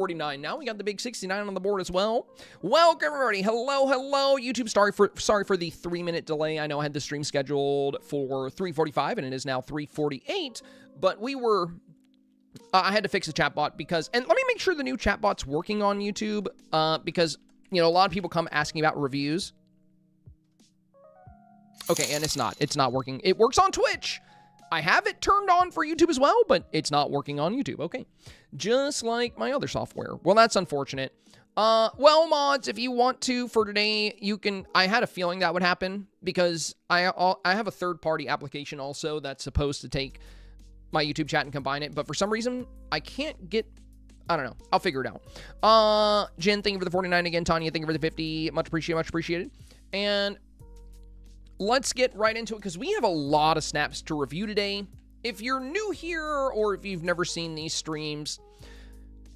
49. Now we got the big 69 on the board as well. Welcome, everybody. Hello. YouTube, sorry for the 3-minute delay. I know I had the stream scheduled for 3:45, and it is now 3:48. But we were... I had to fix the chatbot because... And let me make sure the new chatbot's working on YouTube, because, you know, a lot of people come asking about reviews. Okay, and it's not working. It works on Twitch. I have it turned on for YouTube as well, but it's not working on YouTube. Okay. Just like my other software. Well, that's unfortunate. Well, mods, if you want to for today, you can... I had a feeling that would happen because I have a third-party application also that's supposed to take my YouTube chat and combine it, but for some reason, I can't get... I don't know. I'll figure it out. Jen, thank you for the 49 again. Tanya, thank you for the 50. Much appreciated. And... let's get right into it because we have a lot of snaps to review today. If you're new here or if you've never seen these streams,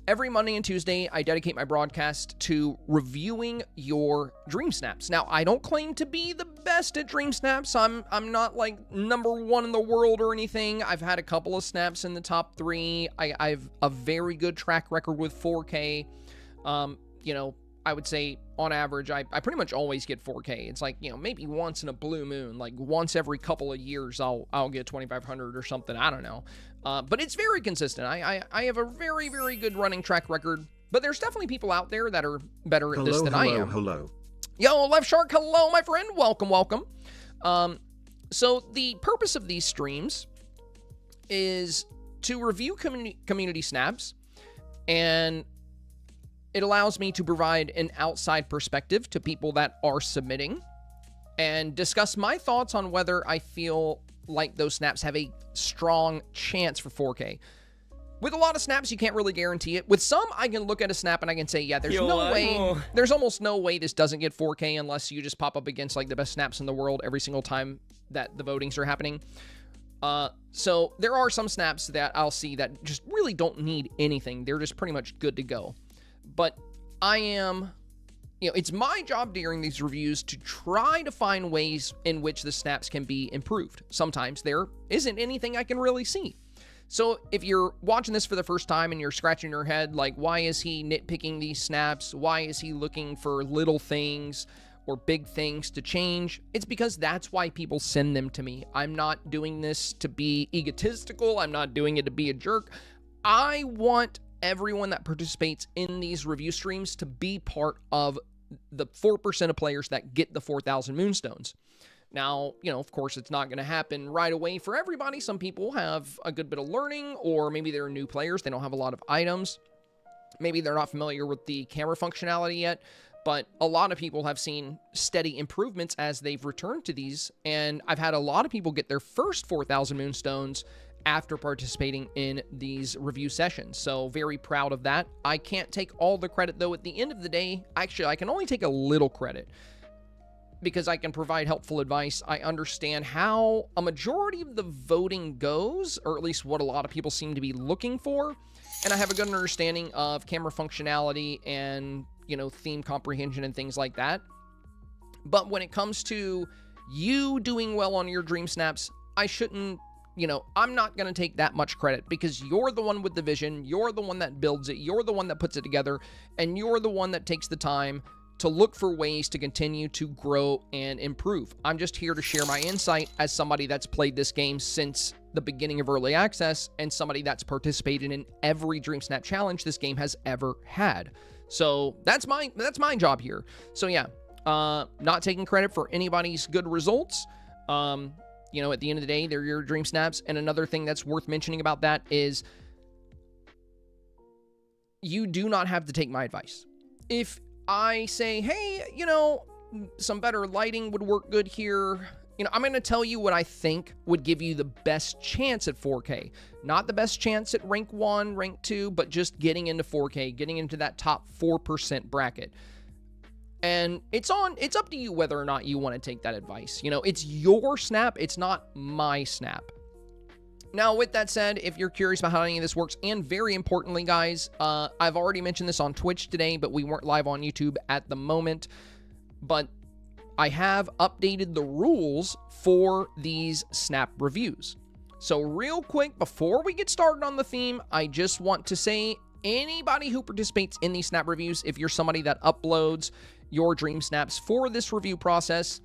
every Monday and Tuesday, I dedicate my broadcast to reviewing your dream snaps. Now, I don't claim to be the best at dream snaps. I'm not like #1 in the world or anything. I've had a couple of snaps in the top 3. I've a very good track record with 4K. You know, I would say on average, I pretty much always get 4K. It's like, you know, maybe once in a blue moon, like once every couple of years, I'll get 2500 or something. I don't know. But it's very consistent. I have a very, very good running track record, but there's definitely people out there that are better at this than I am. Hello. Yo, Left Shark. Hello, my friend. Welcome. So the purpose of these streams is to review community snaps, and it allows me to provide an outside perspective to people that are submitting and discuss my thoughts on whether I feel like those snaps have a strong chance for 4K. With a lot of snaps, you can't really guarantee it. With some, I can look at a snap and I can say, yeah, there's there's almost no way this doesn't get 4K unless you just pop up against like the best snaps in the world every single time that the votings are happening. So there are some snaps that I'll see that just really don't need anything. They're just pretty much good to go. But I am, you know, it's my job during these reviews to try to find ways in which the snaps can be improved. Sometimes there isn't anything I can really see. So if you're watching this for the first time and you're scratching your head, like, why is he nitpicking these snaps? Why is he looking for little things or big things to change? It's because that's why people send them to me. I'm not doing this to be egotistical. I'm not doing it to be a jerk. I want everyone that participates in these review streams to be part of the 4% of players that get the 4,000 moonstones. Now, you know, of course, it's not going to happen right away for everybody. Some people have a good bit of learning, or maybe they're new players. They don't have a lot of items. Maybe they're not familiar with the camera functionality yet, but a lot of people have seen steady improvements as they've returned to these, and I've had a lot of people get their first 4,000 moonstones after participating in these review sessions. So very proud of that. I can't take all the credit though. At the end of the day, actually, I can only take a little credit because I can provide helpful advice. I understand how a majority of the voting goes, or at least what a lot of people seem to be looking for. And I have a good understanding of camera functionality and, you know, theme comprehension and things like that. But when it comes to you doing well on your dream snaps, I shouldn't, you know, I'm not going to take that much credit because you're the one with the vision, you're the one that builds it, you're the one that puts it together, and you're the one that takes the time to look for ways to continue to grow and improve. I'm just here to share my insight as somebody that's played this game since the beginning of early access and somebody that's participated in every Dreamsnap challenge this game has ever had. So that's my job here. So yeah, not taking credit for anybody's good results. You know, at the end of the day, they're your dream snaps. And another thing that's worth mentioning about that is you do not have to take my advice. If I say, hey, you know, some better lighting would work good here, you know, I'm going to tell you what I think would give you the best chance at 4K. Not the best chance at rank 1, rank 2, but just getting into 4K, getting into that top 4% bracket. And it's up to you whether or not you want to take that advice. You know, it's your snap. It's not my snap. Now, with that said, if you're curious about how any of this works, and very importantly, guys, I've already mentioned this on Twitch today, but we weren't live on YouTube at the moment. But I have updated the rules for these snap reviews. So real quick, before we get started on the theme, I just want to say anybody who participates in these snap reviews, if you're somebody that uploads your dream snaps for this review process,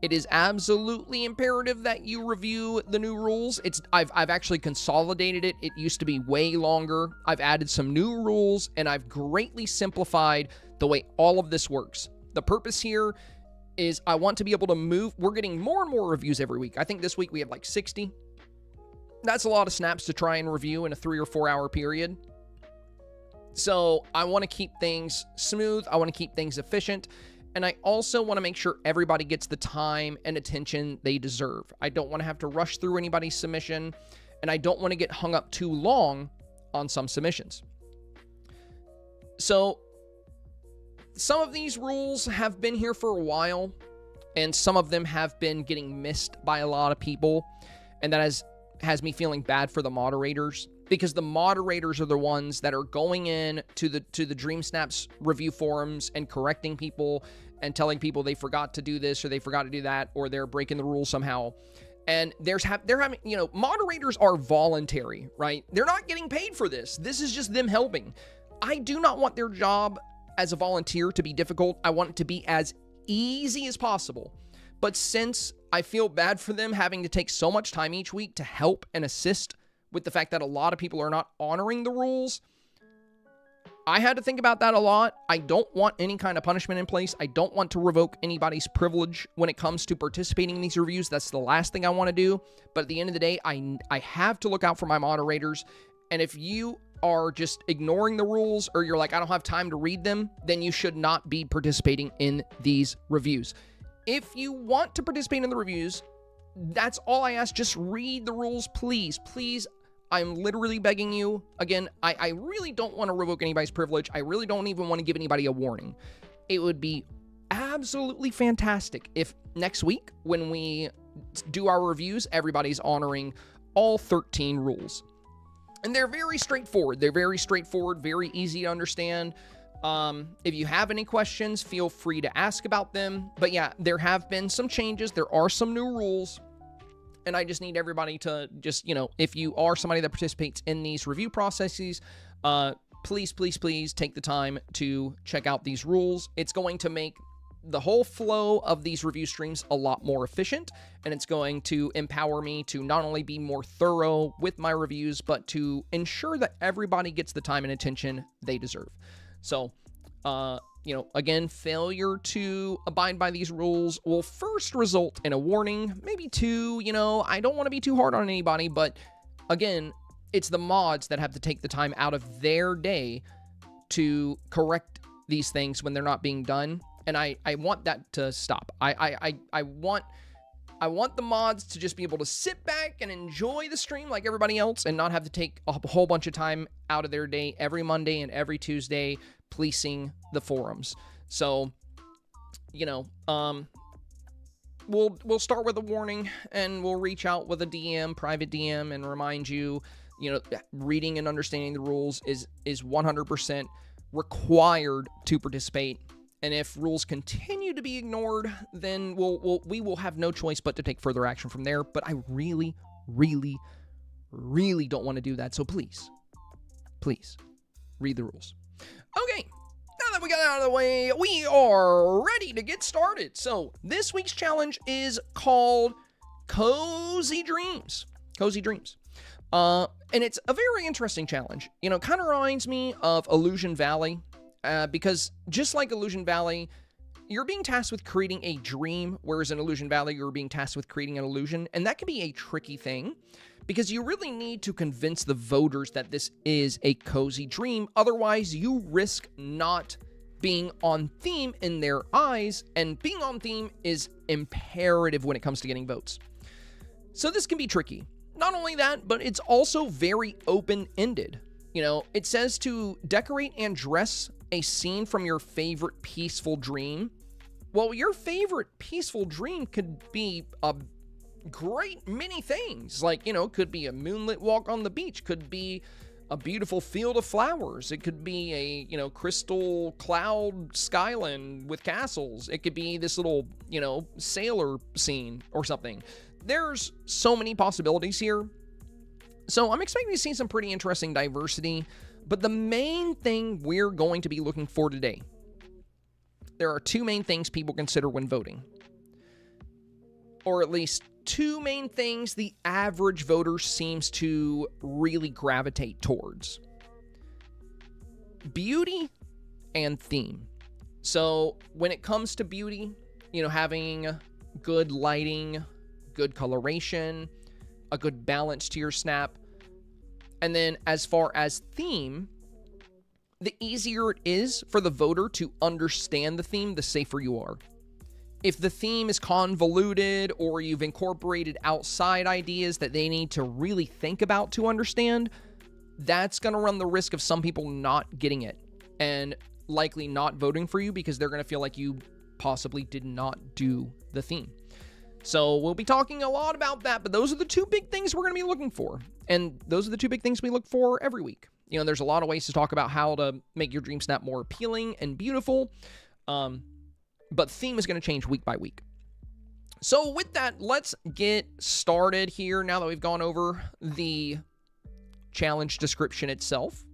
it is absolutely imperative that you review the new rules. I've actually consolidated it. It used to be way longer. I've added some new rules, and I've greatly simplified the way all of this works. The purpose here is I want to be able to move. We're getting more and more reviews every week. I think this week we have like 60. That's a lot of snaps to try and review in a 3 or 4 hour period. So I want to keep things smooth. I want to keep things efficient. And I also want to make sure everybody gets the time and attention they deserve. I don't want to have to rush through anybody's submission, and I don't want to get hung up too long on some submissions. So some of these rules have been here for a while, and some of them have been getting missed by a lot of people, and that has me feeling bad for the moderators, because the moderators are the ones that are going in to the Dreamsnaps review forums and correcting people and telling people they forgot to do this or they forgot to do that or they're breaking the rules somehow. And they're having, moderators are voluntary, right? They're not getting paid for this. This is just them helping. I do not want their job as a volunteer to be difficult. I want it to be as easy as possible. But since I feel bad for them having to take so much time each week to help and assist with the fact that a lot of people are not honoring the rules, I had to think about that a lot. I don't want any kind of punishment in place. I don't want to revoke anybody's privilege when it comes to participating in these reviews. That's the last thing I want to do. But at the end of the day, I have to look out for my moderators. And if you are just ignoring the rules or you're like, I don't have time to read them, then you should not be participating in these reviews. If you want to participate in the reviews, that's all I ask. Just read the rules, please. Please, I'm literally begging you. Again, I really don't want to revoke anybody's privilege. I really don't even want to give anybody a warning. It would be absolutely fantastic if next week, when we do our reviews, everybody's honoring all 13 rules. And they're very straightforward. They're very straightforward, very easy to understand. If you have any questions, feel free to ask about them. But yeah, there have been some changes. There are some new rules. And I just need everybody to just, if you are somebody that participates in these review processes, please, please, please take the time to check out these rules. It's going to make the whole flow of these review streams a lot more efficient, and it's going to empower me to not only be more thorough with my reviews, but to ensure that everybody gets the time and attention they deserve. So, again, failure to abide by these rules will first result in a warning, maybe 2, I don't want to be too hard on anybody, but again, it's the mods that have to take the time out of their day to correct these things when they're not being done. And I want that to stop. I want the mods to just be able to sit back and enjoy the stream like everybody else and not have to take a whole bunch of time out of their day every Monday and every Tuesday policing the forums. So, we'll start with a warning and we'll reach out with a DM, private DM, and remind you, reading and understanding the rules is 100% required to participate. And if rules continue to be ignored, then we will have no choice but to take further action from there. But I really, really, really don't want to do that. So please, please read the rules. Okay, now that we got out of the way, we are ready to get started. So this week's challenge is called Cozy Dreams. Cozy Dreams. And it's a very interesting challenge. Kind of reminds me of Illusion Valley. Because just like Illusion Valley, you're being tasked with creating a dream, whereas in Illusion Valley, you're being tasked with creating an illusion. And that can be a tricky thing because you really need to convince the voters that this is a cozy dream. Otherwise, you risk not being on theme in their eyes, and being on theme is imperative when it comes to getting votes. So this can be tricky. Not only that, but it's also very open-ended. It says to decorate and dress a scene from your favorite peaceful dream. Well, your favorite peaceful dream could be a great many things. Like, could be a moonlit walk on the beach, could be a beautiful field of flowers. It could be a, crystal cloud skyline with castles. It could be this little, sailor scene or something. There's so many possibilities here. So I'm expecting to see some pretty interesting diversity, But the main thing we're going to be looking for today, there are two main things people consider when voting. Or at least two main things the average voter seems to really gravitate towards. Beauty and theme. So when it comes to beauty, you know, having good lighting, good coloration, a good balance to your snap. And then as far as theme, the easier it is for the voter to understand the theme, the safer you are. If the theme is convoluted or you've incorporated outside ideas that they need to really think about to understand, that's going to run the risk of some people not getting it and likely not voting for you because they're going to feel like you possibly did not do the theme. So we'll be talking a lot about that, but those are the two big things we're going to be looking for. And those are the two big things we look for every week. You know, there's a lot of ways to talk about how to make your dream snap more appealing and beautiful. But theme is going to change week by week. So with that, let's get started here now that we've gone over the challenge description itself.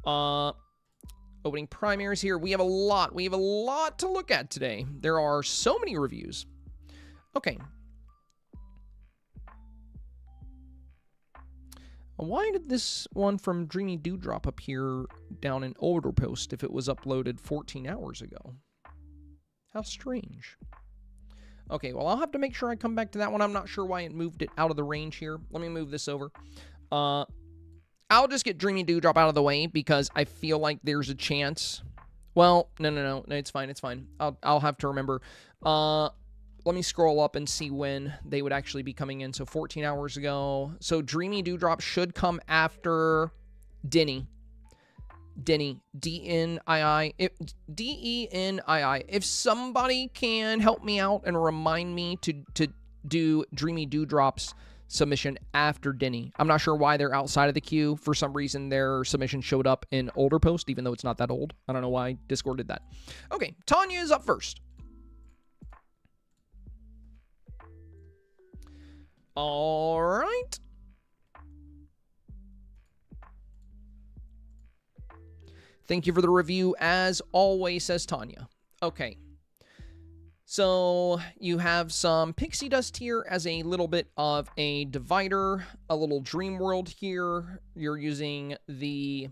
Opening primaries here. We have a lot to look at today. There are so many reviews. Okay. Why did this one from Dreamy Doo drop up here down in older post if it was uploaded 14 hours ago? How strange. Okay, well, I'll have to make sure I come back to that one. I'm not sure why it moved it out of the range here. Let me move this over. I'll just get Dreamy Doo drop out of the way because I feel like there's a chance. Well, no, it's fine. I'll have to remember. Let me scroll up and see when they would actually be coming in. So 14 hours ago. So Dreamy Doo drop should come after Denny. D-N-I-I. D-E-N-I-I. If somebody can help me out and remind me to do Dreamy Doo drop's submission after Denny. I'm not sure why they're outside of the queue. For some reason, their submission showed up in older post, even though it's not that old. I don't know why Discord did that. Okay, Tanya is up first. All right. Thank you for the review, as always, says Tanya. Okay. So you have some pixie dust here as a little bit of a divider, a little dream world here. You're using the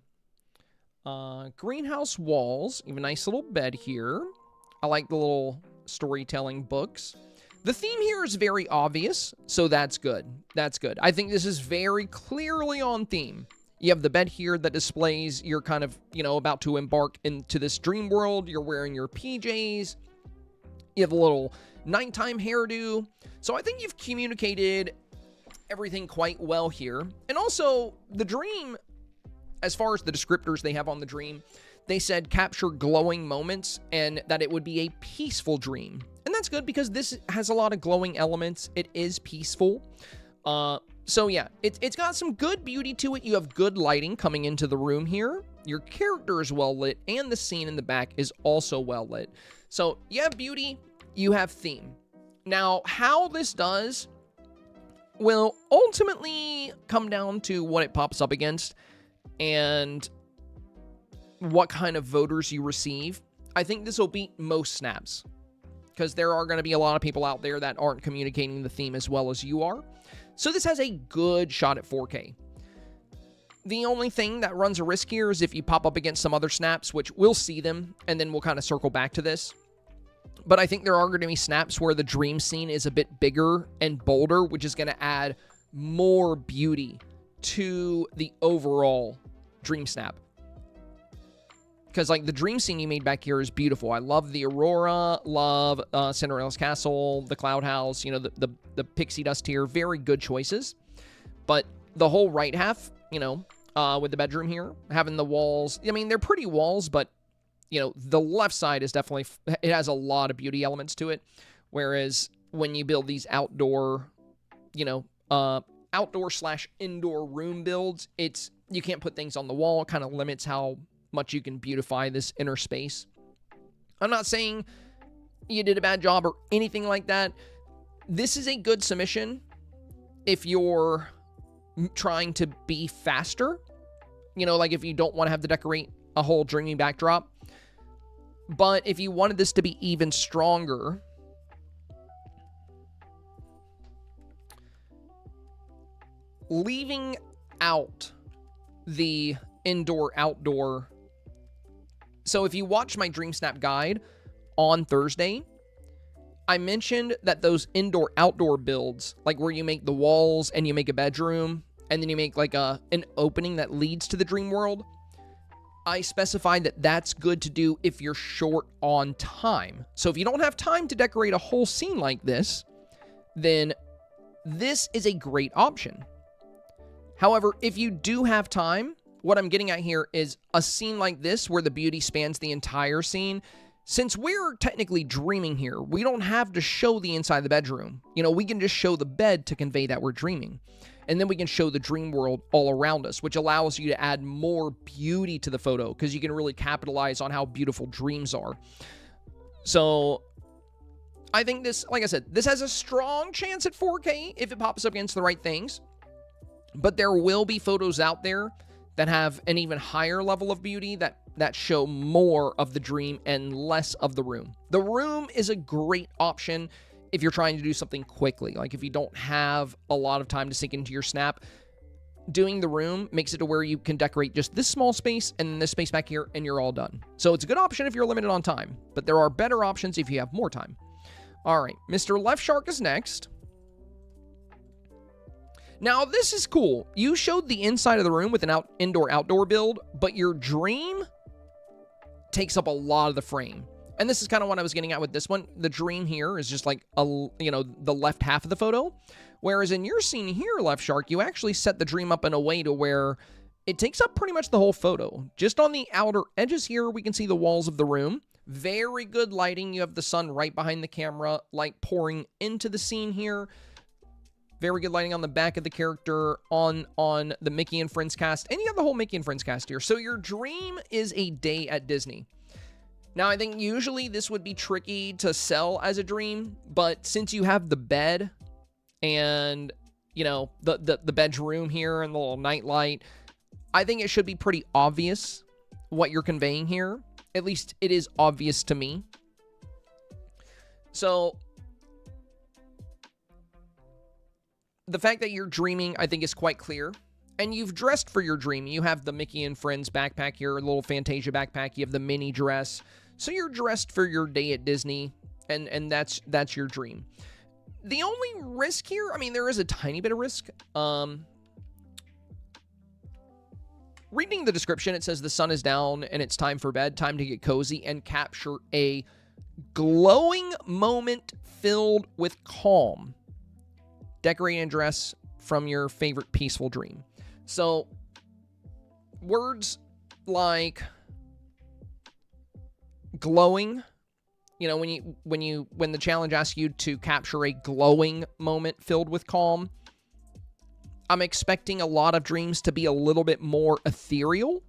greenhouse walls. You have a nice little bed here. I like the little storytelling books. The theme here is very obvious, so that's good. That's good. I think this is very clearly on theme. You have the bed here that displays you're kind of, you know, about to embark into this dream world. You're wearing your PJs. You have a little nighttime hairdo. So I think you've communicated everything quite well here. And also, the dream, as far as the descriptors they have on the dream, they said capture glowing moments and that it would be a peaceful dream. And that's good because this has a lot of glowing elements. It is peaceful. So yeah, it's got some good beauty to it. You have good lighting coming into the room here. Your character is well lit, and the scene in the back is also well lit. So you have beauty, you have theme. Now, how this does will ultimately come down to what it pops up against and what kind of voters you receive. I think this will beat most snaps because there are going to be a lot of people out there that aren't communicating the theme as well as you are. So this has a good shot at 4K. The only thing that runs a risk here is if you pop up against some other snaps, which we'll see them, and then we'll kind of circle back to this. But I think there are going to be snaps where the dream scene is a bit bigger and bolder, which is going to add more beauty to the overall dream snap. Because, like, the dream scene you made back here is beautiful. I love the Aurora, love Cinderella's Castle, the Cloud House, you know, the pixie dust here. Very good choices. But the whole right half, you know, with the bedroom here, having the walls, I mean, they're pretty walls, but, you know, the left side is definitely, it has a lot of beauty elements to it. Whereas when you build these outdoor, you know, outdoor/indoor room builds, you can't put things on the wall. It kind of limits how much you can beautify this inner space. I'm not saying you did a bad job or anything like that. This is a good submission if you're trying to be faster. You know, like if you don't want to have to decorate a whole dreamy backdrop. But if you wanted this to be even stronger, leaving out the indoor-outdoor. So if you watch my Dreamsnap guide on Thursday, I mentioned that those indoor-outdoor builds, like where you make the walls and you make a bedroom, and then you make like an opening that leads to the dream world, I specified that that's good to do if you're short on time. So if you don't have time to decorate a whole scene like this, then this is a great option. However, if you do have time, what I'm getting at here is a scene like this where the beauty spans the entire scene. Since we're technically dreaming here, we don't have to show the inside of the bedroom. You know, we can just show the bed to convey that we're dreaming. And then we can show the dream world all around us, which allows you to add more beauty to the photo because you can really capitalize on how beautiful dreams are. So I think this, like I said, this has a strong chance at 4K if it pops up against the right things. But there will be photos out there that have an even higher level of beauty that show more of the dream and less of the room. The room is a great option if you're trying to do something quickly. Like if you don't have a lot of time to sink into your snap, doing the room makes it to where you can decorate just this small space and then this space back here and you're all done. So it's a good option if you're limited on time, but there are better options if you have more time. All right, Mr. Left Shark is next. Now, this is cool. You showed the inside of the room with an indoor-outdoor build, but your dream takes up a lot of the frame. And this is kind of what I was getting at with this one. The dream here is just like, the left half of the photo. Whereas in your scene here, Left Shark, you actually set the dream up in a way to where it takes up pretty much the whole photo. Just on the outer edges here, we can see the walls of the room. Very good lighting. You have the sun right behind the camera, light pouring into the scene here. Very good lighting on the back of the character, on the Mickey and Friends cast, and you have the whole Mickey and Friends cast here. So your dream is a day at Disney. Now, I think usually this would be tricky to sell as a dream, but since you have the bed and, you know, the bedroom here and the little nightlight, I think it should be pretty obvious what you're conveying here. At least it is obvious to me. So the fact that you're dreaming, I think, is quite clear. And you've dressed for your dream. You have the Mickey and Friends backpack here, a little Fantasia backpack. You have the mini dress. So you're dressed for your day at Disney, and that's your dream. The only risk here, I mean, there is a tiny bit of risk. Reading the description, it says the sun is down and it's time for bed, time to get cozy and capture a glowing moment filled with calm. Decorate and dress from your favorite peaceful dream. So words like glowing, you know, when the challenge asks you to capture a glowing moment filled with calm, I'm expecting a lot of dreams to be a little bit more ethereal.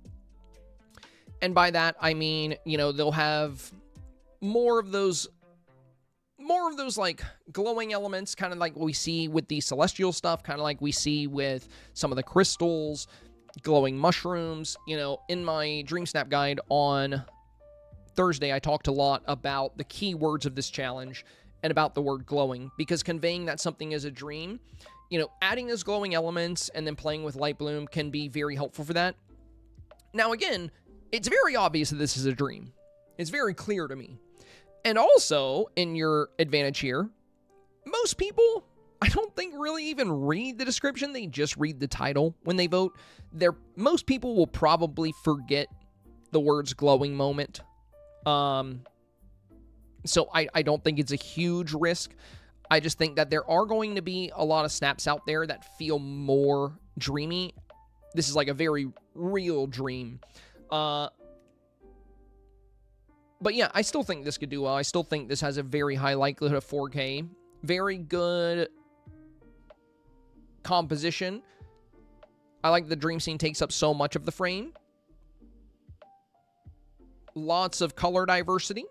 And by that, I mean, you know, they'll have more of those like glowing elements, kind of like we see with the celestial stuff, kind of like we see with some of the crystals, glowing mushrooms. You know, in my Dreamsnap guide on Thursday, I talked a lot about the key words of this challenge and about the word glowing, because conveying that something is a dream, you know, adding those glowing elements and then playing with light bloom can be very helpful for that. Now, again, it's very obvious that this is a dream. It's very clear to me. And also, in your advantage here, most people, I don't think, really even read the description. They just read the title when they vote. Most people will probably forget the words glowing moment. So I don't think it's a huge risk. I just think that there are going to be a lot of snaps out there that feel more dreamy. This is like a very real dream. But yeah, I still think this could do well. I still think this has a very high likelihood of 4K. Very good composition. I like the dream scene takes up so much of the frame. Lots of color diversity.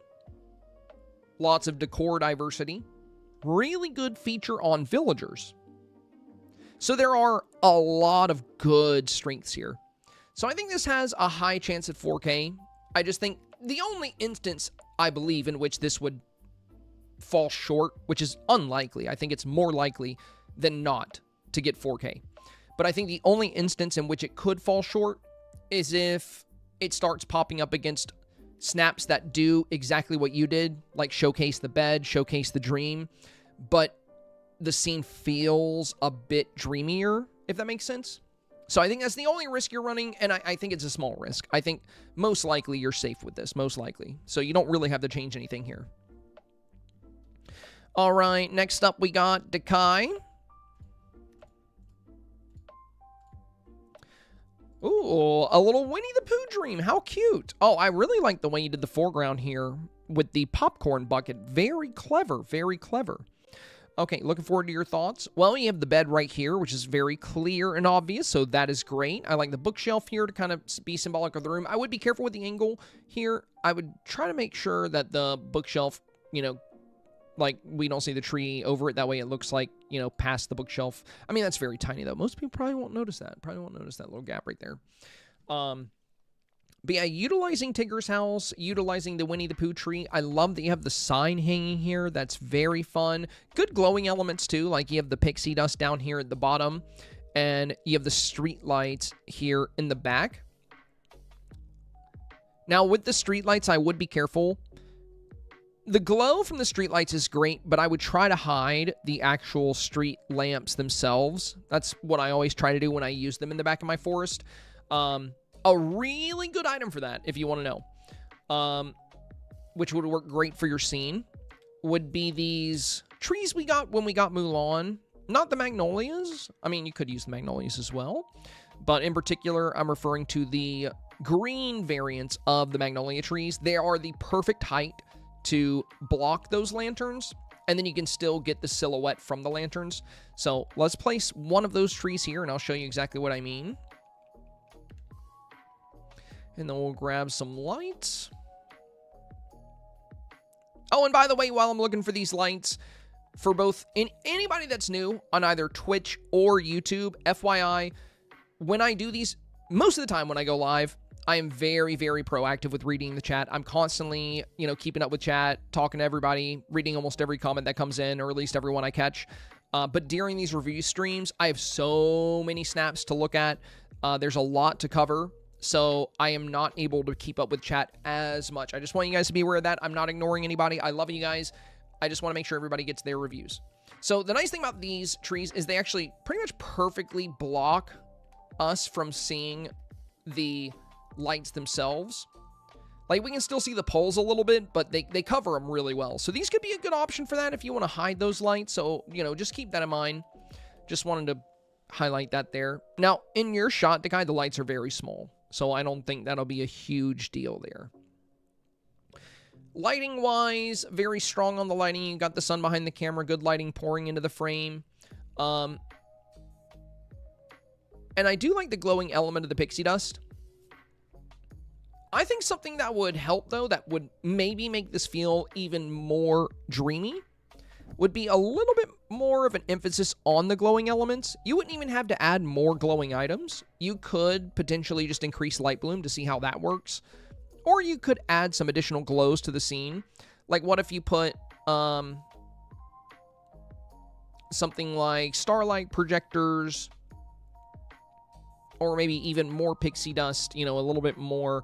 Lots of decor diversity. Really good feature on villagers. So there are a lot of good strengths here. So I think this has a high chance at 4K. I just think the only instance, I believe, in which this would fall short, which is unlikely, I think it's more likely than not to get 4K. But I think the only instance in which it could fall short is if it starts popping up against snaps that do exactly what you did, like showcase the bed, showcase the dream, but the scene feels a bit dreamier, if that makes sense. So I think that's the only risk you're running, and I think it's a small risk. I think most likely you're safe with this, most likely. So you don't really have to change anything here. All right, next up we got Dekai. Ooh, a little Winnie the Pooh dream. How cute. Oh, I really like the way you did the foreground here with the popcorn bucket. Very clever, very clever. Okay, looking forward to your thoughts. Well, you have the bed right here, which is very clear and obvious, so that is great. I like the bookshelf here to kind of be symbolic of the room. I would be careful with the angle here. I would try to make sure that the bookshelf, you know, like, we don't see the tree over it. That way it looks like, you know, past the bookshelf. I mean, that's very tiny, though. Most people probably won't notice that. Probably won't notice that little gap right there. But yeah, utilizing Tigger's house, utilizing the Winnie the Pooh tree. I love that you have the sign hanging here. That's very fun. Good glowing elements, too. Like, you have the pixie dust down here at the bottom. And you have the street lights here in the back. Now, with the street lights, I would be careful. The glow from the streetlights is great, but I would try to hide the actual street lamps themselves. That's what I always try to do when I use them in the back of my forest. A really good item for that, if you want to know, which would work great for your scene, would be these trees we got when we got Mulan. Not the magnolias. I mean, you could use the magnolias as well, but in particular, I'm referring to the green variants of the magnolia trees. They are the perfect height to block those lanterns, and then you can still get the silhouette from the lanterns. So let's place one of those trees here, and I'll show you exactly what I mean. And then we'll grab some lights. Oh, and by the way, while I'm looking for these lights, for both anybody that's new on either Twitch or YouTube, FYI, when I do these, most of the time when I go live, I am very, very proactive with reading the chat. I'm constantly, you know, keeping up with chat, talking to everybody, reading almost every comment that comes in, or at least every one I catch. But during these review streams, I have so many snaps to look at. There's a lot to cover, so I am not able to keep up with chat as much. I just want you guys to be aware of that. I'm not ignoring anybody. I love you guys. I just want to make sure everybody gets their reviews. So the nice thing about these trees is they actually pretty much perfectly block us from seeing the lights themselves. Like, we can still see the poles a little bit, but they cover them really well. So these could be a good option for that if you want to hide those lights. So, you know, just keep that in mind. Just wanted to highlight that there. Now, in your shot, the lights are very small, so I don't think that'll be a huge deal there. Lighting-wise, very strong on the lighting. You got the sun behind the camera, good lighting pouring into the frame. And I do like the glowing element of the pixie dust. I think something that would help, though, that would maybe make this feel even more dreamy, would be a little bit more of an emphasis on the glowing elements. You wouldn't even have to add more glowing items. You could potentially just increase light bloom to see how that works. Or you could add some additional glows to the scene. Like, what if you put something like starlight projectors, or maybe even more pixie dust, you know, a little bit more.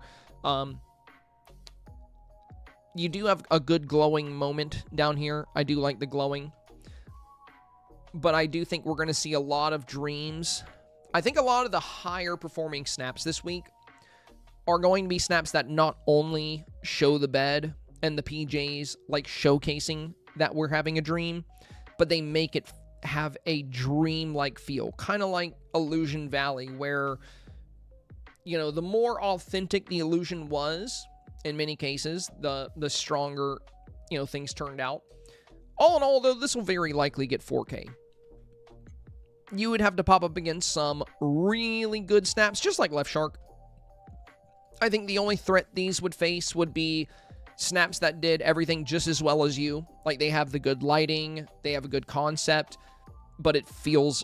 You do have a good glowing moment down here. I do like the glowing. But I do think we're going to see a lot of dreams. I think a lot of the higher performing snaps this week are going to be snaps that not only show the bed and the PJs, like showcasing that we're having a dream, but they make it have a dream-like feel. Kind of like Illusion Valley, where, you know, the more authentic the illusion was, in many cases, the stronger, you know, things turned out. All in all, though, this will very likely get 4K. You would have to pop up against some really good snaps, just like Left Shark. I think the only threat these would face would be snaps that did everything just as well as you. Like, they have the good lighting, they have a good concept, but it feels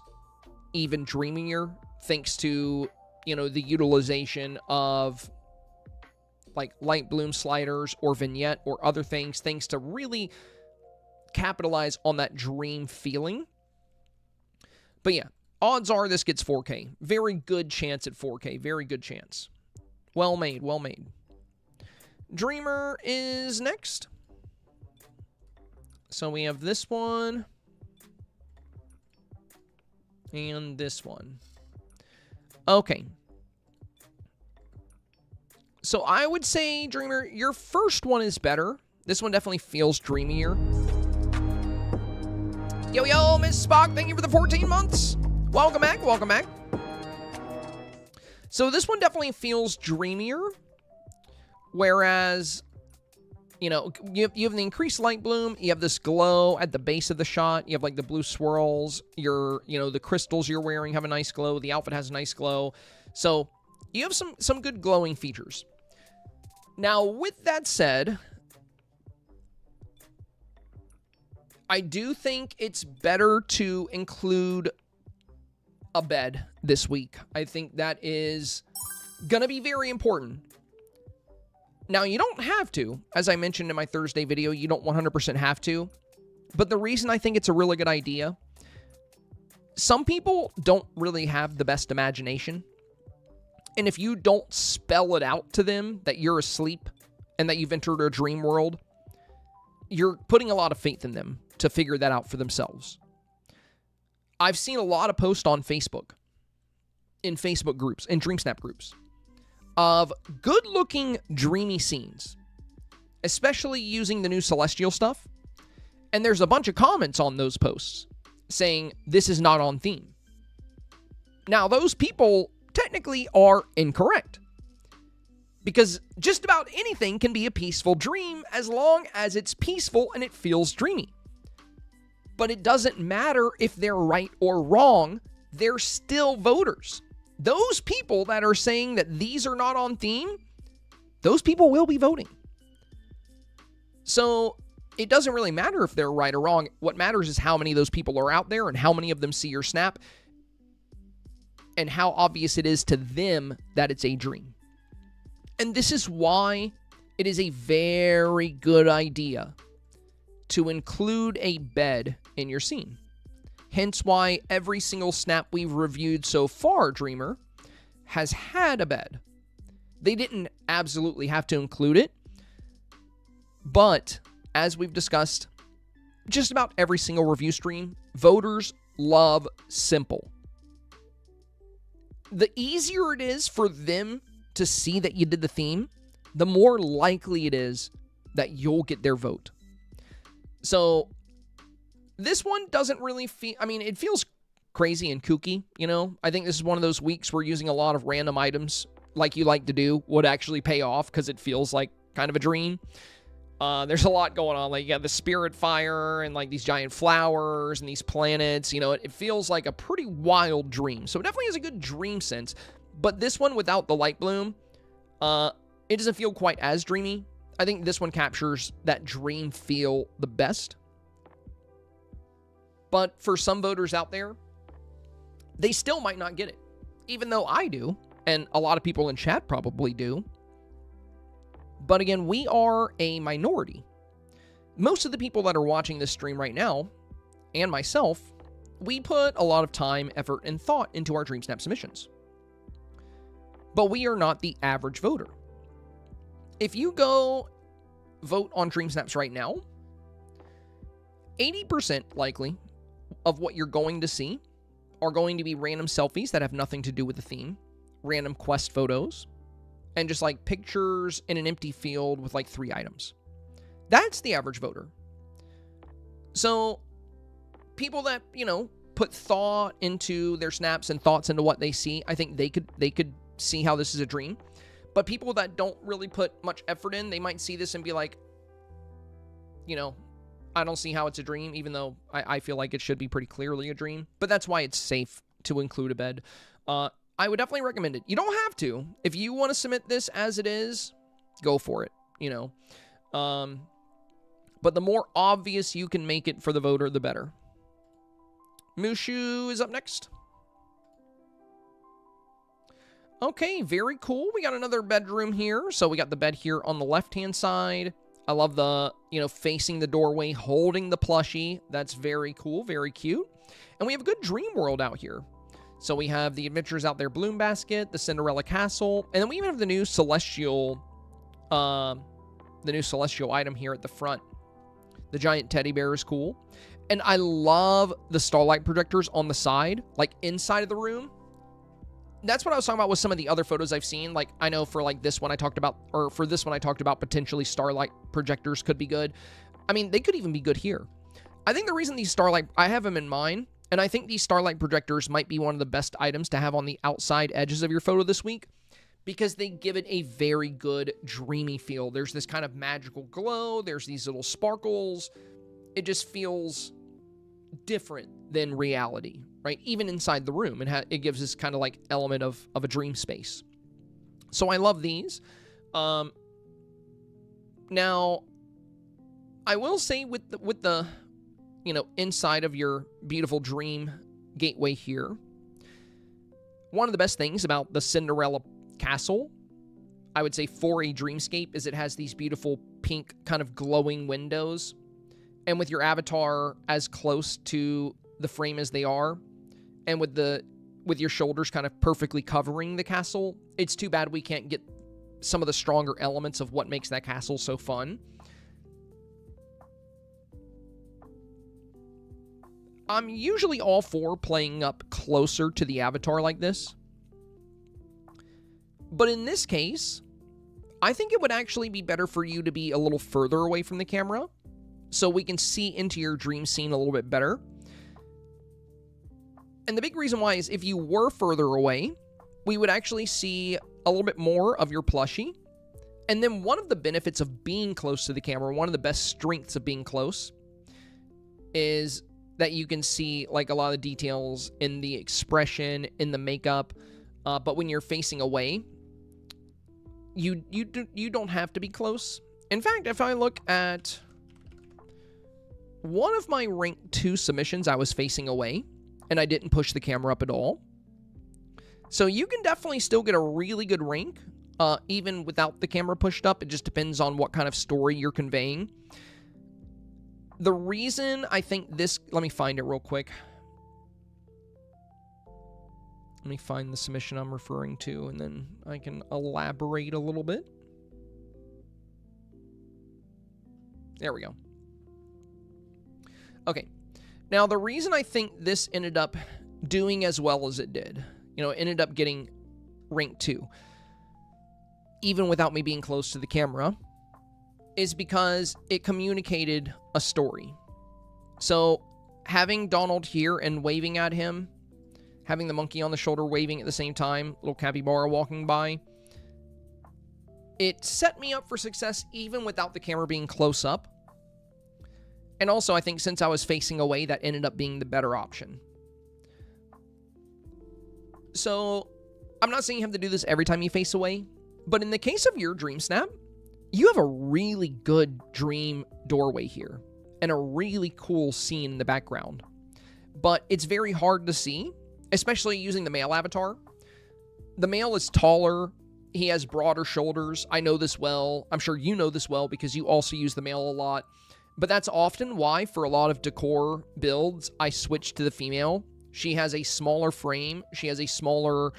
even dreamier thanks to you know, the utilization of like light bloom sliders or vignette or other things to really capitalize on that dream feeling. But yeah, odds are this gets 4K. Very good chance at 4K. Very good chance. Well made, well made. Dreamer is next. So we have this one. And this one. Okay. So I would say, Dreamer, your first one is better. This one definitely feels dreamier. Yo, yo, Miss Spock, thank you for the 14 months. Welcome back, welcome back. So this one definitely feels dreamier. Whereas, you know, you have the increased light bloom. You have this glow at the base of the shot. You have like the blue swirls. You know, the crystals you're wearing have a nice glow. The outfit has a nice glow. So you have some good glowing features. Now, with that said, I do think it's better to include a bed this week. I think that is going to be very important. Now, you don't have to. As I mentioned in my Thursday video, you don't 100% have to. But the reason I think it's a really good idea, some people don't really have the best imagination. And if you don't spell it out to them that you're asleep and that you've entered a dream world, you're putting a lot of faith in them to figure that out for themselves. I've seen a lot of posts on Facebook, in Facebook groups, in Dreamsnap groups, of good-looking dreamy scenes, especially using the new Celestial stuff. And there's a bunch of comments on those posts saying this is not on theme. Now, those people technically are incorrect, because just about anything can be a peaceful dream as long as it's peaceful and it feels dreamy. But it doesn't matter if they're right or wrong, they're still voters. Those people that are saying that these are not on theme, those people will be voting. So it doesn't really matter if they're right or wrong. What matters is how many of those people are out there and how many of them see your snap and how obvious it is to them that it's a dream. And this is why it is a very good idea to include a bed in your scene. Hence why every single snap we've reviewed so far, Dreamer, has had a bed. They didn't absolutely have to include it, but as we've discussed, just about every single review stream, voters love simple. The easier it is for them to see that you did the theme, the more likely it is that you'll get their vote. So this one doesn't really feel, I mean, it feels crazy and kooky, you know? I think this is one of those weeks where using a lot of random items like you like to do would actually pay off because it feels like kind of a dream. There's a lot going on. Like you got the spirit fire and like these giant flowers and these planets, you know, it feels like a pretty wild dream. So it definitely has a good dream sense, but this one without the light bloom, it doesn't feel quite as dreamy. I think this one captures that dream feel the best. But for some voters out there, they still might not get it. Even though I do, and a lot of people in chat probably do. But again, we are a minority. Most of the people that are watching this stream right now, and myself, we put a lot of time, effort, and thought into our Dreamsnap submissions. But we are not the average voter. If you go vote on Dreamsnaps right now, 80% likely of what you're going to see are going to be random selfies that have nothing to do with the theme, random quest photos, and just like pictures in an empty field with like 3 items. That's the average voter. So people that, you know, put thought into their snaps and thoughts into what they see, I think they could see how this is a dream. But people that don't really put much effort in, they might see this and be like, you know, I don't see how it's a dream, even though I feel like it should be pretty clearly a dream. But that's why it's safe to include a bed. I would definitely recommend it. You don't have to. If you want to submit this as it is, go for it, you know. But the more obvious you can make it for the voter, the better. Mushu is up next. Okay, very cool. We got another bedroom here. So we got the bed here on the left-hand side. I love the, facing the doorway, holding the plushie. That's very cool, very cute. And we have a good dream world out here. So we have the Adventures Out There Bloom Basket, the Cinderella Castle, and then we even have the new celestial item here at the front. The giant teddy bear is cool. And I love the starlight projectors on the side, like inside of the room. That's what I was talking about with some of the other photos I've seen. Like, I know for like this one I talked about, or for this one I talked about potentially starlight projectors could be good. I mean, they could even be good here. I think the reason these starlight, I have them in mind, and I think these starlight projectors might be one of the best items to have on the outside edges of your photo this week, because they give it a very good dreamy feel. There's this kind of magical glow. There's these little sparkles. It just feels different than reality, right? Even inside the room, it gives this kind of like element of a dream space. So I love these. Now, I will say with the inside of your beautiful dream gateway here, one of the best things about the Cinderella Castle, I would say, for a dreamscape, is it has these beautiful pink kind of glowing windows. And with your avatar as close to the frame as they are, and with your shoulders kind of perfectly covering the castle, it's too bad we can't get some of the stronger elements of what makes that castle so fun. I'm usually all for playing up closer to the avatar like this. But in this case, I think it would actually be better for you to be a little further away from the camera so we can see into your dream scene a little bit better. And the big reason why is if you were further away, we would actually see a little bit more of your plushie. And then one of the benefits of being close to the camera, one of the best strengths of being close, is that you can see like a lot of the details in the expression, in the makeup. But when you're facing away, you don't have to be close. In fact, if I look at one of my rank 2 submissions, I was facing away, and I didn't push the camera up at all. So you can definitely still get a really good rank, even without the camera pushed up. It just depends on what kind of story you're conveying. The reason I think this... Let me find it real quick. Let me find the submission I'm referring to, and then I can elaborate a little bit. There we go. Okay. Now, the reason I think this ended up doing as well as it did, ended up getting rank 2, even without me being close to the camera, is because it communicated a story. So, having Donald here and waving at him, having the monkey on the shoulder waving at the same time, little capybara walking by, it set me up for success even without the camera being close up. And also, I think since I was facing away, that ended up being the better option. So, I'm not saying you have to do this every time you face away, but in the case of your dream snap, you have a really good dream doorway here and a really cool scene in the background. But it's very hard to see, especially using the male avatar. The male is taller. He has broader shoulders. I know this well. I'm sure you know this well because you also use the male a lot. But that's often why, for a lot of decor builds, I switch to the female. She has a smaller frame. She has a smaller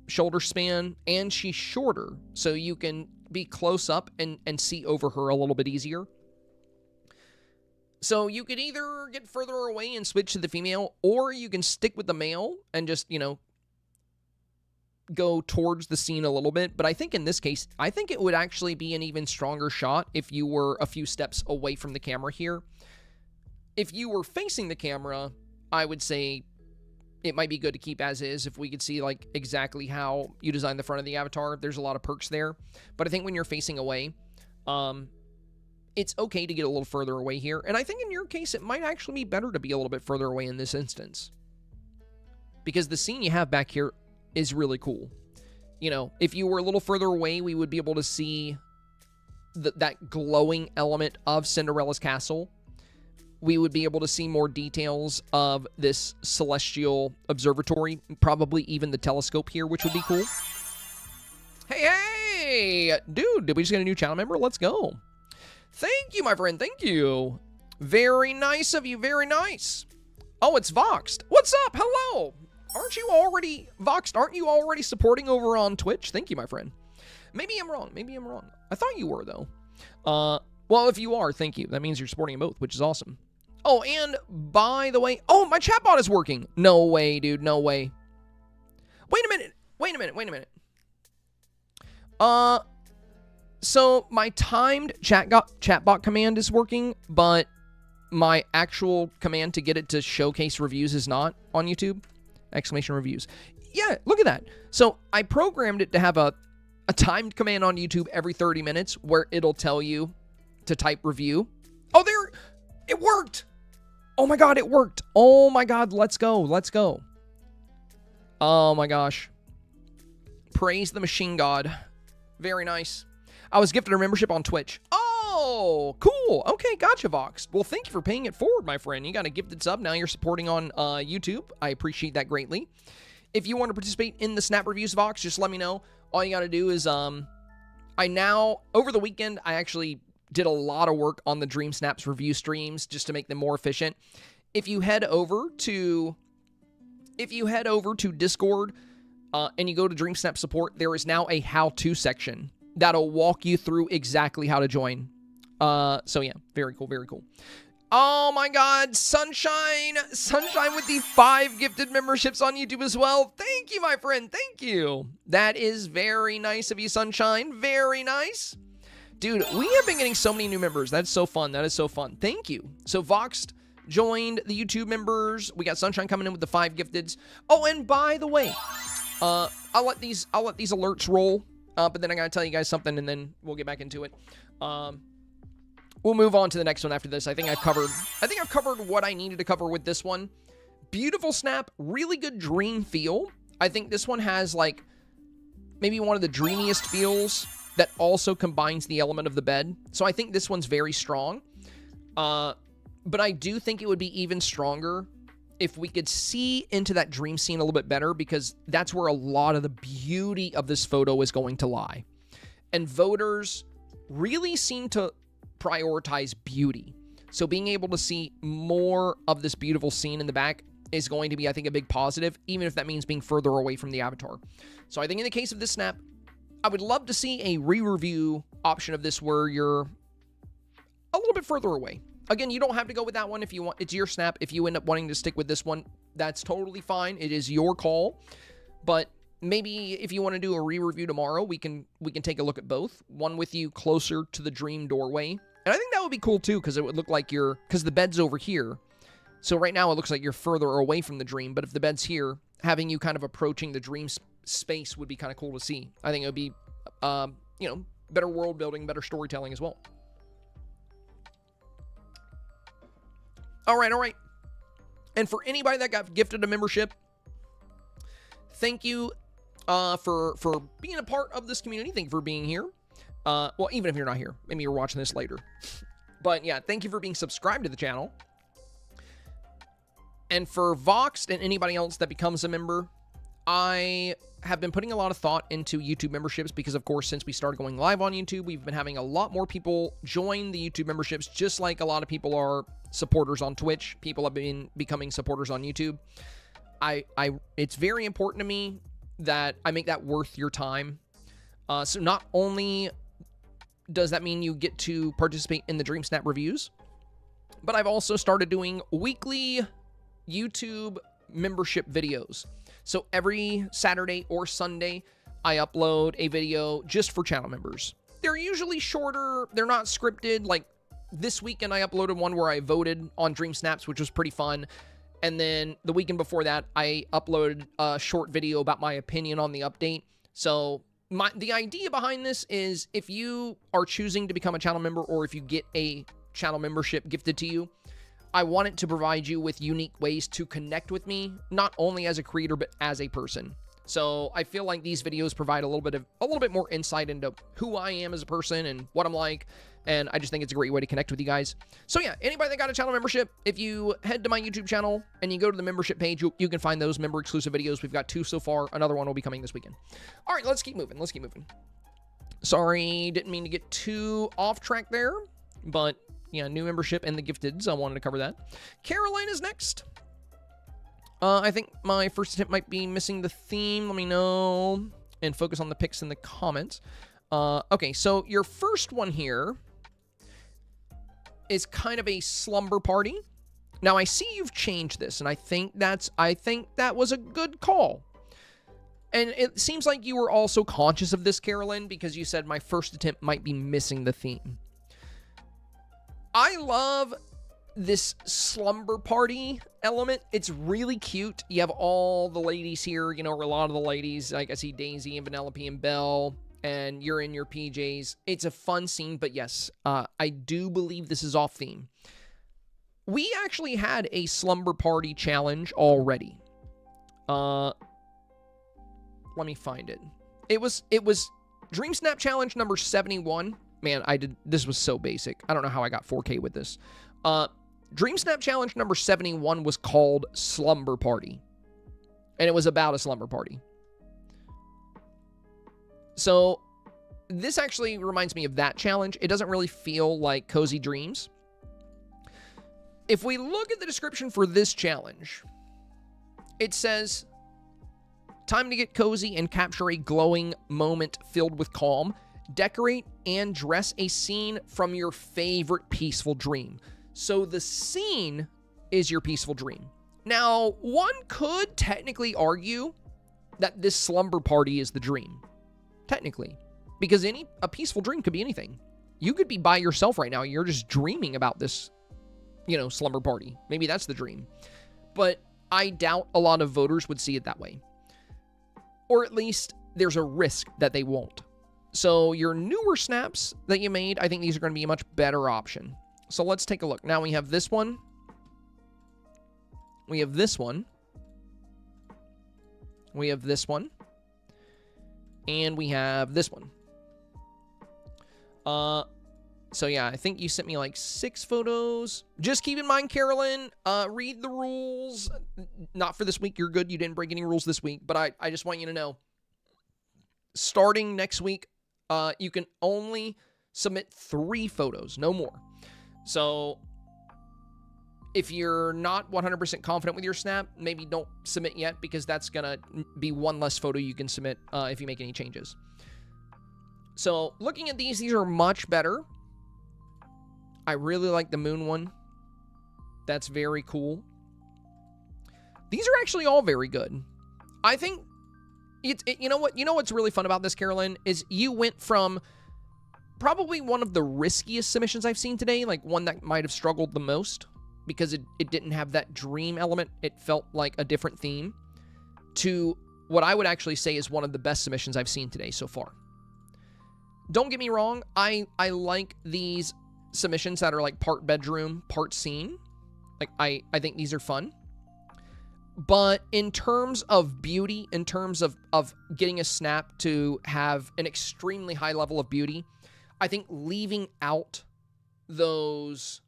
shoulder span, and she's shorter. So you can be close up and see over her a little bit easier. So you could either get further away and switch to the female, or you can stick with the male and just, go towards the scene a little bit. But I think in this case, I think it would actually be an even stronger shot if you were a few steps away from the camera here. If you were facing the camera, I would say it might be good to keep as is if we could see like exactly how you design the front of the avatar. There's a lot of perks there. But I think when you're facing away, it's okay to get a little further away here. And I think in your case, it might actually be better to be a little bit further away in this instance, because the scene you have back here is really cool. If you were a little further away, we would be able to see that glowing element of Cinderella's castle. we would be able to see more details of this celestial observatory, probably even the telescope here, which would be cool. Hey, dude, did we just get a new channel member? Let's go. Thank you, my friend. Thank you. Very nice of you. Very nice. Oh, it's Voxed. What's up? Hello. Aren't you already, Voxed, aren't you already supporting over on Twitch? Thank you, my friend. Maybe I'm wrong. Maybe I'm wrong. I thought you were, though. Well, if you are, thank you. That means you're supporting them both, which is awesome. Oh, and by the way, oh, my chatbot is working. No way, dude. No way. Wait a minute. Wait a minute. Wait a minute. So my timed chatbot command is working, but my actual command to get it to showcase reviews is not on YouTube. Exclamation reviews. Yeah, look at that. So I programmed it to have a timed command on YouTube every 30 minutes where it'll tell you to type review. Oh, it worked. Oh my God, it worked. Oh my God, let's go. Let's go. Oh my gosh. Praise the machine god. Very nice. I was gifted a membership on Twitch. Oh, cool. Okay, gotcha, Vox. Well, thank you for paying it forward, my friend. You got a gifted sub. Now you're supporting on YouTube. I appreciate that greatly. If you want to participate in the Snap Reviews, Vox, just let me know. All you got to do is, over the weekend, I actually did a lot of work on the Dreamsnaps review streams just to make them more efficient. If you head over to Discord and you go to Dreamsnap support, there is now a how-to section that'll walk you through exactly how to join. So yeah, very cool, very cool. Oh my God, Sunshine with the 5 gifted memberships on YouTube as well. Thank you, my friend, thank you. That is very nice of you, Sunshine, very nice. Dude, we have been getting so many new members. That's so fun, that is so fun. Thank you. So Voxed joined the YouTube members. We got Sunshine coming in with the 5 gifteds. Oh, and by the way, I'll let these alerts roll. But then I gotta tell you guys something, and then we'll get back into it. We'll move on to the next one after this. I think I've covered what I needed to cover with this one. Beautiful snap, really good dream feel. I think this one has like maybe one of the dreamiest feels that also combines the element of the bed. So I think this one's very strong. But I do think it would be even stronger if we could see into that dream scene a little bit better, because that's where a lot of the beauty of this photo is going to lie. And voters really seem to prioritize beauty. So being able to see more of this beautiful scene in the back is going to be, I think, a big positive, even if that means being further away from the avatar. So I think in the case of this snap, I would love to see a re-review option of this where you're a little bit further away. Again, you don't have to go with that one if you want. It's your snap. If you end up wanting to stick with this one, that's totally fine. It is your call. But maybe if you want to do a re-review tomorrow, we can take a look at both. One with you closer to the dream doorway. And I think that would be cool too, because it would look like because the bed's over here. So right now it looks like you're further away from the dream. But if the bed's here, having you kind of approaching the dream space would be kind of cool to see. I think it would be, better world building, better storytelling as well. All right. And for anybody that got gifted a membership, thank you for being a part of this community. Thank you for being here. Well, even if you're not here, maybe you're watching this later. But yeah, thank you for being subscribed to the channel. And for Voxed and anybody else that becomes a member, I have been putting a lot of thought into YouTube memberships because, of course, since we started going live on YouTube, we've been having a lot more people join the YouTube memberships, just like a lot of people are supporters on Twitch. People have been becoming supporters on YouTube. It's very important to me that I make that worth your time. So not only does that mean you get to participate in the Dreamsnap reviews, but I've also started doing weekly YouTube membership videos. So every Saturday or Sunday, I upload a video just for channel members. They're usually shorter. They're not scripted. Like this weekend, I uploaded one where I voted on Dreamsnaps, which was pretty fun. And then the weekend before that, I uploaded a short video about my opinion on the update. So the idea behind this is if you are choosing to become a channel member, or if you get a channel membership gifted to you, I want it to provide you with unique ways to connect with me, not only as a creator, but as a person. So I feel like these videos provide a little bit more insight into who I am as a person and what I'm like. And I just think it's a great way to connect with you guys. So yeah, anybody that got a channel membership, if you head to my YouTube channel and you go to the membership page, you can find those member exclusive videos. We've got 2 so far. Another one will be coming this weekend. All right, let's keep moving. Let's keep moving. Sorry, didn't mean to get too off track there, but yeah, new membership and the gifteds. I wanted to cover that. Caroline is next. I think my first attempt might be missing the theme. Let me know and focus on the pics in the comments. Okay, so your first one here is kind of a slumber party. Now I see you've changed this, and I think that was a good call. And it seems like you were also conscious of this, Carolyn, because you said my first attempt might be missing the theme. I love this slumber party element. It's really cute. You have all the ladies here, you know, or a lot of the ladies. Like I see Daisy and Vanellope and Belle, and you're in your PJs. It's a fun scene, but yes, I do believe this is off theme. We actually had a slumber party challenge already. Let me find it. It was Dreamsnap challenge number 71. Man, this was so basic. I don't know how I got 4K with this. Dreamsnap challenge number 71 was called Slumber Party. And it was about a slumber party. So this actually reminds me of that challenge. It doesn't really feel like Cozy Dreams. If we look at the description for this challenge, it says, time to get cozy and capture a glowing moment filled with calm. Decorate and dress a scene from your favorite peaceful dream. So the scene is your peaceful dream. Now, one could technically argue that this slumber party is the dream. Technically. Because a peaceful dream could be anything. You could be by yourself right now. You're just dreaming about this, you know, slumber party. Maybe that's the dream. But I doubt a lot of voters would see it that way. Or at least there's a risk that they won't. So your newer snaps that you made, I think these are going to be a much better option. So let's take a look. Now we have this one. We have this one. We have this one. And we have this one. So yeah, I think you sent me like 6 photos. Just keep in mind, Carolyn, read the rules. Not for this week. You're good. You didn't break any rules this week. But I just want you to know, starting next week, you can only submit 3 photos, no more. So if you're not 100% confident with your snap, maybe don't submit yet, because that's going to be one less photo you can submit if you make any changes. So looking at these are much better. I really like the moon one. That's very cool. These are actually all very good. I think you know what's really fun about this, Carolyn, is you went from probably one of the riskiest submissions I've seen today, like one that might have struggled the most because it didn't have that dream element. It felt like a different theme, to what I would actually say is one of the best submissions I've seen today so far. Don't get me wrong, I like these submissions that are like part bedroom, part scene. Like I think these are fun. But in terms of beauty, in terms of getting a snap to have an extremely high level of beauty, I think leaving out those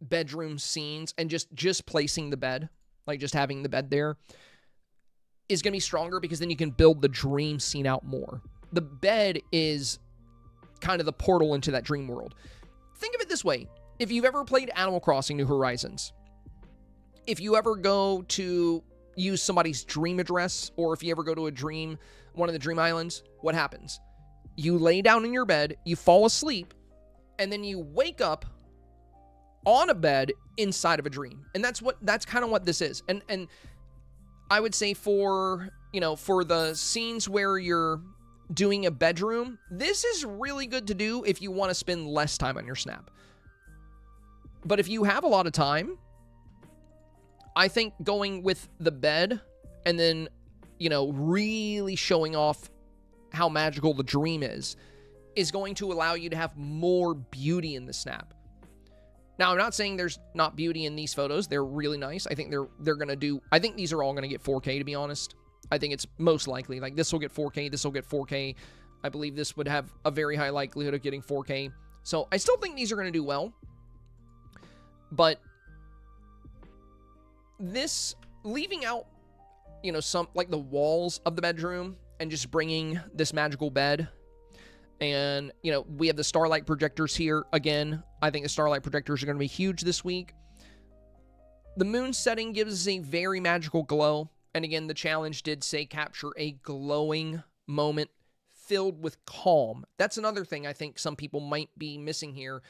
bedroom scenes and just placing the bed, like just having the bed there, is going to be stronger, because then you can build the dream scene out more. The bed is kind of the portal into that dream world. Think of it this way. If you've ever played Animal Crossing New Horizons, if you ever go to use somebody's dream address, or if you ever go to one of the dream islands, what happens? You lay down in your bed, you fall asleep, and then you wake up on a bed inside of a dream. And that's kind of what this is. And I would say for the scenes where you're doing a bedroom, this is really good to do if you want to spend less time on your snap. But if you have a lot of time, I think going with the bed and then, really showing off how magical the dream is going to allow you to have more beauty in the snap. Now, I'm not saying there's not beauty in these photos. They're really nice. I think they're going to I think these are all going to get 4K, to be honest. I think it's most likely. Like, this will get 4K, this will get 4K. I believe this would have a very high likelihood of getting 4K. So I still think these are going to do well. But this, leaving out, you know, some, like the walls of the bedroom and just bringing this magical bed. And, you know, we have the starlight projectors here. Again, I think the starlight projectors are going to be huge this week. The moon setting gives us a very magical glow. And again, the challenge did say capture a glowing moment filled with calm. That's another thing I think some people might be missing here.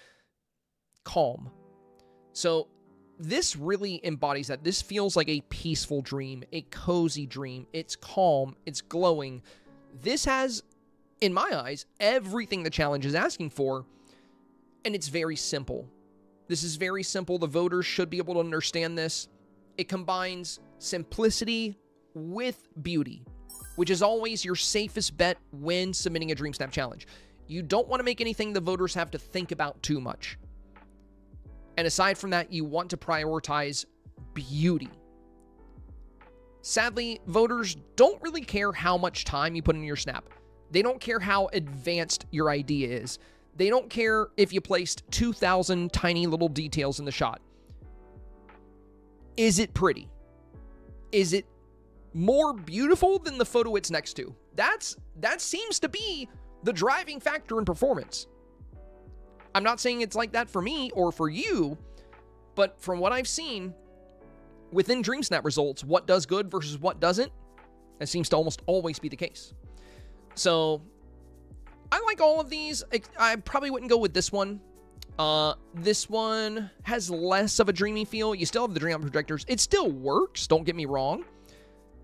Calm. So this really embodies that. This feels like a peaceful dream, a cozy dream. It's calm. It's glowing. This has, in my eyes, everything the challenge is asking for. And it's very simple. This is very simple. The voters should be able to understand this. It combines simplicity with beauty, which is always your safest bet when submitting a Dreamsnap challenge. You don't want to make anything the voters have to think about too much. And aside from that, you want to prioritize beauty. Sadly, voters don't really care how much time you put in your snap. They don't care how advanced your idea is. They don't care if you placed 2,000 tiny little details in the shot. Is it pretty? Is it more beautiful than the photo it's next to? That seems to be the driving factor in performance. I'm not saying it's like that for me or for you, but from what I've seen within Dreamsnap results, what does good versus what doesn't, that seems to almost always be the case. So I like all of these. I probably wouldn't go with this one. This one has less of a dreamy feel. You still have the Dreamlight projectors. It still works, don't get me wrong,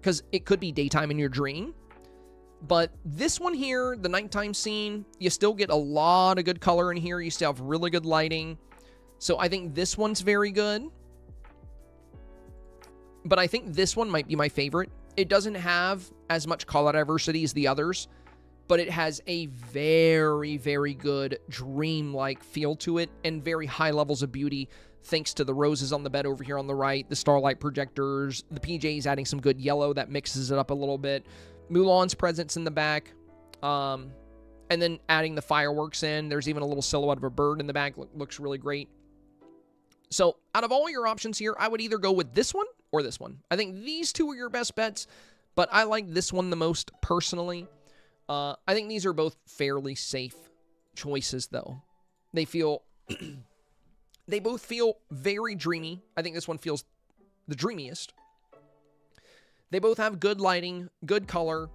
because it could be daytime in your dream. But this one here, the nighttime scene, you still get a lot of good color in here. You still have really good lighting. So I think this one's very good. But I think this one might be my favorite. It doesn't have as much color diversity as the others, but it has a very, very good dream-like feel to it and very high levels of beauty thanks to the roses on the bed over here on the right, the starlight projectors, the PJs adding some good yellow that mixes it up a little bit, Mulan's presence in the back, and then adding the fireworks in. There's even a little silhouette of a bird in the back. Looks really great. So out of all your options here, I would either go with this one or this one. I think these two are your best bets, but I like this one the most personally. I think these are both fairly safe choices, though. They feel... they both feel very dreamy. I think this one feels the dreamiest. They both have good lighting, good color,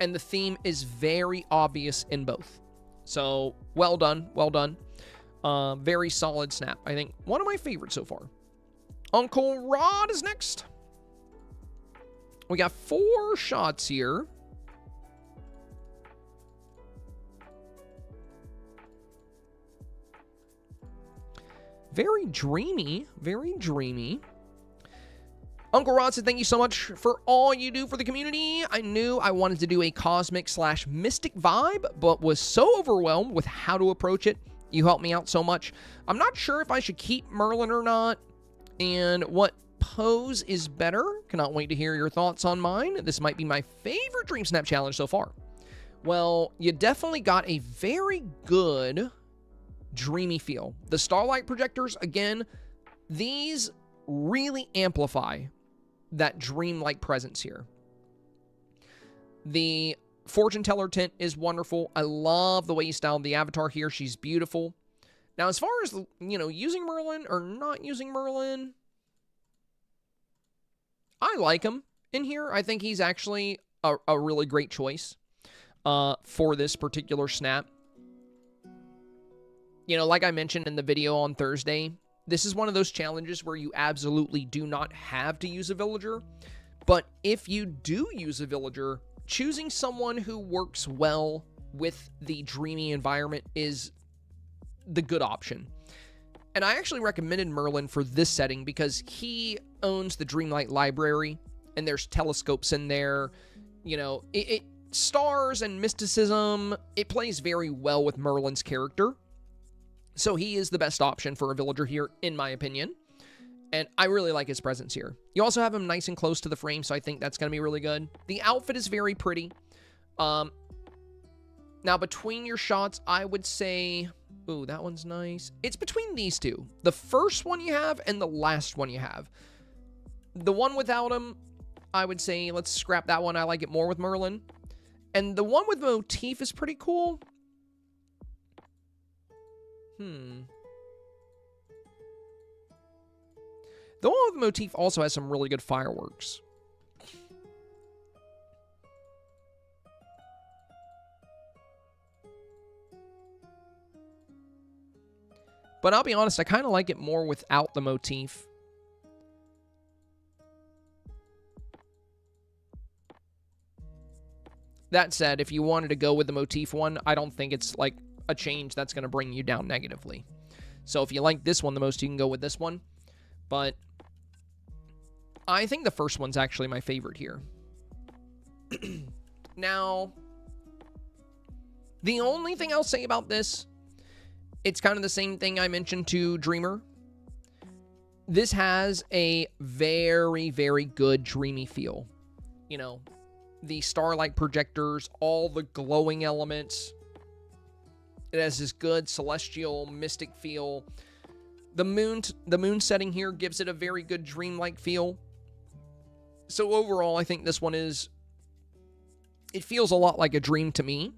and the theme is very obvious in both. So, well done, well done. Very solid snap. I think one of my favorites so far. Uncle Rod is next. We got 4 shots here. Very dreamy, very dreamy. Uncle Rod said, thank you so much for all you do for the community. I knew I wanted to do a cosmic/mystic vibe, but was so overwhelmed with how to approach it. You helped me out so much. I'm not sure if I should keep Merlin or not, and what pose is better. Cannot wait to hear your thoughts on mine. This might be my favorite Dreamsnap challenge so far. Well, you definitely got a very good dreamy feel. The starlight projectors, again, these really amplify that dreamlike presence here. The fortune teller tint is wonderful. I love the way you styled the avatar here. She's beautiful. Now, as far as, you know, using Merlin or not using Merlin, I like him in here. I think he's actually a really great choice for this particular snap. You know, like I mentioned in the video on Thursday, this is one of those challenges where you absolutely do not have to use a villager. But if you do use a villager, choosing someone who works well with the dreamy environment is the good option. And I actually recommended Merlin for this setting because he owns the Dreamlight library, and there's telescopes in there. You know, stars and mysticism, it plays very well with Merlin's character. So he is the best option for a villager here, in my opinion. And I really like his presence here. You also have him nice and close to the frame, so I think that's going to be really good. The outfit is very pretty. Now, between your shots, I would say... Ooh, that one's nice. It's between these two. The first one you have and the last one you have. The one without him, I would say, let's scrap that one. I like it more with Merlin. And the one with motif is pretty cool. The one with motif also has some really good fireworks. But I'll be honest, I kind of like it more without the motif. That said, if you wanted to go with the motif one, I don't think it's like a change that's going to bring you down negatively. So if you like this one the most, you can go with this one. But I think the first one's actually my favorite here. Now, the only thing I'll say about this, it's kind of the same thing I mentioned to Dreamer. This has a very, very good dreamy feel. You know, the starlight projectors, all the glowing elements. It has this good celestial, mystic feel. The moon setting here gives it a very good dreamlike feel. So overall, I think this one is... It feels a lot like a dream to me.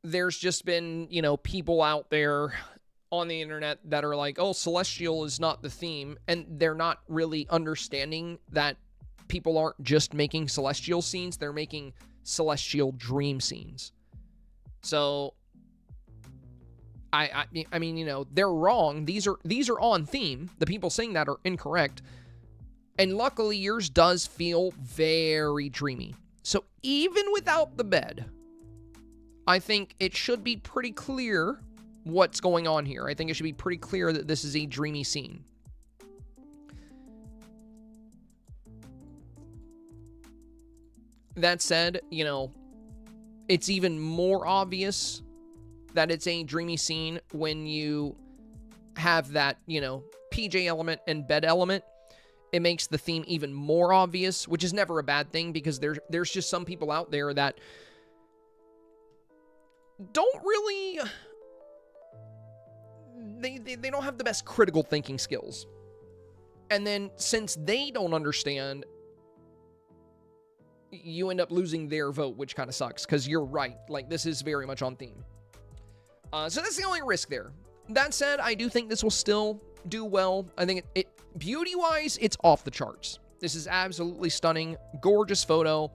There's just been, you know, people out there on the internet that are like, oh, celestial is not the theme. And they're not really understanding that people aren't just making celestial scenes. They're making celestial dream scenes. So, I mean, you know, they're wrong. These are on theme. The people saying that are incorrect. And luckily, yours does feel very dreamy. So even without the bed, I think it should be pretty clear what's going on here. I think it should be pretty clear that this is a dreamy scene. That said, you know, it's even more obvious that it's a dreamy scene when you have that, you know, PJ element and bed element. It makes the theme even more obvious, which is never a bad thing because there's just some people out there that don't really... They don't have the best critical thinking skills. And then since they don't understand, you end up losing their vote, which kind of sucks because you're right. Like, this is very much on theme. So that's the only risk there. That said, I do think this will still do well. I think it beauty-wise, it's off the charts. This is absolutely stunning. Gorgeous photo.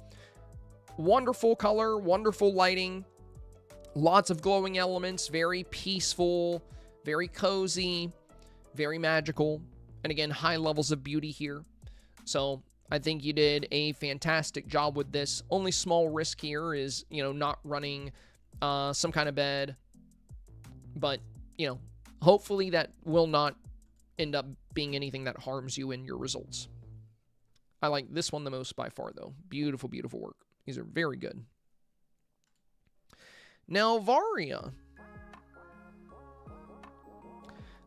Wonderful color, wonderful lighting. Lots of glowing elements. Very peaceful, very cozy, very magical. And again, high levels of beauty here. So I think you did a fantastic job with this. Only small risk here is, you know, not running some kind of bed. But, you know, hopefully that will not end up being anything that harms you in your results. I like this one the most by far, though. Beautiful, beautiful work. These are very good. Now, Varia.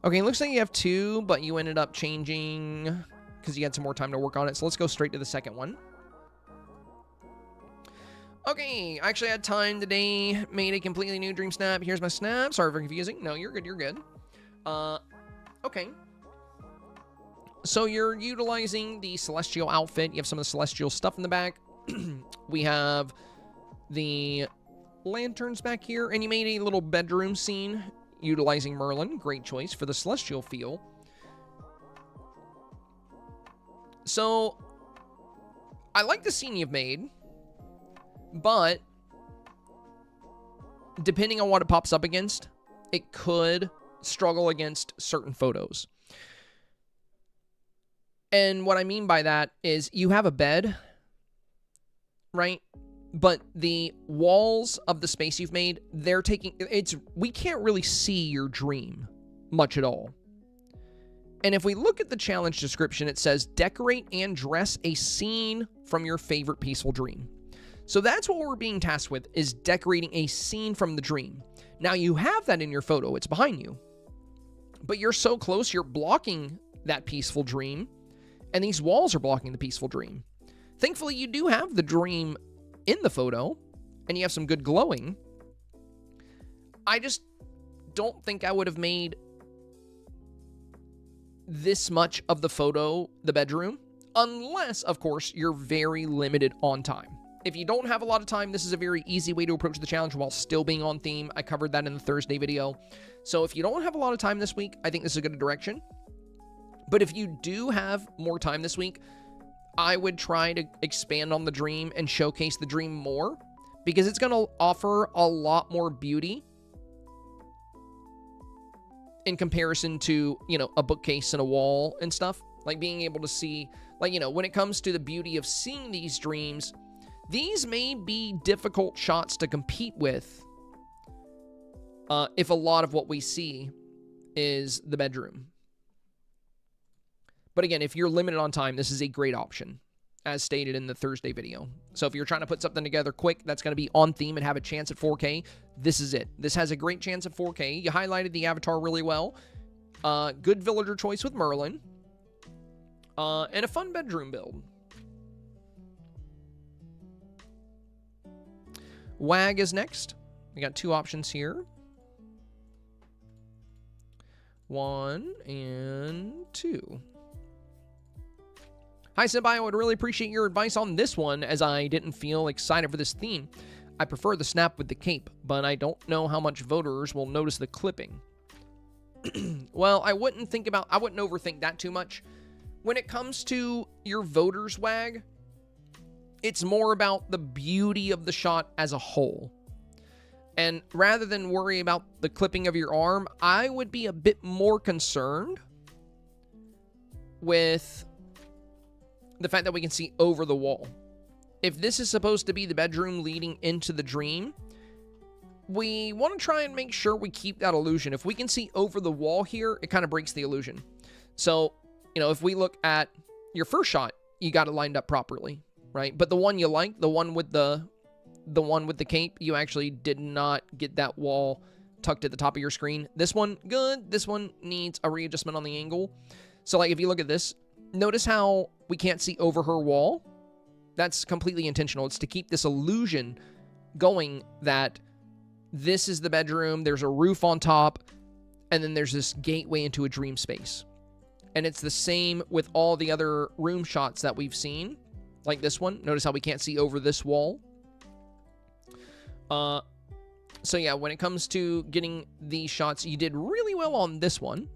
Okay, it looks like you have two, but you ended up changing because you had some more time to work on it. So let's go straight to the second one. Okay, I actually had time today. Made a completely new dream snap. Here's my snap. Sorry for confusing. No, you're good. You're good. Okay. So you're utilizing the celestial outfit. You have some of the celestial stuff in the back. We have the lanterns back here. And you made a little bedroom scene utilizing Merlin. Great choice for the celestial feel. So, I like the scene you've made. But, depending on what it pops up against, it could struggle against certain photos. And what I mean by that is you have a bed, right? But the walls of the space you've made, they're taking... we can't really see your dream much at all. And if we look at the challenge description, it says, decorate and dress a scene from your favorite peaceful dream. So that's what we're being tasked with, is decorating a scene from the dream. Now you have that in your photo, it's behind you. But you're so close, you're blocking that peaceful dream, and these walls are blocking the peaceful dream. Thankfully, you do have the dream in the photo, and you have some good glowing. I just don't think I would have made this much of the photo the bedroom, unless, of course, you're very limited on time. If you don't have a lot of time, this is a very easy way to approach the challenge while still being on theme. I covered that in the Thursday video. So if you don't have a lot of time this week, I think this is a good direction. But if you do have more time this week, I would try to expand on the dream and showcase the dream more, because it's going to offer a lot more beauty in comparison to, you know, a bookcase and a wall and stuff. Like being able to see, like, you know, when it comes to the beauty of seeing these dreams, these may be difficult shots to compete with if a lot of what we see is the bedroom. But again, if you're limited on time, this is a great option, as stated in the Thursday video. So if you're trying to put something together quick that's going to be on theme and have a chance at 4K, this is it. This has a great chance at 4K. You highlighted the avatar really well. Good villager choice with Merlin. And a fun bedroom build. WAG is next. We got two options here. 1 and 2. Hi, Senpai. I would really appreciate your advice on this one, as I didn't feel excited for this theme. I prefer the snap with the cape, but I don't know how much voters will notice the clipping. Well, I wouldn't overthink that too much. When it comes to your voters, WAG, it's more about the beauty of the shot as a whole. And rather than worry about the clipping of your arm, I would be a bit more concerned with the fact that we can see over the wall. If this is supposed to be the bedroom leading into the dream, we want to try and make sure we keep that illusion. If we can see over the wall here, it kind of breaks the illusion. So, you know, if we look at your first shot, you got it lined up properly, right? But the one you like, the one with the cape, you actually did not get that wall tucked at the top of your screen. This one, good. This one needs a readjustment on the angle. So, like, if you look at this, notice how we can't see over her wall? That's completely intentional. It's to keep this illusion going that this is the bedroom, there's a roof on top, and then there's this gateway into a dream space. And it's the same with all the other room shots that we've seen, like this one. Notice how we can't see over this wall. So yeah, when it comes to getting these shots, you did really well on this one,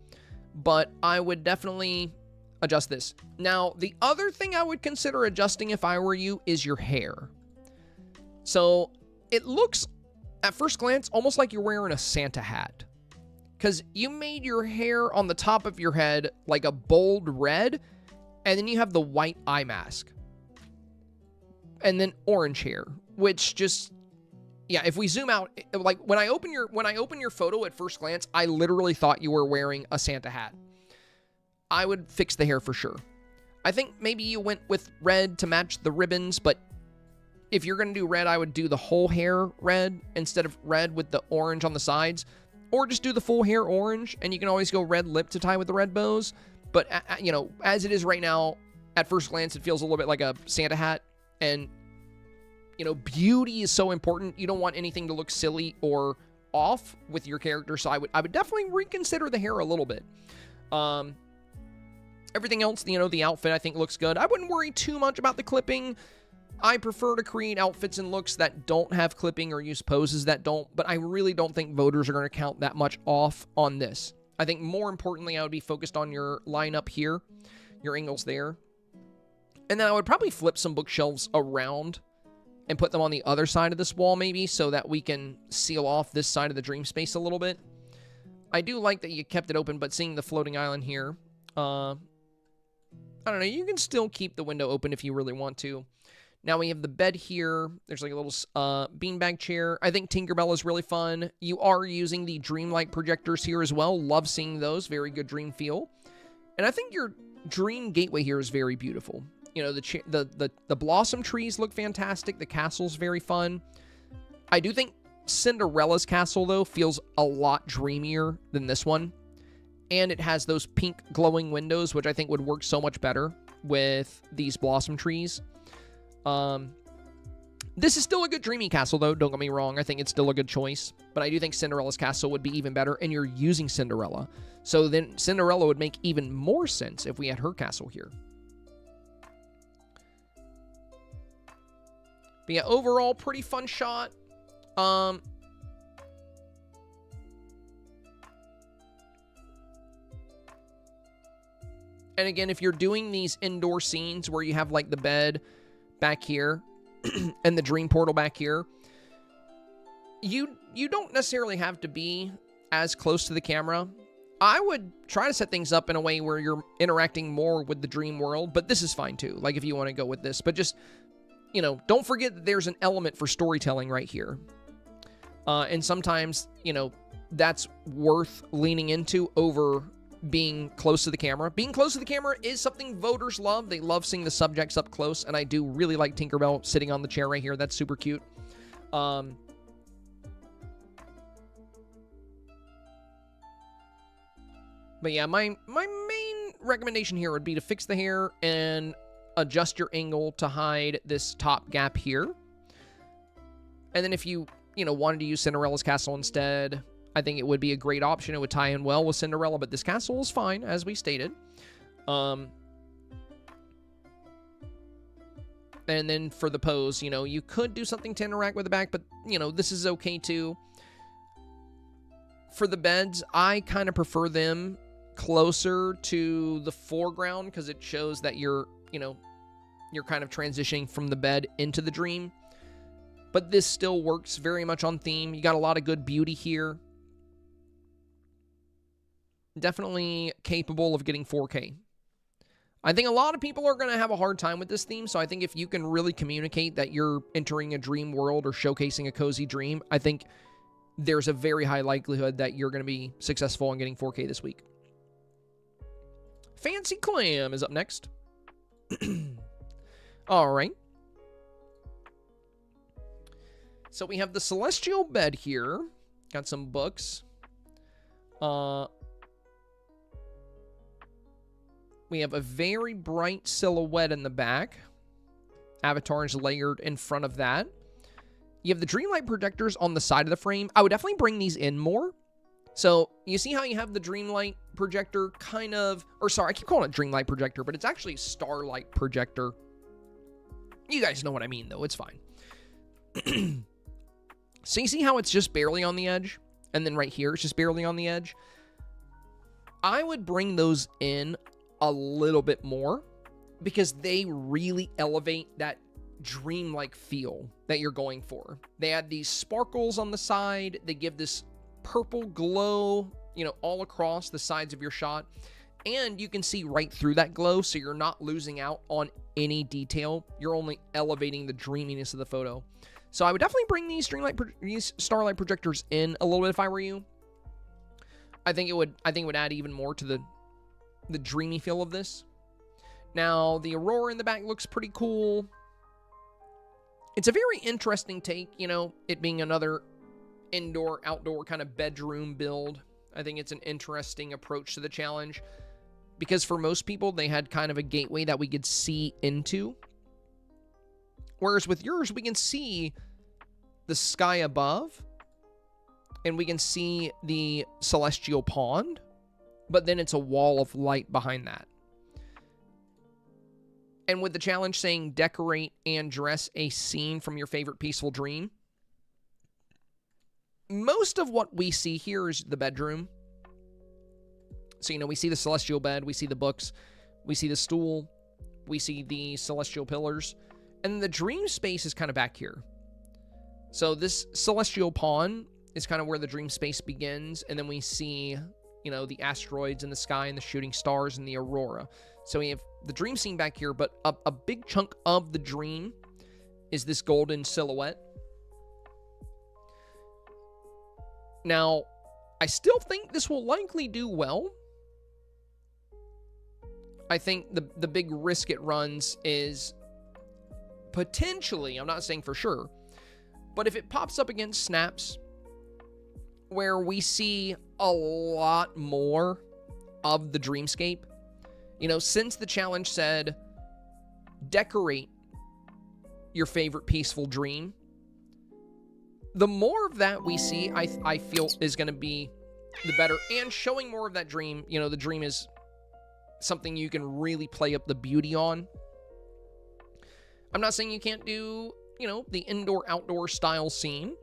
but I would definitely adjust this. Now, the other thing I would consider adjusting if I were you is your hair. So it looks, at first glance, almost like you're wearing a Santa hat, because you made your hair on the top of your head like a bold red, and then you have the white eye mask, and then orange hair, which just, yeah, if we zoom out, like when I open your photo at first glance, I literally thought you were wearing a Santa hat. I would fix the hair for sure. I think maybe you went with red to match the ribbons, but if you're going to do red, I would do the whole hair red instead of red with the orange on the sides, or just do the full hair orange, and you can always go red lip to tie with the red bows. But, you know, as it is right now, at first glance, it feels a little bit like a Santa hat, and, you know, beauty is so important. You don't want anything to look silly or off with your character, so I would definitely reconsider the hair a little bit. Everything else, you know, the outfit I think looks good. I wouldn't worry too much about the clipping. I prefer to create outfits and looks that don't have clipping or use poses that don't, but I really don't think voters are going to count that much off on this. I think more importantly, I would be focused on your lineup here, your angles there. And then I would probably flip some bookshelves around and put them on the other side of this wall maybe, so that we can seal off this side of the dream space a little bit. I do like that you kept it open, but seeing the floating island here, I don't know, you can still keep the window open if you really want to. Now we have the bed here. There's like a little beanbag chair. I think Tinkerbell is really fun. You are using the Dreamlight projectors here as well. Love seeing those. Very good dream feel. And I think your dream gateway here is very beautiful. You know, the blossom trees look fantastic. The castle's very fun. I do think Cinderella's castle, though, feels a lot dreamier than this one. And it has those pink glowing windows, which I think would work so much better with these blossom trees. This is still a good dreamy castle, though. Don't get me wrong. I think it's still a good choice. But I do think Cinderella's castle would be even better, and you're using Cinderella. So then Cinderella would make even more sense if we had her castle here. But yeah, overall, pretty fun shot. And again, if you're doing these indoor scenes where you have like the bed back here and the dream portal back here, you don't necessarily have to be as close to the camera. I would try to set things up in a way where you're interacting more with the dream world, but this is fine too. Like if you want to go with this, but just, you know, don't forget that there's an element for storytelling right here. And sometimes, you know, that's worth leaning into over being close to the camera. Being close to the camera is something voters love. They love seeing the subjects up close, and I do really like Tinkerbell sitting on the chair right here. That's super cute. But yeah, my main recommendation here would be to fix the hair and adjust your angle to hide this top gap here. And then if you know, wanted to use Cinderella's castle instead, I think it would be a great option. It would tie in well with Cinderella, but this castle is fine, as we stated. And then for the pose, you know, you could do something to interact with the back, but, you know, this is okay too. For the beds, I kind of prefer them closer to the foreground because it shows that you're, you know, you're kind of transitioning from the bed into the dream. But this still works very much on theme. You got a lot of good beauty here. Definitely capable of getting 4K. I think a lot of people are going to have a hard time with this theme, so I think if you can really communicate that you're entering a dream world or showcasing a cozy dream, I think there's a very high likelihood that you're going to be successful in getting 4K this week. Fancy Clam is up next. All right. So we have the celestial bed here. Got some books. We have a very bright silhouette in the back. Avatar is layered in front of that. You have the Dreamlight projectors on the side of the frame. I would definitely bring these in more. So you see how you have the Dreamlight projector kind of, or sorry, I keep calling it Dreamlight projector, but it's actually Starlight projector. You guys know what I mean, though. It's fine. So you see how it's just barely on the edge? And then right here, it's just barely on the edge. I would bring those in a little bit more because they really elevate that dreamlike feel that you're going for. They add these sparkles on the side. They give this purple glow, you know, all across the sides of your shot. And you can see right through that glow, so you're not losing out on any detail. You're only elevating the dreaminess of the photo. So I would definitely bring these these Starlight projectors in a little bit if I were you. I think it would add even more to the dreamy feel of this. Now, the Aurora in the back looks pretty cool. It's a very interesting take, you know, it being another indoor-outdoor kind of bedroom build. I think it's an interesting approach to the challenge because for most people, they had kind of a gateway that we could see into. Whereas with yours, we can see the sky above and we can see the celestial pond, but then it's a wall of light behind that. And with the challenge saying decorate and dress a scene from your favorite peaceful dream, most of what we see here is the bedroom. So, you know, we see the celestial bed, we see the books, we see the stool, we see the celestial pillars, and the dream space is kind of back here. So this celestial pond is kind of where the dream space begins, and then we see, you know, the asteroids in the sky and the shooting stars and the aurora. So we have the dream scene back here, but a big chunk of the dream is this golden silhouette. Now, I still think this will likely do well. I think the big risk it runs is potentially, I'm not saying for sure, But if it pops up against snaps where we see a lot more of the dreamscape, you know, since the challenge said decorate your favorite peaceful dream, the more of that we see, I feel is going to be the better. And showing more of that dream, you know, the dream is something you can really play up the beauty on. I'm not saying you can't do, you know, the indoor-outdoor style scene,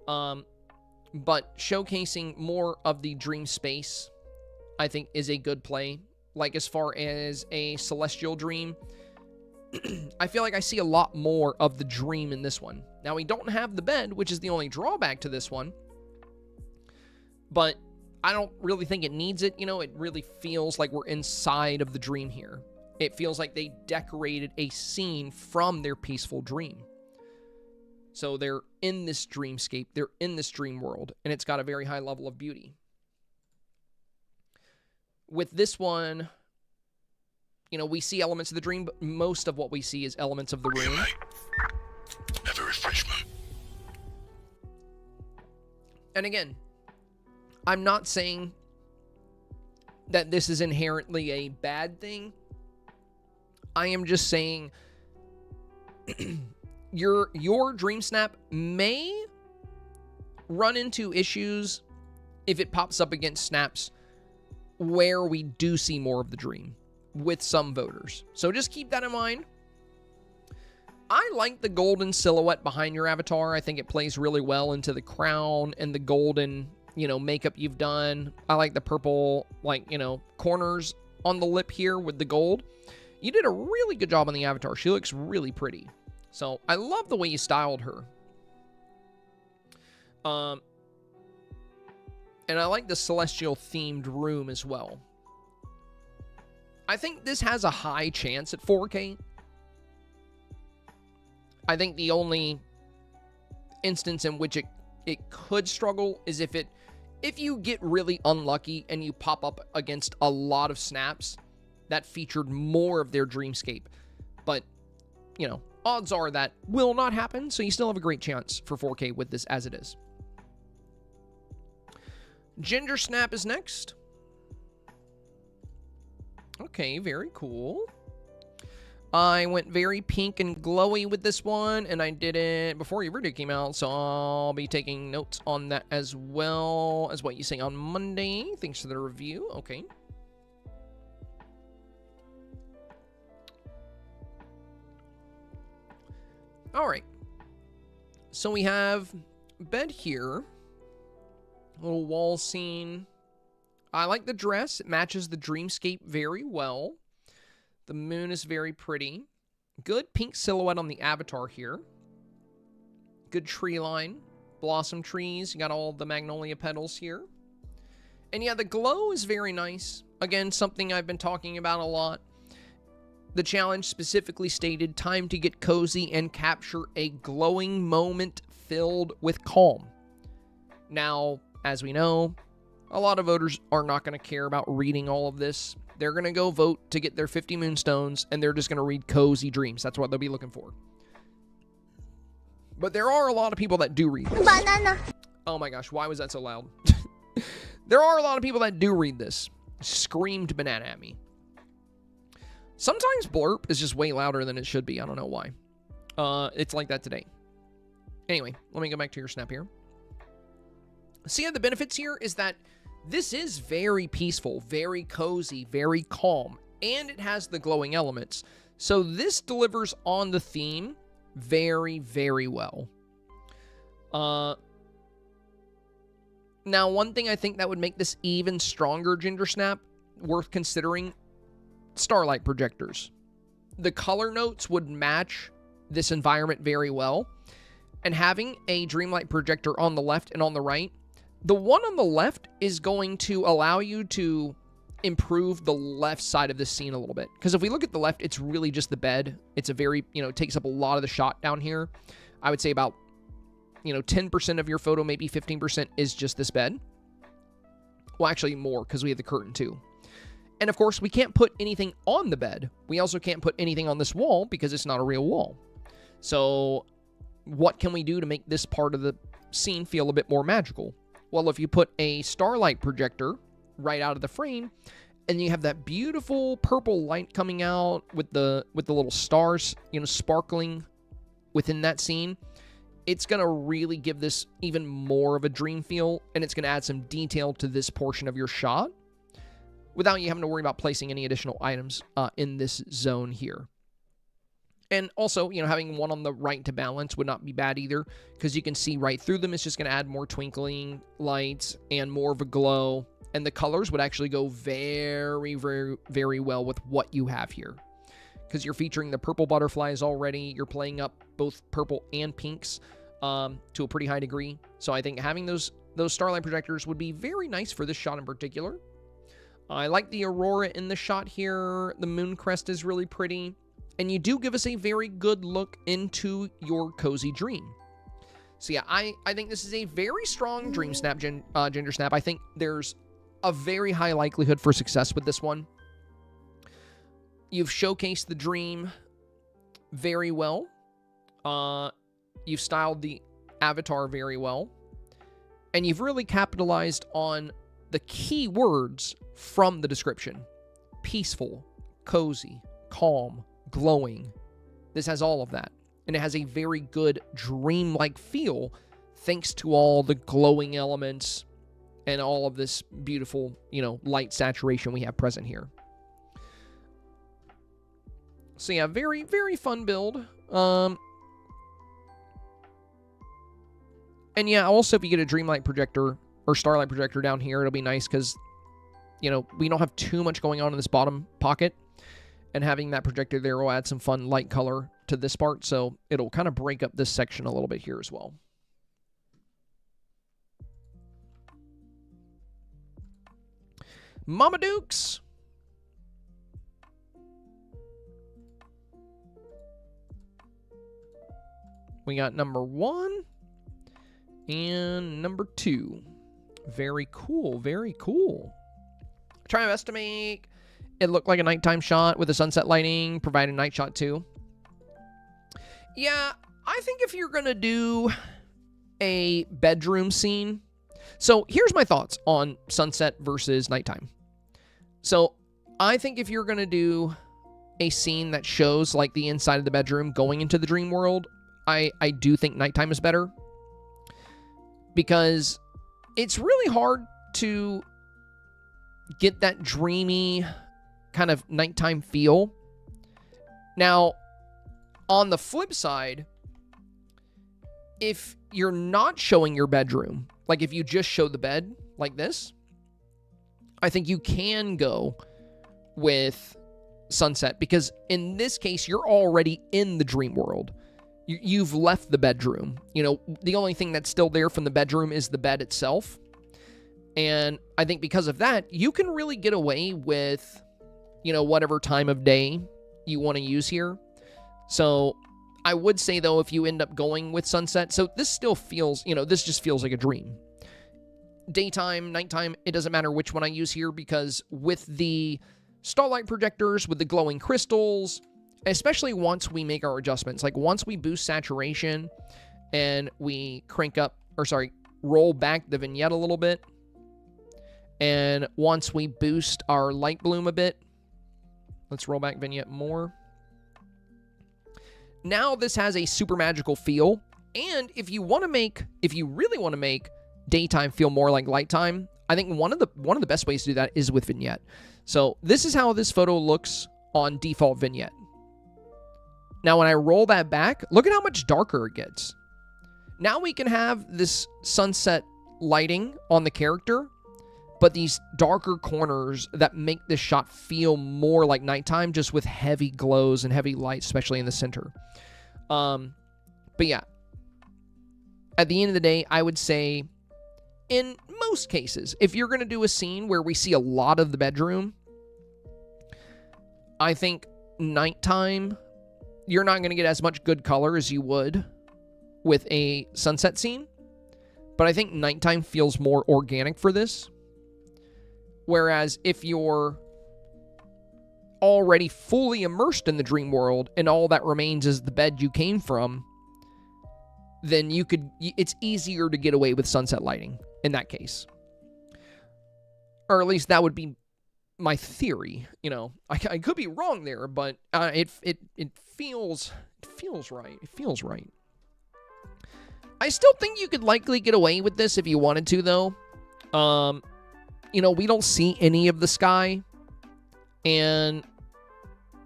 but showcasing more of the dream space, I think, is a good play. Like, as far as a celestial dream, I feel like I see a lot more of the dream in this one. Now, we don't have the bed, which is the only drawback to this one, but I don't really think it needs it. You know, it really feels like we're inside of the dream here. It feels like they decorated a scene from their peaceful dream. So they're in this dreamscape, they're in this dream world, and it's got a very high level of beauty. With this one, you know, we see elements of the dream, but most of what we see is elements of the room. Have a refreshment. And again, I'm not saying that this is inherently a bad thing. I am just saying your Dreamsnap may run into issues if it pops up against snaps where we do see more of the dream with some voters. So just keep that in mind. I like the golden silhouette behind your avatar. I think it plays really well into the crown and the golden, you know, makeup you've done. I like the purple, like, you know, corners on the lip here with the gold. You did a really good job on the avatar. She looks really pretty. So I love the way you styled her. And I like the celestial themed room as well. I think this has a high chance at 4K. I think the only instance in which it could struggle is if you get really unlucky and you pop up against a lot of snaps that featured more of their dreamscape. But, you know, odds are that will not happen, so you still have a great chance for 4K with this as it is. Ginger Snap is next. Okay, very cool. I went very pink and glowy with this one, and I did it before your video came out, so I'll be taking notes on that as well as what you say on Monday. Thanks for the review. Okay. All right. So we have bed here. Little wall scene. I like the dress. It matches the dreamscape very well. The moon is very pretty. Good pink silhouette on the avatar here. Good tree line. Blossom trees. You got all the magnolia petals here. And yeah, the glow is very nice. Again, something I've been talking about a lot. The challenge specifically stated, time to get cozy and capture a glowing moment filled with calm. Now, as we know, a lot of voters are not going to care about reading all of this. They're going to go vote to get their 50 moonstones, and they're just going to read cozy dreams. That's what they'll be looking for. But there are a lot of people that do read this. Banana. Oh my gosh, why was that so loud? There are a lot of people that do read this. Screamed banana at me. Sometimes blurp is just way louder than it should be. I don't know why. It's like that today. Anyway, let me go back to your snap here. See, the benefits here is that this is very peaceful, very cozy, very calm, and it has the glowing elements. So this delivers on the theme very, very well. Now, one thing I think that would make this even stronger, Ginger Snap, worth considering, starlight projectors. The color notes would match this environment very well. And having a Dreamlight projector on the left and on the right, the one on the left is going to allow you to improve the left side of the scene a little bit. Because if we look at the left, it's really just the bed. It's a very, it takes up a lot of the shot down here. I would say about, 10% of your photo, maybe 15% is just this bed. Well, actually more, because we have the curtain too. And of course, we can't put anything on the bed. We also can't put anything on this wall because it's not a real wall. So what can we do to make this part of the scene feel a bit more magical? Well, if you put a starlight projector right out of the frame, and you have that beautiful purple light coming out with the little stars, sparkling within that scene, it's going to really give this even more of a dream feel, and it's going to add some detail to this portion of your shot without you having to worry about placing any additional items in this zone here. And also, having one on the right to balance would not be bad either, because you can see right through them. It's just going to add more twinkling lights and more of a glow. And the colors would actually go very, very, very well with what you have here. Because you're featuring the purple butterflies already. You're playing up both purple and pinks to a pretty high degree. So I think having those starlight projectors would be very nice for this shot in particular. I like the aurora in the shot here. The moon crest is really pretty. And you do give us a very good look into your cozy dream. So yeah, I think this is a very strong Dreamsnap Ginger Snap. I think there's a very high likelihood for success with this one. You've showcased the dream very well. You've styled the avatar very well. And you've really capitalized on the key words from the description. Peaceful, cozy, calm, glowing. This has all of that. And it has a very good dream-like feel thanks to all the glowing elements and all of this beautiful, light saturation we have present here. So yeah, very, very fun build. And yeah, also if you get a Dreamlight projector or Starlight projector down here, it'll be nice because, we don't have too much going on in this bottom pocket. And having that projector there will add some fun light color to this part. So it'll kind of break up this section a little bit here as well. Mama Dukes. We got number 1 and number 2. Very cool. Very cool. Try my best to make it look like a nighttime shot with a sunset lighting, provide a night shot too. Yeah, I think if you're going to do a bedroom scene. So here's my thoughts on sunset versus nighttime. So I think if you're going to do a scene that shows like the inside of the bedroom going into the dream world, I do think nighttime is better. Because it's really hard to get that dreamy kind of nighttime feel. Now, on the flip side, if you're not showing your bedroom, like if you just show the bed like this, I think you can go with sunset because in this case, you're already in the dream world. You've left the bedroom. The only thing that's still there from the bedroom is the bed itself. And I think because of that, you can really get away with whatever time of day you want to use here. So I would say, though, if you end up going with sunset, so this still feels, this just feels like a dream. Daytime, nighttime, it doesn't matter which one I use here because with the starlight projectors, with the glowing crystals, especially once we make our adjustments, like once we boost saturation and we roll back the vignette a little bit, and once we boost our light bloom a bit, let's roll back vignette more. Now this has a super magical feel. And if you really want to make daytime feel more like lighttime, I think one of the best ways to do that is with vignette. So this is how this photo looks on default vignette. Now when I roll that back, look at how much darker it gets. Now we can have this sunset lighting on the character, but these darker corners that make this shot feel more like nighttime, just with heavy glows and heavy light, especially in the center. But yeah, at the end of the day, I would say in most cases, if you're going to do a scene where we see a lot of the bedroom, I think nighttime, you're not going to get as much good color as you would with a sunset scene. But I think nighttime feels more organic for this. Whereas if you're already fully immersed in the dream world and all that remains is the bed you came from, then it's easier to get away with sunset lighting in that case. Or at least that would be my theory. You know, I could be wrong there, but it feels right. It feels right. I still think you could likely get away with this if you wanted to, though. You know, we don't see any of the sky, and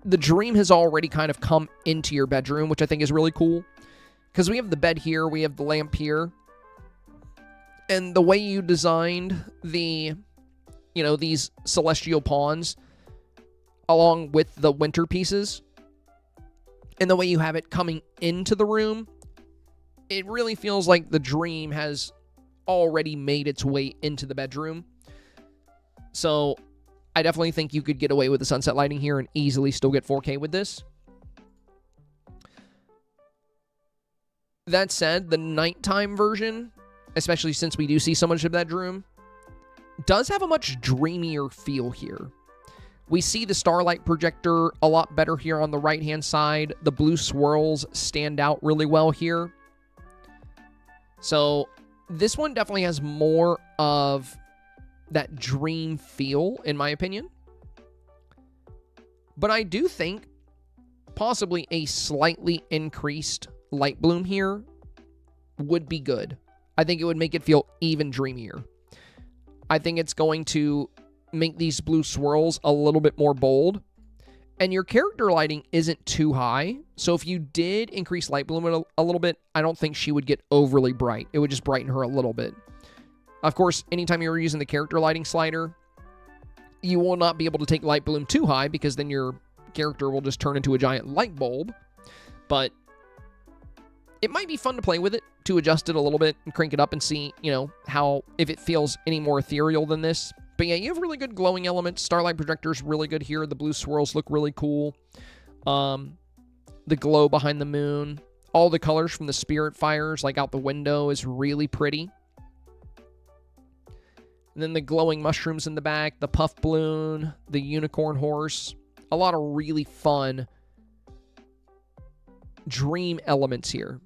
the dream has already kind of come into your bedroom, which I think is really cool. Because we have the bed here, we have the lamp here, and the way you designed the, you know, these celestial pawns along with the winter pieces, and the way you have it coming into the room, it really feels like the dream has already made its way into the bedroom. So I definitely think you could get away with the sunset lighting here and easily still get 4K with this. That said, the nighttime version, especially since we do see so much of that room, does have a much dreamier feel here. We see the starlight projector a lot better here on the right-hand side. The blue swirls stand out really well here. So this one definitely has more of that dream feel, in my opinion. But I do think possibly a slightly increased light bloom here would be good. I think it would make it feel even dreamier. I think it's going to make these blue swirls a little bit more bold. And your character lighting isn't too high. So if you did increase light bloom a little bit, I don't think she would get overly bright. It would just brighten her a little bit. Of course, anytime you're using the character lighting slider, you will not be able to take light bloom too high because then your character will just turn into a giant light bulb. But it might be fun to play with it, to adjust it a little bit and crank it up and see, you know, how, if it feels any more ethereal than this. But yeah, you have really good glowing elements. Starlight projector's really good here. The blue swirls look really cool. The glow behind the moon. All the colors from the spirit fires, like out the window, is really pretty. And then the glowing mushrooms in the back, the puff balloon, the unicorn horse. A lot of really fun dream elements here.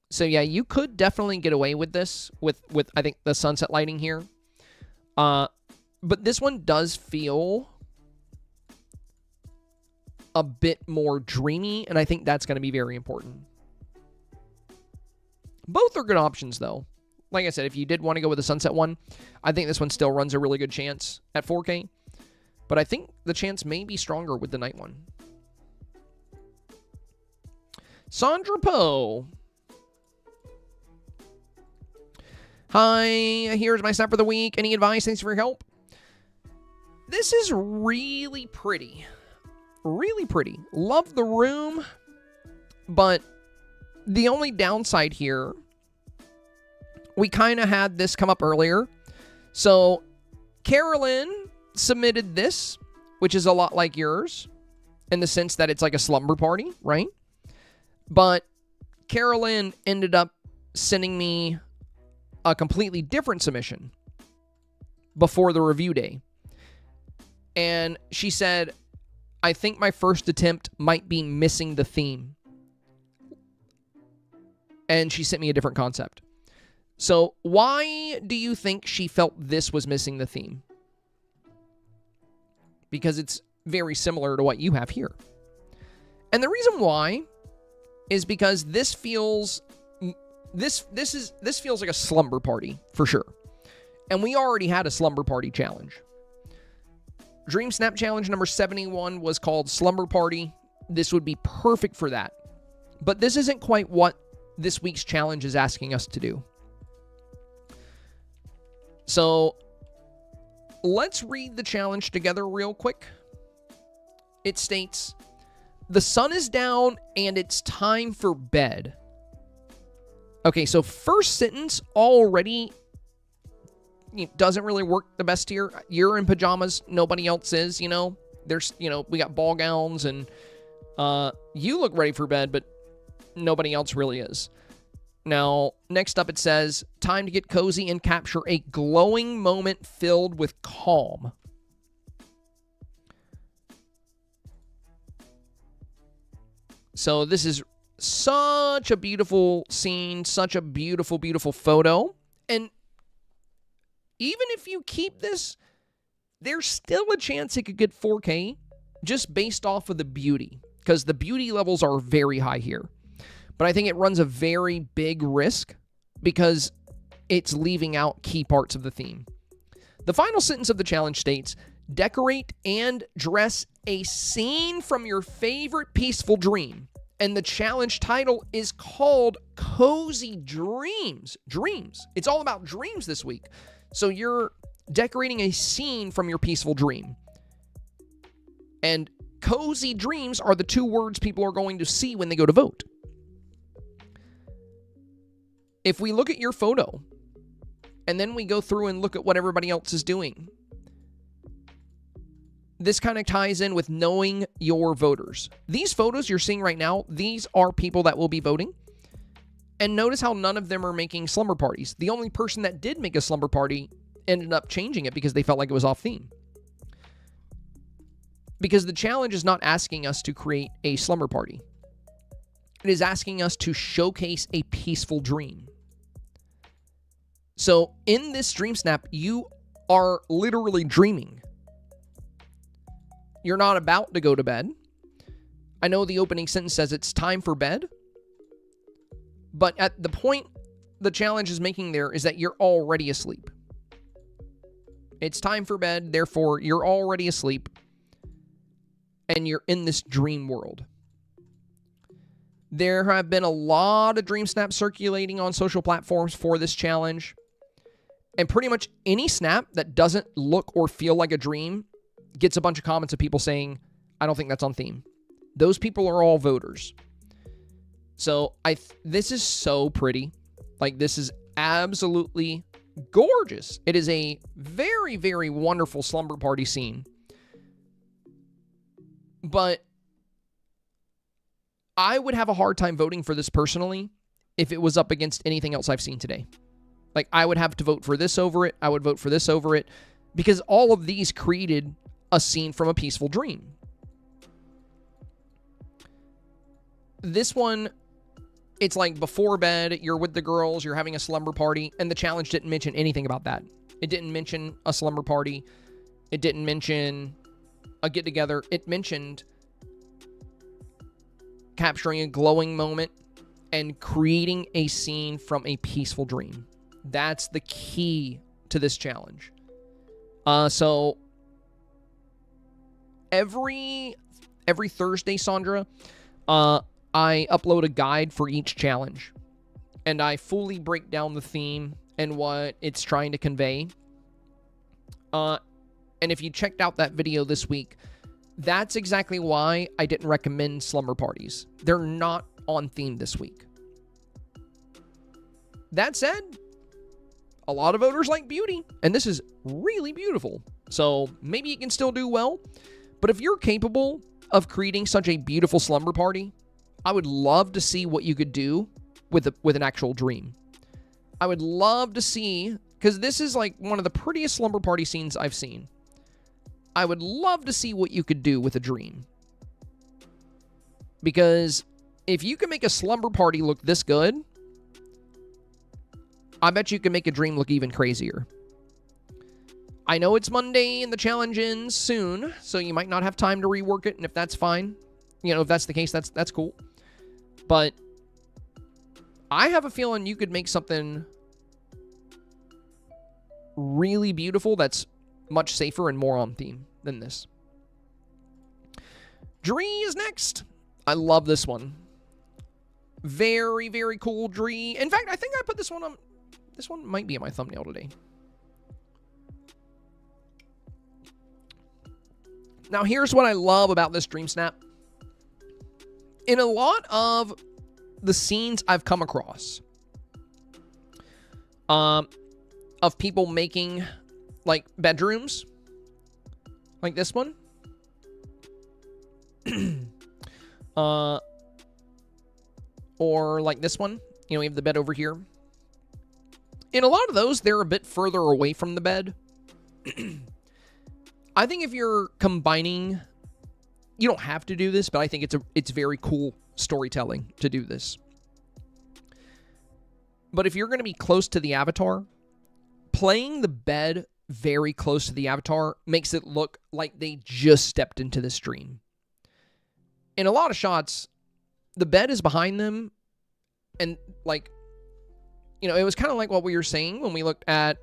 So yeah, you could definitely get away with this with I think the sunset lighting here. But this one does feel a bit more dreamy, and I think that's going to be very important. Both are good options, though. Like I said, if you did want to go with the sunset one, I think this one still runs a really good chance at 4K. But I think the chance may be stronger with the night one. Sandre Poe. Hi, here's my snap for the week. Any advice? Thanks for your help. This is really pretty. Really pretty. Love the room. But the only downside here, we kind of had this come up earlier. So Carolyn submitted this, which is a lot like yours in the sense that it's like a slumber party, right? But Carolyn ended up sending me a completely different submission before the review day. And she said, I think my first attempt might be missing the theme. And she sent me a different concept. So why do you think she felt this was missing the theme? Because it's very similar to what you have here. And the reason why is because this feels this feels like a slumber party for sure. And we already had a slumber party challenge. Dreamsnap challenge number 71 was called Slumber Party. This would be perfect for that. But this isn't quite what this week's challenge is asking us to do. So let's read the challenge together real quick. It states, the sun is down and it's time for bed. Okay, so first sentence already doesn't really work the best here. You're in pajamas. Nobody else is, you know. There's, you know, we got ball gowns and you look ready for bed, but nobody else really is. Now, next up it says, time to get cozy and capture a glowing moment filled with calm. So this is such a beautiful scene, such a beautiful, beautiful photo. And even if you keep this, there's still a chance it could get 4K just based off of the beauty, because the beauty levels are very high here. But I think it runs a very big risk because it's leaving out key parts of the theme. The final sentence of the challenge states, decorate and dress a scene from your favorite peaceful dream. And the challenge title is called Cozy Dreams. Dreams. It's all about dreams this week. So you're decorating a scene from your peaceful dream. And cozy dreams are the two words people are going to see when they go to vote. If we look at your photo, and then we go through and look at what everybody else is doing, this kind of ties in with knowing your voters. These photos you're seeing right now, these are people that will be voting. And notice how none of them are making slumber parties. The only person that did make a slumber party ended up changing it because they felt like it was off theme. Because the challenge is not asking us to create a slumber party. It is asking us to showcase a peaceful dream. So in this dream snap, you are literally dreaming. You're not about to go to bed. I know the opening sentence says it's time for bed. But at the point the challenge is making there is that you're already asleep. It's time for bed, therefore you're already asleep. And you're in this dream world. There have been a lot of dream snaps circulating on social platforms for this challenge. And pretty much any snap that doesn't look or feel like a dream gets a bunch of comments of people saying, I don't think that's on theme. Those people are all voters. So this is so pretty. Like, this is absolutely gorgeous. It is a very, very wonderful slumber party scene. But I would have a hard time voting for this personally if it was up against anything else I've seen today. Like, I would have to vote for this over it. I would vote for this over it. Because all of these created a scene from a peaceful dream. This one, it's like before bed, you're with the girls, you're having a slumber party, and the challenge didn't mention anything about that. It didn't mention a slumber party. It didn't mention a get-together. It mentioned capturing a glowing moment and creating a scene from a peaceful dream. That's the key to this challenge. So every Thursday, Sandra, I upload a guide for each challenge, and I fully break down the theme and what it's trying to convey. And if you checked out that video this week, that's exactly why I didn't recommend slumber parties. They're not on theme this week. That said, a lot of voters like beauty, and this is really beautiful. So maybe you can still do well. But if you're capable of creating such a beautiful slumber party, I would love to see what you could do with an actual dream. I would love to see, because this is like one of the prettiest slumber party scenes I've seen. I would love to see what you could do with a dream. Because if you can make a slumber party look this good, I bet you can make a dream look even crazier. I know it's Monday and the challenge ends soon, so you might not have time to rework it, and if that's fine, you know, if that's the case, that's cool. But I have a feeling you could make something really beautiful that's much safer and more on theme than this. Dree is next. I love this one. Very, very cool Dree. In fact, I think I put this one on. This one might be in my thumbnail today. Now, here's what I love about this Dream Snap. In a lot of the scenes I've come across of people making, like, bedrooms, like this one, or like this one, you know, we have the bed over here. In a lot of those, they're a bit further away from the bed. I think if you're combining, you don't have to do this, but I think it's very cool storytelling to do this. But if you're going to be close to the avatar, playing the bed very close to the avatar makes it look like they just stepped into this dream. In a lot of shots, the bed is behind them, and like, you know, it was kind of like what we were saying when we looked at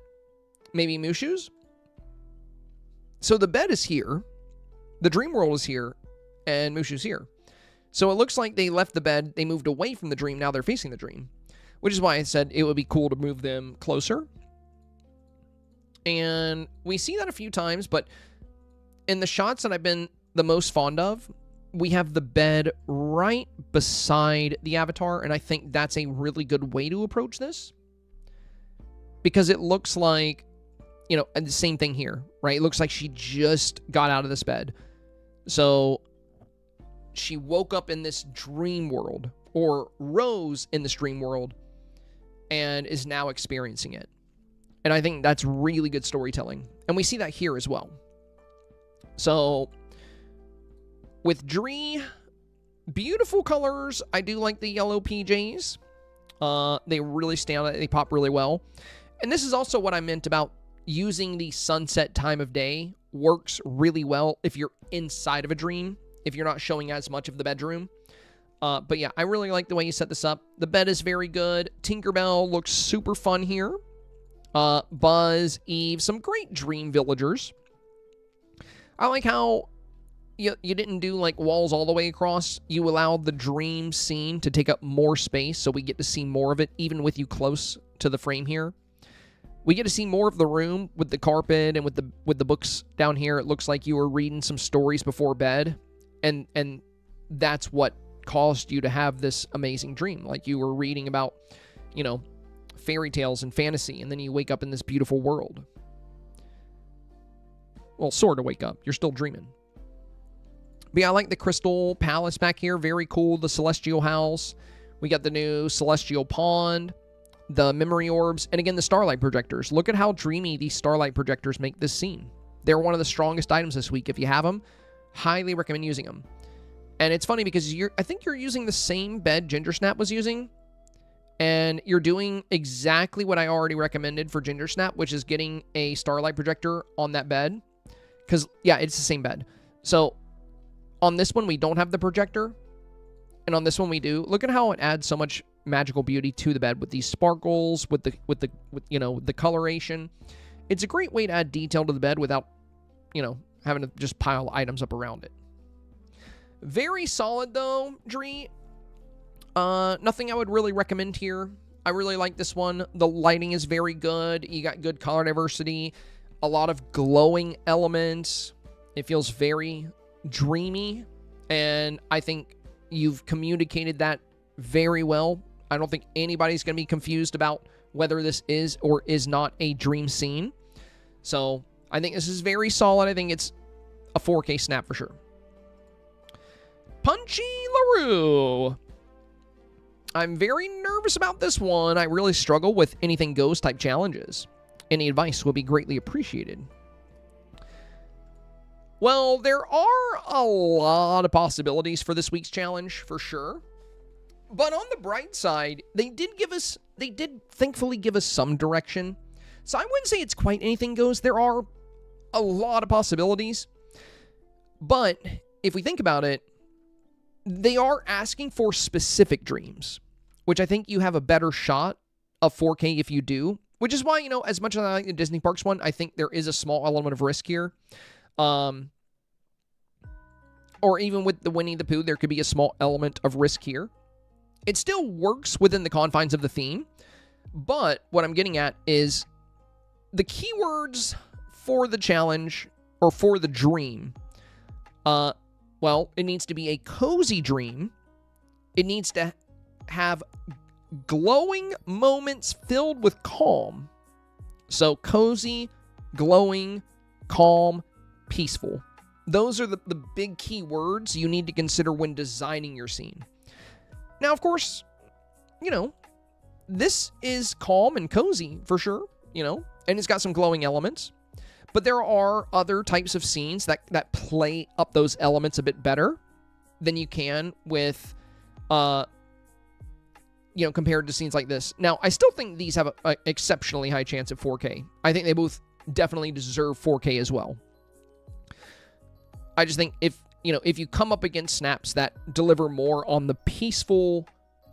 maybe Mushu's. So the bed is here, the dream world is here, and Mushu's here. So it looks like they left the bed, they moved away from the dream, now they're facing the dream. Which is why I said it would be cool to move them closer. And we see that a few times, but in the shots that I've been the most fond of, we have the bed right beside the avatar, and I think that's a really good way to approach this. Because it looks like, you know, and the same thing here, right? It looks like she just got out of this bed. So she woke up in this dream world, or rose in this dream world, and is now experiencing it. And I think that's really good storytelling. And we see that here as well. So, with Dree, beautiful colors. I do like the yellow PJs. They really stand out. They pop really well. And this is also what I meant about using the sunset time of day. Works really well if you're inside of a dream, if you're not showing as much of the bedroom. But yeah, I really like the way you set this up. The bed is very good. Tinkerbell looks super fun here. Buzz, Eve, some great dream villagers. I like how you didn't do like walls all the way across. You allowed the dream scene to take up more space, so we get to see more of it, even with you close to the frame here. We get to see more of the room with the carpet and with the books down here. It looks like you were reading some stories before bed, and that's what caused you to have this amazing dream. Like you were reading about, you know, fairy tales and fantasy, and then you wake up in this beautiful world. Well, sort of wake up. You're still dreaming. But yeah, I like the Crystal Palace back here. Very cool. The Celestial House. We got the new Celestial Pond. The Memory Orbs. And again, the Starlight Projectors. Look at how dreamy these Starlight Projectors make this scene. They're one of the strongest items this week. If you have them, highly recommend using them. And it's funny because I think you're using the same bed Gingersnap was using. And you're doing exactly what I already recommended for Gingersnap, which is getting a Starlight Projector on that bed. Because, yeah, it's the same bed. So, on this one, we don't have the projector. And on this one, we do. Look at how it adds so much magical beauty to the bed with these sparkles, with you know, the coloration. It's a great way to add detail to the bed without, you know, having to just pile items up around it. Very solid, though, Dree. Nothing I would really recommend here. I really like this one. The lighting is very good. You got good color diversity. A lot of glowing elements. It feels very dreamy. And I think you've communicated that very well. I don't think anybody's going to be confused about whether this is or is not a dream scene. So I think this is very solid. I think it's a 4K snap for sure. Punchy Laroo. I'm very nervous about this one. I really struggle with anything goes type challenges. Any advice will be greatly appreciated. Well, there are a lot of possibilities for this week's challenge, for sure. But on the bright side, they did thankfully give us some direction. So I wouldn't say it's quite anything goes. There are a lot of possibilities. But if we think about it, they are asking for specific dreams, which I think you have a better shot of 4K if you do, which is why, you know, as much as I like the Disney Parks one, I think there is a small element of risk here. Or even with the Winnie the Pooh, there could be a small element of risk here. It still works within the confines of the theme, but what I'm getting at is the keywords for the challenge or for the dream. Well, it needs to be a cozy dream. It needs to have glowing moments filled with calm. So cozy, glowing, calm, peaceful. Those are the big key words you need to consider when designing your scene. Now, of course, you know, this is calm and cozy for sure, you know, and it's got some glowing elements. But there are other types of scenes that play up those elements a bit better than you can with, compared to scenes like this. Now, I still think these have an exceptionally high chance at 4K. I think they both definitely deserve 4K as well. I just think if you come up against snaps that deliver more on the peaceful,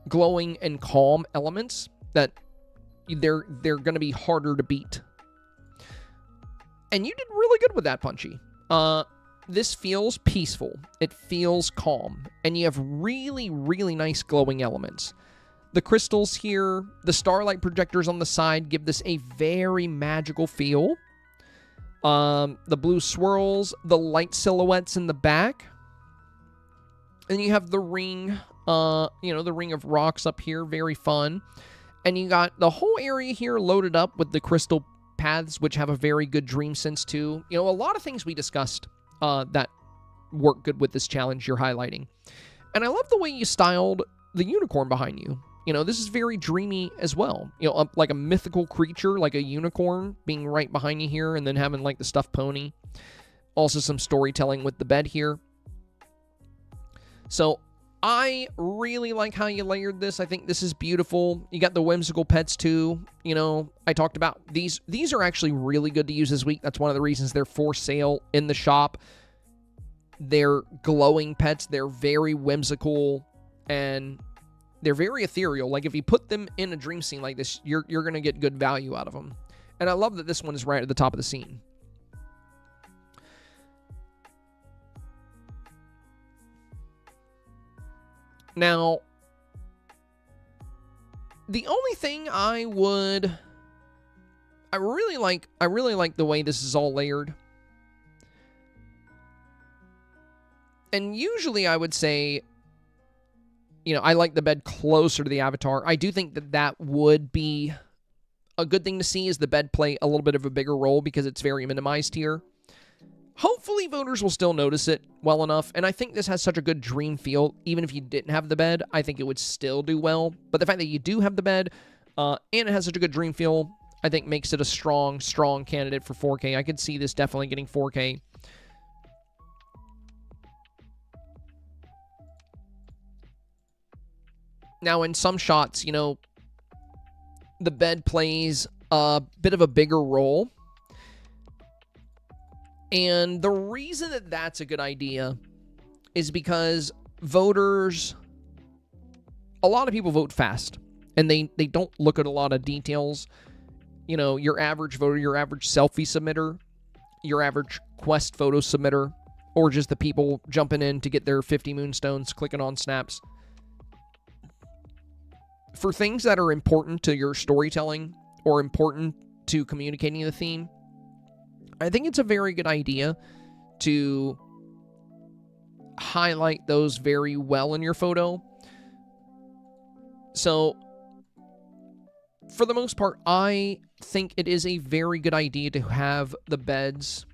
glowing, and calm elements, that they're going to be harder to beat. And you did really good with that, Punchy. This feels peaceful. It feels calm. And you have really, really nice glowing elements. The crystals here, the starlight projectors on the side give this a very magical feel. The blue swirls, the light silhouettes in the back. And you have the ring, the ring of rocks up here, very fun. And you got the whole area here loaded up with the crystal paths, which have a very good dream sense too. A lot of things we discussed that work good with this challenge you're highlighting. And I love the way you styled the unicorn behind you. This is very dreamy as well. Like a mythical creature, like a unicorn being right behind you here, and then having like the stuffed pony. Also some storytelling with the bed here. So I really like how you layered this. I think this is beautiful. You got the whimsical pets too. I talked about these. These are actually really good to use this week. That's one of the reasons they're for sale in the shop. They're glowing pets. They're very whimsical and they're very ethereal. Like if you put them in a dream scene like this, you're going to get good value out of them. And I love that this one is right at the top of the scene. Now, the only thing I really like the way this is all layered. And usually I would say, I like the bed closer to the avatar. I do think that would be a good thing to see, is the bed play a little bit of a bigger role because it's very minimized here. Hopefully voters will still notice it well enough, and I think this has such a good dream feel. Even if you didn't have the bed, I think it would still do well. But the fact that you do have the bed, and it has such a good dream feel, I think makes it a strong, strong candidate for 4K. I could see this definitely getting 4K. Now, in some shots, the bed plays a bit of a bigger role. And the reason that that's a good idea is because voters, a lot of people vote fast, and they don't look at a lot of details. Your average voter, your average selfie submitter, your average quest photo submitter, or just the people jumping in to get their 50 moonstones, clicking on snaps. For things that are important to your storytelling or important to communicating the theme, I think it's a very good idea to highlight those very well in your photo. So, for the most part, I think it is a very good idea to have the beds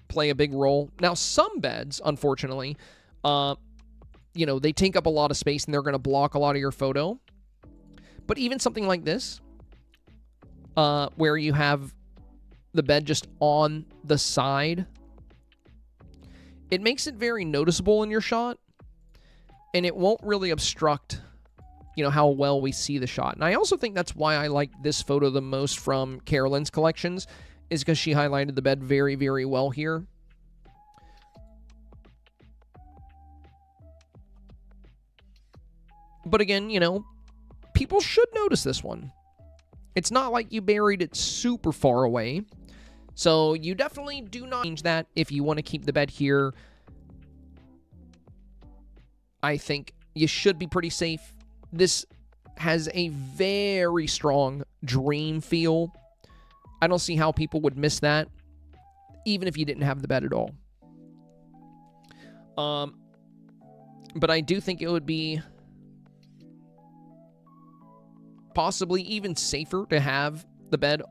play a big role. Now, some beds, unfortunately, they take up a lot of space and they're going to block a lot of your photo. But even something like this, where you have the bed just on the side, it makes it very noticeable in your shot, and it won't really obstruct, how well we see the shot. And I also think that's why I like this photo the most from Carolyn's collections, is because she highlighted the bed very, very well here. But again, people should notice this one. It's not like you buried it super far away. So you definitely do not change that if you want to keep the bed here. I think you should be pretty safe. This has a very strong dream feel. I don't see how people would miss that, even if you didn't have the bed at all. But I do think it would be possibly even safer to have the bed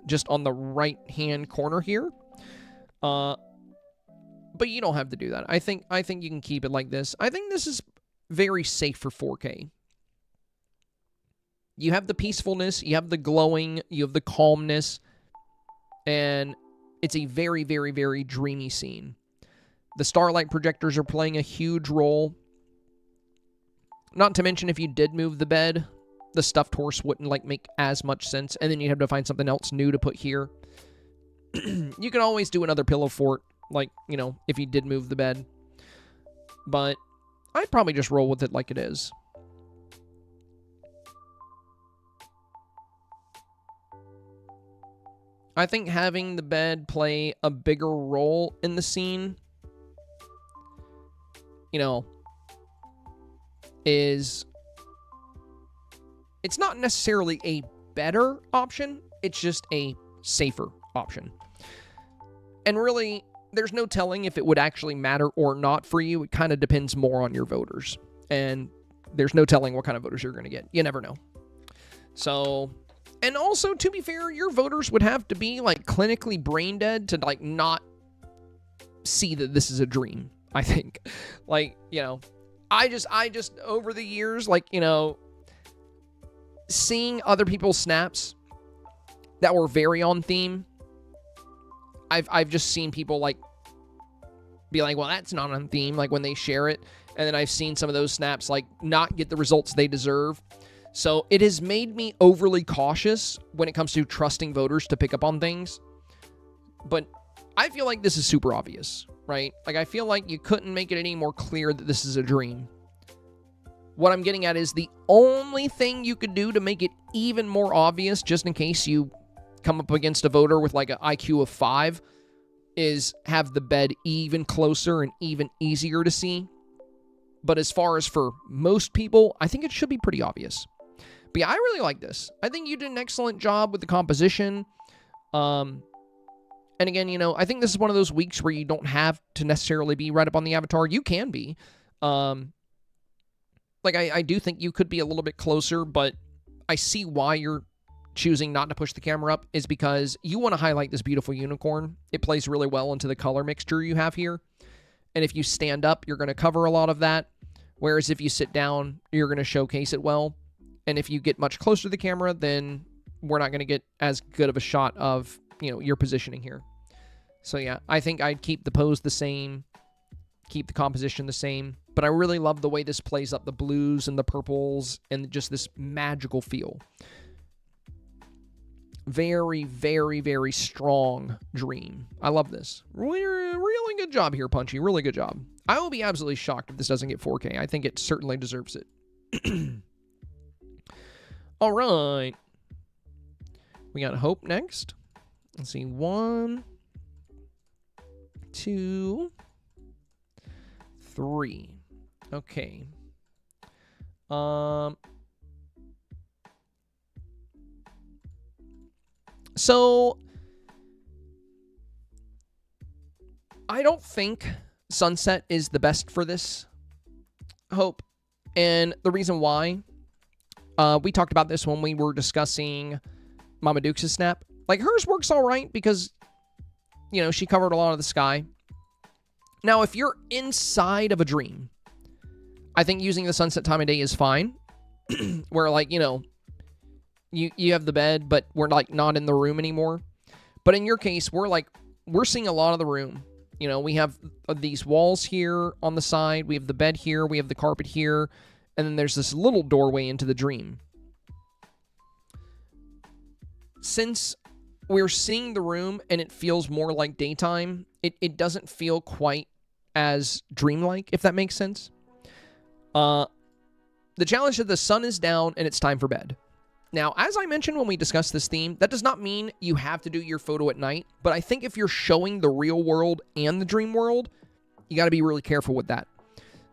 just on the right hand corner here. But you don't have to do that. I think you can keep it like this. I think this is very safe for 4K. You have the peacefulness, you have the glowing, you have the calmness, and It's a very, very, very dreamy scene. The starlight projectors are playing a huge role. Not to mention, if you did move the bed, the stuffed horse wouldn't, like, make as much sense, and then you'd have to find something else new to put here. You can always do another pillow fort, like, you know, if you did move the bed. But I'd probably just roll with it like it is. I think having the bed play a bigger role in the scene, you know, it's not necessarily a better option, it's just a safer option. And really, there's no telling if it would actually matter or not for you. It kind of depends more on your voters. And there's no telling what kind of voters you're going to get. You never know. So, and also, to be fair, your voters would have to be, like, clinically brain dead to, like, not see that this is a dream, I think. Like, you know, I just, over the years, like, you know, seeing other people's snaps that were very on theme, I've just seen people, like, be like, well, that's not on theme, like, when they share it. And then I've seen some of those snaps, like, not get the results they deserve. So it has made me overly cautious when it comes to trusting voters to pick up on things. But I feel like this is super obvious, right? Like, I feel like you couldn't make it any more clear that this is a dream. What I'm getting at is the only thing you could do to make it even more obvious, just in case you come up against a voter with, like, an IQ of 5, is have the bed even closer and even easier to see. But as far as for most people, I think it should be pretty obvious. But yeah, I really like this. I think you did an excellent job with the composition. And again, you know, I think this is one of those weeks where you don't have to necessarily be right up on the avatar. You can be. Like, I do think you could be a little bit closer, but I see why you're choosing not to push the camera up, is because you want to highlight this beautiful unicorn. It plays really well into the color mixture you have here. And if you stand up, you're going to cover a lot of that. Whereas if you sit down, you're going to showcase it well. And if you get much closer to the camera, then we're not going to get as good of a shot of, you know, your positioning here. So yeah, I think I'd keep the pose the same, keep the composition the same. But I really love the way this plays up the blues and the purples and just this magical feel. Very, very, very strong dream. I love this. Really good job here, Punchy. Really good job. I will be absolutely shocked if this doesn't get 4K. I think it certainly deserves it. All right. We got Hope next. Let's see. 1, 2, 3. Okay. So, I don't think Sunset is the best for this, Hope. And the reason why, we talked about this when we were discussing Mama Dukes' snap. Like, hers works all right because, you know, she covered a lot of the sky. Now, if you're inside of a dream, I think using the sunset time of day is fine. Where, like, you know, you have the bed, but we're, like, not in the room anymore. But in your case, we're seeing a lot of the room. You know, we have these walls here on the side. We have the bed here. We have the carpet here. And then there's this little doorway into the dream. Since we're seeing the room and it feels more like daytime, it doesn't feel quite as dreamlike, if that makes sense. The challenge is the sun is down and it's time for bed. Now, as I mentioned when we discussed this theme, that does not mean you have to do your photo at night, but I think if you're showing the real world and the dream world, you got to be really careful with that.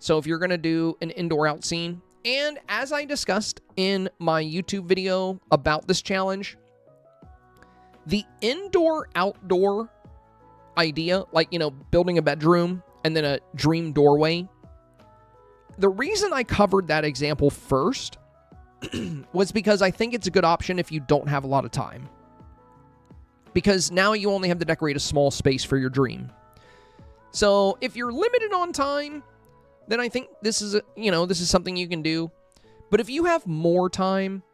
So if you're going to do an indoor-out scene, and as I discussed in my YouTube video about this challenge, the indoor-outdoor idea, like, you know, building a bedroom and then a dream doorway, the reason I covered that example first was because I think it's a good option if you don't have a lot of time. Because now you only have to decorate a small space for your dream. So if you're limited on time, then I think this is this is something you can do. But if you have more time,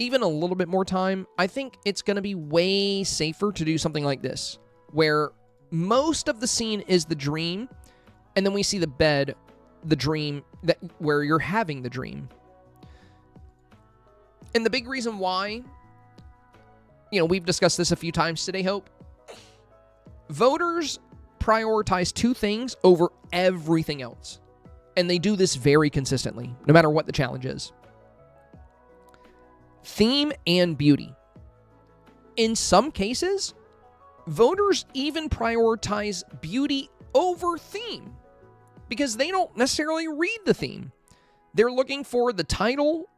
even a little bit more time, I think it's going to be way safer to do something like this. where most of the scene is the dream, and then we see the bed, the dream, where you're having the dream. And the big reason why, we've discussed this a few times today, Hope. Voters prioritize two things over everything else. And they do this very consistently, no matter what the challenge is. Theme and beauty. In some cases, voters even prioritize beauty over theme because they don't necessarily read the theme. They're looking for the title.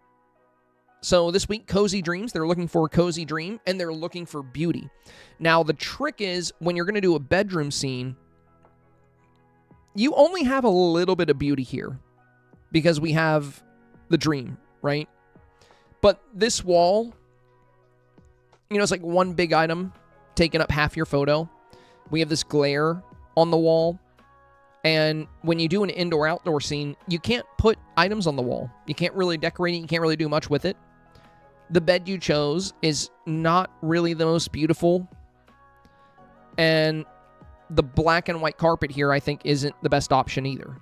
So this week, Cozy Dreams, they're looking for a cozy dream, and they're looking for beauty. Now, the trick is, when you're going to do a bedroom scene, you only have a little bit of beauty here because we have the dream, right? But this wall, it's like one big item taking up half your photo. We have this glare on the wall. And when you do an indoor-outdoor scene, you can't put items on the wall. You can't really decorate it. You can't really do much with it. The bed you chose is not really the most beautiful. And the black and white carpet here, I think, isn't the best option either.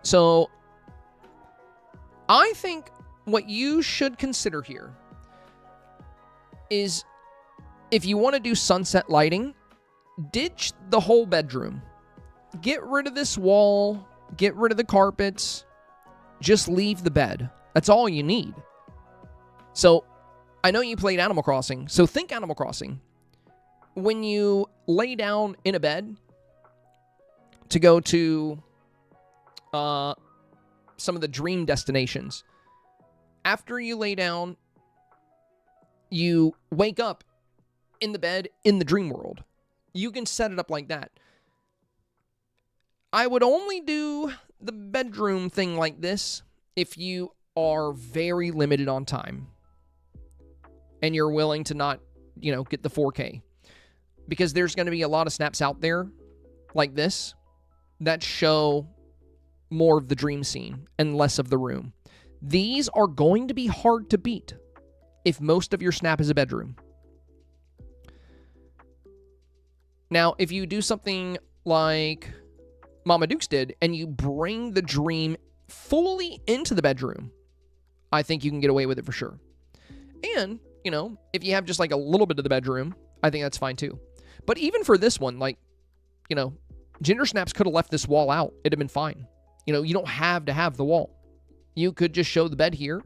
So, I think what you should consider here is, if you want to do sunset lighting, ditch the whole bedroom. Get rid of this wall. Get rid of the carpets. Just leave the bed. That's all you need. So, I know you played Animal Crossing, so think Animal Crossing. When you lay down in a bed to go to some of the dream destinations, after you lay down, you wake up in the bed in the dream world. You can set it up like that. I would only do the bedroom thing like this if you are very limited on time and you're willing to not, get the 4K. Because there's going to be a lot of snaps out there like this that show more of the dream scene and less of the room. These are going to be hard to beat if most of your snap is a bedroom. Now, if you do something like Mama Dukes did and you bring the dream fully into the bedroom, I think you can get away with it for sure. And, if you have just like a little bit of the bedroom, I think that's fine too. But even for this one, Ginger Snaps could have left this wall out. It'd have been fine. You don't have to have the wall. You could just show the bed here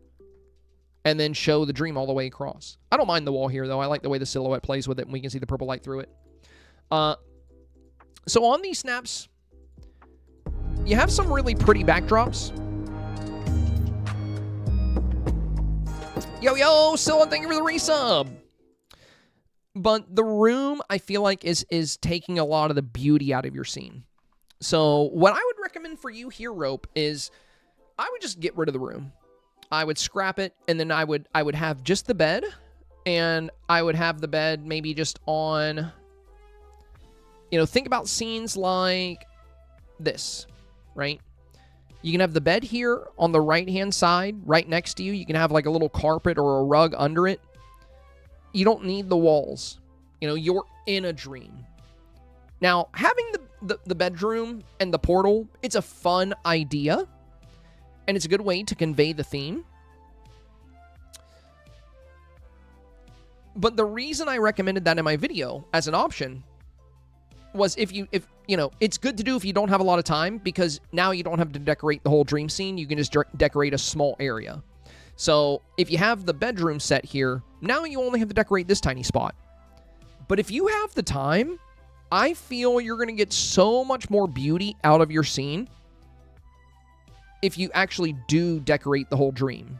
and then show the dream all the way across. I don't mind the wall here, though. I like the way the silhouette plays with it, and we can see the purple light through it. So on these snaps, you have some really pretty backdrops. Yo, Sila, thank you for the resub. But the room, I feel like, is taking a lot of the beauty out of your scene. So what I would recommend for you here, Rope, is I would just get rid of the room. I would scrap it, and then I would have just the bed, and I would have the bed maybe just on, think about scenes like this, right? You can have the bed here on the right-hand side, right next to you. You can have like a little carpet or a rug under it. You don't need the walls. You're in a dream. Now, having the bedroom and the portal, it's a fun idea. And it's a good way to convey the theme. But the reason I recommended that in my video as an option was if it's good to do if you don't have a lot of time, because now you don't have to decorate the whole dream scene. You can just decorate a small area. So if you have the bedroom set here, now you only have to decorate this tiny spot. But if you have the time, I feel you're going to get so much more beauty out of your scene if you actually do decorate the whole dream.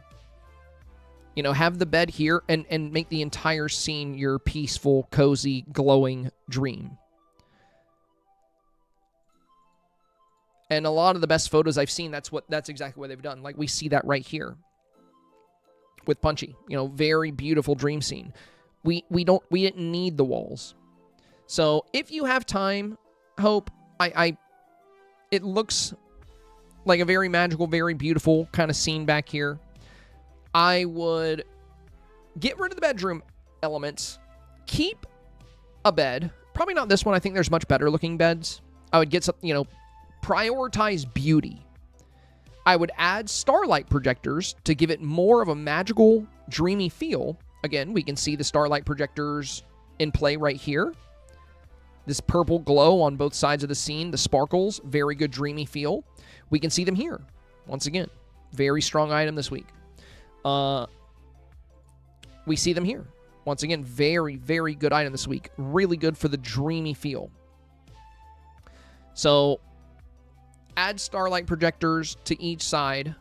Have the bed here and make the entire scene your peaceful, cozy, glowing dream. And a lot of the best photos I've seen, that's exactly what they've done. Like, we see that right here with Punchy. Very beautiful dream scene. We didn't need the walls. So if you have time, Hope, it looks like a very magical, very beautiful kind of scene back here. I would get rid of the bedroom elements. Keep a bed. Probably not this one. I think there's much better looking beds. I would get some, you know, prioritize beauty. I would add starlight projectors to give it more of a magical, dreamy feel. Again, we can see the starlight projectors in play right here. This purple glow on both sides of the scene, the sparkles, very good dreamy feel. We can see them here. Once again, very strong item this week. We see them here. Once again, very, very good item this week. Really good for the dreamy feel. So, add starlight projectors to each side.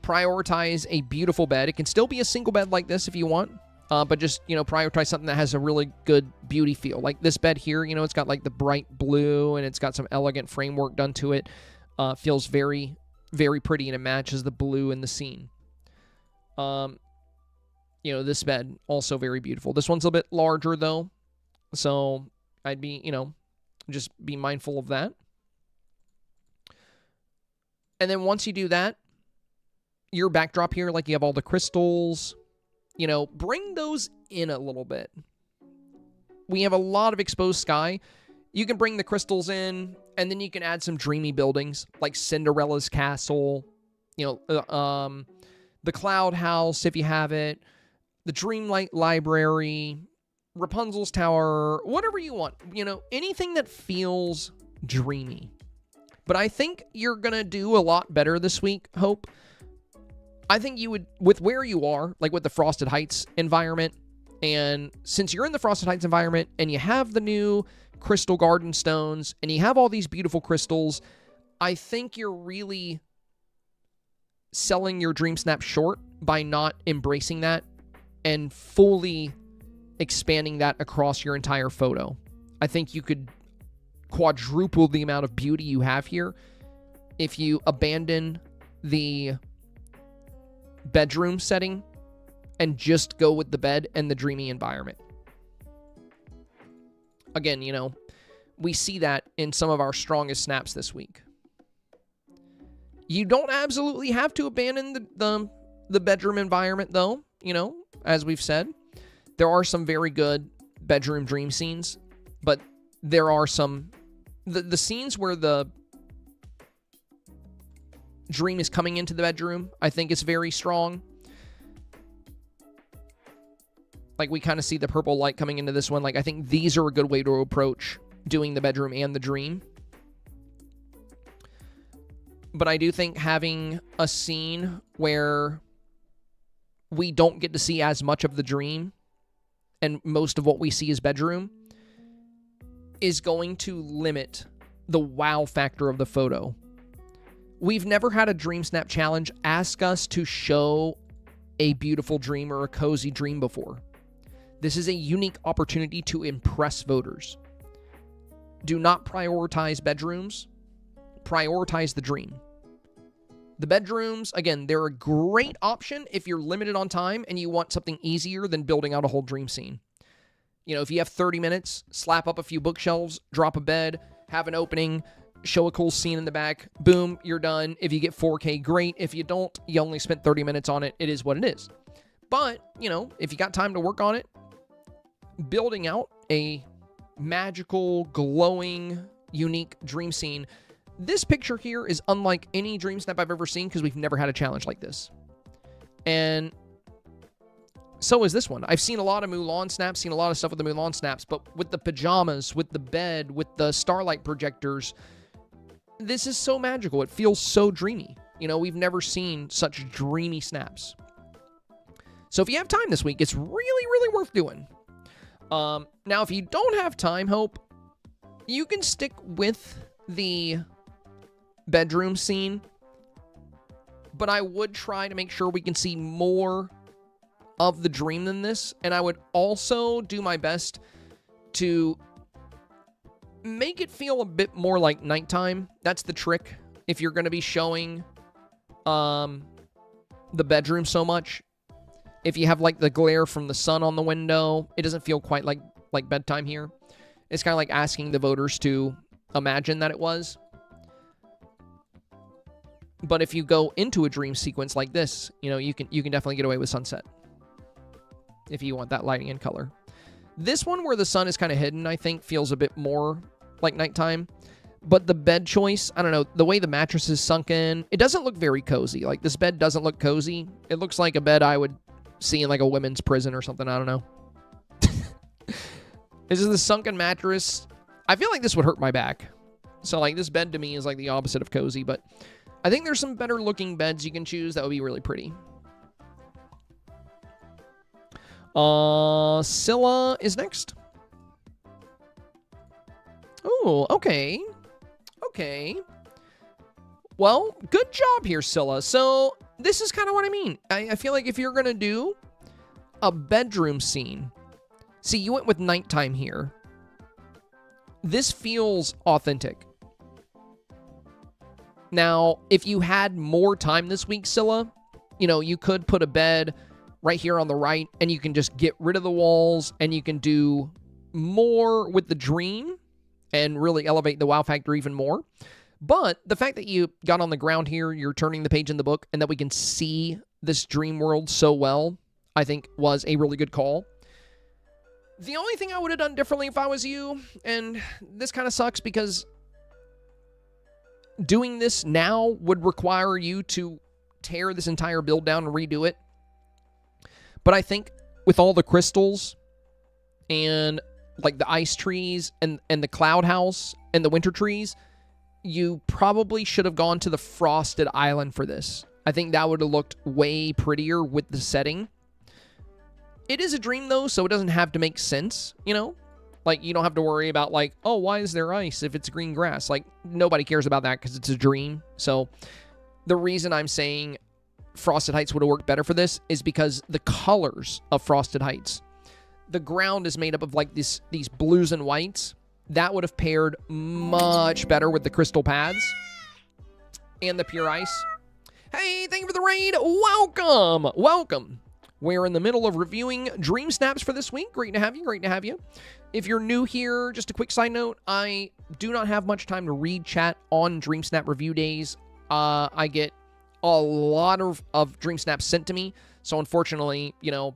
Prioritize a beautiful bed. It can still be a single bed like this if you want. But just, you know, prioritize something that has a really good beauty feel. Like this bed here, you know, it's got like the bright blue and it's got some elegant framework done to it. Feels very, very pretty and it matches the blue in the scene. You know, this bed, also very beautiful. This one's a bit larger though. So I'd be, you know, just be mindful of that. And then once you do that, your backdrop here, like you have all the crystals, you know, bring those in a little bit. We have a lot of exposed sky. You can bring the crystals in, and then you can add some dreamy buildings, like Cinderella's castle, you know, the Cloud House, if you have it, the Dreamlight Library, Rapunzel's Tower, whatever you want. You know, anything that feels dreamy. But I think you're going to do a lot better this week, Hope. I think you would, with where you are, like with the Frosted Heights environment, and since you're in the Frosted Heights environment, and you have the new Crystal Garden stones, and you have all these beautiful crystals, I think you're really selling your Dreamsnap short by not embracing that and fully expanding that across your entire photo. I think you could quadruple the amount of beauty you have here if you abandon the bedroom setting and just go with the bed and the dreamy environment. Again, you know, we see that in some of our strongest snaps this week. You don't absolutely have to abandon the bedroom environment, though. You know, as we've said, there are some very good bedroom dream scenes, but there are some the scenes where the dream is coming into the bedroom, I think it's very strong. Like, we kind of see the purple light coming into this one. Like, I think these are a good way to approach doing the bedroom and the dream. But I do think having a scene where we don't get to see as much of the dream and most of what we see is bedroom is going to limit the wow factor of the photo. We've never had a Dreamsnap challenge ask us to show a beautiful dream or a cozy dream before. This is a unique opportunity to impress voters. Do not prioritize bedrooms. Prioritize the dream. The bedrooms, again, they're a great option if you're limited on time and you want something easier than building out a whole dream scene. You know, if you have 30 minutes, slap up a few bookshelves, drop a bed, have an opening, show a cool scene in the back, boom, you're done. If you get 4K, great. If you don't, you only spent 30 minutes on it. It is what it is. But, you know, if you got time to work on it, building out a magical, glowing, unique dream scene. This picture here is unlike any Dreamsnap I've ever seen because we've never had a challenge like this. And so is this one. I've seen a lot of Mulan snaps, seen a lot of stuff with the Mulan snaps, but with the pajamas, with the bed, with the starlight projectors, this is so magical. It feels so dreamy. You know, we've never seen such dreamy snaps. So if you have time this week, it's really, really worth doing. Now, if you don't have time, Hope, you can stick with the bedroom scene, but I would try to make sure we can see more of the dream than this, and I would also do my best to make it feel a bit more like nighttime. That's the trick. If you're going to be showing the bedroom so much, if you have like the glare from the sun on the window, it doesn't feel quite like bedtime here. It's kind of like asking the voters to imagine that it was. But if you go into a dream sequence like this, you know, you can definitely get away with sunset if you want that lighting and color. This one where the sun is kind of hidden, I think, feels a bit more like nighttime. But the bed choice, I don't know, the way the mattress is sunk in, it doesn't look very cozy. Like, this bed doesn't look cozy. It looks like a bed I would see in, like, a women's prison or something. I don't know. This is the sunken mattress. I feel like this would hurt my back. So, like, this bed to me is, like, the opposite of cozy. But I think there's some better-looking beds you can choose that would be really pretty. Sila is next. Oh, okay. Okay. Well, good job here, Sila. So, this is kind of what I mean. I feel like if you're going to do a bedroom scene, see, you went with nighttime here. This feels authentic. Now, if you had more time this week, Sila, you know, you could put a bed right here on the right, and you can just get rid of the walls, and you can do more with the dream and really elevate the wow factor even more. But the fact that you got on the ground here, you're turning the page in the book, and that we can see this dream world so well, I think was a really good call. The only thing I would have done differently if I was you, and this kind of sucks because doing this now would require you to tear this entire build down and redo it. But I think with all the crystals and like the ice trees and the cloud house and the winter trees, you probably should have gone to the frosted island for this. I think that would have looked way prettier with the setting. It is a dream though, so it doesn't have to make sense, you know? Like, you don't have to worry about like, oh, why is there ice if it's green grass? Like, nobody cares about that because it's a dream. So the reason I'm saying Frosted Heights would have worked better for this is because the colors of Frosted Heights, the ground is made up of like these blues and whites. That would have paired much better with the crystal pads and the pure ice. Hey, thank you for the raid. Welcome. Welcome. We're in the middle of reviewing Dream Snaps for this week. Great to have you. Great to have you. If you're new here, just a quick side note, I do not have much time to read chat on Dream Snap review days. I get a lot of Dream Snaps sent to me. So unfortunately, you know,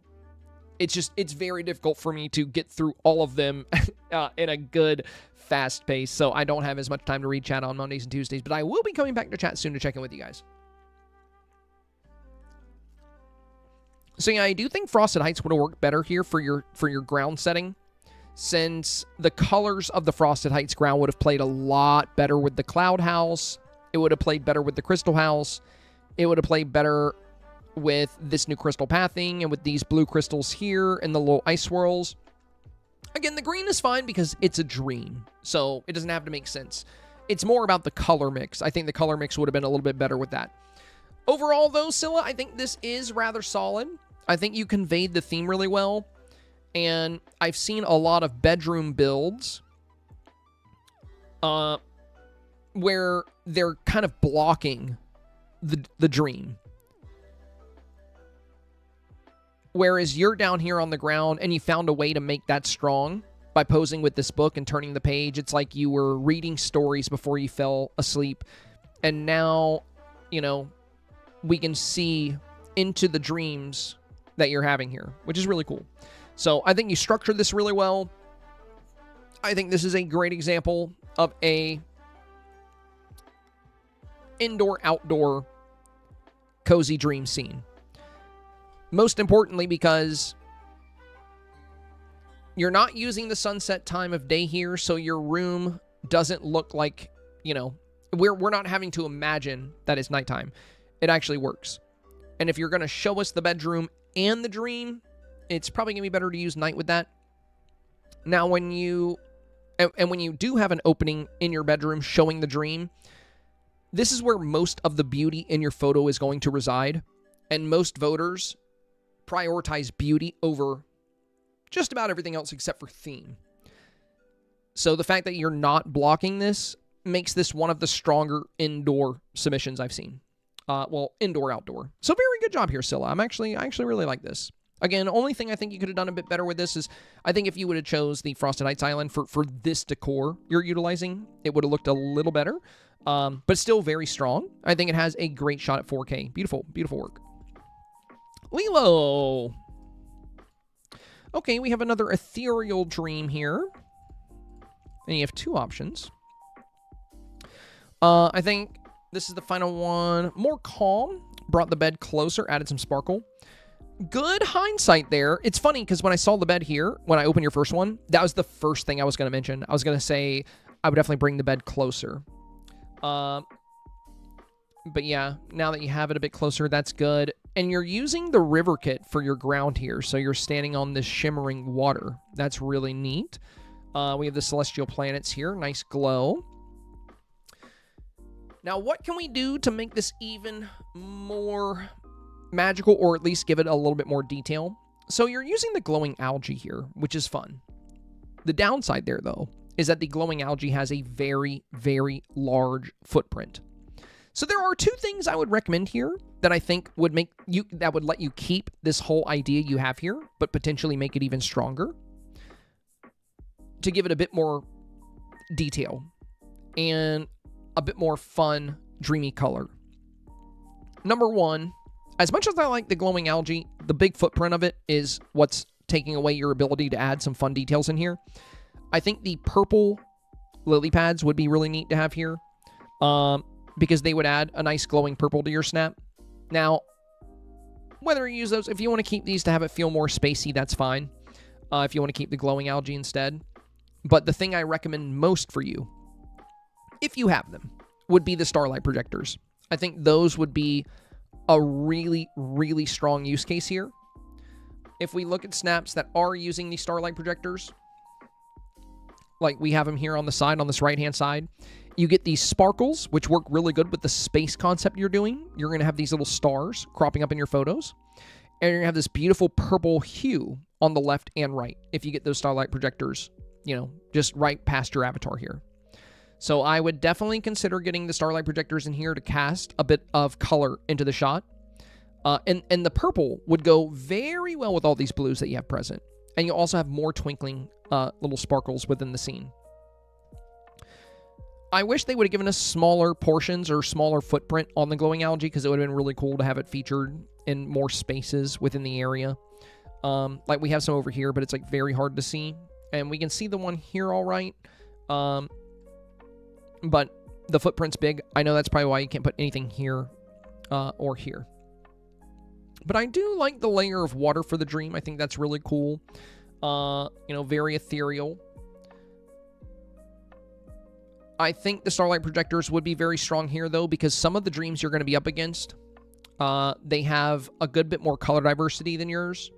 it's very difficult for me to get through all of them in a good, fast pace. So I don't have as much time to read chat on Mondays and Tuesdays, but I will be coming back to chat soon to check in with you guys. So yeah, I do think Frosted Heights would have worked better here for your ground setting, since the colors of the Frosted Heights ground would have played a lot better with the Cloud House. It would have played better with the Crystal House. It would have played better with this new crystal pathing and with these blue crystals here and the little ice swirls. Again, the green is fine because it's a dream, so it doesn't have to make sense. It's more about the color mix. I think the color mix would have been a little bit better with that. Overall, though, Sila, I think this is rather solid. I think you conveyed the theme really well, and I've seen a lot of bedroom builds where they're kind of blocking the dream. Whereas you're down here on the ground and you found a way to make that strong by posing with this book and turning the page. It's like you were reading stories before you fell asleep. And now, you know, we can see into the dreams that you're having here, which is really cool. So I think you structured this really well. I think this is a great example of a indoor-outdoor cozy dream scene. Most importantly, because you're not using the sunset time of day here, so your room doesn't look like, you know, we're not having to imagine that it's nighttime. It actually works. And if you're going to show us the bedroom and the dream, it's probably going to be better to use night with that. Now, when you do have an opening in your bedroom showing the dream, this is where most of the beauty in your photo is going to reside. And most voters prioritize beauty over just about everything else except for theme. So the fact that you're not blocking this makes this one of the stronger indoor submissions I've seen. Well, indoor-outdoor. So very good job here, Sila. I actually really like this. Again, only thing I think you could have done a bit better with this is, I think if you would have chose the Frosted Heights Island for this decor you're utilizing, it would have looked a little better. But still very strong. I think it has a great shot at 4K. Beautiful, beautiful work. Lilo. Okay, we have another ethereal dream here. And you have 2 options. I think this is the final one. More calm. Brought the bed closer. Added some sparkle. Good hindsight there. It's funny because when I saw the bed here, when I opened your first one, that was the first thing I was going to mention. I was going to say I would definitely bring the bed closer. But yeah, now that you have it a bit closer, that's good. And you're using the river kit for your ground here. So you're standing on this shimmering water. That's really neat. We have the celestial planets here. Nice glow. Now, what can we do to make this even more magical, or at least give it a little bit more detail? So you're using the glowing algae here, which is fun. The downside there, though, is that the glowing algae has a very, very large footprint. So there are 2 things I would recommend here that I think would make you, that would let you keep this whole idea you have here, but potentially make it even stronger, to give it a bit more detail and a bit more fun, dreamy color. Number 1, as much as I like the glowing algae, the big footprint of it is what's taking away your ability to add some fun details in here. I think the purple lily pads would be really neat to have here, because they would add a nice glowing purple to your snap. Now, whether you use those, if you want to keep these to have it feel more spacey, that's fine. If you want to keep the glowing algae instead. But the thing I recommend most for you, if you have them, would be the starlight projectors. I think those would be a really, really strong use case here. If we look at snaps that are using the starlight projectors, like we have them here on the side, on this right-hand side, you get these sparkles, which work really good with the space concept you're doing. You're going to have these little stars cropping up in your photos. And you're going to have this beautiful purple hue on the left and right if you get those starlight projectors, you know, just right past your avatar here. So I would definitely consider getting the starlight projectors in here to cast a bit of color into the shot. And the purple would go very well with all these blues that you have present. And you also have more twinkling little sparkles within the scene. I wish they would have given us smaller portions or smaller footprint on the glowing algae, because it would have been really cool to have it featured in more spaces within the area. Like we have some over here, but it's like very hard to see. And we can see the one here all right. But the footprint's big. I know that's probably why you can't put anything here or here. But I do like the layer of water for the dream. I think that's really cool. You know, very ethereal. I think the starlight projectors would be very strong here, though, because some of the dreams you're going to be up against, they have a good bit more color diversity than yours.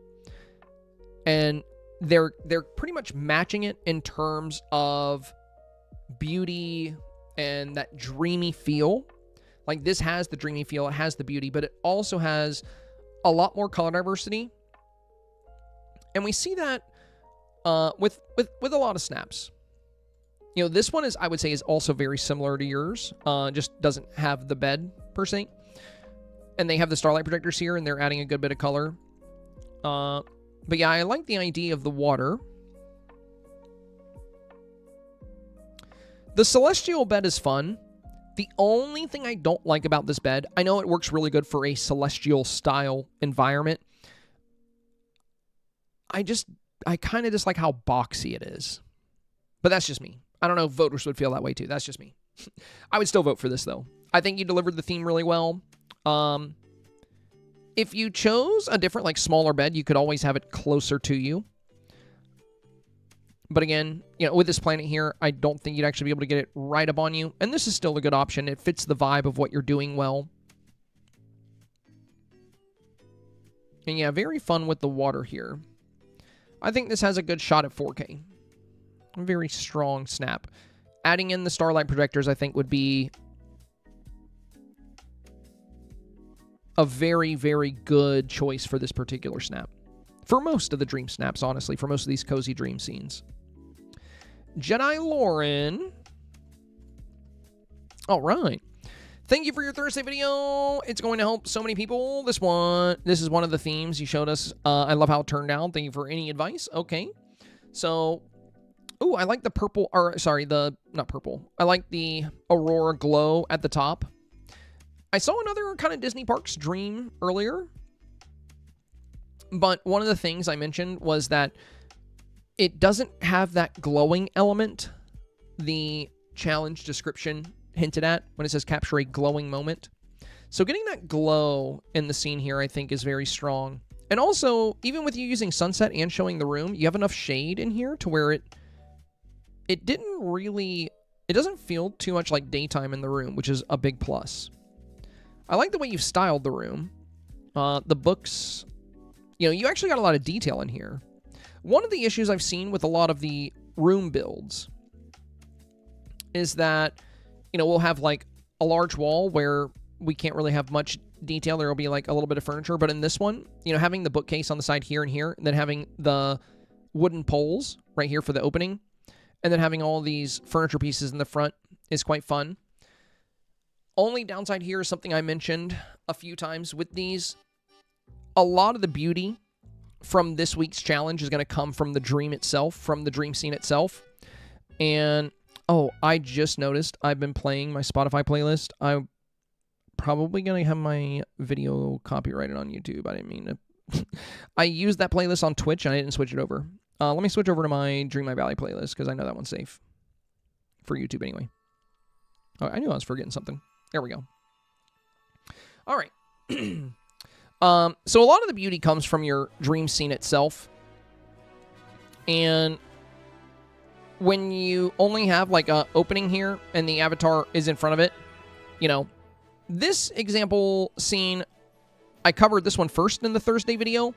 And they're pretty much matching it in terms of beauty and that dreamy feel. Like, this has the dreamy feel, it has the beauty, but it also has a lot more color diversity. And we see that with a lot of snaps. You know, this one is, I would say, is also very similar to yours. Just doesn't have the bed, per se. And they have the starlight projectors here, and they're adding a good bit of color. But yeah, I like the idea of the water. The celestial bed is fun. The only thing I don't like about this bed, I know it works really good for a celestial-style environment. I kind of dislike how boxy it is. But that's just me. I don't know if voters would feel that way too. That's just me. I would still vote for this, though. I think you delivered the theme really well. If you chose a different, like, smaller bed, you could always have it closer to you. But again, you know, with this planet here, I don't think you'd actually be able to get it right up on you. And this is still a good option. It fits the vibe of what you're doing well. And yeah, very fun with the water here. I think this has a good shot at 4K. A very strong snap. Adding in the starlight projectors, I think, would be a very, very good choice for this particular snap. For most of the dream snaps, honestly. For most of these cozy dream scenes. Jedi Lauren. All right. Thank you for your Thursday video. It's going to help so many people. This is one of the themes you showed us. I love how it turned out. Thank you for any advice. Okay. So, ooh, I like the purple, or sorry, not purple. I like the Aurora glow at the top. I saw another kind of Disney Parks dream earlier. But one of the things I mentioned was that it doesn't have that glowing element the challenge description hinted at when it says capture a glowing moment. So getting that glow in the scene here, I think, is very strong. And also, even with you using sunset and showing the room, you have enough shade in here to where it doesn't feel too much like daytime in the room, which is a big plus. I like the way you've styled the room. The books, you actually got a lot of detail in here. One of the issues I've seen with a lot of the room builds is that, we'll have like a large wall where we can't really have much detail. There will be like a little bit of furniture, but in this one, having the bookcase on the side here and here, and then having the wooden poles right here for the opening, and then having all these furniture pieces in the front is quite fun. Only downside here is something I mentioned a few times with these. A lot of the beauty from this week's challenge is going to come from the dream itself, from the dream scene itself. And, I just noticed I've been playing my Spotify playlist. I'm probably going to have my video copyrighted on YouTube. I didn't mean to. I used that playlist on Twitch, and I didn't switch it over. Let me switch over to my Dreamlight Valley playlist, because I know that one's safe. For YouTube, anyway. Oh, I knew I was forgetting something. There we go. All right. So a lot of the beauty comes from your dream scene itself. And when you only have like a opening here and the avatar is in front of it, this example scene, I covered this one first in the Thursday video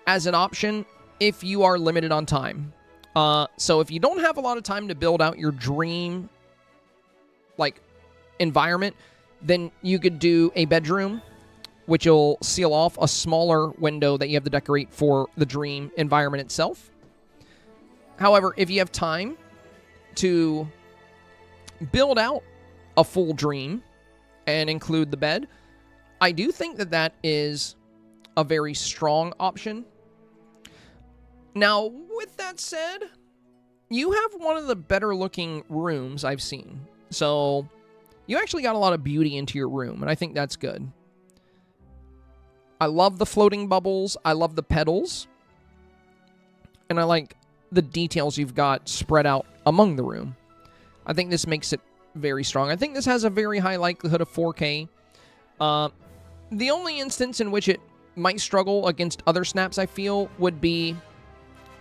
as an option if you are limited on time. So if you don't have a lot of time to build out your dream environment, then you could do a bedroom, which will seal off a smaller window that you have to decorate for the dream environment itself. However, if you have time to build out a full dream and include the bed, I do think that that is a very strong option. Now, with that said, you have one of the better looking rooms I've seen. So you actually got a lot of beauty into your room, and I think that's good. I love the floating bubbles. I love the petals. And I like the details you've got spread out among the room. I think this makes it very strong. I think this has a very high likelihood of 4K. The only instance in which it might struggle against other snaps, I feel, would be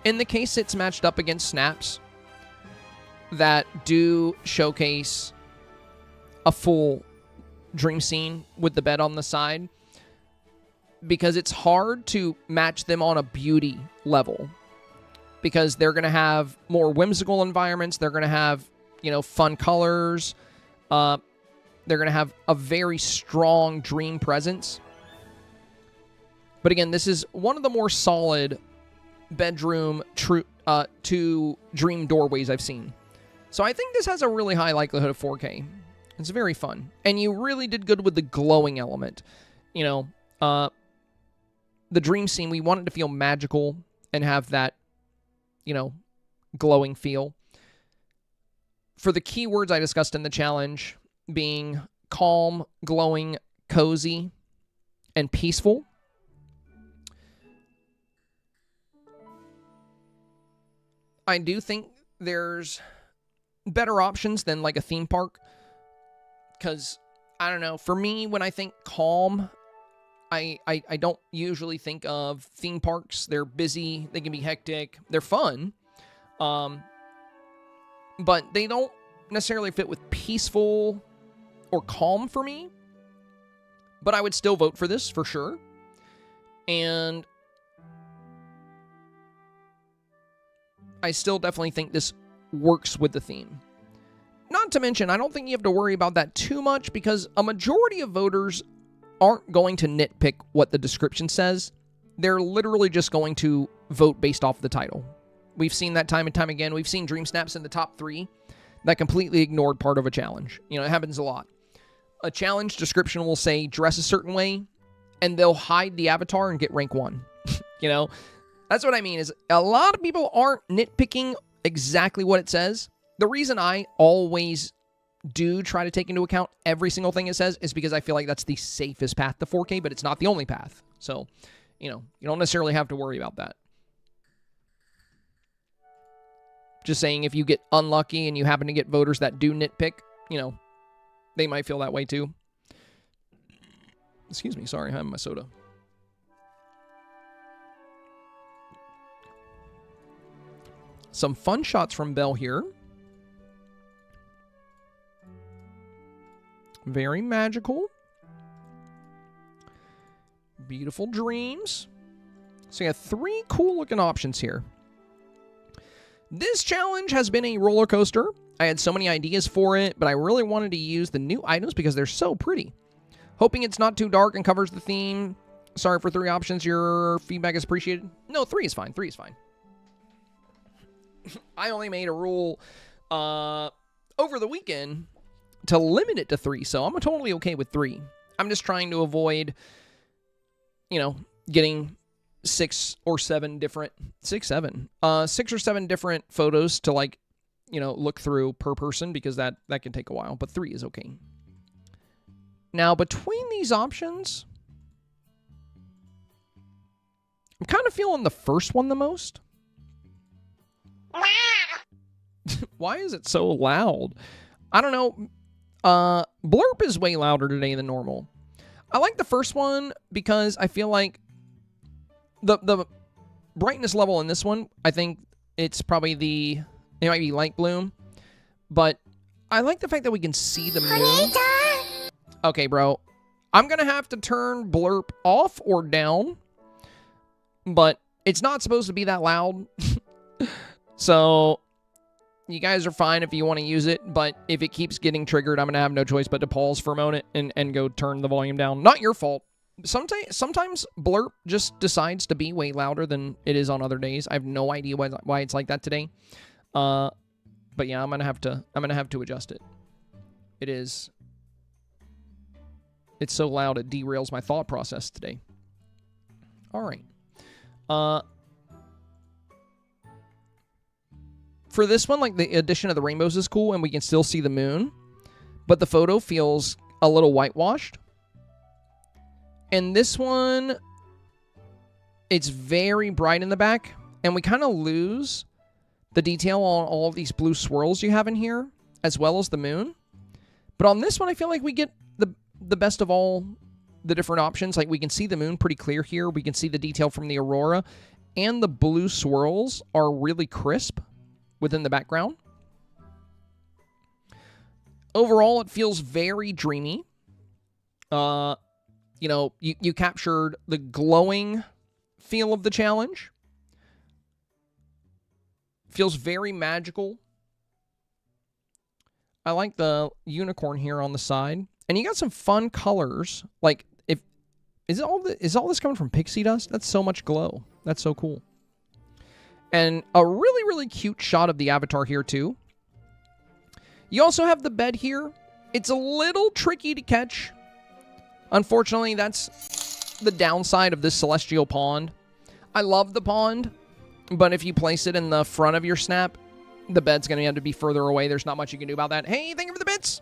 in the case it's matched up against snaps that do showcase a full dream scene with the bed on the side, because it's hard to match them on a beauty level, because they're going to have more whimsical environments. They're going to have, fun colors. They're going to have a very strong dream presence. But again, this is one of the more solid bedroom to dream doorways I've seen. So I think this has a really high likelihood of 4K. It's very fun. And you really did good with the glowing element. The dream scene, we wanted to feel magical and have that, glowing feel. For the keywords I discussed in the challenge being calm, glowing, cozy, and peaceful, I do think there's better options than like a theme park. Because, I don't know, for me, when I think calm, I don't usually think of theme parks. They're busy, they can be hectic, they're fun, but they don't necessarily fit with peaceful or calm for me. But I would still vote for this, for sure. And I still definitely think this works with the theme. Not to mention, I don't think you have to worry about that too much, because a majority of voters aren't going to nitpick what the description says. They're literally just going to vote based off the title. We've seen that time and time again. We've seen Dream Snaps in the top 3 that completely ignored part of a challenge. It happens a lot. A challenge description will say dress a certain way, and they'll hide the avatar and get rank 1. That's what I mean, is a lot of people aren't nitpicking exactly what it says. The reason I always do try to take into account every single thing it says is because I feel like that's the safest path to 4K, but it's not the only path. So, you know, you don't necessarily have to worry about that. Just saying, if you get unlucky and you happen to get voters that do nitpick, you know, they might feel that way too. Excuse me, sorry, I'm having my soda. Some fun shots from Belle here. Very magical. Beautiful dreams. So you have 3 cool looking options here. This challenge has been a roller coaster. I had so many ideas for it, but I really wanted to use the new items because they're so pretty. Hoping it's not too dark and covers the theme. Sorry for 3 options. Your feedback is appreciated. No, 3 is fine. 3 is fine. I only made a rule over the weekend to limit it to 3, so I'm totally okay with 3. I'm just trying to avoid, you know, getting 6 or 7 different, 6 or 7 different photos to, like, you know, look through per person, because that can take a while, but 3 is okay. Now, between these options, I'm kind of feeling the first one the most. Why is it so loud? I don't know. Blurp is way louder today than normal. I like the first one because I feel like the brightness level in this one, I think it's probably it might be light bloom, but I like the fact that we can see the moon. Okay, bro. I'm going to have to turn blurp off or down, but it's not supposed to be that loud. So you guys are fine if you want to use it, but if it keeps getting triggered, I'm going to have no choice but to pause for a moment and go turn the volume down. Not your fault. Sometimes blurp just decides to be way louder than it is on other days. I have no idea why it's like that today. But yeah, I'm going to have to adjust it. It's so loud it derails my thought process today. All right. For this one, like, the addition of the rainbows is cool, and we can still see the moon, but the photo feels a little whitewashed. And this one, it's very bright in the back, and we kind of lose the detail on all of these blue swirls you have in here, as well as the moon. But on this one, I feel like we get the best of all the different options. Like, we can see the moon pretty clear here. We can see the detail from the aurora, and the blue swirls are really crisp within the background. Overall, it feels very dreamy. You know, you captured the glowing feel of the challenge. Feels very magical. I like the unicorn here on the side. And you got some fun colors. Like, is all this coming from pixie dust? That's so much glow. That's so cool. And a really, really cute shot of the avatar here, too. You also have the bed here. It's a little tricky to catch. Unfortunately, that's the downside of this celestial pond. I love the pond, but if you place it in the front of your snap, the bed's going to have to be further away. There's not much you can do about that. Hey, thank you for the bits!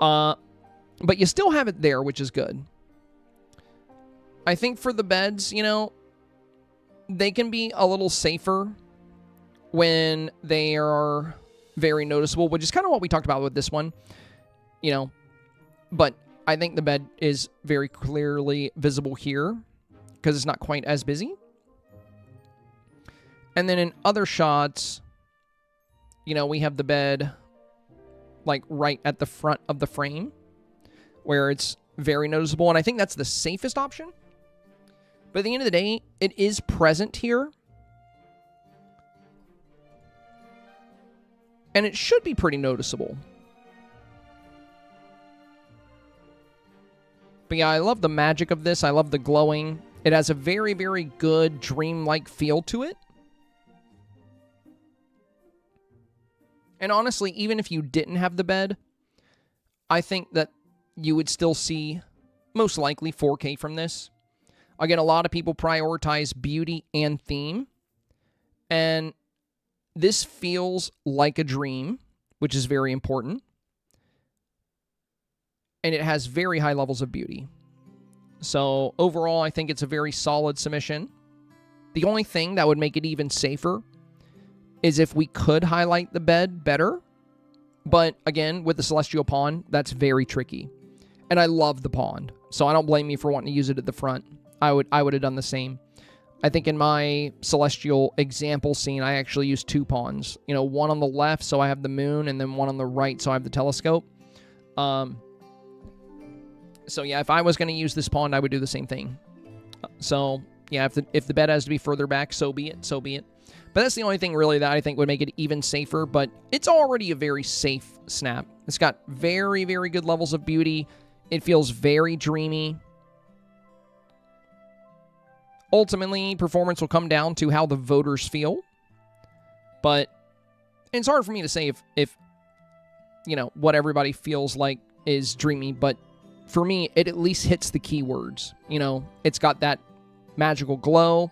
But you still have it there, which is good. I think for the beds, you know, they can be a little safer when they are very noticeable, which is kind of what we talked about with this one, you know. But I think the bed is very clearly visible here because it's not quite as busy. And then in other shots, you know, we have the bed like right at the front of the frame where it's very noticeable. And I think that's the safest option. But at the end of the day, it is present here. And it should be pretty noticeable. But yeah, I love the magic of this. I love the glowing. It has a very, very good dream-like feel to it. And honestly, even if you didn't have the bed, I think that you would still see, most likely, 4K from this. Again, a lot of people prioritize beauty and theme. And this feels like a dream, which is very important. And it has very high levels of beauty. So overall, I think it's a very solid submission. The only thing that would make it even safer is if we could highlight the bed better. But again, with the Celestial Pond, that's very tricky. And I love the pond, so I don't blame you for wanting to use it at the front. I would have done the same. I think in my Celestial example scene, I actually used 2 ponds. You know, one on the left, so I have the moon, and then one on the right, so I have the telescope. So yeah, if I was going to use this pond, I would do the same thing. So yeah, if the bed has to be further back, so be it, so be it. But that's the only thing really that I think would make it even safer, but it's already a very safe snap. It's got very, very good levels of beauty. It feels very dreamy. Ultimately, performance will come down to how the voters feel. But it's hard for me to say if you know, what everybody feels like is dreamy, but for me, it at least hits the keywords. You know, it's got that magical glow.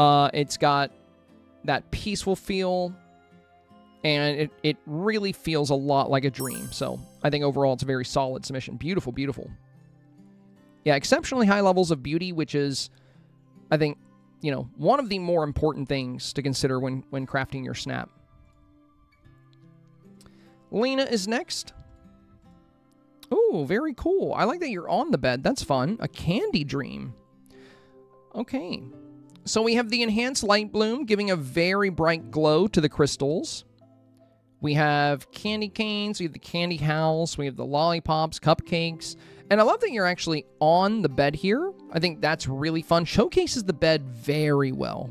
It's got that peaceful feel. And it really feels a lot like a dream. So I think overall it's a very solid submission. Beautiful, beautiful. Yeah, exceptionally high levels of beauty, which is, I think, you know, one of the more important things to consider when crafting your snap. Lena is next. Ooh, very cool. I like that you're on the bed. That's fun. A candy dream. Okay. So we have the enhanced light bloom giving a very bright glow to the crystals. We have candy canes, we have the candy house, we have the lollipops, cupcakes, and I love that you're actually on the bed here. I think that's really fun. Showcases the bed very well.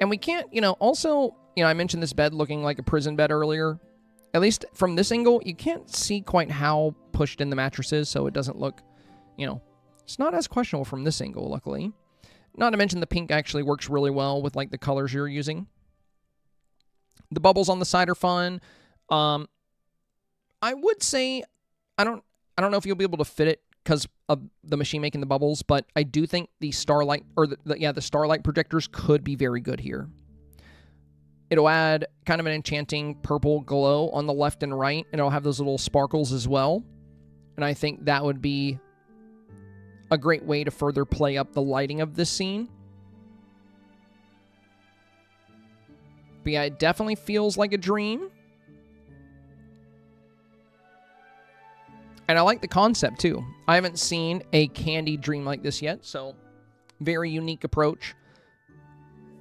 And we can't, you know, also, you know, I mentioned this bed looking like a prison bed earlier. At least from this angle, you can't see quite how pushed in the mattress is, so it doesn't look, you know, it's not as questionable from this angle, luckily. Not to mention the pink actually works really well with, like, the colors you're using. The bubbles on the side are fun. I would say, I don't know if you'll be able to fit it because of the machine making the bubbles, but I do think the starlight, or the starlight projectors could be very good here. It'll add kind of an enchanting purple glow on the left and right, and it'll have those little sparkles as well. And I think that would be a great way to further play up the lighting of this scene. But yeah, it definitely feels like a dream. And I like the concept, too. I haven't seen a candy dream like this yet, so very unique approach.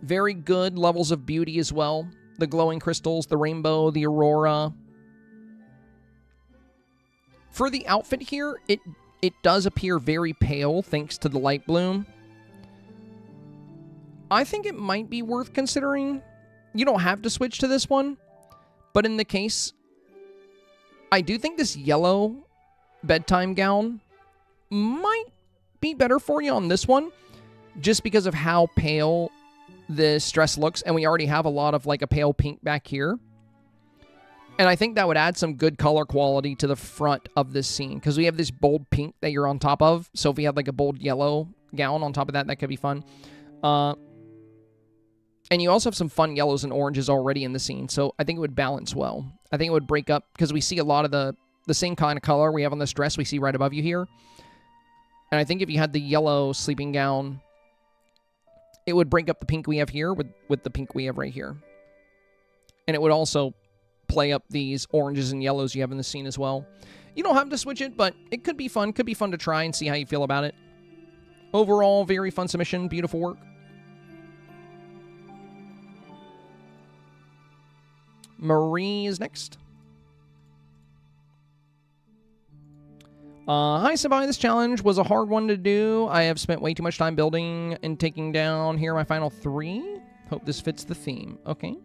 Very good levels of beauty as well. The glowing crystals, the rainbow, the aurora. For the outfit here, it does appear very pale thanks to the light bloom. I think it might be worth considering. You don't have to switch to this one, but in the case, I do think this yellow bedtime gown might be better for you on this one, just because of how pale this dress looks, and we already have a lot of, like, a pale pink back here. And I think that would add some good color quality to the front of this scene, because we have this bold pink that you're on top of, so if we had, like, a bold yellow gown on top of that, that could be fun. And you also have some fun yellows and oranges already in the scene, so I think it would balance well. I think it would break up, because we see a lot of the same kind of color we have on this dress we see right above you here. And I think if you had the yellow sleeping gown, it would break up the pink we have here with the pink we have right here. And it would also play up these oranges and yellows you have in the scene as well. You don't have to switch it, but it could be fun. Could be fun to try and see how you feel about it. Overall, very fun submission. Beautiful work. Marie is next. Hi, Sabai. This challenge was a hard one to do. I have spent way too much time building and taking down. Here are my final 3. Hope this fits the theme. Okay.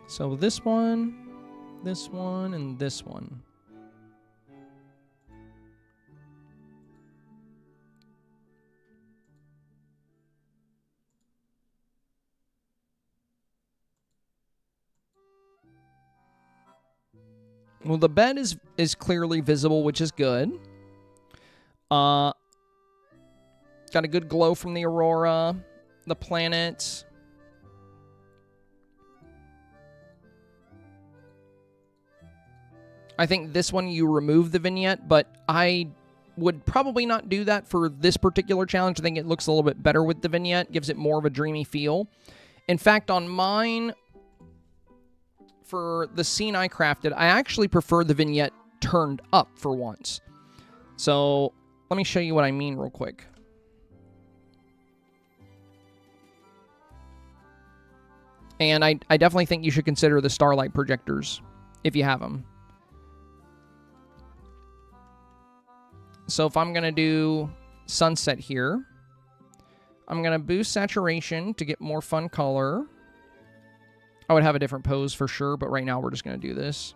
So this one, and this one. Well, the bed is clearly visible, which is good. Got a good glow from the aurora, the planets. I think this one you remove the vignette, but I would probably not do that for this particular challenge. I think it looks a little bit better with the vignette, gives it more of a dreamy feel. In fact, on mine, for the scene I crafted, I actually prefer the vignette turned up for once. So let me show you what I mean real quick. And I definitely think you should consider the starlight projectors if you have them. So if I'm going to do sunset here, I'm going to boost saturation to get more fun color. I would have a different pose for sure, but right now we're just going to do this.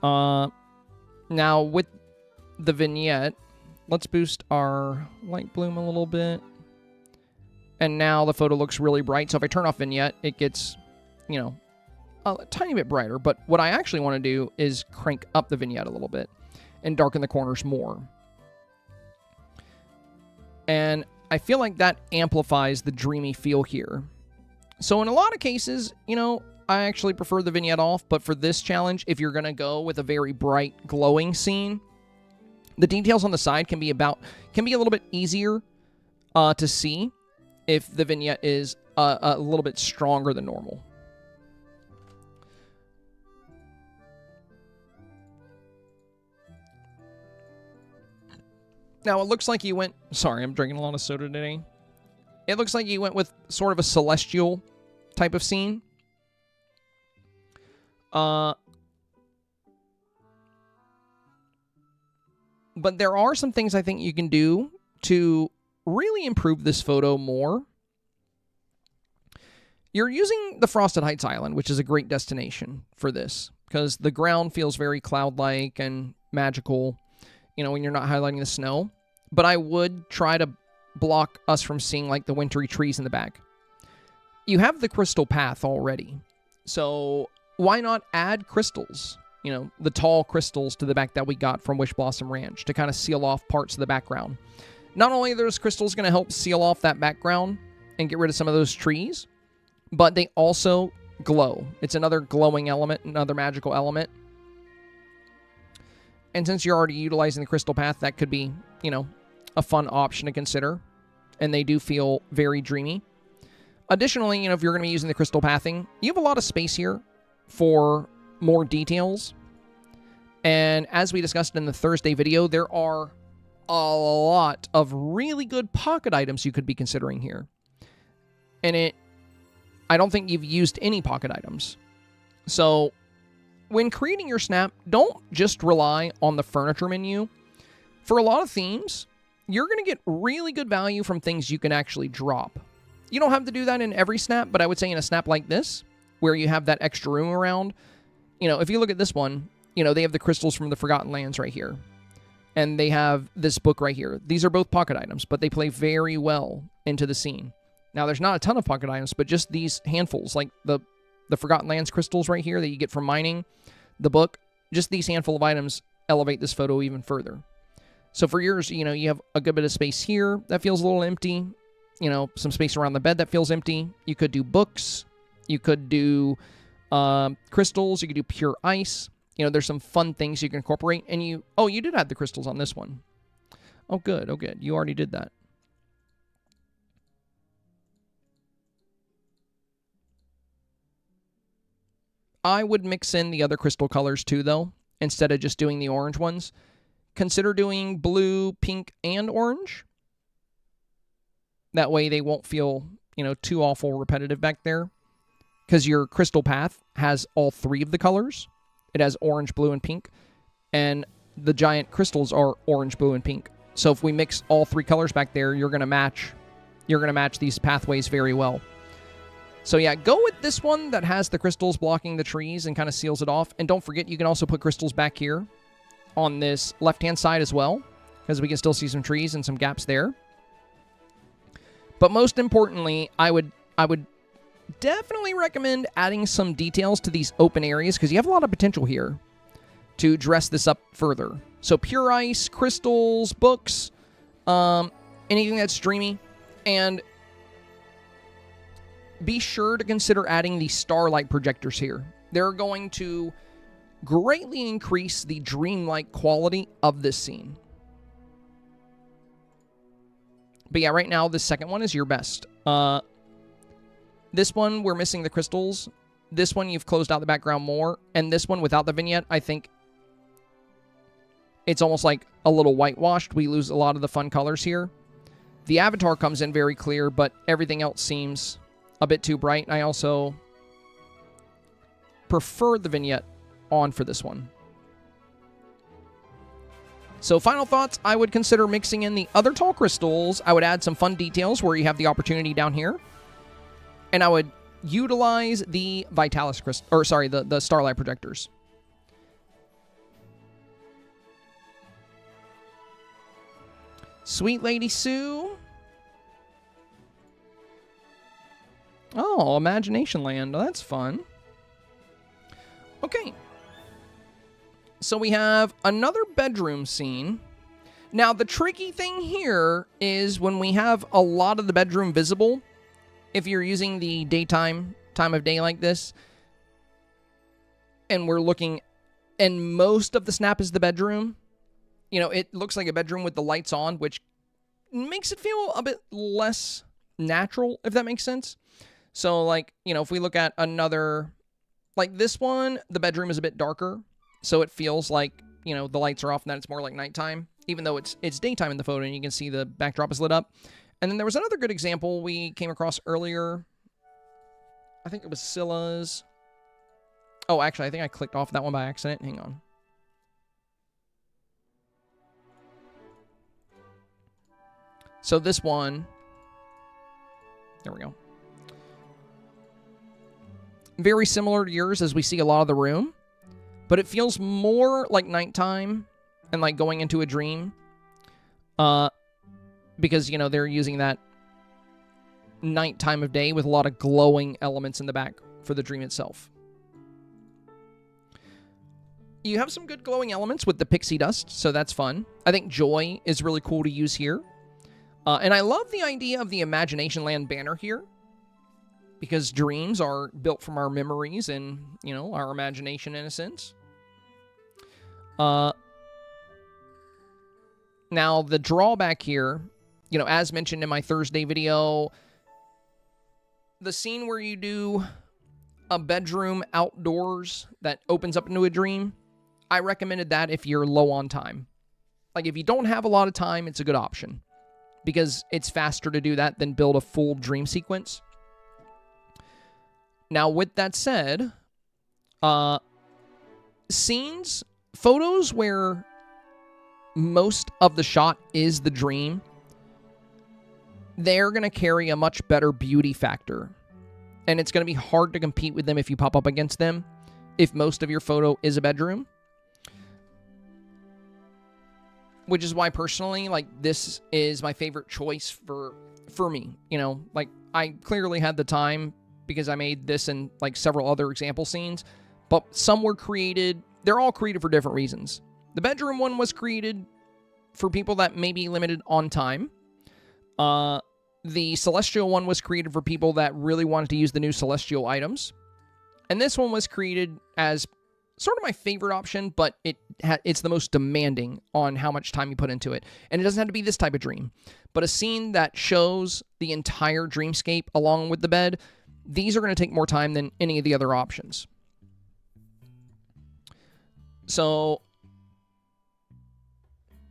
Now with the vignette, let's boost our light bloom a little bit. And now the photo looks really bright. So if I turn off vignette, it gets, you know, a tiny bit brighter. But what I actually want to do is crank up the vignette a little bit and darken the corners more. And I feel like that amplifies the dreamy feel here. So in a lot of cases, you know, I actually prefer the vignette off. But for this challenge, if you're going to go with a very bright, glowing scene, the details on the side can be a little bit easier to see if the vignette is a little bit stronger than normal. Now, it looks like you went... Sorry, I'm drinking a lot of soda today. It looks like you went with sort of a celestial type of scene. But there are some things I think you can do to really improve this photo more. You're using the Frosted Heights Island, which is a great destination for this, because the ground feels very cloud-like and magical, you know, when you're not highlighting the snow. But I would try to block us from seeing, like, the wintry trees in the back. You have the crystal path already, so why not add crystals? You know, the tall crystals to the back that we got from Wish Blossom Ranch to kind of seal off parts of the background. Not only are those crystals going to help seal off that background and get rid of some of those trees, but they also glow. It's another glowing element, another magical element. And since you're already utilizing the crystal path, that could be, you know, a fun option to consider. And they do feel very dreamy. Additionally, you know, if you're going to be using the crystal pathing, you have a lot of space here for more details. And as we discussed in the Thursday video, there are a lot of really good pocket items you could be considering here. And I don't think you've used any pocket items. So when creating your snap, don't just rely on the furniture menu. For a lot of themes, you're going to get really good value from things you can actually drop. You don't have to do that in every snap, but I would say in a snap like this, where you have that extra room around, you know, if you look at this one, you know, they have the crystals from the Forgotten Lands right here. And they have this book right here. These are both pocket items, but they play very well into the scene. Now, there's not a ton of pocket items, but just these handfuls, like the Forgotten Lands crystals right here that you get from mining, the book, just these handful of items elevate this photo even further. So for yours, you know, you have a good bit of space here that feels a little empty. You know, some space around the bed that feels empty. You could do books. You could do crystals. You could do pure ice. You know, there's some fun things you can incorporate. And you did add the crystals on this one. Oh, good. Oh, good. You already did that. I would mix in the other crystal colors too, though, instead of just doing the orange ones. Consider doing blue, pink, and orange. That way they won't feel, you know, too awful repetitive back there. Because your crystal path has all three of the colors. It has orange, blue, and pink. And the giant crystals are orange, blue, and pink. So if we mix all three colors back there, you're going to match these pathways very well. So yeah, go with this one that has the crystals blocking the trees and kind of seals it off. And don't forget, you can also put crystals back here on this left-hand side as well, because we can still see some trees and some gaps there. But most importantly, I would definitely recommend adding some details to these open areas, because you have a lot of potential here to dress this up further. So pure ice, crystals, books, anything that's dreamy. And be sure to consider adding the starlight projectors here. They're going to greatly increase the dreamlike quality of this scene. But yeah, right now, the second one is your best. This one, we're missing the crystals. This one, you've closed out the background more. And this one, without the vignette, I think it's almost like a little whitewashed. We lose a lot of the fun colors here. The avatar comes in very clear, but everything else seems a bit too bright. I also prefer the vignette on for this one. So final thoughts, I would consider mixing in the other tall crystals. I would add some fun details where you have the opportunity down here. And I would utilize the Vitalis crystal, or sorry, the Starlight projectors. Sweet Lady Sue. Oh, Imagination Land. That's fun. Okay. So we have another bedroom scene. Now, the tricky thing here is when we have a lot of the bedroom visible, if you're using the daytime time of day like this, and we're looking, and most of the snap is the bedroom, you know, it looks like a bedroom with the lights on, which makes it feel a bit less natural, if that makes sense. So, like, you know, if we look at another, like this one, the bedroom is a bit darker. So it feels like, you know, the lights are off and that it's more like nighttime, even though it's daytime in the photo and you can see the backdrop is lit up. And then there was another good example we came across earlier. I think it was Sila's. Oh, actually, I think I clicked off that one by accident. Hang on. So this one, there we go. Very similar to yours as we see a lot of the room, but it feels more like nighttime and like going into a dream. Because, you know, they're using that night time of day with a lot of glowing elements in the back for the dream itself. You have some good glowing elements with the pixie dust, so that's fun. I think Joy is really cool to use here. And I love the idea of the Imagination Land banner here, because dreams are built from our memories and, you know, our imagination in a sense. Now, the drawback here, you know, as mentioned in my Thursday video, the scene where you do a bedroom outdoors that opens up into a dream, I recommended that if you're low on time. Like, if you don't have a lot of time, it's a good option, because it's faster to do that than build a full dream sequence. Now, with that said, scenes, photos where most of the shot is the dream, they're going to carry a much better beauty factor. And it's going to be hard to compete with them if you pop up against them, if most of your photo is a bedroom. Which is why, personally, like, this is my favorite choice for me. You know, like, I clearly had the time because I made this and, like, several other example scenes. But some were created, they're all created for different reasons. The bedroom one was created for people that may be limited on time. The Celestial one was created for people that really wanted to use the new Celestial items. And this one was created as sort of my favorite option, but it's the most demanding on how much time you put into it. And it doesn't have to be this type of dream, but a scene that shows the entire dreamscape along with the bed, these are going to take more time than any of the other options. So,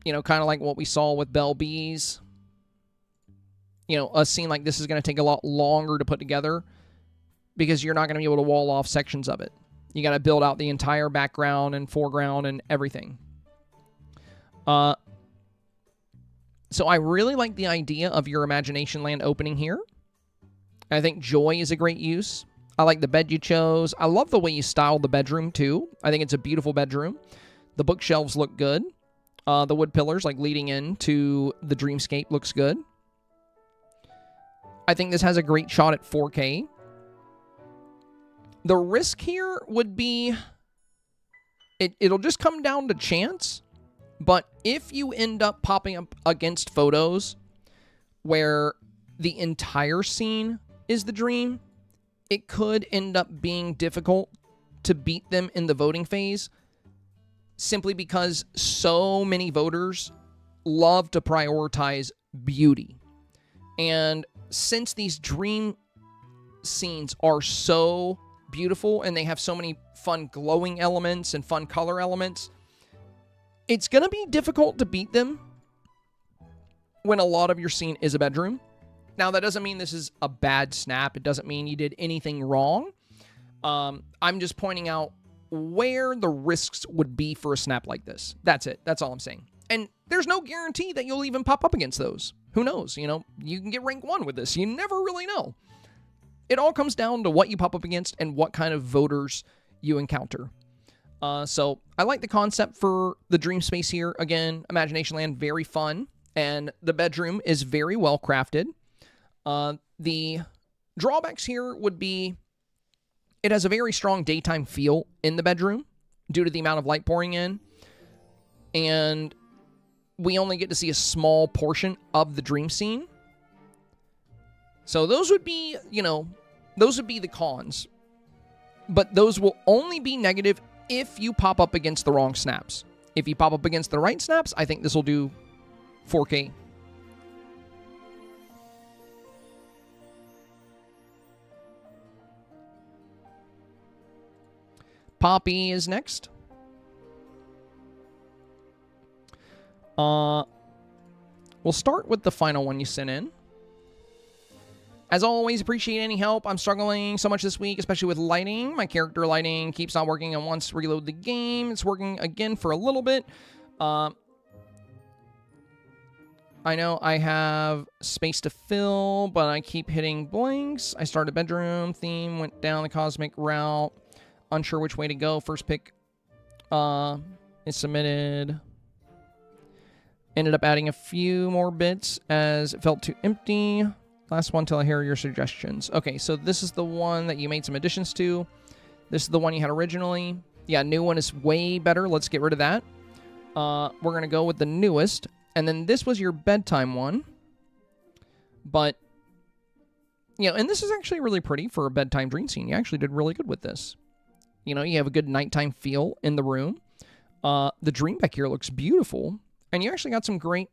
you know, kind of like what we saw with Belle Bees. You know, a scene like this is going to take a lot longer to put together because you're not going to be able to wall off sections of it. You got to build out the entire background and foreground and everything. So I really like the idea of your Imagination Land opening here. I think Joy is a great use. I like the bed you chose. I love the way you styled the bedroom, too. I think it's a beautiful bedroom. The bookshelves look good. The wood pillars, like, leading into the dreamscape looks good. I think this has a great shot at 4K. The risk here would be, it'll just come down to chance, but if you end up popping up against photos where the entire scene is the dream, it could end up being difficult to beat them in the voting phase simply because so many voters love to prioritize beauty. And since these dream scenes are so beautiful and they have so many fun glowing elements and fun color elements, it's going to be difficult to beat them when a lot of your scene is a bedroom. Now, that doesn't mean this is a bad snap. It doesn't mean you did anything wrong. I'm just pointing out where the risks would be for a snap like this. That's it. That's all I'm saying. And there's no guarantee that you'll even pop up against those. Who knows? You know, you can get rank 1 with this. You never really know. It all comes down to what you pop up against and what kind of voters you encounter. So I like the concept for the dream space here. Again, Imagination Land, very fun. And the bedroom is very well crafted. The drawbacks here would be it has a very strong daytime feel in the bedroom due to the amount of light pouring in. And we only get to see a small portion of the dream scene. So those would be, you know, those would be the cons. But those will only be negative if you pop up against the wrong snaps. If you pop up against the right snaps, I think this will do 4K. Poppy is next. We'll start with the final one you sent in. As always, appreciate any help. I'm struggling so much this week, especially with lighting. My character lighting keeps not working, and once reload the game, it's working again for a little bit. I know I have space to fill, but I keep hitting blanks. I started bedroom, theme, went down the cosmic route. Unsure which way to go. First pick is submitted. Ended up adding a few more bits as it felt too empty. Last one till I hear your suggestions. Okay, so this is the one that you made some additions to. This is the one you had originally. Yeah, new one is way better. Let's get rid of that. We're going to go with the newest. And then this was your bedtime one. But, you know, and this is actually really pretty for a bedtime dream scene. You actually did really good with this. You know, you have a good nighttime feel in the room. The dream back here looks beautiful. And you actually got some great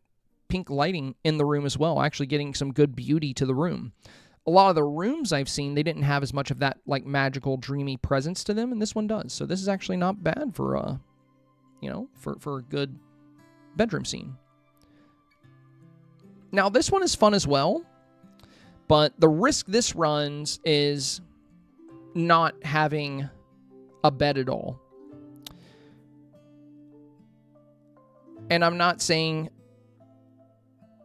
pink lighting in the room as well, actually getting some good beauty to the room. A lot of the rooms I've seen, they didn't have as much of that like magical, dreamy presence to them, and this one does. So this is actually not bad for, you know, for a good bedroom scene. Now, this one is fun as well, but the risk this runs is not having a bed at all. And I'm not saying,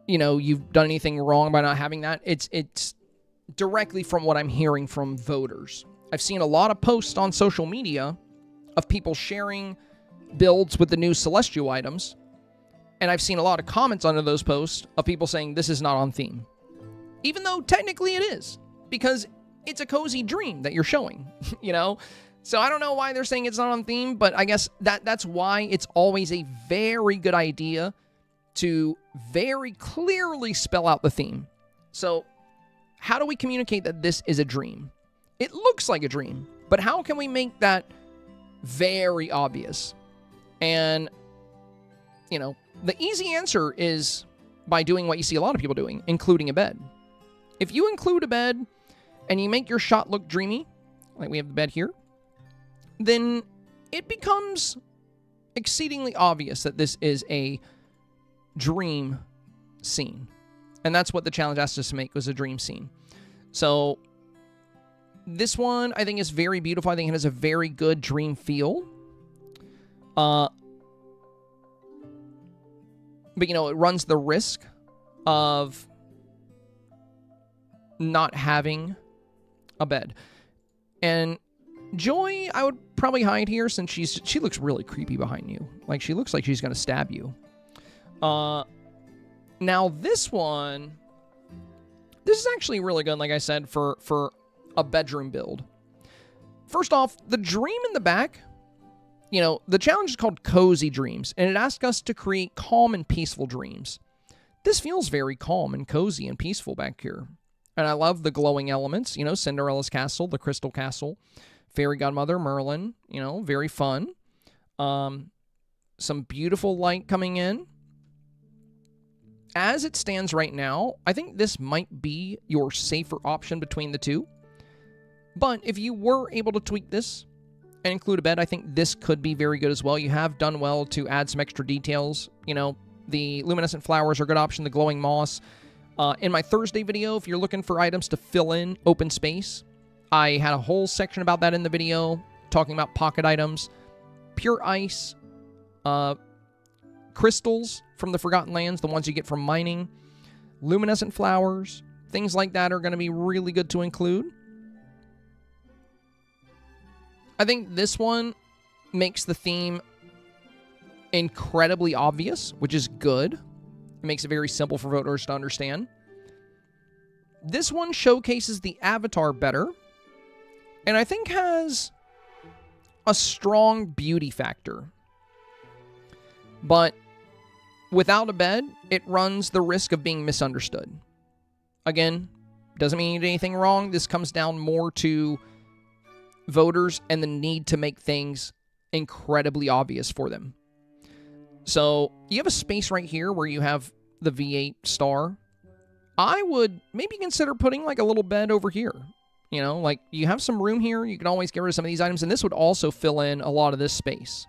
you know, you've done anything wrong by not having that. It's directly from what I'm hearing from voters. I've seen a lot of posts on social media of people sharing builds with the new Celestial items. And I've seen a lot of comments under those posts of people saying this is not on theme. Even though technically it is. Because it's a cozy dream that you're showing, you know? So I don't know why they're saying it's not on theme, but I guess that's why it's always a very good idea to very clearly spell out the theme. So how do we communicate that this is a dream? It looks like a dream, but how can we make that very obvious? And, you know, the easy answer is by doing what you see a lot of people doing, including a bed. If you include a bed and you make your shot look dreamy, like we have the bed here, then it becomes exceedingly obvious that this is a dream scene. And that's what the challenge asked us to make, was a dream scene. So this one I think is very beautiful. I think it has a very good dream feel. But, you know, it runs the risk of not having a bed. And Joy, I would probably hide here since she looks really creepy behind you. Like, she looks like she's going to stab you. Now, this one, this is actually really good, like I said, for a bedroom build. First off, the dream in the back, you know, the challenge is called Cozy Dreams, and it asks us to create calm and peaceful dreams. This feels very calm and cozy and peaceful back here. And I love the glowing elements, you know, Cinderella's castle, the crystal castle, Fairy Godmother Merlin, you know, very fun. Some beautiful light coming in. As it stands right now, I think this might be your safer option between the two. But if you were able to tweak this and include a bed, I think this could be very good as well. You have done well to add some extra details. You know, the luminescent flowers are a good option, the glowing moss. In my Thursday video, if you're looking for items to fill in open space, I had a whole section about that in the video, talking about pocket items, pure ice, crystals from the Forgotten Lands, the ones you get from mining, luminescent flowers, things like that are going to be really good to include. I think this one makes the theme incredibly obvious, which is good. It makes it very simple for voters to understand. This one showcases the avatar better, and I think has a strong beauty factor. But without a bed, it runs the risk of being misunderstood. Again, doesn't mean you did anything wrong. This comes down more to voters and the need to make things incredibly obvious for them. So you have a space right here where you have the V8 star. I would maybe consider putting like a little bed over here. You know, like you have some room here. You can always get rid of some of these items, and this would also fill in a lot of this space.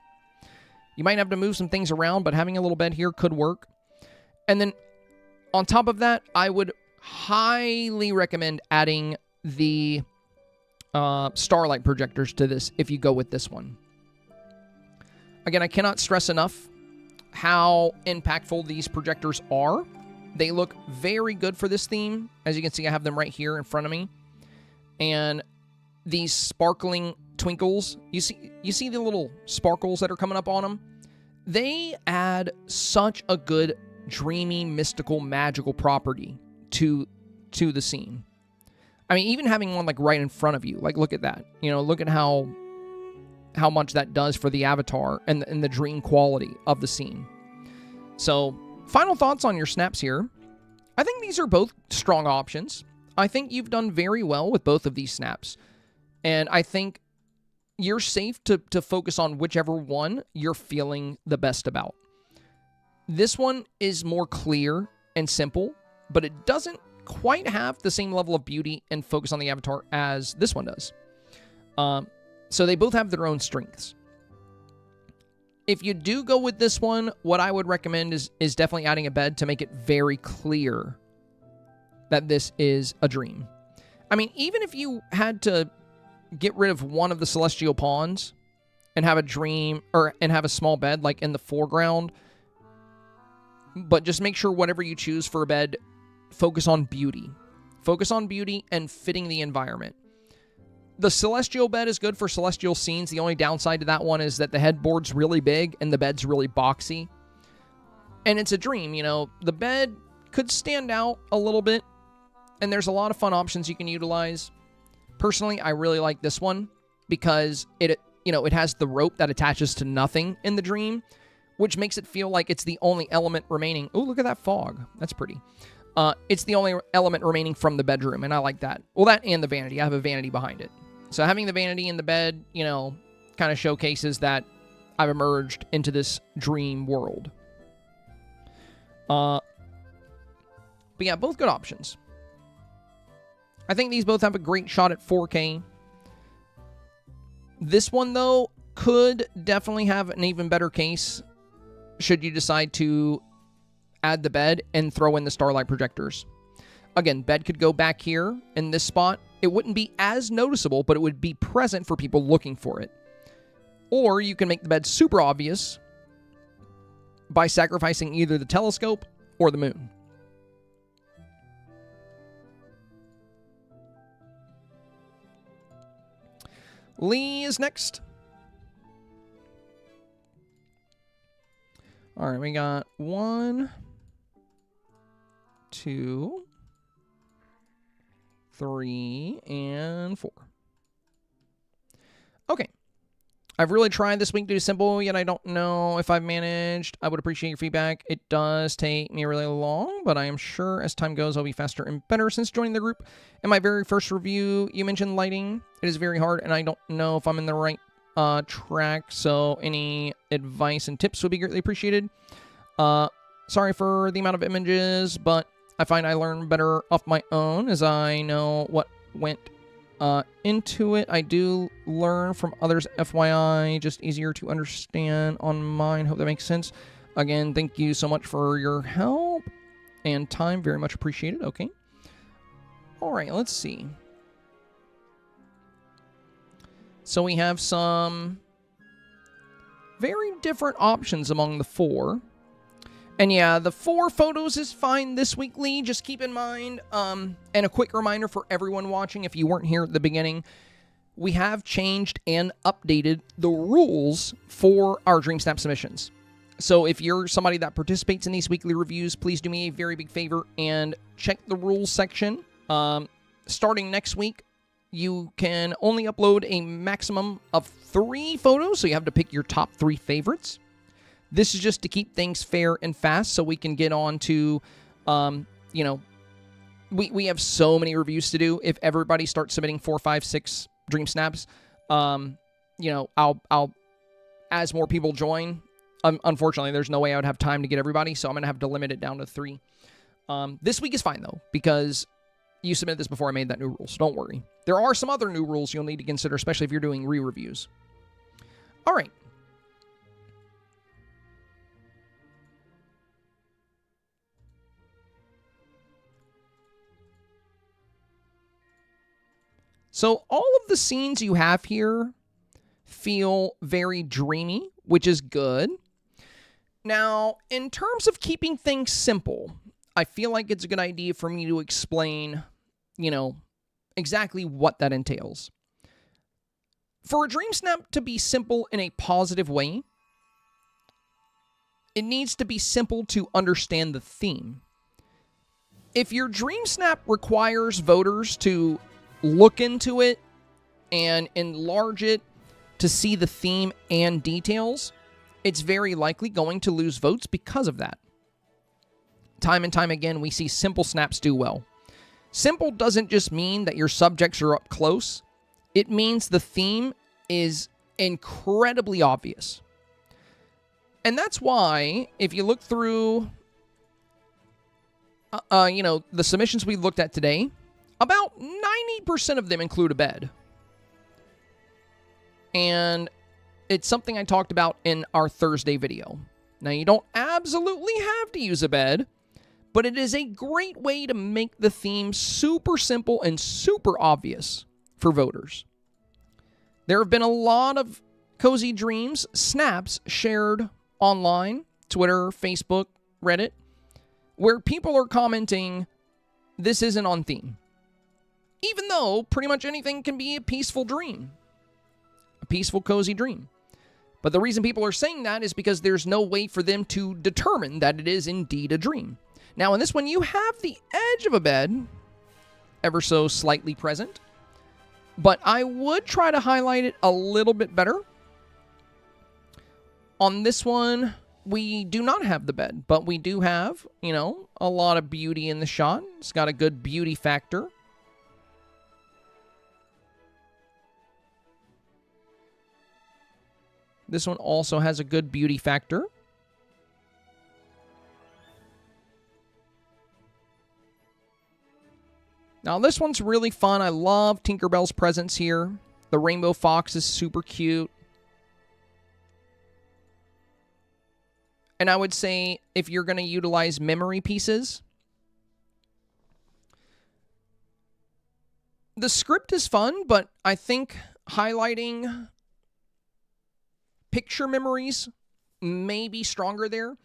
You might have to move some things around, but having a little bed here could work. And then on top of that, I would highly recommend adding the starlight projectors to this if you go with this one. Again, I cannot stress enough how impactful these projectors are. They look very good for this theme. As you can see, I have them right here in front of me. And these sparkling twinkles, you see the little sparkles that are coming up on them? They add such a good dreamy, mystical, magical property to the scene. I mean, even having one like right in front of you, like look at that. You know, look at how much that does for the avatar and the dream quality of the scene. So, final thoughts on your snaps here. I think these are both strong options. I think you've done very well with both of these snaps. And I think you're safe to focus on whichever one you're feeling the best about. This one is more clear and simple, but it doesn't quite have the same level of beauty and focus on the avatar as this one does. So they both have their own strengths. If you do go with this one, what I would recommend is definitely adding a bed to make it very clear that this is a dream. I mean, even if you had to get rid of one of the celestial pawns and have a dream and have a small bed like in the foreground, but just make sure whatever you choose for a bed, focus on beauty. Focus on beauty and fitting the environment. The celestial bed is good for celestial scenes. The only downside to that one is that the headboard's really big and the bed's really boxy. And it's a dream, you know. The bed could stand out a little bit, and there's a lot of fun options you can utilize. Personally, I really like this one because it has the rope that attaches to nothing in the dream, which makes it feel like it's the only element remaining. Oh, look at that fog. That's pretty. It's the only element remaining from the bedroom, and I like that. Well, that and the vanity. I have a vanity behind it. So having the vanity in the bed, you know, kind of showcases that I've emerged into this dream world. But yeah, both good options. I think these both have a great shot at 4K. This one, though, could definitely have an even better case should you decide to add the bed and throw in the starlight projectors. Again, bed could go back here in this spot. It wouldn't be as noticeable, but it would be present for people looking for it. Or you can make the bed super obvious by sacrificing either the telescope or the moon. Lee is next. All right, we got 1, 2, 3, and 4. Okay. I've really tried this week to do simple, yet I don't know if I've managed. I would appreciate your feedback. It does take me really long, but I am sure as time goes, I'll be faster and better. Since joining the group, in my very first review, you mentioned lighting. It is very hard, and I don't know if I'm in the right track, so any advice and tips would be greatly appreciated. Sorry for the amount of images, but I find I learn better off my own as I know what went into it. I do learn from others, FYI, just easier to understand on mine. Hope that makes sense. Again, thank you so much for your help and time. Very much appreciated. Okay. All right, let's see. So we have some very different options among the 4. And yeah, the 4 photos is fine this weekly. Just keep in mind, and a quick reminder for everyone watching, if you weren't here at the beginning, we have changed and updated the rules for our Dreamsnap submissions. So if you're somebody that participates in these weekly reviews, please do me a very big favor and check the rules section. Starting next week, you can only upload a maximum of 3 photos, so you have to pick your top 3 favorites. This is just to keep things fair and fast so we can get on to, you know, we have so many reviews to do. If everybody starts submitting 4, 5, 6 Dream Snaps, you know, I'll as more people join, unfortunately, there's no way I would have time to get everybody, so I'm going to have to limit it down to 3. This week is fine, though, because you submitted this before I made that new rule, so don't worry. There are some other new rules you'll need to consider, especially if you're doing re-reviews. All right. So all of the scenes you have here feel very dreamy, which is good. Now, in terms of keeping things simple, I feel like it's a good idea for me to explain, you know, exactly what that entails. For a Dream Snap to be simple in a positive way, it needs to be simple to understand the theme. If your Dream Snap requires voters to look into it and enlarge it to see the theme and details, it's very likely going to lose votes because of that. Time and time again, we see simple snaps do well. Simple doesn't just mean that your subjects are up close. It means the theme is incredibly obvious. And that's why, if you look through, you know, the submissions we looked at today, about 90% of them include a bed. And it's something I talked about in our Thursday video. Now, you don't absolutely have to use a bed, but it is a great way to make the theme super simple and super obvious for voters. There have been a lot of Cozy Dreams snaps shared online, Twitter, Facebook, Reddit, where people are commenting, this isn't on theme. Even though pretty much anything can be a peaceful dream. A peaceful, cozy dream. But the reason people are saying that is because there's no way for them to determine that it is indeed a dream. Now, in this one, you have the edge of a bed, ever so slightly present. But I would try to highlight it a little bit better. On this one, we do not have the bed, but we do have, you know, a lot of beauty in the shot. It's got a good beauty factor. This one also has a good beauty factor. Now, this one's really fun. I love Tinkerbell's presence here. The rainbow fox is super cute. And I would say if you're going to utilize memory pieces, the script is fun, but I think highlighting picture memories may be stronger there.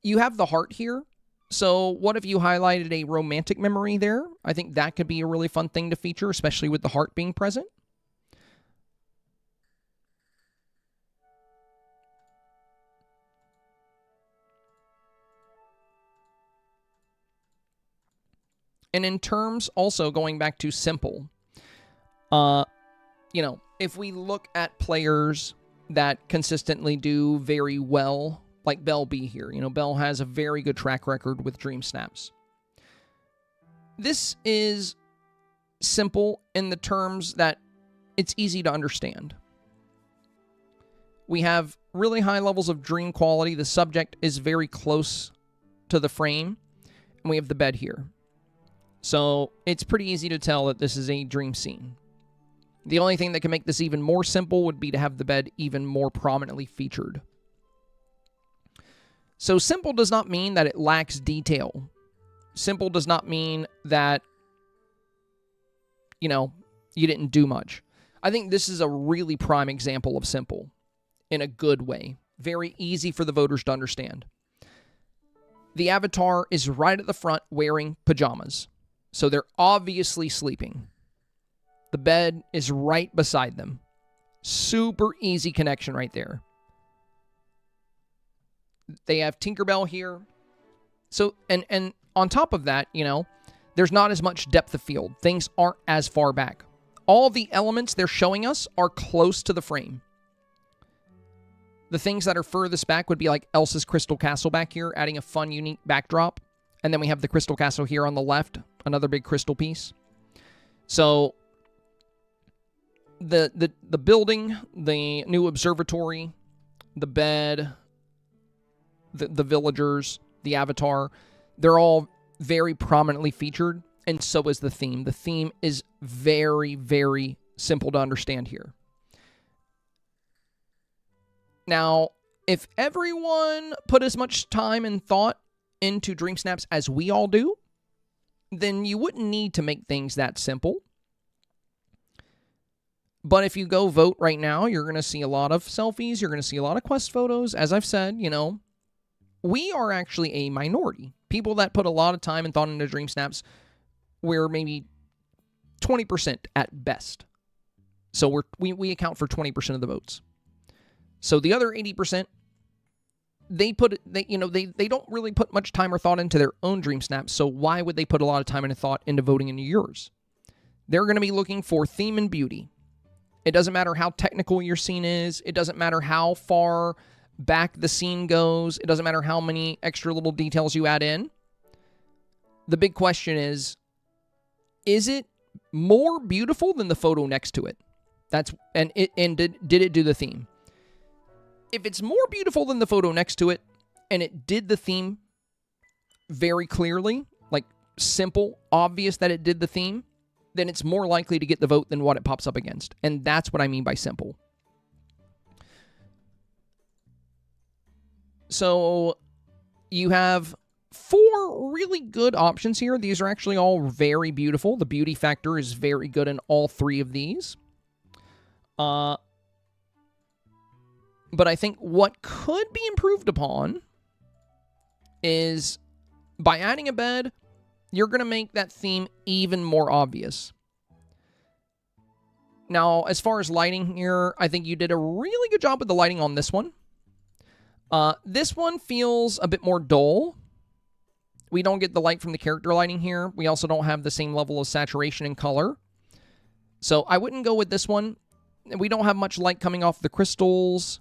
You have the heart here. So what if you highlighted a romantic memory there? I think that could be a really fun thing to feature, especially with the heart being present. And in terms, also going back to simple, you know, if we look at players that consistently do very well, like Belle B here. You know, Belle has a very good track record with Dreamsnaps. This is simple in the terms that it's easy to understand. We have really high levels of dream quality. The subject is very close to the frame, and we have the bed here. So it's pretty easy to tell that this is a dream scene. The only thing that can make this even more simple would be to have the bed even more prominently featured. So simple does not mean that it lacks detail. Simple does not mean that, you know, you didn't do much. I think this is a really prime example of simple in a good way. Very easy for the voters to understand. The avatar is right at the front wearing pajamas. So they're obviously sleeping. The bed is right beside them. Super easy connection right there. They have Tinkerbell here. So, and on top of that, you know, there's not as much depth of field. Things aren't as far back. All the elements they're showing us are close to the frame. The things that are furthest back would be like Elsa's Crystal Castle back here, adding a fun, unique backdrop. And then we have the Crystal Castle here on the left, another big crystal piece. So the building, the new observatory, the bed, the villagers, the avatar, they're all very prominently featured, and so is the theme. The theme is very, very simple to understand here. Now, if everyone put as much time and thought into Dreamsnaps as we all do, then you wouldn't need to make things that simple. But if you go vote right now, you're going to see a lot of selfies. You're going to see a lot of quest photos. As I've said, you know, we are actually a minority. People that put a lot of time and thought into Dreamsnaps, we're maybe 20% at best. So we account for 20% of the votes. So the other 80%, they don't really put much time or thought into their own Dreamsnaps. So why would they put a lot of time and thought into voting into yours? They're going to be looking for theme and beauty. It doesn't matter how technical your scene is. It doesn't matter how far back the scene goes. It doesn't matter how many extra little details you add in. The big question is it more beautiful than the photo next to it? Did it do the theme? If it's more beautiful than the photo next to it, and it did the theme very clearly, like simple, obvious that it did the theme, then it's more likely to get the vote than what it pops up against. And that's what I mean by simple. So you have 4 really good options here. These are actually all very beautiful. The beauty factor is very good in all 3 of these. But I think what could be improved upon is by adding a bed, you're going to make that theme even more obvious. Now, as far as lighting here, I think you did a really good job with the lighting on this one. This one feels a bit more dull. We don't get the light from the character lighting here. We also don't have the same level of saturation and color. So I wouldn't go with this one. We don't have much light coming off the crystals.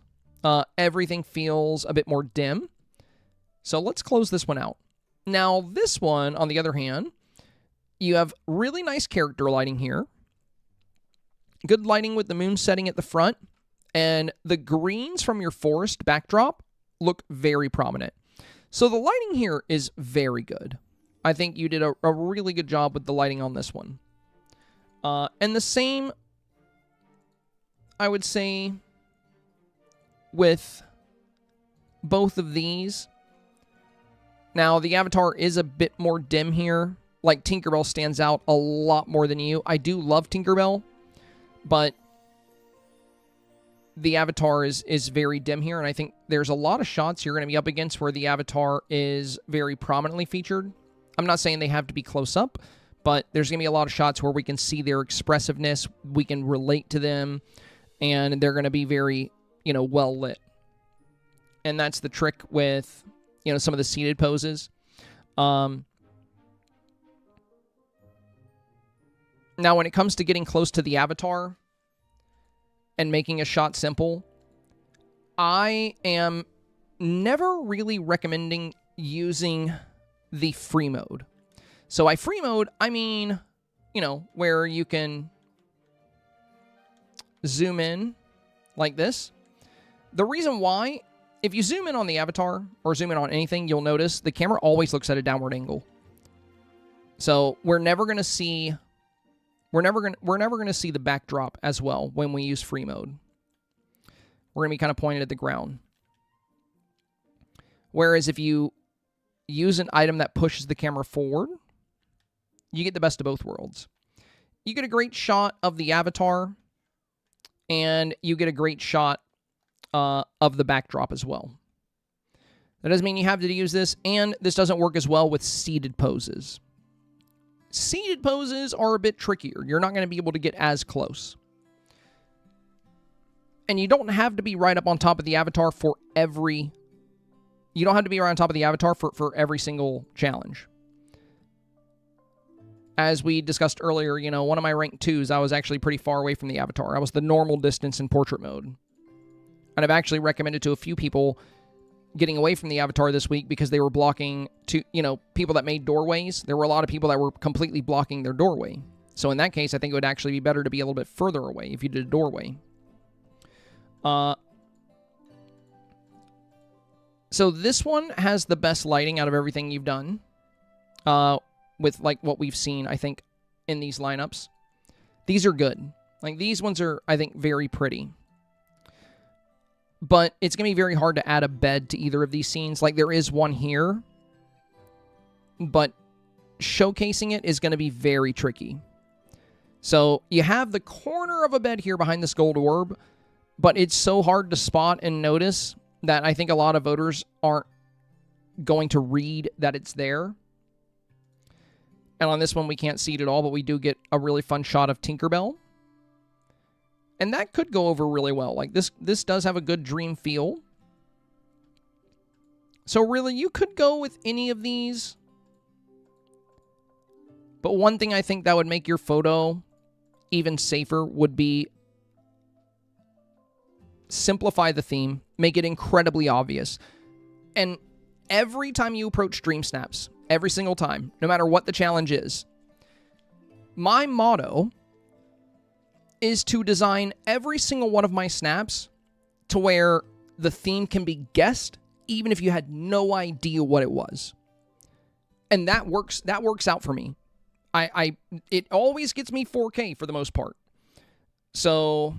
Everything feels a bit more dim. So let's close this one out. Now, this one, on the other hand, you have really nice character lighting here. Good lighting with the moon setting at the front. And the greens from your forest backdrop look very prominent. So the lighting here is very good. I think you did a really good job with the lighting on this one. And the same, I would say, with both of these. Now, the avatar is a bit more dim here. Like, Tinkerbell stands out a lot more than you. I do love Tinkerbell, but the avatar is very dim here, and I think there's a lot of shots you're going to be up against where the avatar is very prominently featured. I'm not saying they have to be close up, but there's going to be a lot of shots where we can see their expressiveness, we can relate to them, and they're going to be very, well lit. And that's the trick with, some of the seated poses. Now, when it comes to getting close to the avatar and making a shot simple, I am never really recommending using the free mode. So by free mode, I mean, you know, where you can zoom in like this. The reason why, if you zoom in on the avatar or zoom in on anything, you'll notice the camera always looks at a downward angle. So we're never going to see the backdrop as well when we use free mode. We're going to be kind of pointed at the ground. Whereas if you use an item that pushes the camera forward, you get the best of both worlds. You get a great shot of the avatar, and you get a great shot of the backdrop as well. That doesn't mean you have to use this, and this doesn't work as well with seated poses. Seated poses are a bit trickier. You're not going to be able to get as close. And you don't have to be right up on top of the avatar for every... You don't have to be right on top of the avatar for every single challenge. As we discussed earlier, you know, one of my rank 2s, I was actually pretty far away from the avatar. I was the normal distance in portrait mode. And I've actually recommended to a few people getting away from the avatar this week because they were blocking to, you know, people that made doorways. There were a lot of people that were completely blocking their doorway. So in that case, I think it would actually be better to be a little bit further away if you did a doorway. So this one has the best lighting out of everything you've done. With like what we've seen, I think, in these lineups. These are good. Like these ones are, I think, very pretty. But it's going to be very hard to add a bed to either of these scenes. Like there is one here. But showcasing it is going to be very tricky. So you have the corner of a bed here behind this gold orb. But it's so hard to spot and notice that I think a lot of voters aren't going to read that it's there. And on this one, we can't see it at all, but we do get a really fun shot of Tinkerbell. And that could go over really well. Like, this does have a good dream feel. So really, you could go with any of these. But one thing I think that would make your photo even safer would be simplify the theme, make it incredibly obvious. And every time you approach Dreamsnaps, every single time, no matter what the challenge is, my motto is to design every single one of my snaps to where the theme can be guessed, even if you had no idea what it was. And that works out for me. It always gets me 4K for the most part. So,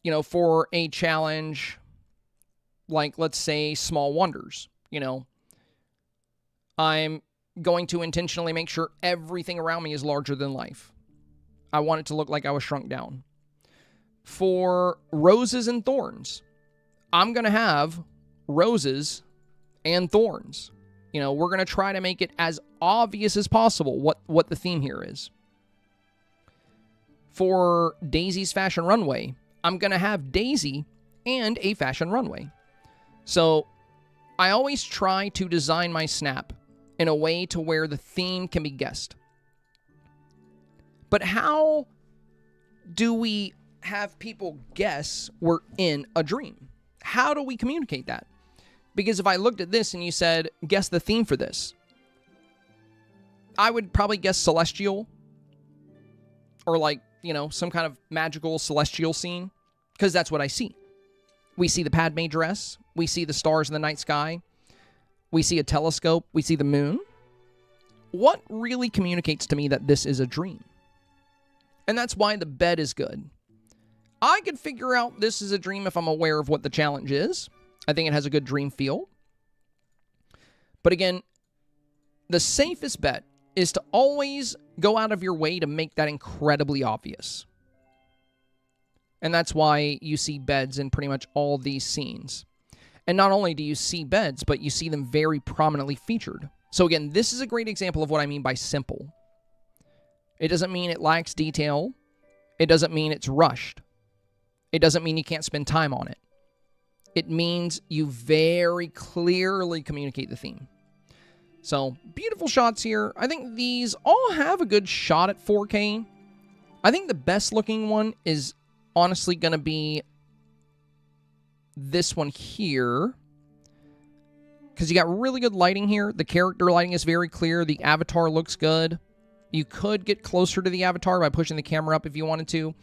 you know, for a challenge like, let's say, Small Wonders, you know, I'm going to intentionally make sure everything around me is larger than life. I want it to look like I was shrunk down. For Roses and Thorns, I'm going to have roses and thorns. You know, we're going to try to make it as obvious as possible what the theme here is. For Daisy's Fashion Runway, I'm going to have Daisy and a fashion runway. So I always try to design my snap in a way to where the theme can be guessed. But how do we have people guess we're in a dream? How do we communicate that? Because if I looked at this and you said, guess the theme for this, I would probably guess celestial or like, you know, some kind of magical celestial scene, because that's what I see. We see the Padme dress. We see the stars in the night sky. We see a telescope. We see the moon. What really communicates to me that this is a dream? And that's why the bed is good. I could figure out this is a dream if I'm aware of what the challenge is. I think it has a good dream feel. But again, the safest bet is to always go out of your way to make that incredibly obvious. And that's why you see beds in pretty much all these scenes. And not only do you see beds, but you see them very prominently featured. So again, this is a great example of what I mean by simple. It doesn't mean it lacks detail. It doesn't mean it's rushed. It doesn't mean you can't spend time on it. It means you very clearly communicate the theme. So, beautiful shots here. I think these all have a good shot at 4K. I think the best looking one is honestly going to be this one here, because you got really good lighting here. The character lighting is very clear. The avatar looks good. You could get closer to the avatar by pushing the camera up if you wanted to.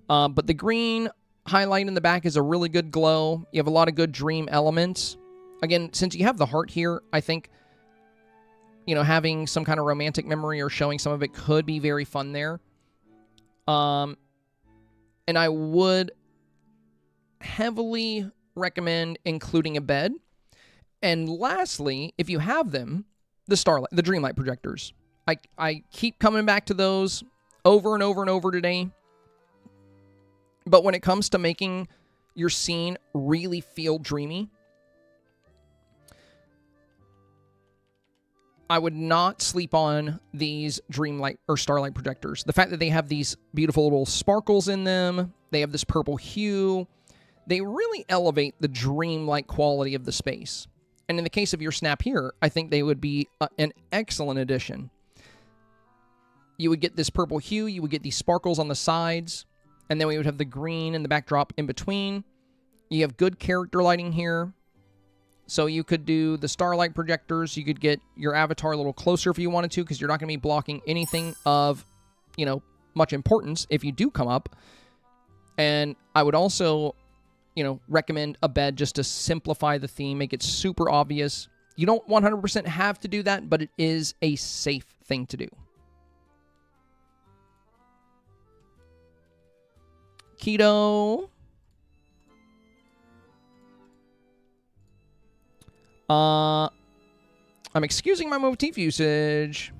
But the green highlight in the back is a really good glow. You have a lot of good dream elements. Again, since you have the heart here, I think, you know, having some kind of romantic memory or showing some of it could be very fun there. And I would heavily recommend including a bed. And lastly, if you have them, the Dreamlight projectors. I keep coming back to those over and over and over today. But when it comes to making your scene really feel dreamy, I would not sleep on these Dreamlight or Starlight projectors. The fact that they have these beautiful little sparkles in them, they have this purple hue, they really elevate the dreamlike quality of the space. And in the case of your snap here, I think they would be an excellent addition. You would get this purple hue, you would get these sparkles on the sides, and then we would have the green in the backdrop in between. You have good character lighting here. So you could do the starlight projectors. You could get your avatar a little closer if you wanted to, because you're not going to be blocking anything of, you know, much importance if you do come up. And I would also, you know, recommend a bed just to simplify the theme, make it super obvious. You don't 100% have to do that, but it is a safe thing to do. Keto. I'm excusing my motif usage.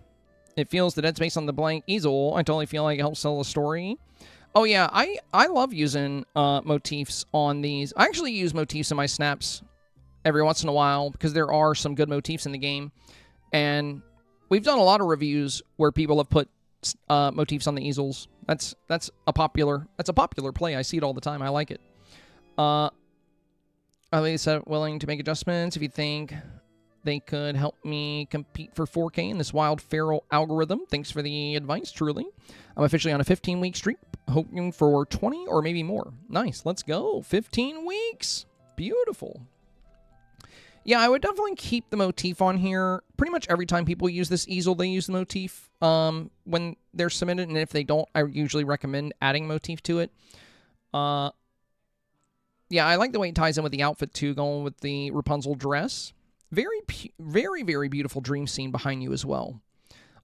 It feels the dead space on the blank easel. I totally feel like it helps tell a story. Oh yeah, I love using motifs on these. I actually use motifs in my snaps every once in a while because there are some good motifs in the game. And we've done a lot of reviews where people have put motifs on the easels. That's a popular play. I see it all the time. I like it. At least willing to make adjustments if you think they could help me compete for 4K in this wild feral algorithm. Thanks for the advice, truly. I'm officially on a 15-week streak, hoping for 20 or maybe more. Nice, let's go. 15 weeks. Beautiful. Yeah, I would definitely keep the motif on here. Pretty much every time people use this easel, they use the motif when they're submitted. And if they don't, I usually recommend adding motif to it. Yeah, I like the way it ties in with the outfit, too, going with the Rapunzel dress. Very, very beautiful dream scene behind you as well.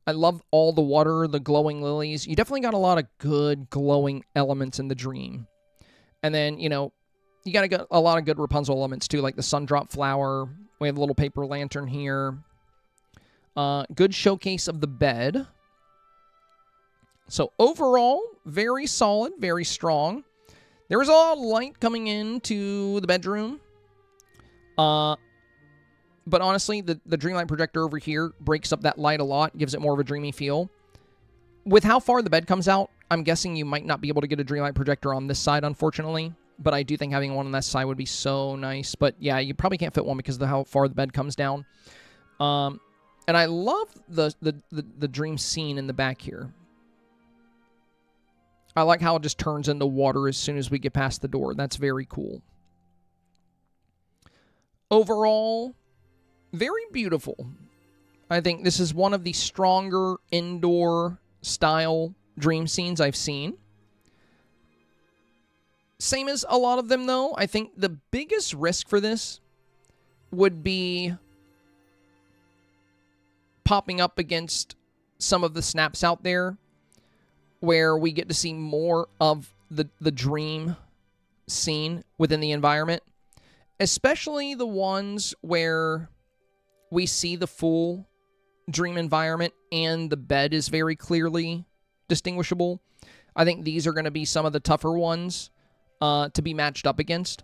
I love all the water, the glowing lilies. You definitely got a lot of good glowing elements in the dream. And then, you know, you got a lot of good Rapunzel elements, too, like the sundrop flower. We have a little paper lantern here. Good showcase of the bed. So overall, very solid, very strong. There is a lot of light coming into the bedroom. But honestly, the Dreamlight projector over here breaks up that light a lot, gives it more of a dreamy feel. With how far the bed comes out, I'm guessing you might not be able to get a Dreamlight projector on this side, unfortunately. But I do think having one on that side would be so nice. But yeah, you probably can't fit one because of how far the bed comes down. And I love the dream scene in the back here. I like how it just turns into water as soon as we get past the door. That's very cool. Overall, very beautiful. I think this is one of the stronger indoor style dream scenes I've seen. Same as a lot of them, though. I think the biggest risk for this would be popping up against some of the snaps out there where we get to see more of the dream scene within the environment. Especially the ones where we see the full dream environment and the bed is very clearly distinguishable. I think these are going to be some of the tougher ones to be matched up against.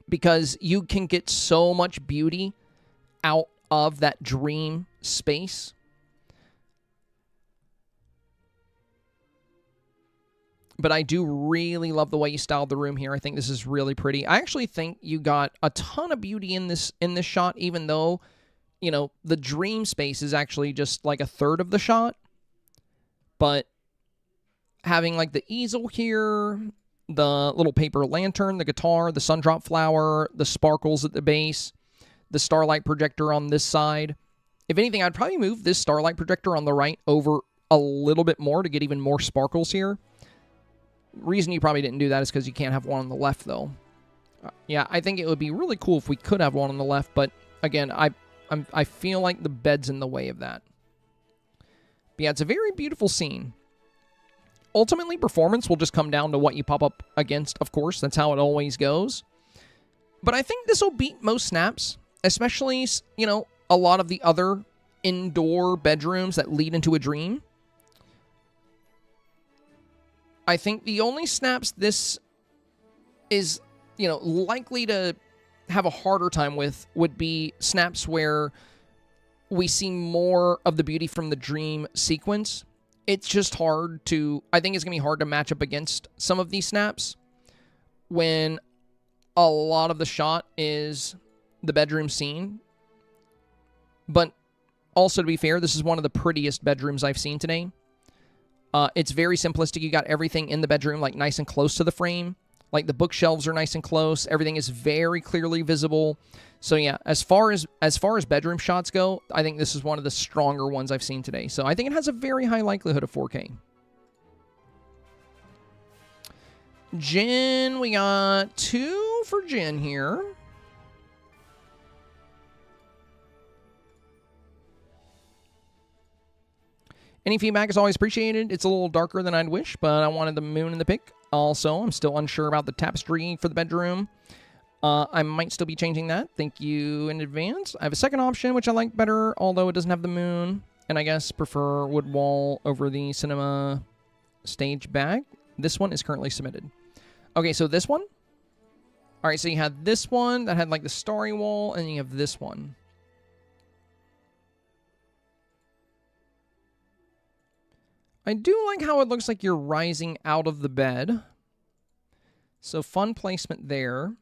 Because you can get so much beauty out of that dream space. But I do really love the way you styled the room here. I think this is really pretty. I actually think you got a ton of beauty in this shot, even though, you know, the dream space is actually just like a third of the shot. But having like the easel here the little paper lantern, the guitar, the sundrop flower, the sparkles at the base, the starlight projector on this side. If anything, I'd probably move this starlight projector on the right over a little bit more to get even more sparkles here. Reason you probably didn't do that is because you can't have one on the left, though. Yeah, I think it would be really cool if we could have one on the left, but again, I feel like the bed's in the way of that. But yeah, it's a very beautiful scene. Ultimately, performance will just come down to what you pop up against, of course. That's how it always goes. But I think this will beat most snaps, especially, you know, a lot of the other indoor bedrooms that lead into a dream. I think the only snaps this is, you know, likely to have a harder time with would be snaps where we see more of the beauty from the dream sequence. It's just hard to, I think it's going to be hard to match up against some of these snaps when a lot of the shot is the bedroom scene. But also, to be fair, this is one of the prettiest bedrooms I've seen today. It's very simplistic. You got everything in the bedroom, like, nice and close to the frame. Like, the bookshelves are nice and close. Everything is very clearly visible. So, yeah, as far as bedroom shots go, I think this is one of the stronger ones I've seen today. So, I think it has a very high likelihood of 4K. Jin, we got 2 for Jin here. Any feedback is always appreciated. It's a little darker than I'd wish, but I wanted the moon in the pic. Also, I'm still unsure about the tapestry for the bedroom. I might still be changing that. Thank you in advance. I have a second option, which I like better, although it doesn't have the moon. And I guess prefer wood wall over the cinema stage bag. This one is currently submitted. Okay, so this one. All right, so you had this one that had like the starry wall, and you have this one. I do like how it looks like you're rising out of the bed. So fun placement there.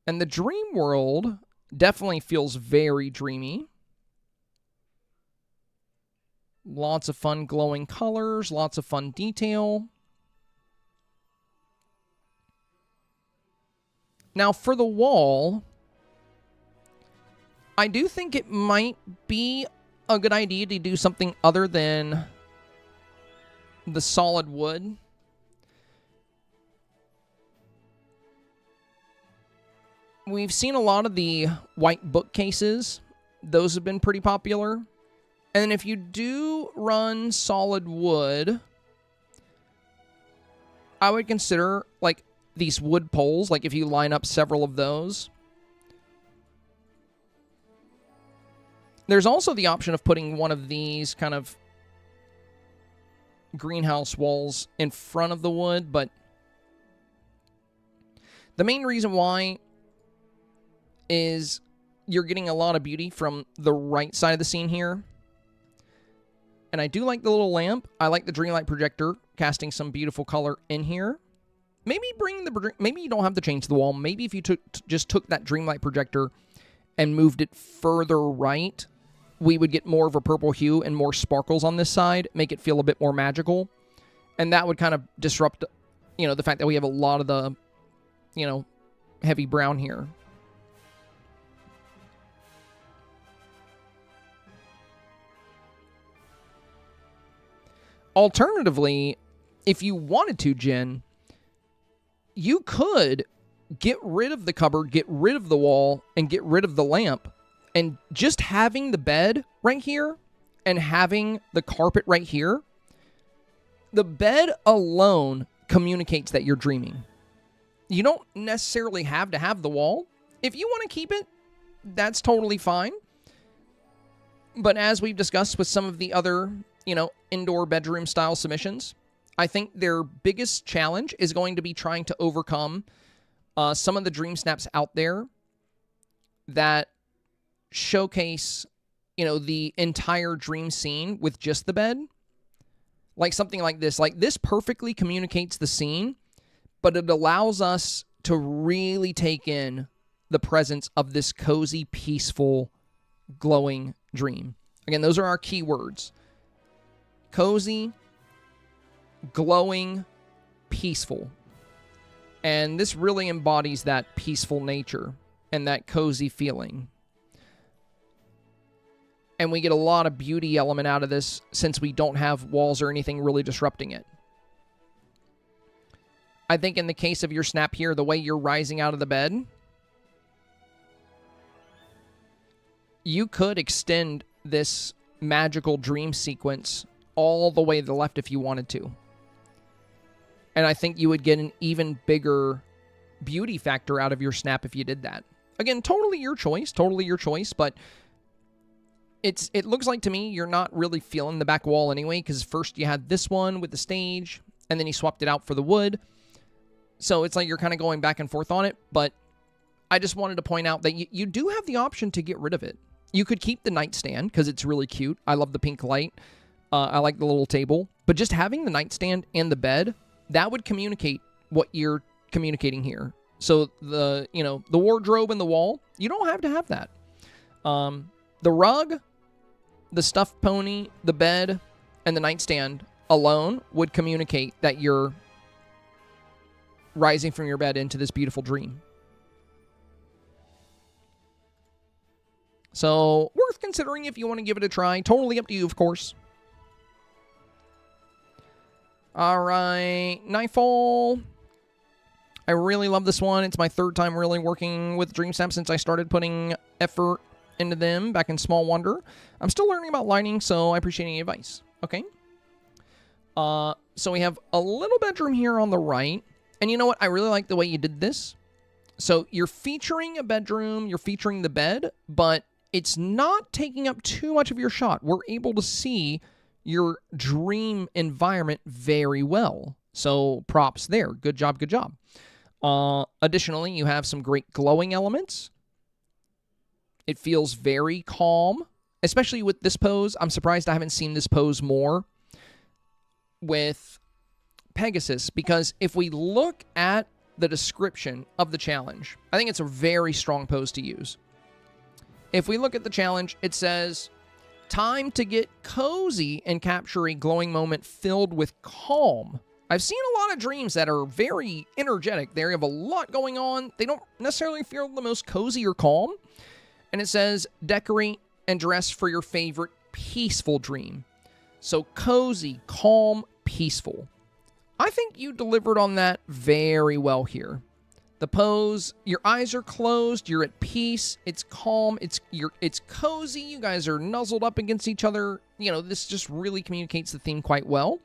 And the dream world definitely feels very dreamy. Lots of fun glowing colors, lots of fun detail. Now for the wall, I do think it might be a good idea to do something other than the solid wood. We've seen a lot of the white bookcases. Those have been pretty popular. And if you do run solid wood, I would consider like these wood poles, like if you line up several of those. There's also the option of putting one of these kind of greenhouse walls in front of the wood, but the main reason why is you're getting a lot of beauty from the right side of the scene here. And I do like the little lamp. I like the Dreamlight projector casting some beautiful color in here. Maybe maybe you don't have to change the wall. Maybe if you just took that Dreamlight projector and moved it further right, we would get more of a purple hue and more sparkles on this side, make it feel a bit more magical. And that would kind of disrupt, you know, the fact that we have a lot of the, you know, heavy brown here. Alternatively, if you wanted to, Jen, you could get rid of the cupboard, get rid of the wall, and get rid of the lamp. And just having the bed right here and having the carpet right here, the bed alone communicates that you're dreaming. You don't necessarily have to have the wall. If you want to keep it, that's totally fine. But as we've discussed with some of the other, you know, indoor bedroom style submissions, I think their biggest challenge is going to be trying to overcome some of the dream snaps out there that showcase, you know, the entire dream scene with just the bed. Like something like this. Like this perfectly communicates the scene, but it allows us to really take in the presence of this cozy, peaceful, glowing dream. Again, those are our key words. Cozy, glowing, peaceful. And this really embodies that peaceful nature and that cozy feeling. And we get a lot of beauty element out of this since we don't have walls or anything really disrupting it. I think in the case of your snap here, the way you're rising out of the bed, you could extend this magical dream sequence all the way to the left if you wanted to. And I think you would get an even bigger beauty factor out of your snap if you did that. Again, totally your choice, but it looks like to me you're not really feeling the back wall anyway, because first you had this one with the stage, and then you swapped it out for the wood. So it's like you're kind of going back and forth on it, but I just wanted to point out that you do have the option to get rid of it. You could keep the nightstand, because it's really cute. I love the pink light. I like the little table. But just having the nightstand and the bed, that would communicate what you're communicating here. So the wardrobe and the wall, you don't have to have that. The rug, the stuffed pony, the bed, and the nightstand alone would communicate that you're rising from your bed into this beautiful dream. So, worth considering if you want to give it a try. Totally up to you, of course. Alright, Nightfall. I really love this one. It's my third time really working with Dreamsnap since I started putting effort into them back in Small Wonder. I'm still learning about lighting, so I appreciate any advice. Okay. So we have a little bedroom here on the right. And you know what? I really like the way you did this. So you're featuring a bedroom, you're featuring the bed, but it's not taking up too much of your shot. We're able to see your dream environment very well. So props there. Good job, good job. Additionally, you have some great glowing elements. It feels very calm, especially with this pose. I'm surprised I haven't seen this pose more with Pegasus, because if we look at the description of the challenge, I think it's a very strong pose to use. If we look at the challenge, it says, time to get cozy and capture a glowing moment filled with calm. I've seen a lot of dreams that are very energetic. They have a lot going on. They don't necessarily feel the most cozy or calm. And it says, decorate and dress for your favorite peaceful dream. So cozy, calm, peaceful. I think you delivered on that very well here. The pose, your eyes are closed, you're at peace, it's calm, it's cozy, you guys are nuzzled up against each other. You know, this just really communicates the theme quite well.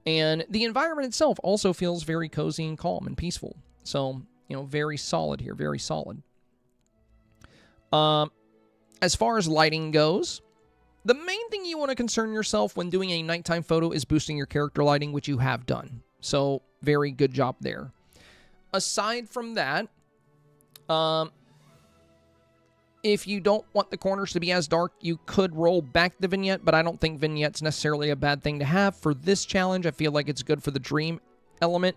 And the environment itself also feels very cozy and calm and peaceful. So, you know, very solid here, very solid. As far as lighting goes, the main thing you want to concern yourself when doing a nighttime photo is boosting your character lighting, which you have done. So, very good job there. Aside from that, if you don't want the corners to be as dark, you could roll back the vignette, but I don't think vignette's necessarily a bad thing to have for this challenge. I feel like it's good for the dream element.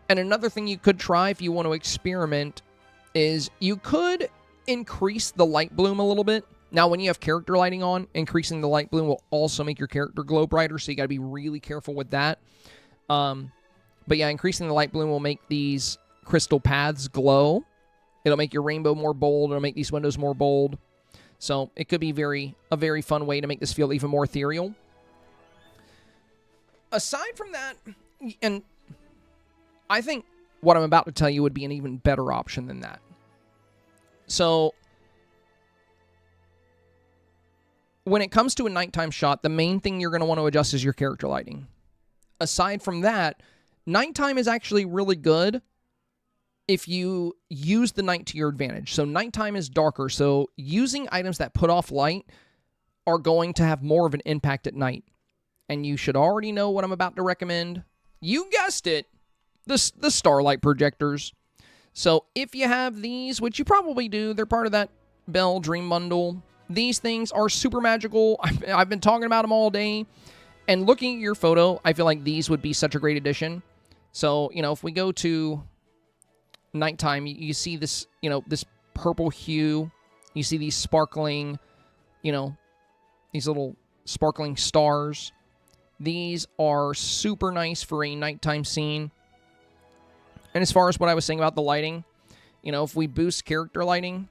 And another thing you could try if you want to experiment is you could increase the light bloom a little bit. Now, when you have character lighting on, increasing the light bloom will also make your character glow brighter, so you got to be really careful with that. But yeah, increasing the light bloom will make these crystal paths glow. It'll make your rainbow more bold. It'll make these windows more bold. So it could be a very fun way to make this feel even more ethereal. Aside from that, and I think what I'm about to tell you would be an even better option than that. So when it comes to a nighttime shot, the main thing you're going to want to adjust is your character lighting. Aside from that, nighttime is actually really good if you use the night to your advantage. So nighttime is darker, so using items that put off light are going to have more of an impact at night. And you should already know what I'm about to recommend. You guessed it, the Starlight projectors. So if you have these, which you probably do, they're part of that Bell Dream Bundle. These things are super magical. I've been talking about them all day. And looking at your photo, I feel like these would be such a great addition. So, you know, if we go to nighttime, you see this, you know, this purple hue. You see these sparkling, you know, these little sparkling stars. These are super nice for a nighttime scene. And as far as what I was saying about the lighting, you know, if we boost character lighting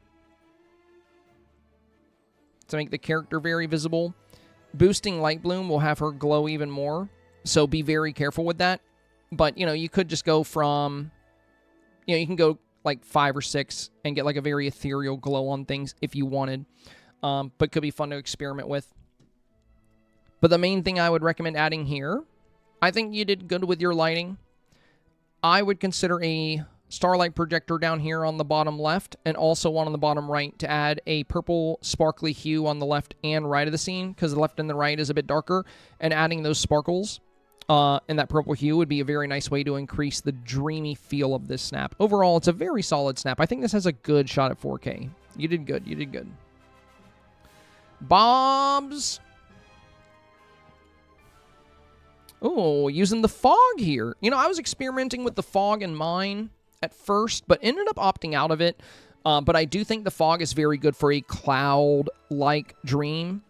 to make the character very visible, boosting light bloom will have her glow even more. So be very careful with that. But, you know, you could just go from, you know, you can go like 5 or 6 and get like a very ethereal glow on things if you wanted. But could be fun to experiment with. But the main thing I would recommend adding here, I think you did good with your lighting. I would consider a starlight projector down here on the bottom left and also one on the bottom right to add a purple sparkly hue on the left and right of the scene, because the left and the right is a bit darker, and adding those sparkles and that purple hue would be a very nice way to increase the dreamy feel of this snap. Overall, it's a very solid snap. I think this has a good shot at 4K. You did good. You did good. Bobs. Oh, using the fog here. You know, I was experimenting with the fog in mine at first, but ended up opting out of it. But I do think the fog is very good for a cloud-like dream.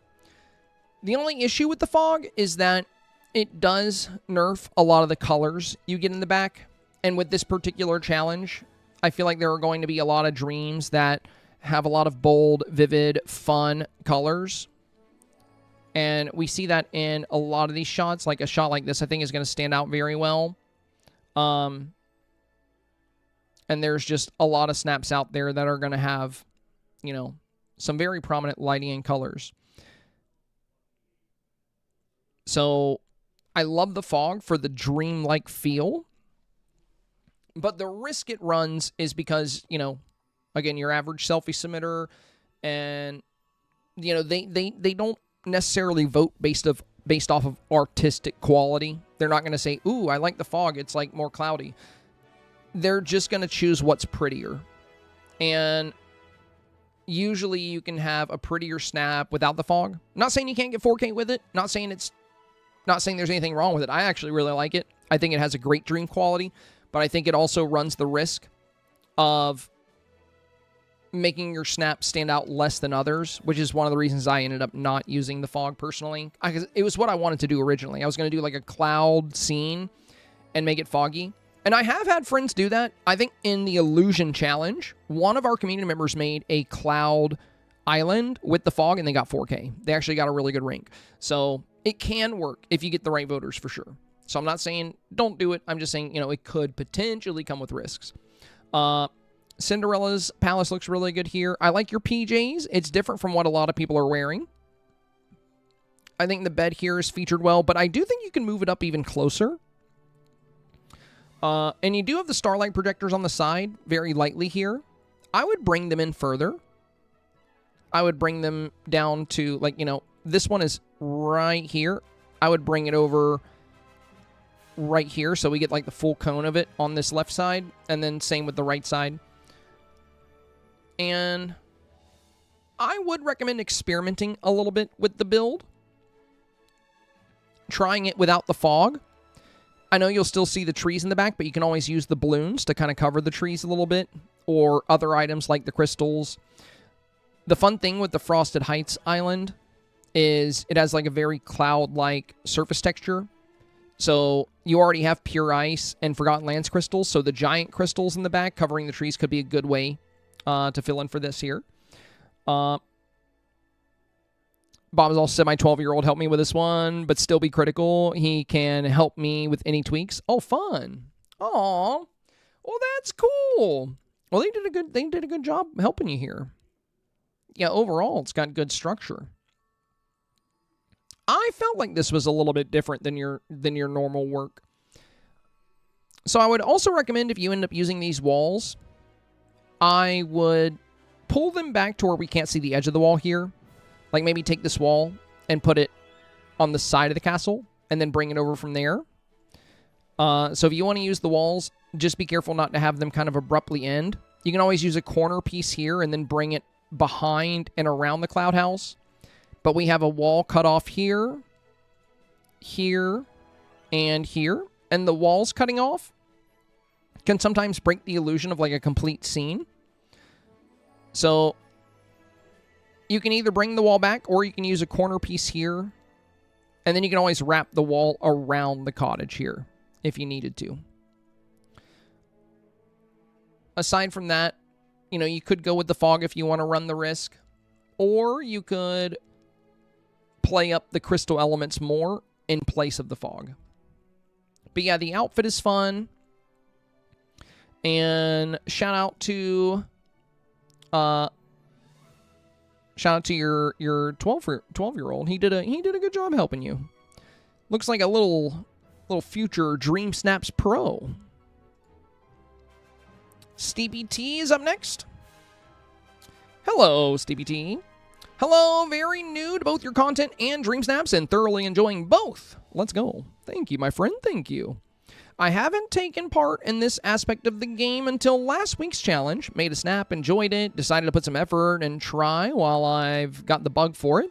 The only issue with the fog is that it does nerf a lot of the colors you get in the back. And with this particular challenge, I feel like there are going to be a lot of dreams that have a lot of bold, vivid, fun colors. And we see that in a lot of these shots. Like a shot like this, I think, is going to stand out very well. And there's just a lot of snaps out there that are going to have, you know, some very prominent lighting and colors. So I love the fog for the dream-like feel. But the risk it runs is because, you know, again, your average selfie submitter, and, you know, they don't necessarily vote based off of artistic quality. They're not going to say, ooh, I like the fog, it's like more cloudy. They're just going to choose what's prettier. And usually you can have a prettier snap without the fog. Not saying you can't get 4K with it. Not saying there's anything wrong with it. I actually really like it. I think it has a great dream quality, but I think it also runs the risk of making your snap stand out less than others, which is one of the reasons I ended up not using the fog personally. It was what I wanted to do originally. I was going to do like a cloud scene and make it foggy. And I have had friends do that. I think in the Illusion Challenge, one of our community members made a cloud island with the fog, and they got 4K. They actually got a really good rank. So it can work if you get the right voters for sure. So I'm not saying don't do it. I'm just saying, you know, it could potentially come with risks. Cinderella's palace looks really good here. I like your PJs. It's different from what a lot of people are wearing. I think the bed here is featured well, but I do think you can move it up even closer. And you do have the starlight projectors on the side very lightly here. I would bring them in further. I would bring them down to, like, you know, this one is right here. I would bring it over right here so we get like the full cone of it on this left side, and then same with the right side. And I would recommend experimenting a little bit with the build. Trying it without the fog. I know you'll still see the trees in the back, but you can always use the balloons to kind of cover the trees a little bit, or other items like the crystals. The fun thing with the Frosted Heights Island is it has like a very cloud-like surface texture. So you already have pure ice and Forgotten Lands crystals, so the giant crystals in the back covering the trees could be a good way to fill in for this here. Bob is all said, my 12-year-old helped me with this one, but still be critical. He can help me with any tweaks. Oh, fun. Aw. Well, that's cool. Well, they did a good job helping you here. Yeah, overall, it's got good structure. I felt like this was a little bit different than your normal work. So I would also recommend, if you end up using these walls, I would pull them back to where we can't see the edge of the wall here. Like maybe take this wall and put it on the side of the castle and then bring it over from there. So if you want to use the walls, just be careful not to have them kind of abruptly end. You can always use a corner piece here and then bring it behind and around the cloud house. But we have a wall cut off here, here, and here. And the walls cutting off can sometimes break the illusion of like a complete scene. So you can either bring the wall back, or you can use a corner piece here And then you can always wrap the wall around the cottage here if you needed to. Aside from that, you know, you could go with the fog if you want to run the risk. Or you could play up the crystal elements more in place of the fog. But yeah, the outfit is fun. And shout out to your 12-year-old. He did a good job helping you. Looks like a little future Dreamsnaps PRO. Stevie T is up next. Hello, Stevie T. Hello, very new to both your content and Dreamsnaps and thoroughly enjoying both. Let's go. Thank you, my friend. Thank you. I haven't taken part in this aspect of the game until last week's challenge. Made a snap, enjoyed it, decided to put some effort and try while I've got the bug for it.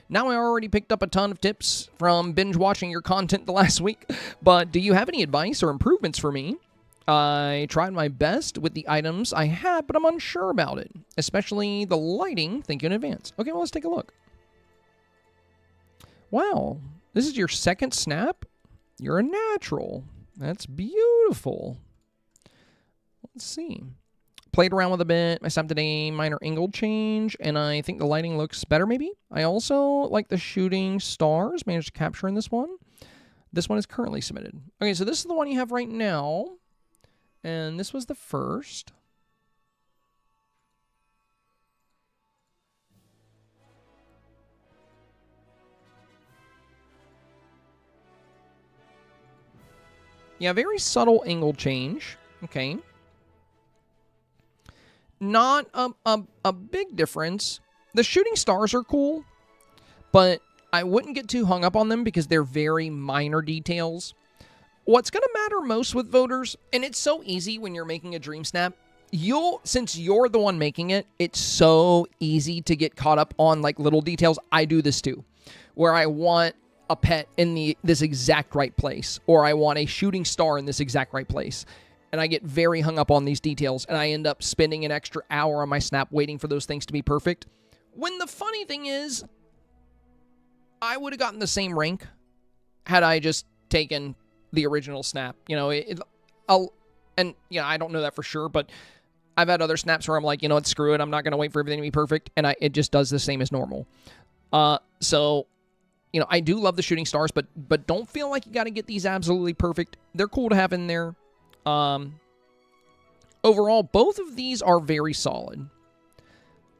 Now I already picked up a ton of tips from binge watching your content the last week, but do you have any advice or improvements for me? I tried my best with the items I had, but I'm unsure about it, especially the lighting. Thank you in advance. Okay, well, let's take a look. Wow, this is your second snap? You're a natural. That's beautiful. Let's see. Played around with a bit. I snapped a minor angle change, and I think the lighting looks better, maybe. I also like the shooting stars. Managed to capture in this one. This one is currently submitted. Okay, so this is the one you have right now. And this was the first. Yeah, very subtle angle change. Okay. Not a big difference. The shooting stars are cool, but I wouldn't get too hung up on them because they're very minor details. What's going to matter most with voters, and it's so easy when you're making a Dream Snap, since you're the one making it, it's so easy to get caught up on like little details. I do this too, where I want a pet in this exact right place, or I want a shooting star in this exact right place. And I get very hung up on these details, and I end up spending an extra hour on my snap waiting for those things to be perfect. When the funny thing is, I would have gotten the same rank had I just taken the original snap. You know, I don't know that for sure, but I've had other snaps where I'm like, you know what, screw it, I'm not going to wait for everything to be perfect, and it just does the same as normal. So, you know, I do love the shooting stars, but don't feel like you got to get these absolutely perfect. They're cool to have in there. Overall, both of these are very solid.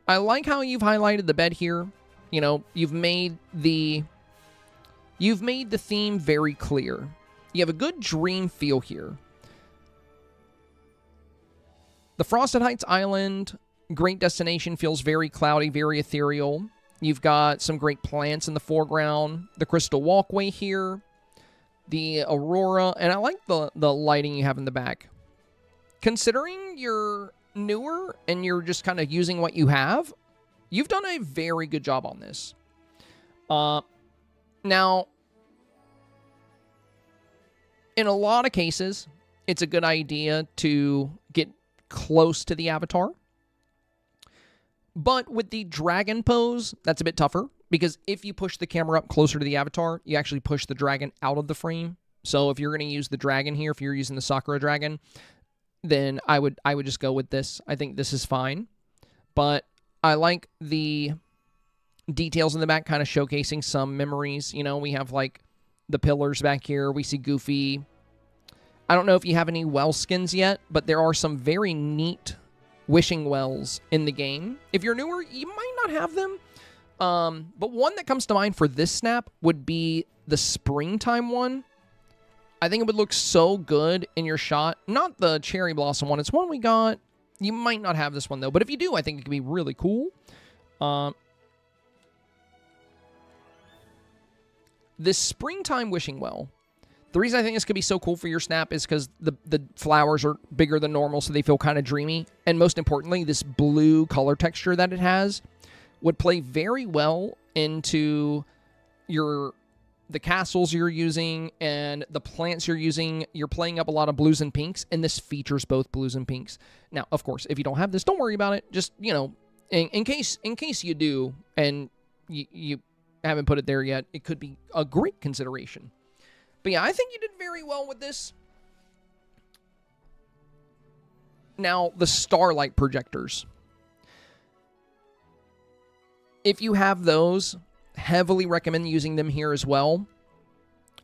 I like how you've highlighted the bed here. You know, you've made the theme very clear. You have a good dream feel here. The Frosted Heights Island, great destination, feels very cloudy, very ethereal. You've got some great plants in the foreground. The crystal walkway here. The aurora, and I like the lighting you have in the back. Considering you're newer and you're just kind of using what you have, you've done a very good job on this. Now, in a lot of cases, it's a good idea to get close to the avatar. But with the dragon pose, that's a bit tougher. Because if you push the camera up closer to the avatar, you actually push the dragon out of the frame. So if you're going to use the dragon here, if you're using the Sakura dragon, then I would just go with this. I think this is fine. But I like the details in the back kind of showcasing some memories. You know, we have like the pillars back here. We see Goofy. I don't know if you have any well skins yet, but there are some very neat wishing wells in the game. If you're newer, you might not have them. But one that comes to mind for this snap would be the springtime one. I think it would look so good in your shot. Not the cherry blossom one. It's one we got. You might not have this one, though. But if you do, I think it could be really cool. This springtime wishing well. The reason I think this could be so cool for your snap is because the flowers are bigger than normal, so they feel kind of dreamy. And most importantly, this blue color texture that it has would play very well into the castles you're using and the plants you're using. You're playing up a lot of blues and pinks, and this features both blues and pinks. Now, of course, if you don't have this, don't worry about it. Just, you know, in case you do, and you haven't put it there yet, it could be a great consideration. But yeah, I think you did very well with this. Now, the starlight projectors. If you have those, heavily recommend using them here as well.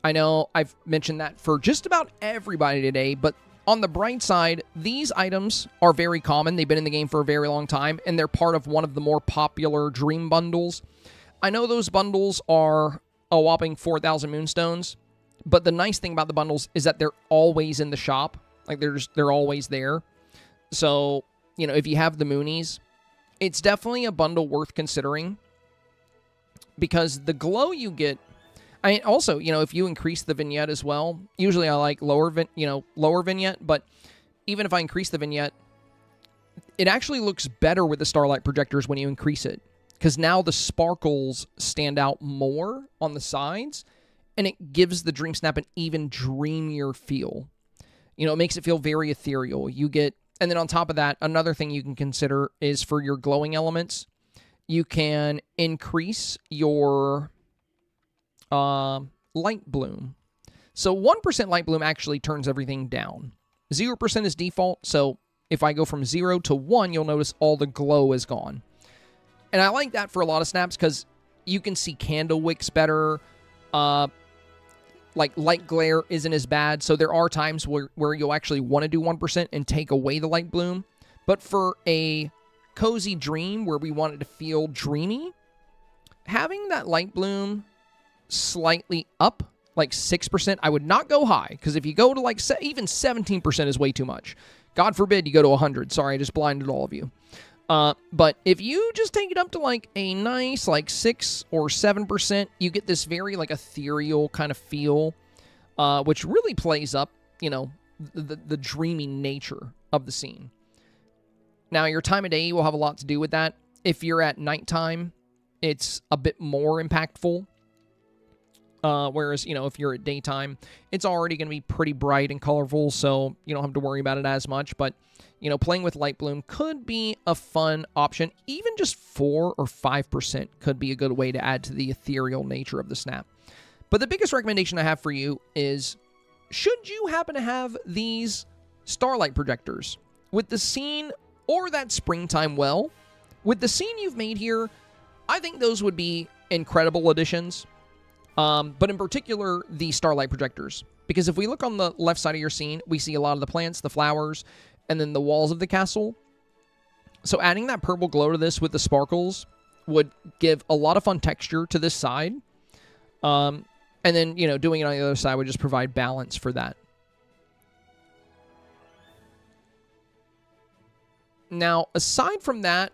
I know I've mentioned that for just about everybody today, but on the bright side, these items are very common. They've been in the game for a very long time, and they're part of one of the more popular dream bundles. I know those bundles are a whopping 4,000 moonstones, but the nice thing about the bundles is that they're always in the shop. Like, they're always there. So, you know, if you have the moonies, it's definitely a bundle worth considering, because the glow you get... I mean, also, you know, if you increase the vignette as well, usually I like lower vignette, but even if I increase the vignette, it actually looks better with the starlight projectors when you increase it, because now the sparkles stand out more on the sides, and it gives the Dreamsnap an even dreamier feel. You know, it makes it feel very ethereal. You get, and then on top of that, another thing you can consider is for your glowing elements, you can increase your light bloom. So 1% light bloom actually turns everything down. 0% is default, so if I go from 0 to 1, you'll notice all the glow is gone. And I like that for a lot of snaps because you can see candle wicks better. Like light glare isn't as bad, so there are times where you'll actually want to do 1% and take away the light bloom. But for a cozy dream where we want it to feel dreamy, having that light bloom slightly up, like 6%, I would not go high, because if you go to like even 17% is way too much. God forbid you go to 100. Sorry, I just blinded all of you. But if you just take it up to like a nice like 6 or 7%, you get this very like ethereal kind of feel, which really plays up, you know, the dreamy nature of the scene. Now, your time of day will have a lot to do with that. If you're at nighttime, it's a bit more impactful. Whereas, you know, if you're at daytime, it's already going to be pretty bright and colorful, so you don't have to worry about it as much. But, you know, playing with light bloom could be a fun option. Even just 4 or 5% could be a good way to add to the ethereal nature of the snap. But the biggest recommendation I have for you is, should you happen to have these starlight projectors with the scene or that springtime well, with the scene you've made here, I think those would be incredible additions. But in particular, the starlight projectors. Because if we look on the left side of your scene, we see a lot of the plants, the flowers, and then the walls of the castle. So adding that purple glow to this with the sparkles would give a lot of fun texture to this side. And then, you know, doing it on the other side would just provide balance for that. Now, aside from that,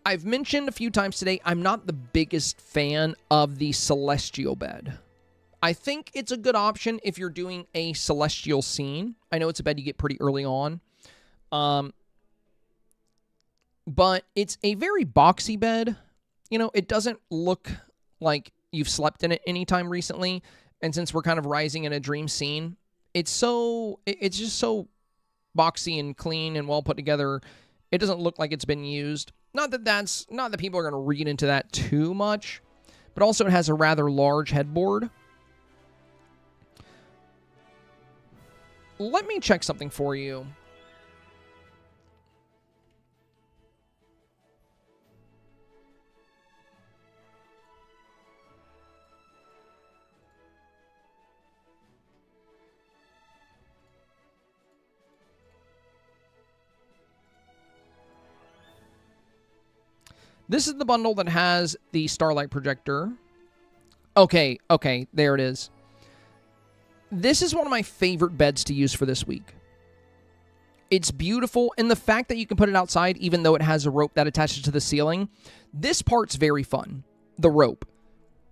I've mentioned a few times today, I'm not the biggest fan of the celestial bed. I think it's a good option if you're doing a celestial scene. I know it's a bed you get pretty early on. But it's a very boxy bed. You know, it doesn't look like you've slept in it anytime recently. And since we're kind of rising in a dream scene, it's just so boxy and clean and well put together. It doesn't look like it's been used. Not that people are going to read into that too much, but also it has a rather large headboard. Let me check something for you. This is the bundle that has the starlight projector. Okay, there it is. This is one of my favorite beds to use for this week. It's beautiful, and the fact that you can put it outside, even though it has a rope that attaches to the ceiling, this part's very fun, the rope.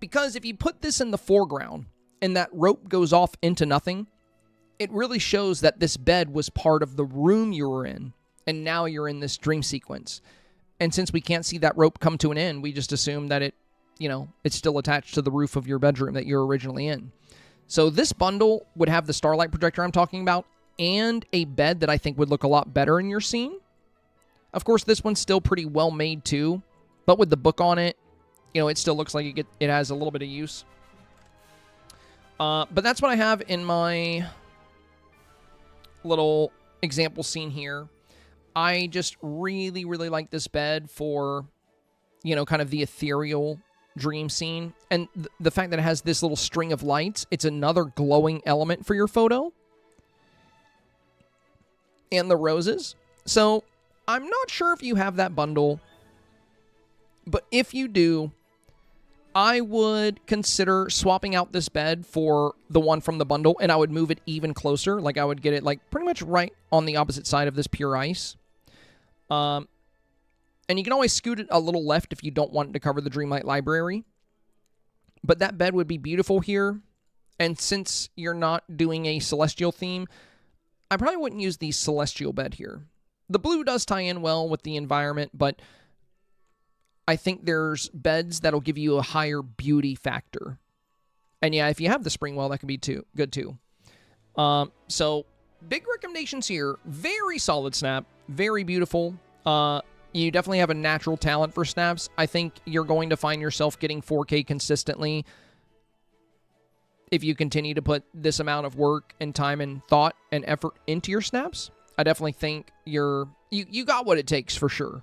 Because if you put this in the foreground, and that rope goes off into nothing, it really shows that this bed was part of the room you were in, and now you're in this dream sequence. And since we can't see that rope come to an end, we just assume that it, you know, it's still attached to the roof of your bedroom that you're originally in. So this bundle would have the starlight projector I'm talking about and a bed that I think would look a lot better in your scene. Of course, this one's still pretty well made too, but with the book on it, you know, it still looks like it has a little bit of use. But that's what I have in my little example scene here. I just really, really like this bed for, you know, kind of the ethereal dream scene. And the fact that it has this little string of lights, it's another glowing element for your photo. And the roses. So I'm not sure if you have that bundle, but if you do, I would consider swapping out this bed for the one from the bundle, and I would move it even closer. Like, I would get it, like, pretty much right on the opposite side of this pure ice. And you can always scoot it a little left if you don't want it to cover the Dreamlight library. But that bed would be beautiful here. And since you're not doing a celestial theme, I probably wouldn't use the celestial bed here. The blue does tie in well with the environment, but I think there's beds that'll give you a higher beauty factor. And yeah, if you have the spring well, that can be good too. So big recommendations here. Very solid snap. Very beautiful. You definitely have a natural talent for snaps. I think you're going to find yourself getting 4K consistently if you continue to put this amount of work and time and thought and effort into your snaps. I definitely think you got what it takes for sure.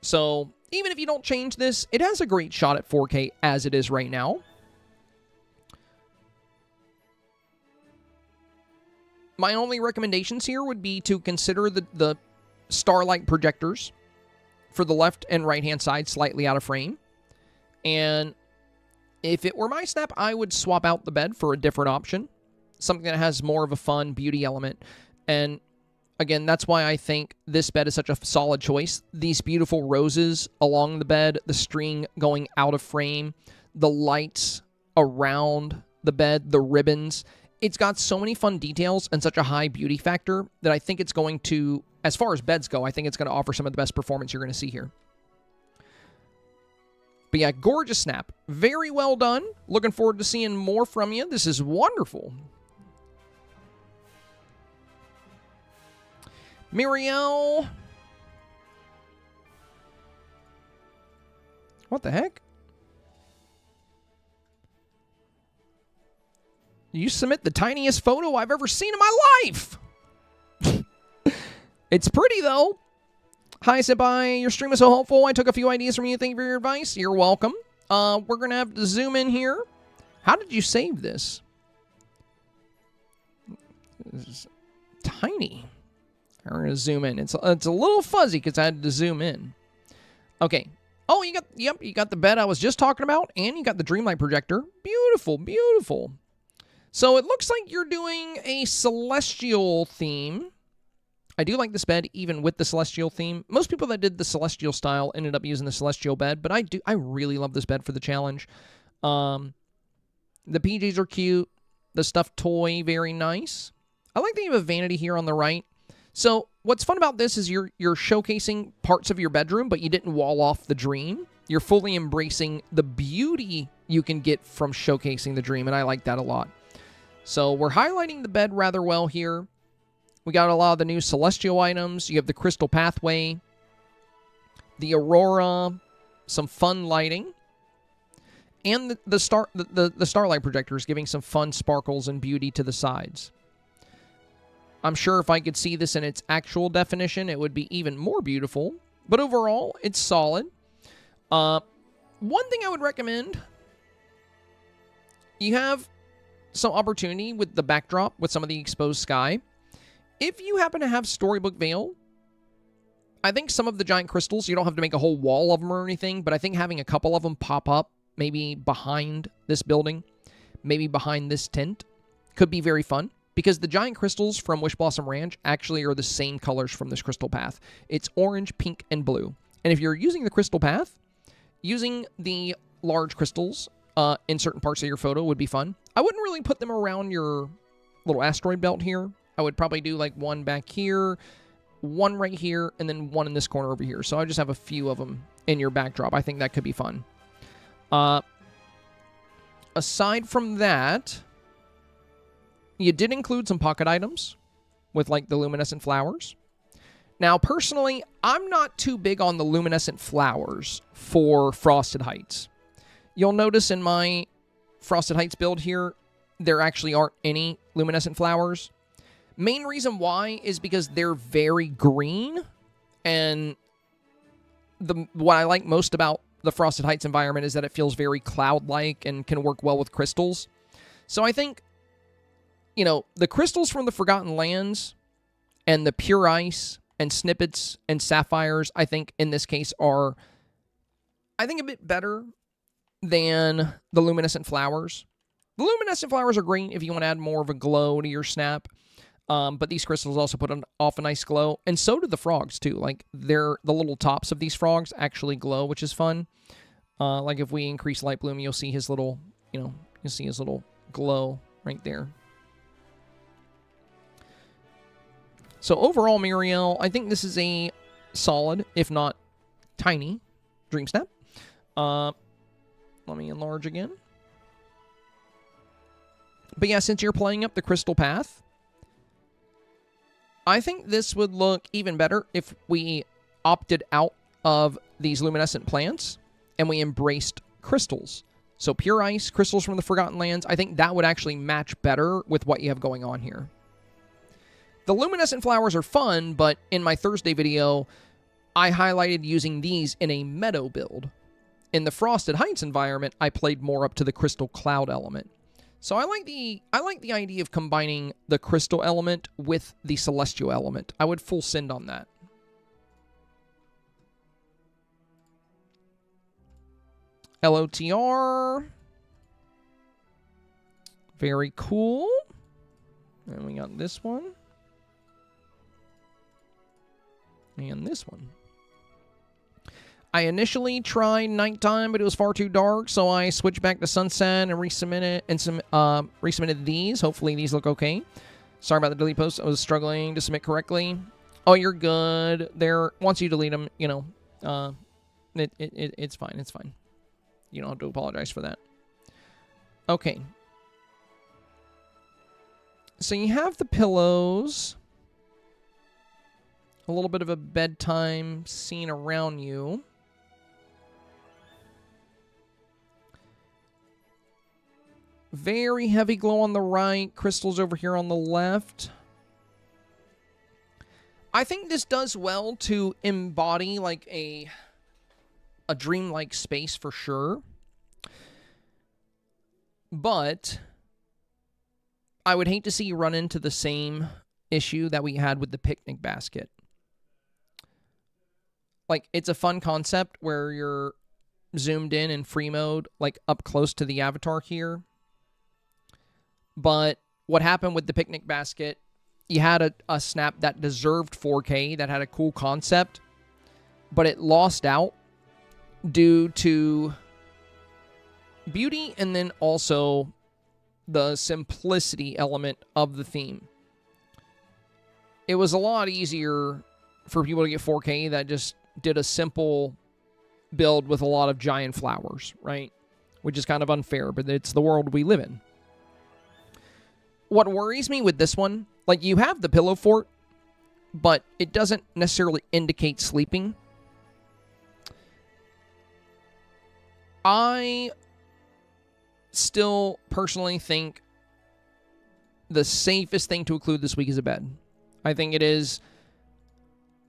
So even if you don't change this, it has a great shot at 4K as it is right now. My only recommendations here would be to consider the starlight projectors for the left and right hand side slightly out of frame. And if it were my snap, I would swap out the bed for a different option. Something that has more of a fun beauty element. And again, that's why I think this bed is such a solid choice. These beautiful roses along the bed, the string going out of frame, the lights around the bed, the ribbons. It's got so many fun details and such a high beauty factor that I think it's going to, as far as beds go, I think it's going to offer some of the best performance you're going to see here. But yeah, gorgeous snap. Very well done. Looking forward to seeing more from you. This is wonderful. Mielle. What the heck? You submit the tiniest photo I've ever seen in my life. It's pretty, though. Hi, Senpai. Your stream is so helpful. I took a few ideas from you. Thank you for your advice. You're welcome. We're going to have to zoom in here. How did you save this? This is tiny. We're going to zoom in. It's a little fuzzy because I had to zoom in. Okay. Oh, you got the bed I was just talking about, and you got the Dreamlight projector. Beautiful, beautiful. So it looks like you're doing a celestial theme. I do like this bed, even with the celestial theme. Most people that did the celestial style ended up using the celestial bed, but I really love this bed for the challenge. The PJs are cute. The stuffed toy, very nice. I like that you have a vanity here on the right. So what's fun about this is you're showcasing parts of your bedroom, but you didn't wall off the dream. You're fully embracing the beauty you can get from showcasing the dream, and I like that a lot. So we're highlighting the bed rather well here. We got a lot of the new celestial items. You have the crystal pathway, the aurora, some fun lighting, and the starlight projectors giving some fun sparkles and beauty to the sides. I'm sure if I could see this in its actual definition, it would be even more beautiful. But overall, it's solid. One thing I would recommend, you have some opportunity with the backdrop with some of the exposed sky. If you happen to have Storybook Veil, I think some of the giant crystals, you don't have to make a whole wall of them or anything, but I think having a couple of them pop up, maybe behind this building, maybe behind this tent, could be very fun. Because the giant crystals from Wish Blossom Ranch actually are the same colors from this crystal path. It's orange, pink, and blue. And if you're using the crystal path, using the large crystals in certain parts of your photo would be fun. I wouldn't really put them around your little asteroid belt here. I would probably do like one back here, one right here, and then one in this corner over here. So I just have a few of them in your backdrop. I think that could be fun. Aside from that, you did include some pocket items with like the luminescent flowers. Now, personally, I'm not too big on the luminescent flowers for Frosted Heights. You'll notice in my Frosted Heights build here, there actually aren't any luminescent flowers. Main reason why is because they're very green, and what I like most about the Frosted Heights environment is that it feels very cloud-like and can work well with crystals. So I think, you know, the crystals from the Forgotten Lands and the pure ice and snippets and sapphires, I think in this case are, I think, a bit better than the luminescent flowers. The luminescent flowers are great if you want to add more of a glow to your snap. But these crystals also put off a nice glow. And so do the frogs, too. Like, the little tops of these frogs actually glow, which is fun. Like, if we increase Light Bloom, you'll see his little, you'll see his little glow right there. So, overall, Mielle, I think this is a solid, if not tiny, Dream Snap. Let me enlarge again. But yeah, since you're playing up the Crystal Path, I think this would look even better if we opted out of these luminescent plants and we embraced crystals. So pure ice, crystals from the Forgotten Lands, I think that would actually match better with what you have going on here. The luminescent flowers are fun, but in my Thursday video, I highlighted using these in a meadow build. In the Frosted Heights environment, I played more up to the crystal cloud element. So I like the idea of combining the crystal element with the celestial element. I would full send on that. LOTR. Very cool. And we got this one. And this one. I initially tried nighttime, but it was far too dark, so I switched back to sunset and resubmitted these. Hopefully these look okay. Sorry about the delete post. I was struggling to submit correctly. Oh, you're good. Once you delete them, you know, it's fine. It's fine. You don't have to apologize for that. Okay. So you have the pillows. A little bit of a bedtime scene around you. Very heavy glow on the right. Crystals over here on the left. I think this does well to embody like a dreamlike space for sure. But I would hate to see you run into the same issue that we had with the picnic basket. Like, it's a fun concept where you're zoomed in free mode, like up close to the avatar here. But what happened with the picnic basket, you had a snap that deserved 4K, that had a cool concept, but it lost out due to beauty and then also the simplicity element of the theme. It was a lot easier for people to get 4K that just did a simple build with a lot of giant flowers, right? Which is kind of unfair, but it's the world we live in. What worries me with this one, like, you have the pillow fort, but it doesn't necessarily indicate sleeping. I still personally think the safest thing to include this week is a bed. I think it is,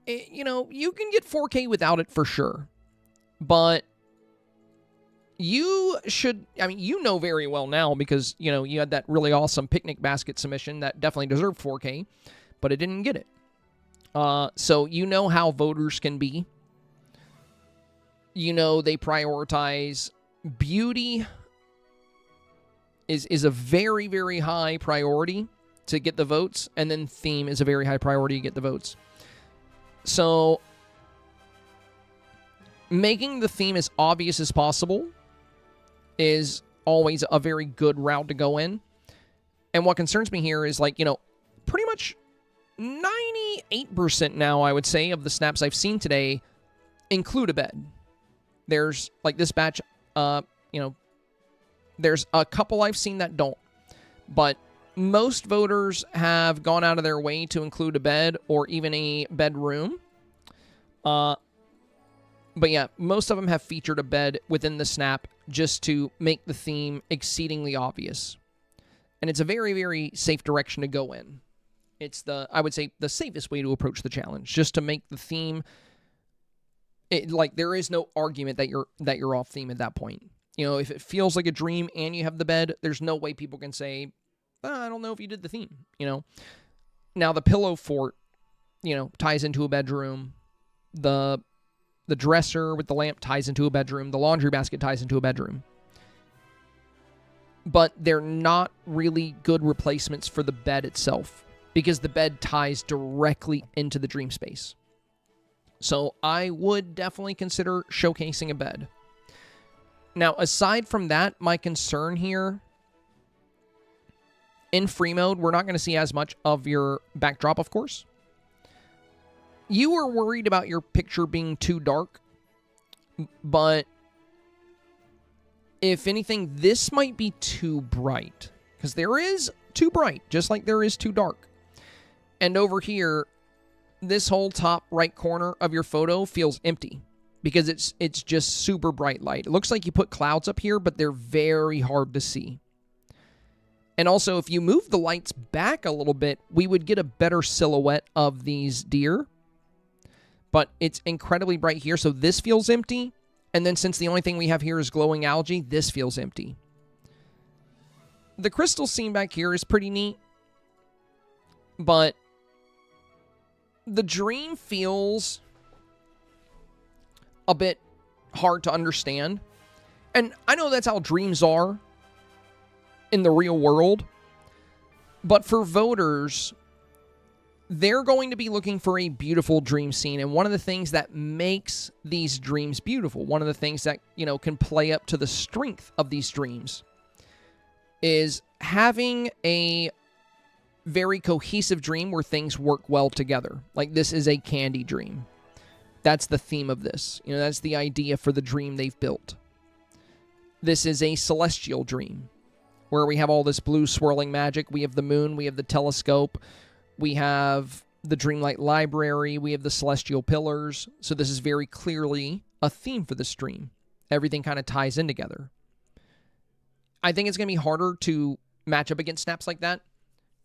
you know, you can get 4K without it for sure, but you should, I mean, you know very well now because, you know, you had that really awesome picnic basket submission that definitely deserved 4K, but it didn't get it. So you know how voters can be. You know they prioritize beauty is a very, very high priority to get the votes, and then theme is a very high priority to get the votes. So making the theme as obvious as possible is always a very good route to go in. And what concerns me here is, like, you know, pretty much 98% now, I would say, of the snaps I've seen today include a bed. There's, like, this batch, you know, there's a couple I've seen that don't. But most voters have gone out of their way to include a bed or even a bedroom. But yeah, most of them have featured a bed within the snap just to make the theme exceedingly obvious. And it's a very, very safe direction to go in. It's I would say, the safest way to approach the challenge, just to make the theme, like, there is no argument that you're off theme at that point. You know, if it feels like a dream and you have the bed, there's no way people can say, I don't know if you did the theme, you know. Now, the pillow fort, you know, ties into a bedroom. The dresser with the lamp ties into a bedroom. The laundry basket ties into a bedroom. But they're not really good replacements for the bed itself, because the bed ties directly into the dream space. So I would definitely consider showcasing a bed. Now, aside from that, my concern here, in free mode, we're not going to see as much of your backdrop, of course. You were worried about your picture being too dark, but if anything, this might be too bright, because there is too bright, just like there is too dark. And over here, this whole top right corner of your photo feels empty, because it's just super bright light. It looks like you put clouds up here, but they're very hard to see. And also, if you move the lights back a little bit, we would get a better silhouette of these deer. But it's incredibly bright here, so this feels empty. And then since the only thing we have here is glowing algae, this feels empty. The crystal scene back here is pretty neat. But the dream feels a bit hard to understand. And I know that's how dreams are in the real world. But for voters, they're going to be looking for a beautiful dream scene. And one of the things that makes these dreams beautiful, one of the things that, you know, can play up to the strength of these dreams, is having a very cohesive dream where things work well together. Like, this is a candy dream. That's the theme of this. You know, that's the idea for the dream they've built. This is a celestial dream, where we have all this blue swirling magic. We have the moon, we have the telescope, we have the Dreamlight library, we have the celestial pillars. So this is very clearly a theme for this dream. Everything kind of ties in together. I think it's going to be harder to match up against snaps like that,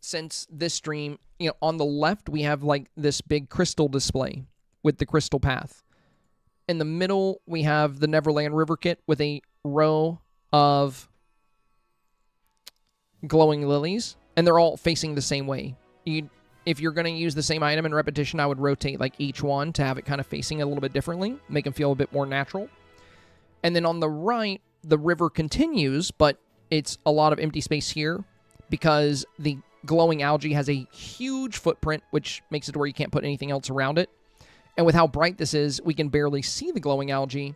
since this dream, you know, on the left, we have like this big crystal display with the crystal path. In the middle, we have the Neverland River Kit with a row of glowing lilies, and they're all facing the same way. If you're going to use the same item in repetition, I would rotate like each one to have it kind of facing a little bit differently, make them feel a bit more natural. And then on the right, the river continues, but it's a lot of empty space here because the glowing algae has a huge footprint, which makes it to where you can't put anything else around it. And with how bright this is, we can barely see the glowing algae.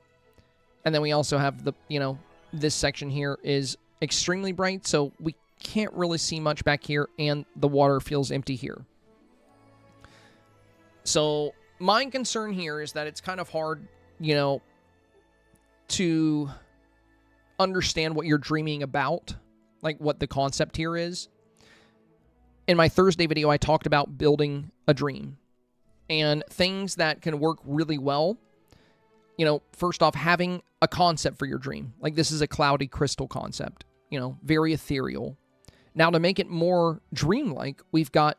And then we also have the, you know, this section here is extremely bright, so we can't really see much back here, and the water feels empty here. So my concern here is that it's kind of hard, you know, to understand what you're dreaming about, like what the concept here is. In my Thursday video, I talked about building a dream and things that can work really well. You know, first off, having a concept for your dream. Like, this is a cloudy crystal concept, you know, very ethereal. Now, to make it more dreamlike, we've got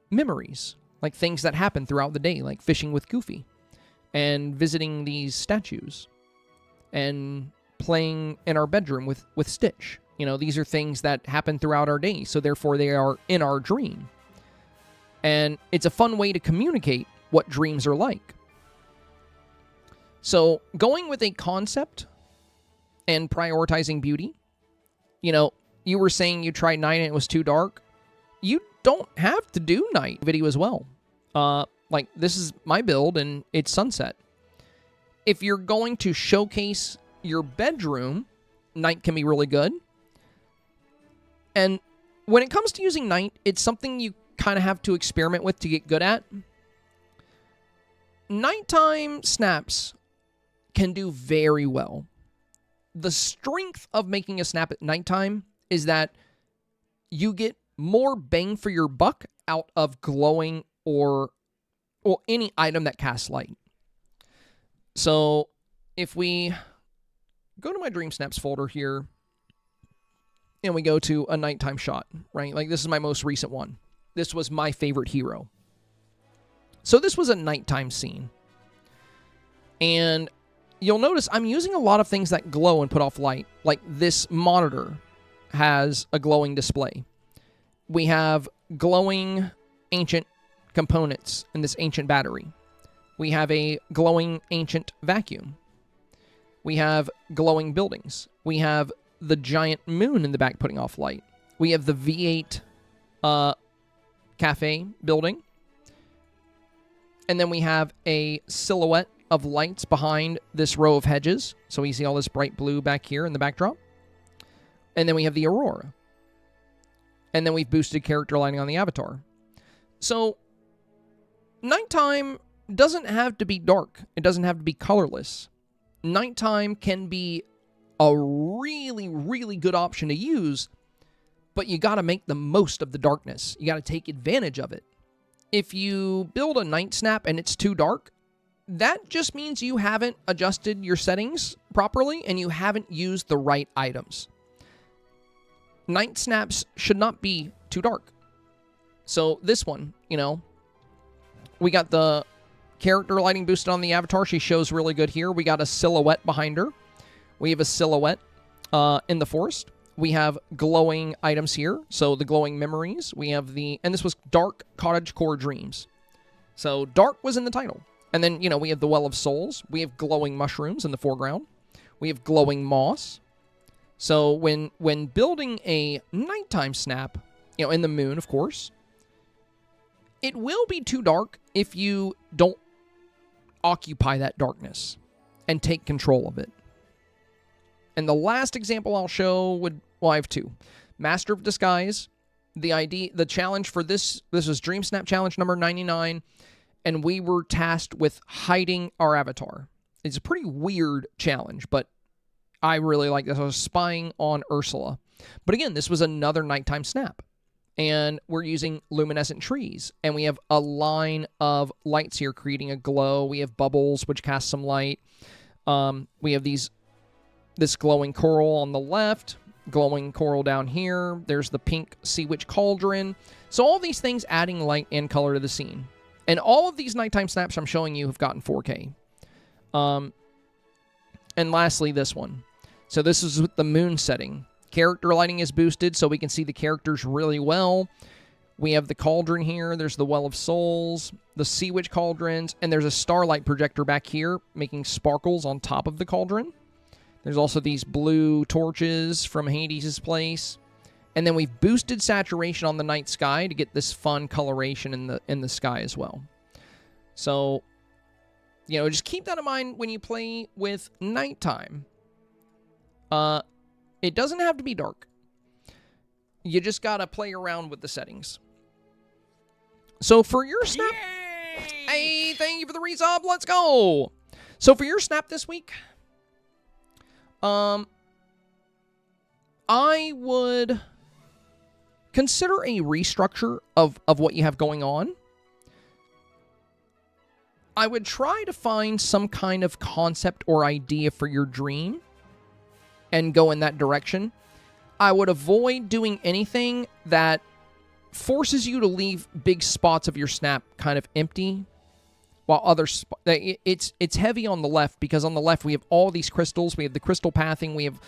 memories, like things that happen throughout the day, like fishing with Goofy and visiting these statues and playing in our bedroom with Stitch. You know, these are things that happen throughout our day, so therefore they are in our dream. And it's a fun way to communicate what dreams are like. So going with a concept and prioritizing beauty, you know, you were saying you tried night and it was too dark. You don't have to do night video as well. Like, this is my build and it's sunset. If you're going to showcase your bedroom, night can be really good. And when it comes to using night, it's something you kind of have to experiment with to get good at. Nighttime snaps can do very well. The strength of making a snap at nighttime is that you get more bang for your buck out of glowing or any item that casts light. So if we go to my Dreamsnaps folder here, and we go to a nighttime shot, right? Like, this is my most recent one. This was my favorite hero. So this was a nighttime scene. And you'll notice I'm using a lot of things that glow and put off light. Like, this monitor has a glowing display. We have glowing ancient components in this ancient battery. We have a glowing ancient vacuum. We have glowing buildings. We have the giant moon in the back putting off light. We have the V8 cafe building. And then we have a silhouette of lights behind this row of hedges. So we see all this bright blue back here in the backdrop. And then we have the aurora. And then we've boosted character lighting on the avatar. So nighttime doesn't have to be dark. It doesn't have to be colorless. Nighttime can be a really, really good option to use, but you got to make the most of the darkness. You got to take advantage of it. If you build a night snap and it's too dark, that just means you haven't adjusted your settings properly and you haven't used the right items. Night snaps should not be too dark. So this one, we got the character lighting boosted on the avatar. She shows really good here. We got a silhouette behind her. We have a silhouette in the forest. We have glowing items here. So the glowing memories. We have and this was Dark Cottagecore Dreams. So dark was in the title. And then, we have the Well of Souls. We have glowing mushrooms in the foreground. We have glowing moss. So when building a nighttime snap, in the moon, of course, it will be too dark if you don't occupy that darkness and take control of it. And the last example I'll show I have two. Master of Disguise. The challenge for this was Dreamsnap challenge number 99, and we were tasked with hiding our avatar. It's a pretty weird challenge, but I really like this. I was spying on Ursula. But again, this was another nighttime snap. And we're using luminescent trees. And we have a line of lights here creating a glow. We have bubbles, which cast some light. We have this glowing coral on the left, glowing coral down here. There's the pink sea witch cauldron. So all these things adding light and color to the scene. And all of these nighttime snaps I'm showing you have gotten 4K. And lastly, this one. So this is with the moon setting. Character lighting is boosted so we can see the characters really well. We have the cauldron here. There's the Well of Souls, the Sea Witch cauldrons, and there's a starlight projector back here making sparkles on top of the cauldron. There's also these blue torches from Hades' place. And then we've boosted saturation on the night sky to get this fun coloration in the sky as well. So, just keep that in mind when you play with nighttime. It doesn't have to be dark. You just gotta play around with the settings. So for your snap... Yay! Hey, thank you for the resub. Let's go! So for your snap this week... I would consider a restructure of what you have going on. I would try to find some kind of concept or idea for your dream and go in that direction. I would avoid doing anything that forces you to leave big spots of your snap kind of empty, while it's heavy on the left, because on the left we have all these crystals. We have the crystal pathing. We have,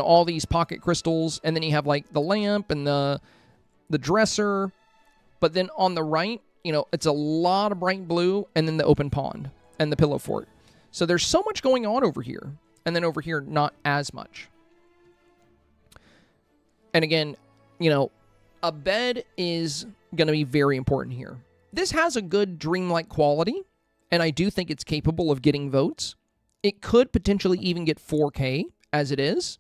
all these pocket crystals, and then you have like the lamp and the dresser. But then on the right, it's a lot of bright blue, and then the open pond and the pillow fort. So there's so much going on over here. And then over here, not as much. And again, a bed is going to be very important here. This has a good dreamlike quality, and I do think it's capable of getting votes. It could potentially even get 4K as it is.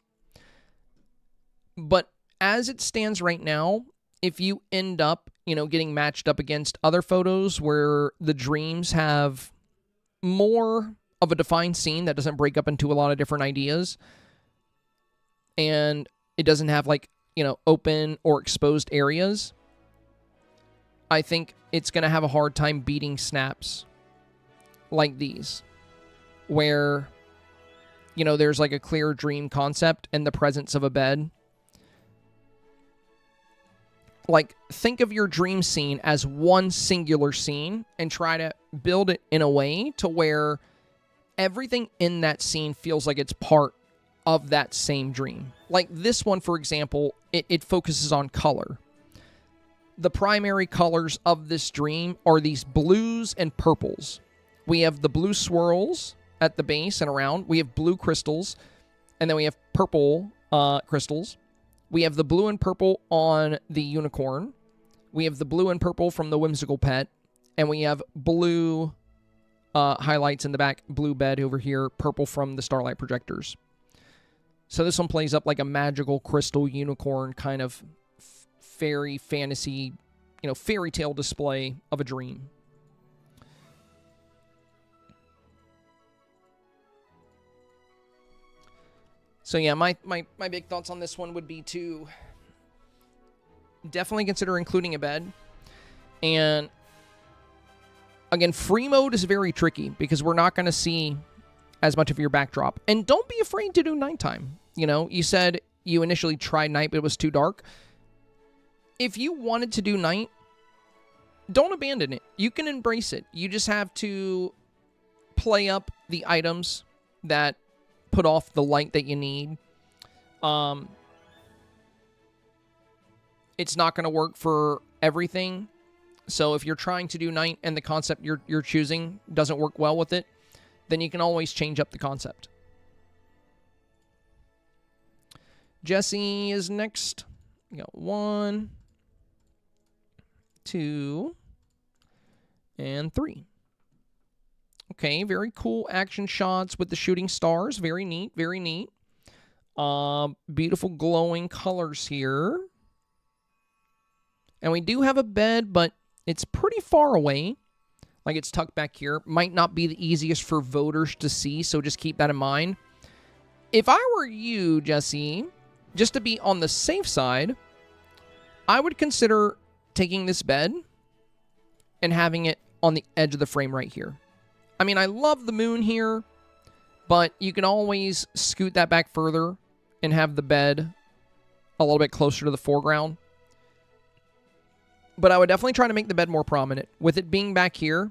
But as it stands right now, if you end up, getting matched up against other photos where the dreams have more of a defined scene that doesn't break up into a lot of different ideas, and it doesn't have like open or exposed areas, I think it's going to have a hard time beating snaps like these, where, there's like a clear dream concept and the presence of a bed. Like, think of your dream scene as one singular scene and try to build it in a way to where everything in that scene feels like it's part of that same dream. Like this one, for example, it focuses on color. The primary colors of this dream are these blues and purples. We have the blue swirls at the base and around. We have blue crystals, and then we have purple crystals. We have the blue and purple on the unicorn. We have the blue and purple from the whimsical pet, and we have blue highlights in the back, blue bed over here, purple from the starlight projectors. So this one plays up like a magical crystal unicorn kind of fairy fantasy, fairy tale display of a dream. So yeah, my big thoughts on this one would be to definitely consider including a bed. And again, free mode is very tricky because we're not going to see as much of your backdrop. And don't be afraid to do nighttime. You said you initially tried night, but it was too dark. If you wanted to do night, don't abandon it. You can embrace it. You just have to play up the items that put off the light that you need. It's not going to work for everything. So if you're trying to do night and the concept you're choosing doesn't work well with it, then you can always change up the concept. Jesse is next. We got 1, 2, and 3. Okay, very cool action shots with the shooting stars. Very neat, very neat. Beautiful glowing colors here. And we do have a bed, but it's pretty far away. Like it's tucked back here. Might not be the easiest for voters to see, so just keep that in mind. If I were you, Jesse, just to be on the safe side, I would consider taking this bed and having it on the edge of the frame right here. I mean, I love the moon here, but you can always scoot that back further and have the bed a little bit closer to the foreground. But I would definitely try to make the bed more prominent. With it being back here,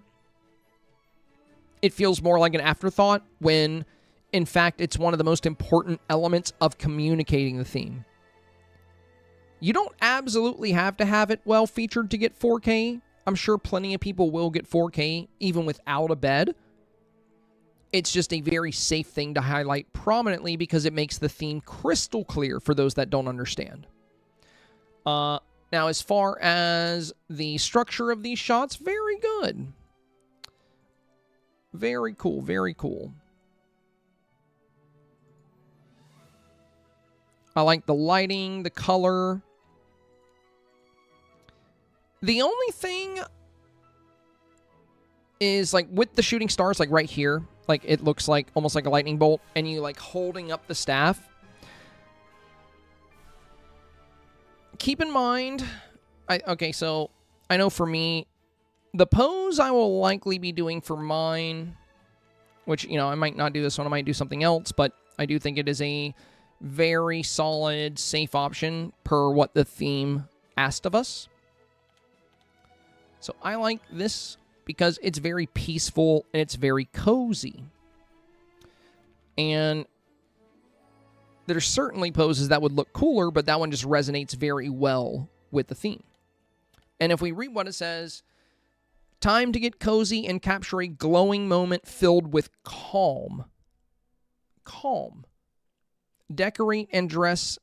it feels more like an afterthought when, in fact, it's one of the most important elements of communicating the theme. You don't absolutely have to have it well featured to get 4K. I'm sure plenty of people will get 4K even without a bed. It's just a very safe thing to highlight prominently because it makes the theme crystal clear for those that don't understand. Now, as far as the structure of these shots, very good. Very cool, very cool. I like the lighting, the color. The only thing is, like, with the shooting stars, like, right here, like, it looks like, almost like a lightning bolt, and you, like, holding up the staff. Keep in mind, okay, so, I know for me, the pose I will likely be doing for mine, which, I might not do this one, I might do something else, but I do think it is a very solid, safe option per what the theme asked of us. So I like this because it's very peaceful and it's very cozy. And there's certainly poses that would look cooler, but that one just resonates very well with the theme. And if we read what it says, time to get cozy and capture a glowing moment filled with calm. Calm. Decorate and dress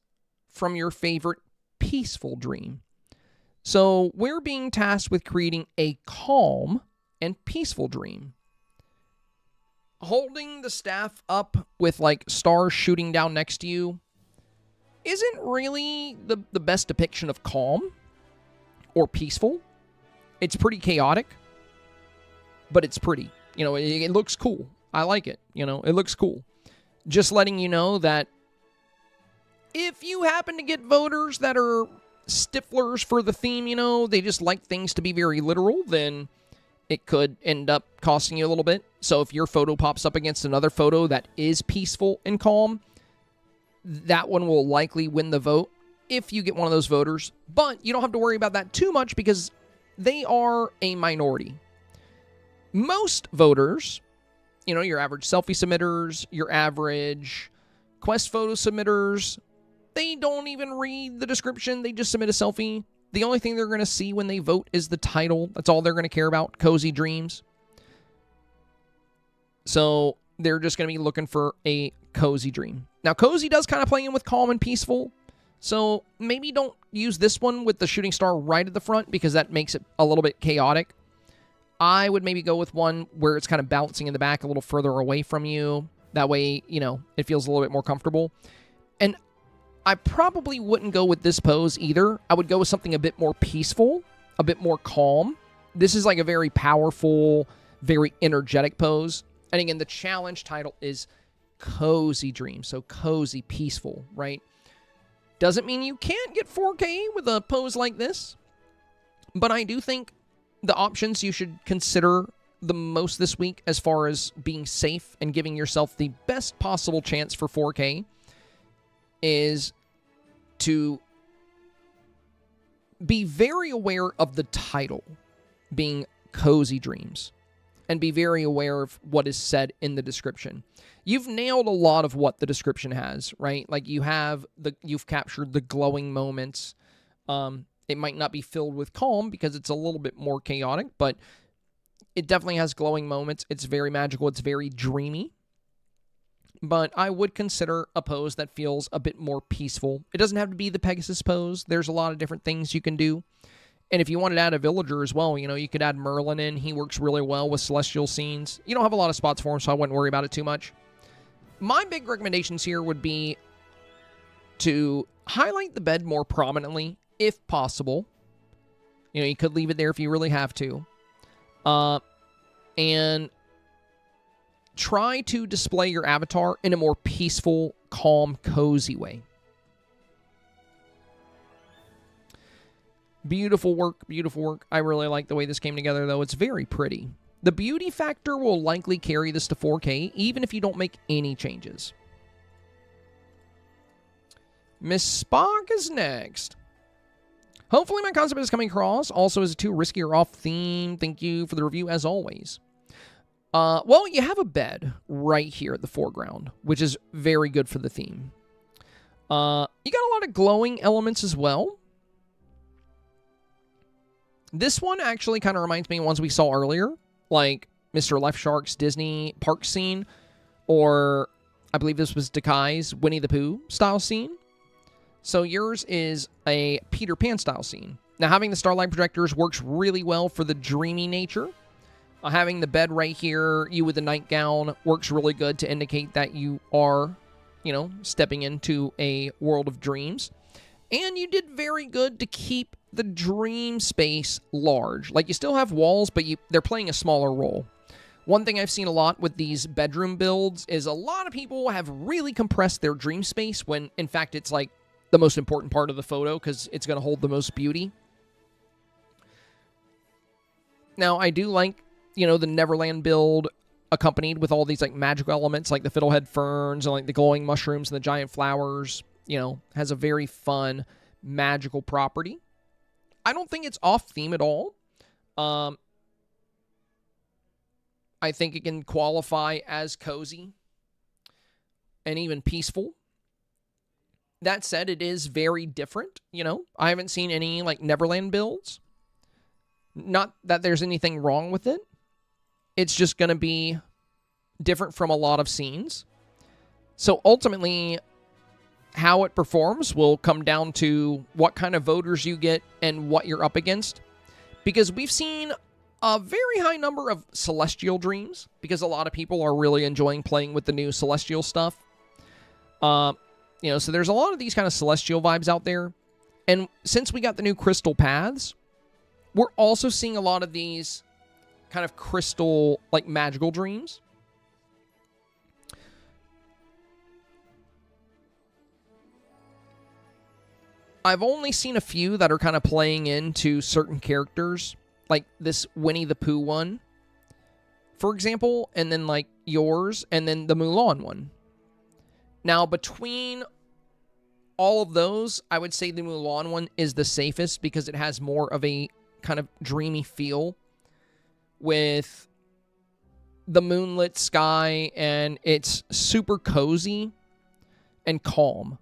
from your favorite peaceful dream. So we're being tasked with creating a calm and peaceful dream. Holding the staff up with like stars shooting down next to you isn't really the best depiction of calm or peaceful. It's pretty chaotic, but it's pretty. It looks cool. I like it. It looks cool. Just letting you know that If you happen to get voters that are stiflers for the theme, you know, they just like things to be very literal, then it could end up costing you a little bit. So if your photo pops up against another photo that is peaceful and calm, that one will likely win the vote if you get one of those voters. But you don't have to worry about that too much because they are a minority. Most voters, you know, your average selfie submitters, your average quest photo submitters, they don't even read the description. They just submit a selfie. The only thing they're going to see when they vote is the title. That's all they're going to care about. Cozy Dreams. So they're just going to be looking for a cozy dream. Now, cozy does kind of play in with calm and peaceful. So maybe don't use this one with the shooting star right at the front because that makes it a little bit chaotic. I would maybe go with one where it's kind of bouncing in the back a little further away from you. That way, you know, it feels a little bit more comfortable. And I probably wouldn't go with this pose either. I would go with something a bit more peaceful, a bit more calm. This is like a very powerful, very energetic pose. And again, the challenge title is Cozy Dream. So cozy, peaceful, right? Doesn't mean you can't get 4K with a pose like this. But I do think the options you should consider the most this week as far as being safe and giving yourself the best possible chance for 4K is to be very aware of the title being Cozy Dreams and be very aware of what is said in the description. You've nailed a lot of what the description has, right? Like you've captured the glowing moments. It might not be filled with calm because it's a little bit more chaotic, but it definitely has glowing moments. It's very magical. It's very dreamy. But I would consider a pose that feels a bit more peaceful. It doesn't have to be the Pegasus pose. There's a lot of different things you can do. And if you wanted to add a villager as well, you know, you could add Merlin in. He works really well with celestial scenes. You don't have a lot of spots for him, so I wouldn't worry about it too much. My big recommendations here would be to highlight the bed more prominently, if possible. You know, you could leave it there if you really have to. And try to display your avatar in a more peaceful, calm, cozy way. Beautiful work, beautiful work. I really like the way this came together, though. It's very pretty. The beauty factor will likely carry this to 4K, even if you don't make any changes. Miss Spock is next. Hopefully my concept is coming across. Also, is it too risky or off theme? Thank you for the review, as always. Well, you have a bed right here at the foreground, which is very good for the theme. You got a lot of glowing elements as well. This one actually kind of reminds me of ones we saw earlier, like Mr. Left Shark's Disney park scene, or I believe this was Dekai's Winnie the Pooh style scene. So yours is a Peter Pan style scene. Now, having the starlight projectors works really well for the dreamy nature. Having the bed right here, you with the nightgown, works really good to indicate that you are, you know, stepping into a world of dreams. And you did very good to keep the dream space large. Like, you still have walls, but they're playing a smaller role. One thing I've seen a lot with these bedroom builds is a lot of people have really compressed their dream space when, in fact, it's like the most important part of the photo because it's going to hold the most beauty. Now, I do like, you know, the Neverland build accompanied with all these like magical elements like the fiddlehead ferns and like the glowing mushrooms and the giant flowers. You know, has a very fun magical property. I don't think it's off theme at all. I think it can qualify as cozy and even peaceful. That said, it is very different. You know, I haven't seen any like Neverland builds. Not that there's anything wrong with it. It's just going to be different from a lot of scenes. So ultimately, how it performs will come down to what kind of voters you get and what you're up against. Because we've seen a very high number of Celestial Dreams, because a lot of people are really enjoying playing with the new Celestial stuff. You know, so there's a lot of these kind of Celestial vibes out there. And since we got the new Crystal Paths, we're also seeing a lot of these kind of crystal, like, magical dreams. I've only seen a few that are kind of playing into certain characters, like this Winnie the Pooh one, for example, and then like yours, and then the Mulan one. Now, between all of those, I would say the Mulan one is the safest because it has more of a kind of dreamy feel with the moonlit sky, and it's super cozy and calm.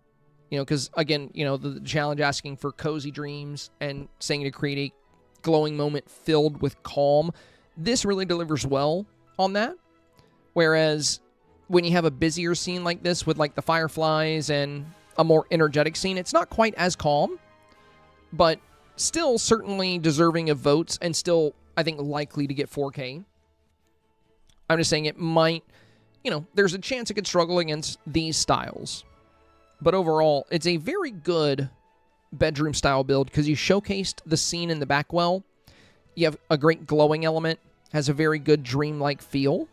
You know, because, again, you know, the challenge asking for cozy dreams and saying to create a glowing moment filled with calm. This really delivers well on that. Whereas when you have a busier scene like this with, like, the fireflies and a more energetic scene, it's not quite as calm, but still certainly deserving of votes and still, I think, likely to get 4K. I'm just saying it might, you know, there's a chance it could struggle against these styles. But overall, it's a very good bedroom-style build because you showcased the scene in the back well. You have a great glowing element, has a very good dreamlike feel.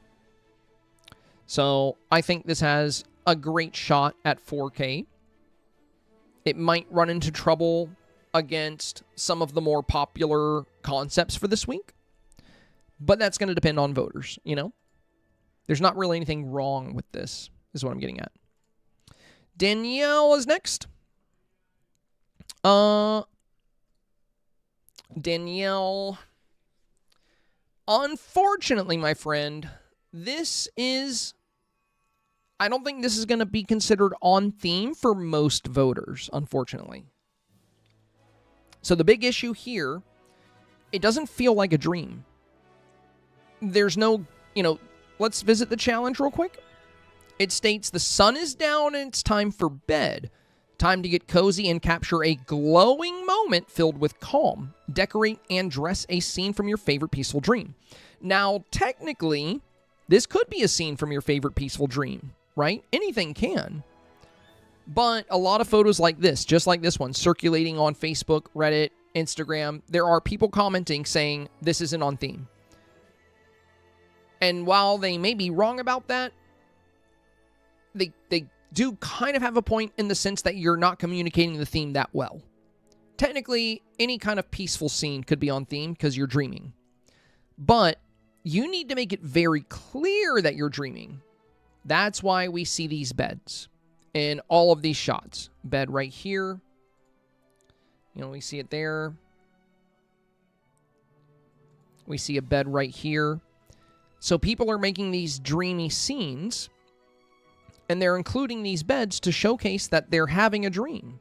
So I think this has a great shot at 4K. It might run into trouble against some of the more popular concepts for this week. But that's going to depend on voters, you know? There's not really anything wrong with this, is what I'm getting at. Danielle is next. Danielle. Unfortunately, my friend, this is... I don't think this is going to be considered on theme for most voters, unfortunately. So the big issue here, it doesn't feel like a dream. There's no, you know, let's visit the challenge real quick. It states the sun is down and it's time for bed. Time to get cozy and capture a glowing moment filled with calm. Decorate and dress a scene from your favorite peaceful dream. Now, technically, this could be a scene from your favorite peaceful dream, right? Anything can. But a lot of photos like this, just like this one, circulating on Facebook, Reddit, Instagram, there are people commenting saying this isn't on theme. And while they may be wrong about that, they do kind of have a point in the sense that you're not communicating the theme that well. Technically, any kind of peaceful scene could be on theme because you're dreaming. But you need to make it very clear that you're dreaming. That's why we see these beds in all of these shots. Bed right here. You know, we see it there. We see a bed right here. So people are making these dreamy scenes, and they're including these beds to showcase that they're having a dream.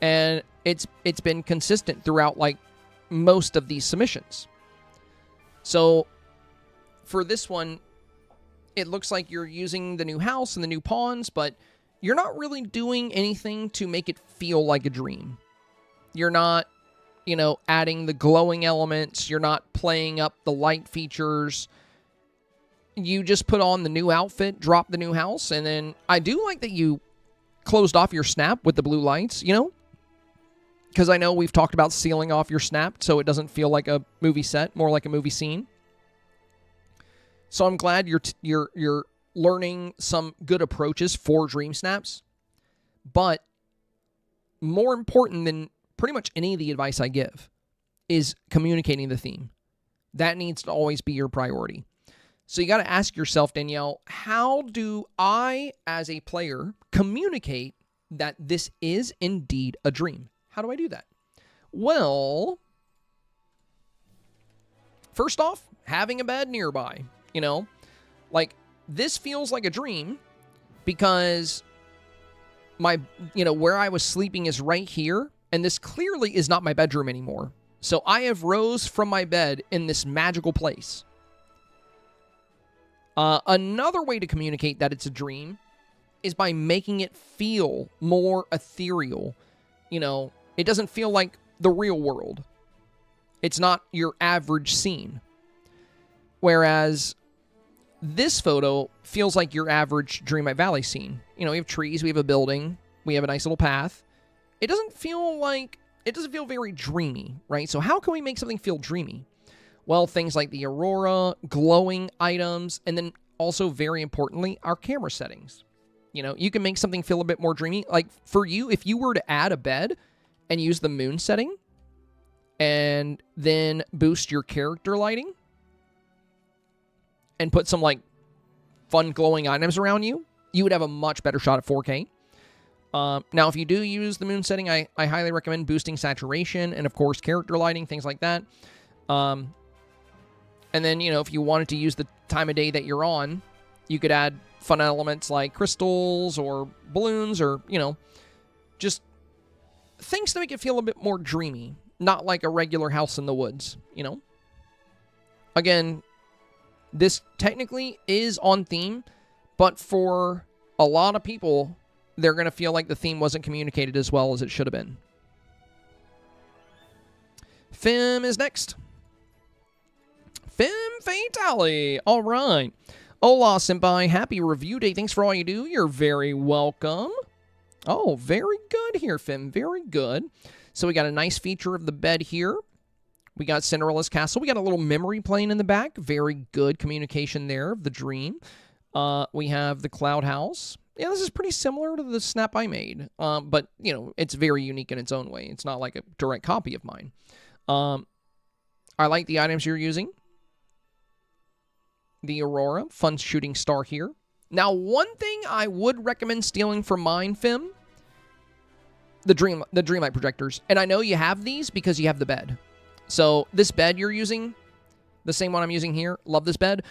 And it's been consistent throughout, like, most of these submissions. So for this one, it looks like you're using the new house and the new pawns, but you're not really doing anything to make it feel like a dream. You're not, you know, adding the glowing elements. You're not playing up the light features. You just put on the new outfit, drop the new house, and then I do like that you closed off your snap with the blue lights, you know? Because I know we've talked about sealing off your snap so it doesn't feel like a movie set, more like a movie scene. So I'm glad you're learning some good approaches for dream snaps. But more important than pretty much any of the advice I give is communicating the theme. That needs to always be your priority. So you got to ask yourself, Danielle, how do I, as a player, communicate that this is indeed a dream? How do I do that? Well, first off, having a bed nearby. You know, like, this feels like a dream because my, you know, where I was sleeping is right here, and this clearly is not my bedroom anymore. So I have rose from my bed in this magical place. Another way to communicate that it's a dream is by making it feel more ethereal. You know, it doesn't feel like the real world. It's not your average scene. Whereas this photo feels like your average Dreamlight Valley scene. You know, we have trees, we have a building, we have a nice little path. It doesn't feel very dreamy, right? So how can we make something feel dreamy? Well, things like the aurora, glowing items, and then also, very importantly, our camera settings. You know, you can make something feel a bit more dreamy. Like, for you, if you were to add a bed and use the moon setting and then boost your character lighting and put some, like, fun glowing items around you, you would have a much better shot at 4K. Now, if you do use the moon setting, I highly recommend boosting saturation and, of course, character lighting, things like that. And then, you know, if you wanted to use the time of day that you're on, you could add fun elements like crystals or balloons or, you know, just things to make it feel a bit more dreamy, not like a regular house in the woods, you know? Again, this technically is on theme, but for a lot of people, they're going to feel like the theme wasn't communicated as well as it should have been. Fim is next. Fim Fatali. All right. Hola, senpai. Happy review day. Thanks for all you do. You're very welcome. Oh, very good here, Fim. Very good. So we got a nice feature of the bed here. We got Cinderella's castle. We got a little memory playing in the back. Very good communication there of the dream. We have the cloud house. Yeah, this is pretty similar to the snap I made. But, you know, it's very unique in its own way. It's not like a direct copy of mine. I like the items you're using. The Aurora, fun shooting star here. Now, one thing I would recommend stealing from mine, Fim, the Dreamlight projectors. And I know you have these because you have the bed. So this bed you're using, the same one I'm using here, love this bed.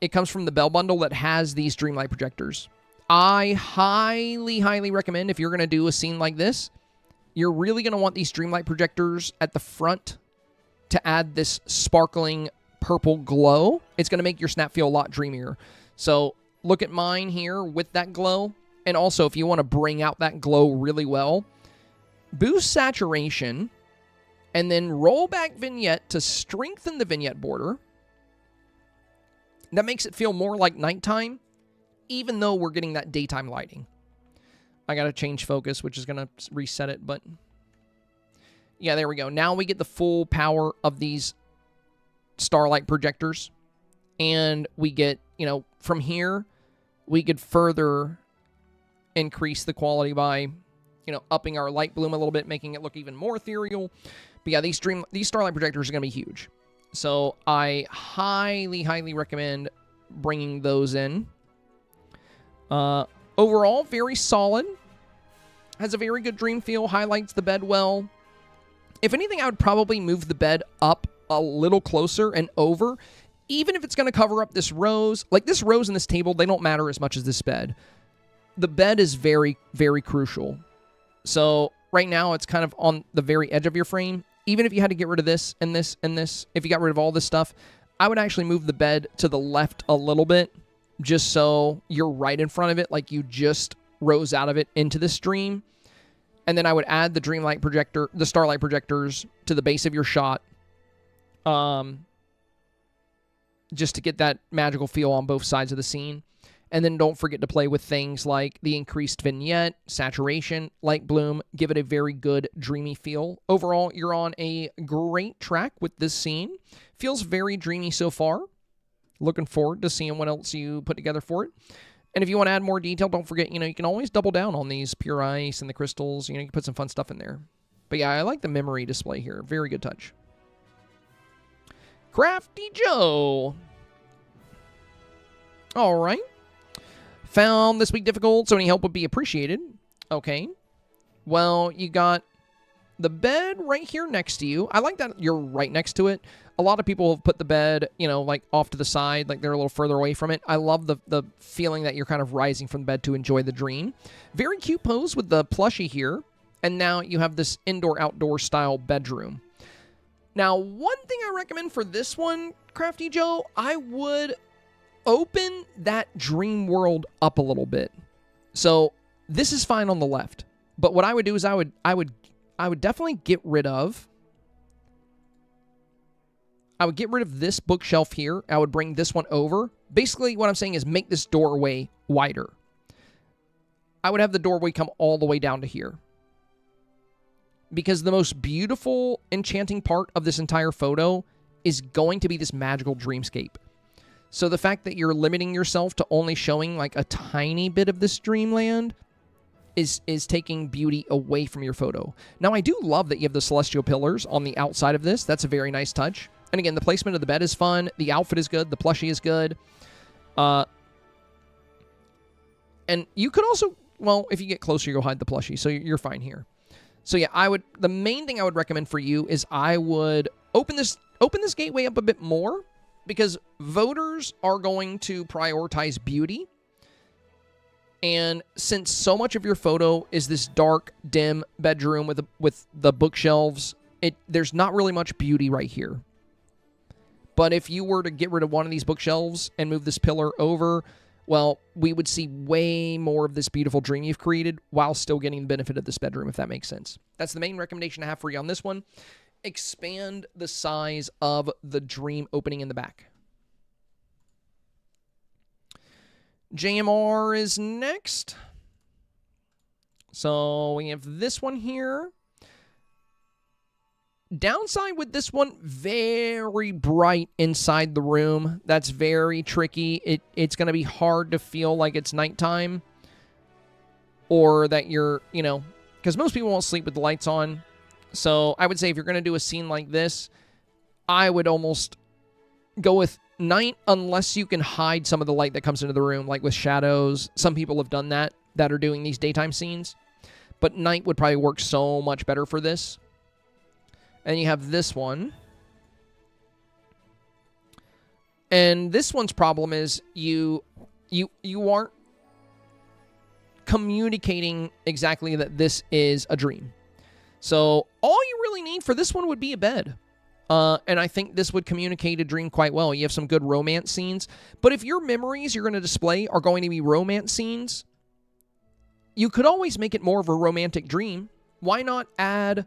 It comes from the Bell Bundle that has these Dreamlight projectors. I highly, highly recommend if you're going to do a scene like this, you're really going to want these Dreamlight projectors at the front to add this sparkling purple glow. It's going to make your snap feel a lot dreamier. So look at mine here with that glow. And also, if you want to bring out that glow really well, boost saturation and then roll back vignette to strengthen the vignette border. That makes it feel more like nighttime, even though we're getting that daytime lighting. I got to change focus, which is going to reset it, but yeah, there we go. Now we get the full power of these starlight projectors, and we get, you know, from here, we could further increase the quality by, you know, upping our light bloom a little bit, making it look even more ethereal. But yeah, these starlight projectors are going to be huge. So I highly, highly recommend bringing those in. Overall, very solid. Has a very good dream feel. Highlights the bed well. If anything, I would probably move the bed up a little closer and over. Even if it's going to cover up this rose. Like this rose and this table, they don't matter as much as this bed. The bed is very, very crucial. So right now, it's kind of on the very edge of your frame. Even if you had to get rid of this and this and this, if you got rid of all this stuff, I would actually move the bed to the left a little bit, just so you're right in front of it, like you just rose out of it into the stream. And then I would add the Dreamlight projector, the Starlight projectors to the base of your shot, just to get that magical feel on both sides of the scene. And then don't forget to play with things like the increased vignette, saturation, light bloom, give it a very good dreamy feel. Overall, you're on a great track with this scene. Feels very dreamy so far. Looking forward to seeing what else you put together for it. And if you want to add more detail, don't forget, you know, you can always double down on these pure ice and the crystals. You know, you can put some fun stuff in there. But yeah, I like the memory display here. Very good touch. Crafty Joe. All right. Found this week difficult, so any help would be appreciated. Okay. Well, you got the bed right here next to you. I like that you're right next to it. A lot of people have put the bed, you know, like off to the side, like they're a little further away from it. I love the feeling that you're kind of rising from the bed to enjoy the dream. Very cute pose with the plushie here. And now you have this indoor-outdoor style bedroom. Now, one thing I recommend for this one, Crafty Joe, I would open that dream world up a little bit. So this is fine on the left, but what I would do is I would definitely get rid of. I would get rid of this bookshelf here. I would bring this one over. Basically, what I'm saying is make this doorway wider. I would have the doorway come all the way down to here. Because the most beautiful, enchanting part of this entire photo is going to be this magical dreamscape. So the fact that you're limiting yourself to only showing like a tiny bit of this dreamland is taking beauty away from your photo. Now, I do love that you have the celestial pillars on the outside of this. That's a very nice touch. And again, the placement of the bed is fun. The outfit is good. The plushie is good. And you could also, well, if you get closer, you'll hide the plushie. So you're fine here. So yeah, the main thing I would recommend for you is I would open this gateway up a bit more, because voters are going to prioritize beauty. And since so much of your photo is this dark, dim bedroom with the bookshelves, there's not really much beauty right here. But if you were to get rid of one of these bookshelves and move this pillar over, well, we would see way more of this beautiful dream you've created while still getting the benefit of this bedroom, if that makes sense. That's the main recommendation I have for you on this one. Expand the size of the dream opening in the back. JMR is next. So we have this one here. Downside with this one, very bright inside the room. That's very tricky. It's going to be hard to feel like it's nighttime, or that you're, because most people won't sleep with the lights on. So I would say if you're going to do a scene like this, I would almost go with night, unless you can hide some of the light that comes into the room, like with shadows. Some people have done that are doing these daytime scenes. But night would probably work so much better for this. And you have this one. And this one's problem is you aren't communicating exactly that this is a dream. So all you really need for this one would be a bed. And I think this would communicate a dream quite well. You have some good romance scenes. But if your memories you're going to display are going to be romance scenes, you could always make it more of a romantic dream. Why not add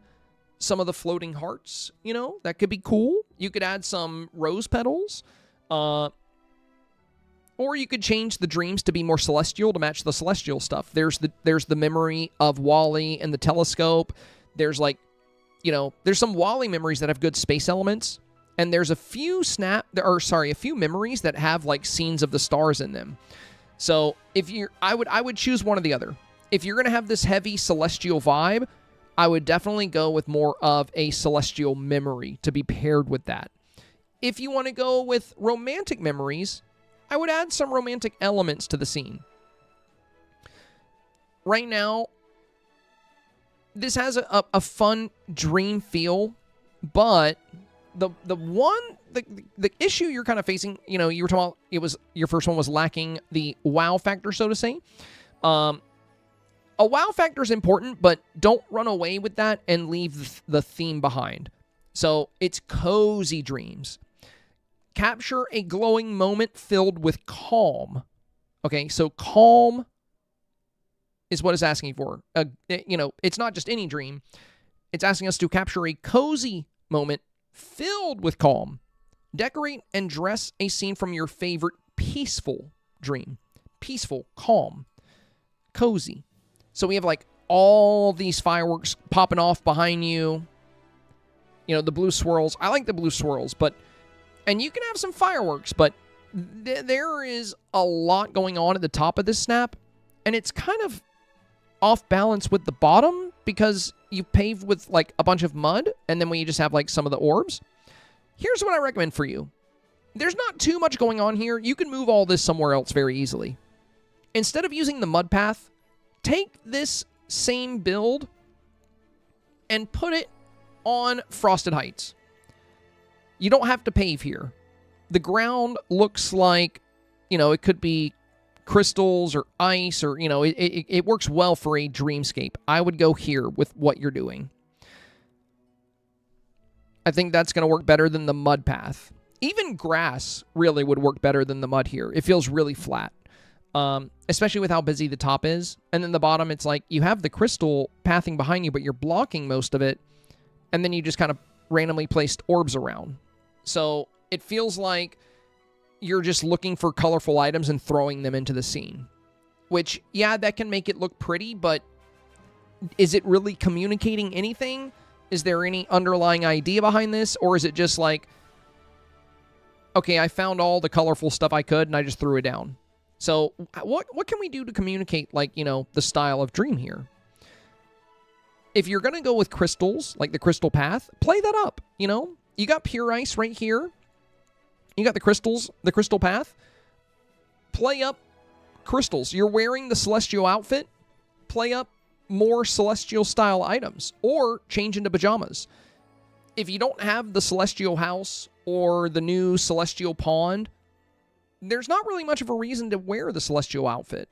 some of the floating hearts? That could be cool. You could add some rose petals. Or you could change the dreams to be more celestial to match the celestial stuff. There's the memory of Wally and the telescope. There's there's some Wally memories that have good space elements, and there's a few memories that have like scenes of the stars in them. So I would choose one or the other. If you're gonna have this heavy celestial vibe, I would definitely go with more of a celestial memory to be paired with that. If you want to go with romantic memories, I would add some romantic elements to the scene. Right now, this has a fun dream feel, but the issue you're kind of facing, you were talking about, your first one was lacking the wow factor, so to say. A wow factor is important, but don't run away with that and leave the theme behind. So it's cozy dreams. Capture a glowing moment filled with calm. Okay, so calm is what it's asking for. It's not just any dream. It's asking us to capture a cozy moment filled with calm. Decorate and dress a scene from your favorite peaceful dream. Peaceful, calm, cozy. So we have like all these fireworks popping off behind you. The blue swirls. I like the blue swirls, and you can have some fireworks, but there is a lot going on at the top of this snap, and it's kind of off balance with the bottom because you paved with like a bunch of mud, and then when you just have like some of the orbs. Here's what I recommend for you. There's not too much going on here. You can move all this somewhere else very easily. Instead of using the mud path, take this same build and put it on Frosted Heights. You don't have to pave here. The ground looks like, it could be crystals or ice, or, it works well for a dreamscape. I would go here with what you're doing. I think that's going to work better than the mud path. Even grass really would work better than the mud here. It feels really flat, especially with how busy the top is. And then the bottom, it's like you have the crystal pathing behind you, but you're blocking most of it. And then you just kind of randomly placed orbs around. So it feels like you're just looking for colorful items and throwing them into the scene. Which, yeah, that can make it look pretty, but is it really communicating anything? Is there any underlying idea behind this? Or is it just like okay, I found all the colorful stuff I could, and I just threw it down. So what can we do to communicate, like, you know, the style of Dream here? If you're going to go with crystals, like the crystal path, play that up, you know? You got pure ice right here. You got the crystals, the crystal path. Play up crystals. You're wearing the celestial outfit. Play up more celestial style items, or change into pajamas. If you don't have the celestial house or the new celestial pond, there's not really much of a reason to wear the celestial outfit.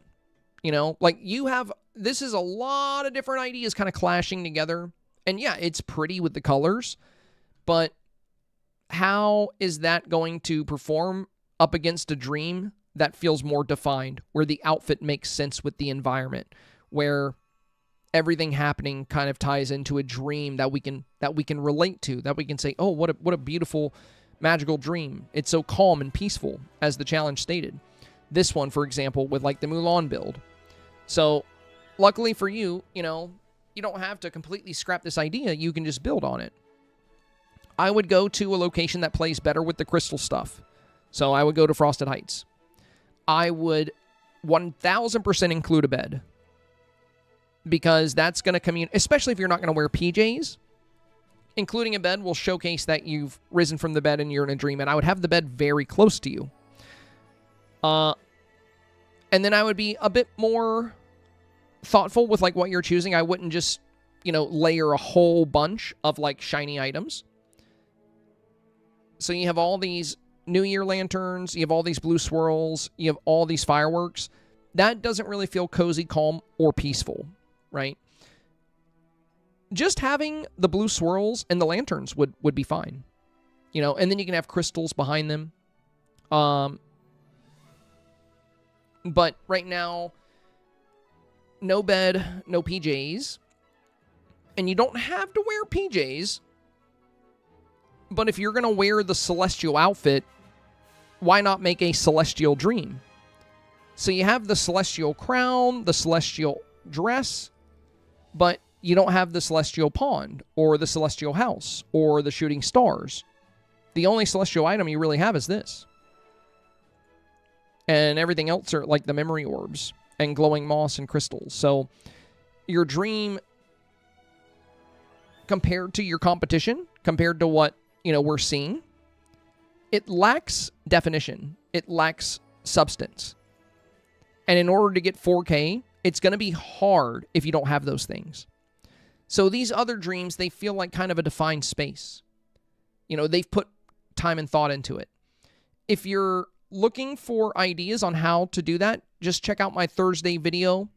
You know, like you have, this is a lot of different ideas kind of clashing together. And yeah, it's pretty with the colors, but how is that going to perform up against a dream that feels more defined, where the outfit makes sense with the environment, where everything happening kind of ties into a dream that we can relate to, that we can say, oh, what a beautiful magical dream. It's so calm and peaceful, as the challenge stated. This one, for example, with like the Mulan build. So luckily for you, you know, you don't have to completely scrap this idea. You can just build on it. I would go to a location that plays better with the crystal stuff. So I would go to Frosted Heights. I would 1000% include a bed, because that's going to communicate, especially if you're not going to wear PJs. Including a bed will showcase that you've risen from the bed and you're in a dream, and I would have the bed very close to you. And then I would be a bit more thoughtful with like what you're choosing. I wouldn't just, you know, layer a whole bunch of like shiny items. So you have all these New Year lanterns, you have all these blue swirls, you have all these fireworks. That doesn't really feel cozy, calm, or peaceful, right? Just having the blue swirls and the lanterns would be fine. You know, and then you can have crystals behind them. But right now, no bed, no PJs. And you don't have to wear PJs. But if you're going to wear the celestial outfit, why not make a celestial dream? So you have the celestial crown, the celestial dress, but you don't have the celestial pond or the celestial house or the shooting stars. The only celestial item you really have is this. And everything else are like the memory orbs and glowing moss and crystals. So your dream, compared to your competition, compared to what, you know, we're seeing, it lacks definition. It lacks substance. And in order to get 4K, it's going to be hard if you don't have those things. So these other dreams, they feel like kind of a defined space. You know, they've put time and thought into it. If you're looking for ideas on how to do that, just check out my Thursday video,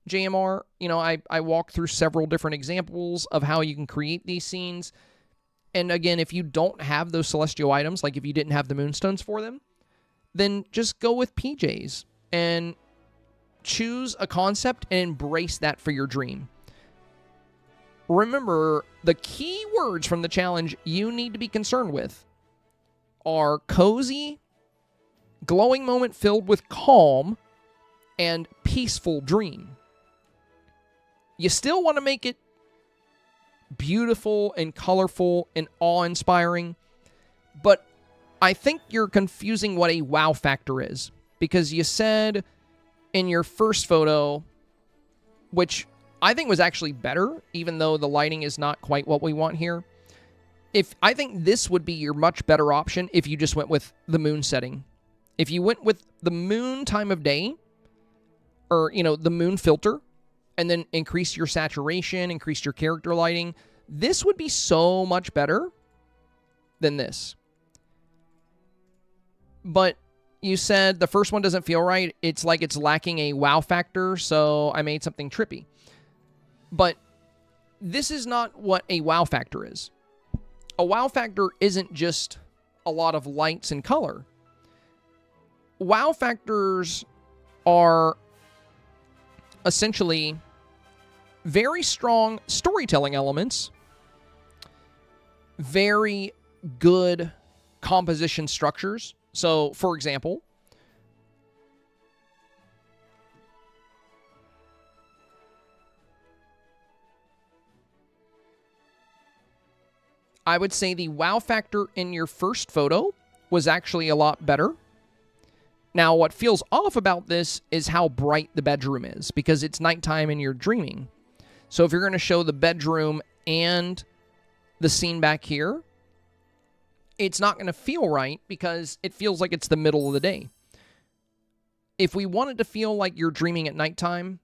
JMR. You know, I walk through several different examples of how you can create these scenes. And again, if you don't have those celestial items, like if you didn't have the moonstones for them, then just go with PJs and choose a concept and embrace that for your dream. Remember, the key words from the challenge you need to be concerned with are cozy, glowing moment filled with calm, and peaceful dream. You still want to make it beautiful and colorful and awe-inspiring, but I think you're confusing what a wow factor is, because you said in your first photo, which I think was actually better, even though the lighting is not quite what we want here. I think this would be your much better option if you just went with the moon setting. If you went with the moon time of day, or, you know, the moon filter, and then increase your saturation, increase your character lighting, this would be so much better than this. But you said the first one doesn't feel right. It's like it's lacking a wow factor, so I made something trippy. But this is not what a wow factor is. A wow factor isn't just a lot of lights and color. Wow factors are essentially very strong storytelling elements, very good composition structures. So, for example, I would say the wow factor in your first photo was actually a lot better. Now, what feels off about this is how bright the bedroom is, because it's nighttime and you're dreaming. So if you're going to show the bedroom and the scene back here, it's not going to feel right because it feels like it's the middle of the day. If we wanted to feel like you're dreaming at nighttime,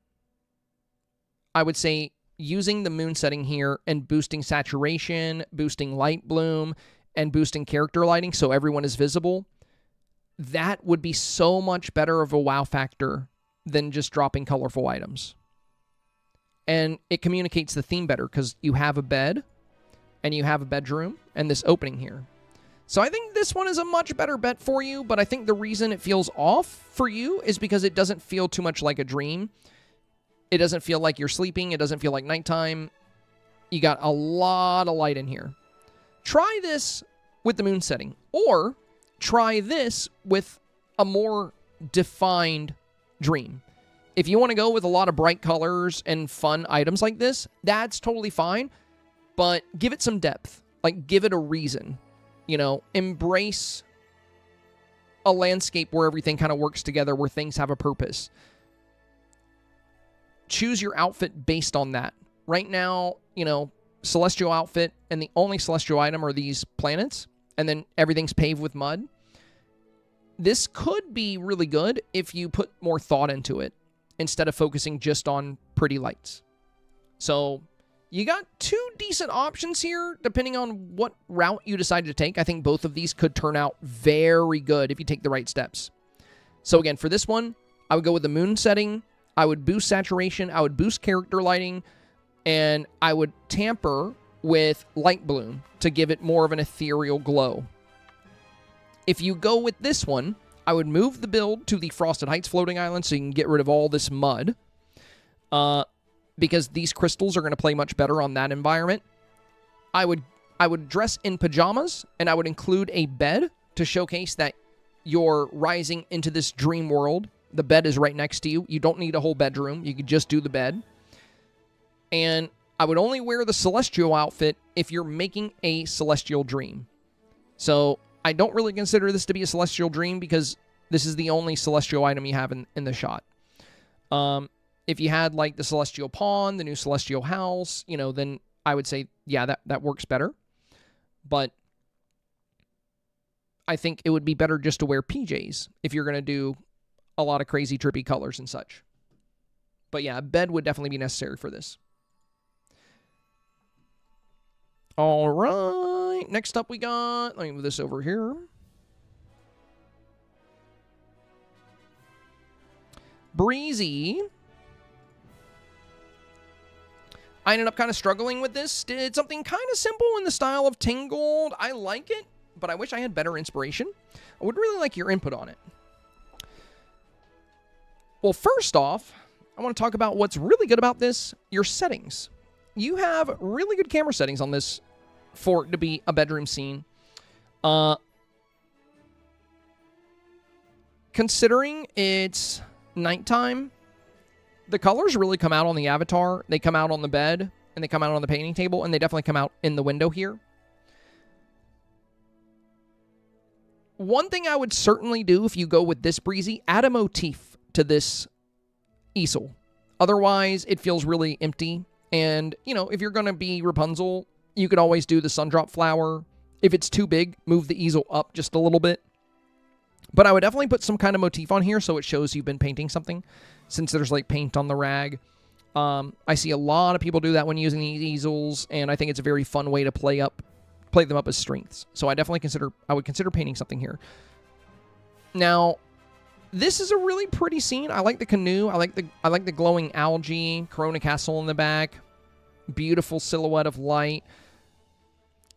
I would say using the moon setting here and boosting saturation, boosting light bloom, and boosting character lighting so everyone is visible, that would be so much better of a wow factor than just dropping colorful items. And it communicates the theme better because you have a bed and you have a bedroom and this opening here. So I think this one is a much better bet for you, but I think the reason it feels off for you is because it doesn't feel too much like a dream. It doesn't feel like you're sleeping. It doesn't feel like nighttime. You got a lot of light in here. Try this with the moon setting, or try this with a more defined dream. If you want to go with a lot of bright colors and fun items like this, that's totally fine, but give it some depth. Like, give it a reason. You know, embrace a landscape where everything kind of works together, where things have a purpose. Choose your outfit based on that. Right now, you know, celestial outfit, and the only celestial item are these planets, and then everything's paved with mud. This could be really good if you put more thought into it instead of focusing just on pretty lights. So you got two decent options here, depending on what route you decide to take. I think both of these could turn out very good if you take the right steps. So again, for this one, I would go with the moon setting. I would boost saturation. I would boost character lighting. And I would tamper with light bloom to give it more of an ethereal glow. If you go with this one, I would move the build to the Frosted Heights floating island so you can get rid of all this mud. Because these crystals are going to play much better on that environment. I would dress in pajamas, and I would include a bed to showcase that you're rising into this dream world. The bed is right next to you. You don't need a whole bedroom. You could just do the bed. And I would only wear the celestial outfit if you're making a celestial dream. So I don't really consider this to be a celestial dream because this is the only celestial item you have in the shot. If you had like the celestial pawn, the new celestial house, you know, then I would say, yeah, that works better. But I think it would be better just to wear PJs if you're going to do a lot of crazy trippy colors and such. But yeah, a bed would definitely be necessary for this. All right, next up we got, let me move this over here. Breezy. I ended up kind of struggling with this. Did something kind of simple in the style of Tingled. I like it, but I wish I had better inspiration. I would really like your input on it. Well, first off, I want to talk about what's really good about this, your settings. You have really good camera settings on this for it to be a bedroom scene. Considering it's nighttime, the colors really come out on the avatar. They come out on the bed, and they come out on the painting table, and they definitely come out in the window here. One thing I would certainly do if you go with this Breezy, add a motif to this easel. Otherwise, it feels really empty. And, you know, if you're going to be Rapunzel, you could always do the Sundrop flower. If it's too big, move the easel up just a little bit. But I would definitely put some kind of motif on here so it shows you've been painting something, since there's like paint on the rag. I see a lot of people do that when using these easels, and I think it's a very fun way to play them up as strengths. So I would consider painting something here. Now, this is a really pretty scene. I like the canoe. I like the glowing algae, Corona Castle in the back, beautiful silhouette of light.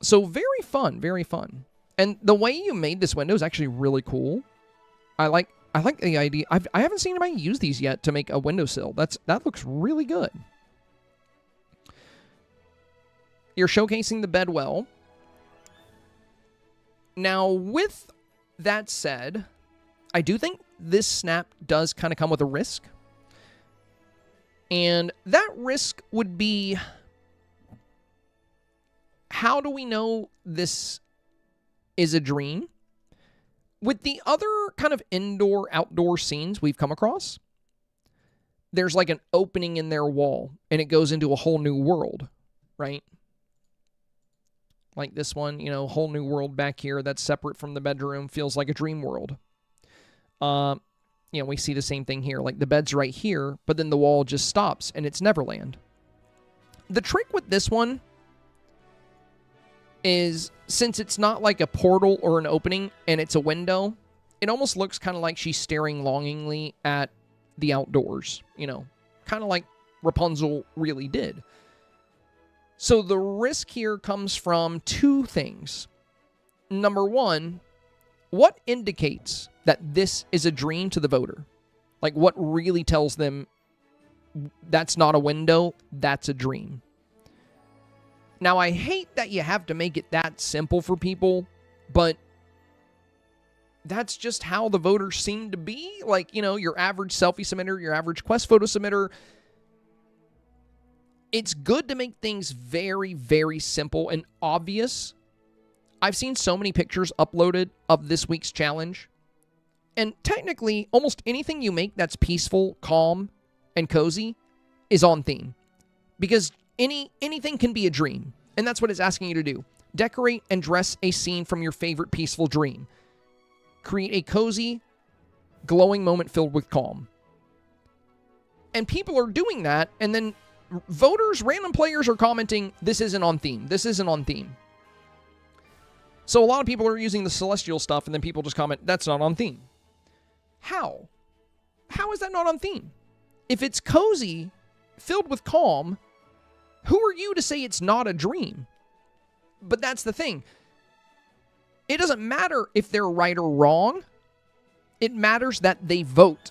So very fun, very fun. And the way you made this window is actually really cool. I like the idea. I haven't seen anybody use these yet to make a windowsill. That looks really good. You're showcasing the bed well. Now, with that said, I do think this snap does kind of come with a risk. And that risk would be, how do we know this is a dream? With the other kind of indoor-outdoor scenes we've come across, there's like an opening in their wall, and it goes into a whole new world, right? Like this one, you know, whole new world back here that's separate from the bedroom, feels like a dream world. You know, we see the same thing here. Like the bed's right here, but then the wall just stops, and it's Neverland. The trick with this one is, since it's not like a portal or an opening and it's a window, it almost looks kind of like she's staring longingly at the outdoors, you know, kind of like Rapunzel really did. So the risk here comes from two things. Number one, what indicates that this is a dream to the voter? Like, what really tells them that's not a window, that's a dream? Now, I hate that you have to make it that simple for people, but that's just how the voters seem to be. Like, you know, your average selfie submitter, your average quest photo submitter. It's good to make things very, very simple and obvious. I've seen so many pictures uploaded of this week's challenge, and technically, almost anything you make that's peaceful, calm, and cozy is on theme. Because anything can be a dream, and that's what it's asking you to do. Decorate and dress a scene from your favorite peaceful dream. Create a cozy, glowing moment filled with calm. And people are doing that, and then voters, random players are commenting, this isn't on theme, this isn't on theme. So a lot of people are using the celestial stuff, and then people just comment, that's not on theme. How? How is that not on theme? If it's cozy, filled with calm, who are you to say it's not a dream? But that's the thing. It doesn't matter if they're right or wrong. It matters that they vote.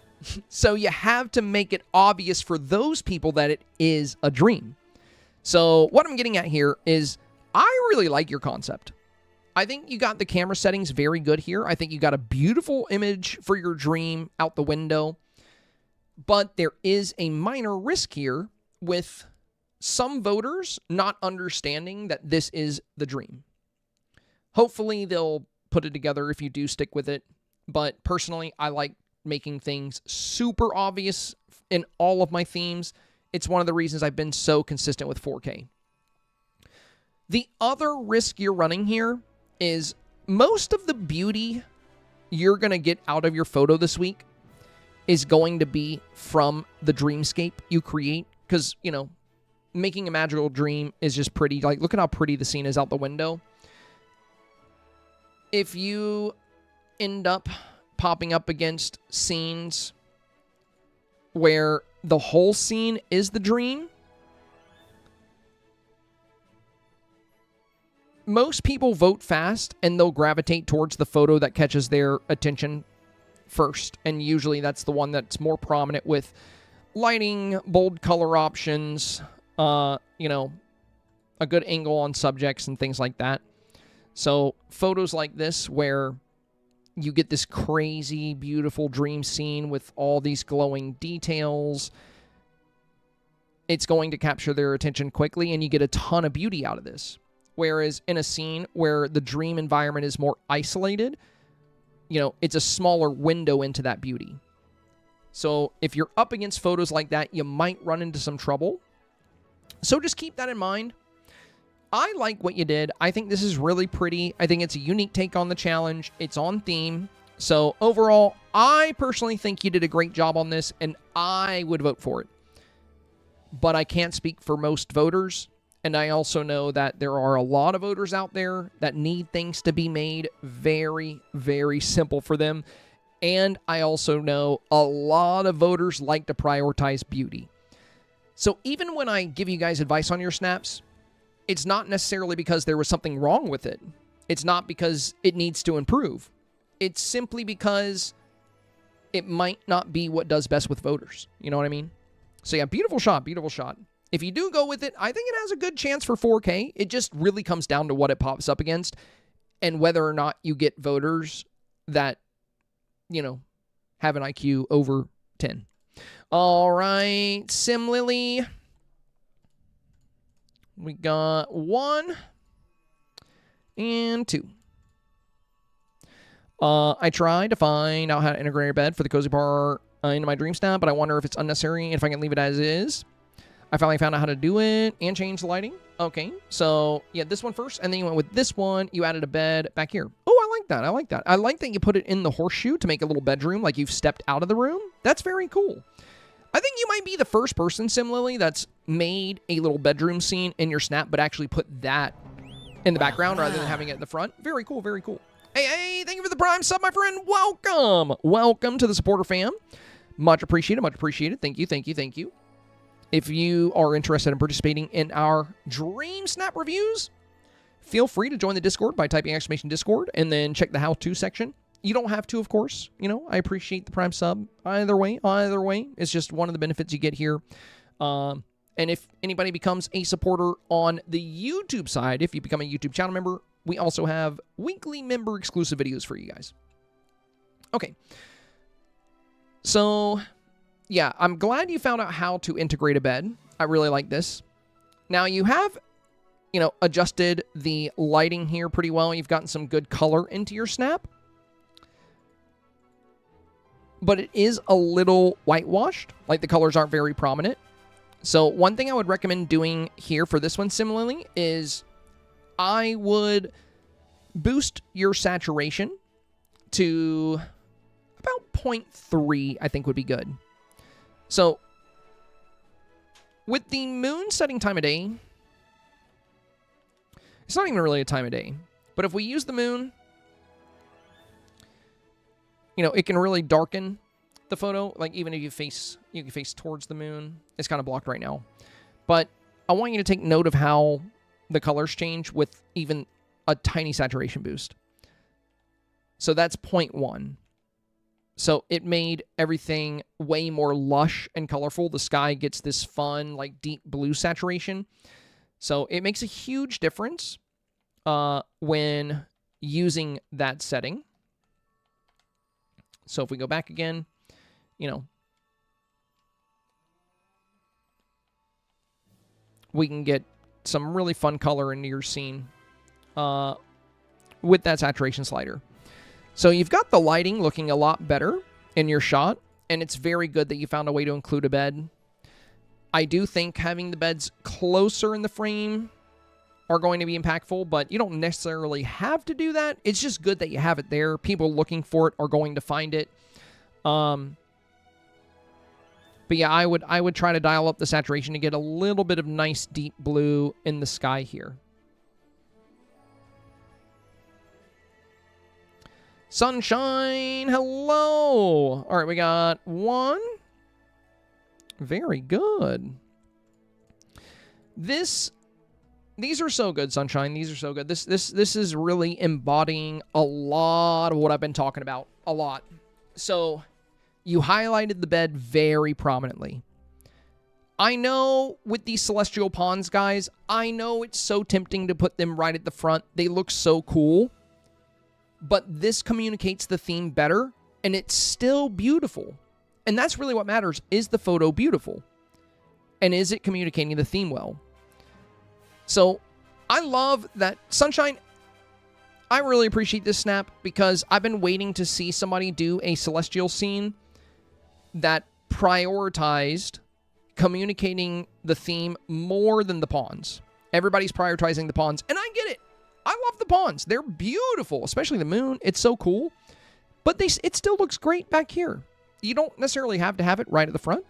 So you have to make it obvious for those people that it is a dream. So what I'm getting at here is, I really like your concept. I think you got the camera settings very good here. I think you got a beautiful image for your dream out the window. But there is a minor risk here with some voters not understanding that this is the dream. Hopefully they'll put it together if you do stick with it. But personally, I like making things super obvious in all of my themes. It's one of the reasons I've been so consistent with 4K. The other risk you're running here is most of the beauty you're going to get out of your photo this week is going to be from the dreamscape you create. Because, you know, making a magical dream is just pretty. Like, look at how pretty the scene is out the window. If you end up popping up against scenes where the whole scene is the dream, most people vote fast and they'll gravitate towards the photo that catches their attention first. And usually that's the one that's more prominent with lighting, bold color options, you know, a good angle on subjects and things like that. So photos like this where you get this crazy, beautiful dream scene with all these glowing details, it's going to capture their attention quickly, and you get a ton of beauty out of this. Whereas in a scene where the dream environment is more isolated, you know, it's a smaller window into that beauty. So if you're up against photos like that, you might run into some trouble. So just keep that in mind. I like what you did. I think this is really pretty. I think it's a unique take on the challenge. It's on theme. So overall, I personally think you did a great job on this, and I would vote for it. But I can't speak for most voters. And I also know that there are a lot of voters out there that need things to be made very, very simple for them. And I also know a lot of voters like to prioritize beauty. So even when I give you guys advice on your snaps, it's not necessarily because there was something wrong with it. It's not because it needs to improve. It's simply because it might not be what does best with voters. You know what I mean? So yeah, beautiful shot, beautiful shot. If you do go with it, I think it has a good chance for 4K. It just really comes down to what it pops up against and whether or not you get voters that, you know, have an IQ over 10. All right, Sim Lily. We got 1 and 2. I tried to find out how to integrate a bed for the cozy part into my Dreamsnap, but I wonder if it's unnecessary and if I can leave it as is. I finally found out how to do it and change the lighting. Okay, so yeah, this one first, and then you went with this one. You added a bed back here. Oh, I like that. I like that. I like that you put it in the horseshoe to make a little bedroom, like you've stepped out of the room. That's very cool. I think you might be the first person, similarly, that's made a little bedroom scene in your snap, but actually put that in the background rather than having it in the front. Very cool, very cool. Hey, thank you for the Prime sub, my friend. Welcome. Welcome to the supporter fam. Much appreciated, much appreciated. Thank you, thank you, thank you. If you are interested in participating in our Dreamsnap reviews, feel free to join the Discord by typing !Discord and then check the how-to section. You don't have to, of course. You know, I appreciate the Prime sub. Either way. It's just one of the benefits you get here. And if anybody becomes a supporter on the YouTube side, if you become a YouTube channel member, we also have weekly member exclusive videos for you guys. Okay. So, yeah, I'm glad you found out how to integrate a bed. I really like this. Now, you have, you know, adjusted the lighting here pretty well. You've gotten some good color into your snap. But it is a little whitewashed. Like, the colors aren't very prominent. So, one thing I would recommend doing here for this one similarly is I would boost your saturation to about 0.3, I think would be good. So, with the moon setting time of day, it's not even really a time of day. But if we use the moon, you know, it can really darken the photo. Like, even if you can face towards the moon. It's kind of blocked right now. But I want you to take note of how the colors change with even a tiny saturation boost. So that's 0.1. So it made everything way more lush and colorful. The sky gets this fun, like, deep blue saturation. So it makes a huge difference when using that setting. So if we go back again, you know, we can get some really fun color into your scene with that saturation slider. So you've got the lighting looking a lot better in your shot, and it's very good that you found a way to include a bed. I do think having the beds closer in the frame are going to be impactful, but you don't necessarily have to do that. It's just good that you have it there. People looking for it are going to find it. But yeah, I would try to dial up the saturation to get a little bit of nice deep blue in the sky here. Sunshine, hello. All right, we got one. Very good. These are so good, Sunshine. These are so good. This is really embodying a lot of what I've been talking about. A lot. So, you highlighted the bed very prominently. I know with these celestial ponds, guys, I know it's so tempting to put them right at the front. They look so cool. But this communicates the theme better, and it's still beautiful. And that's really what matters. Is the photo beautiful? And is it communicating the theme well? So, I love that. Sunshine, I really appreciate this snap because I've been waiting to see somebody do a celestial scene that prioritized communicating the theme more than the pawns. Everybody's prioritizing the pawns, and I get it. I love the pawns. They're beautiful, especially the moon. It's so cool. But it still looks great back here. You don't necessarily have to have it right at the front.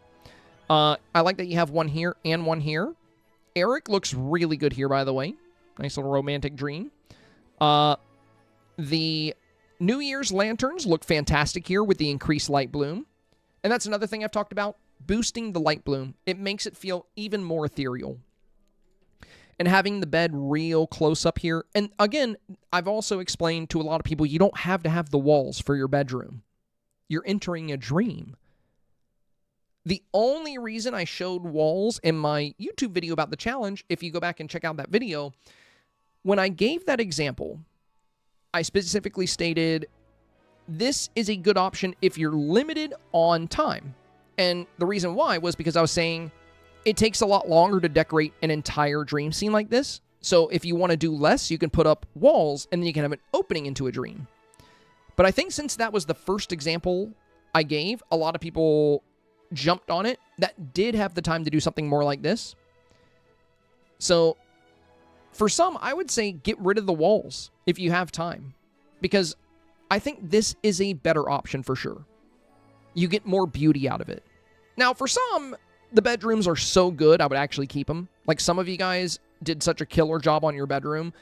I like that you have one here and one here. Eric looks really good here, by the way. Nice little romantic dream. The New Year's lanterns look fantastic here with the increased light bloom. And that's another thing I've talked about. Boosting the light bloom. It makes it feel even more ethereal. And having the bed real close up here. And again, I've also explained to a lot of people, you don't have to have the walls for your bedroom. You're entering a dream. The only reason I showed walls in my YouTube video about the challenge, if you go back and check out that video, when I gave that example, I specifically stated, this is a good option if you're limited on time. And the reason why was because I was saying, it takes a lot longer to decorate an entire dream scene like this. So if you want to do less, you can put up walls and then you can have an opening into a dream. But I think since that was the first example I gave, a lot of people jumped on it that did have the time to do something more like this. So for some, I would say get rid of the walls if you have time, because I think this is a better option for sure. You get more beauty out of it. Now, for some, the bedrooms are so good, I would actually keep them. Like some of you guys did such a killer job on your bedroom,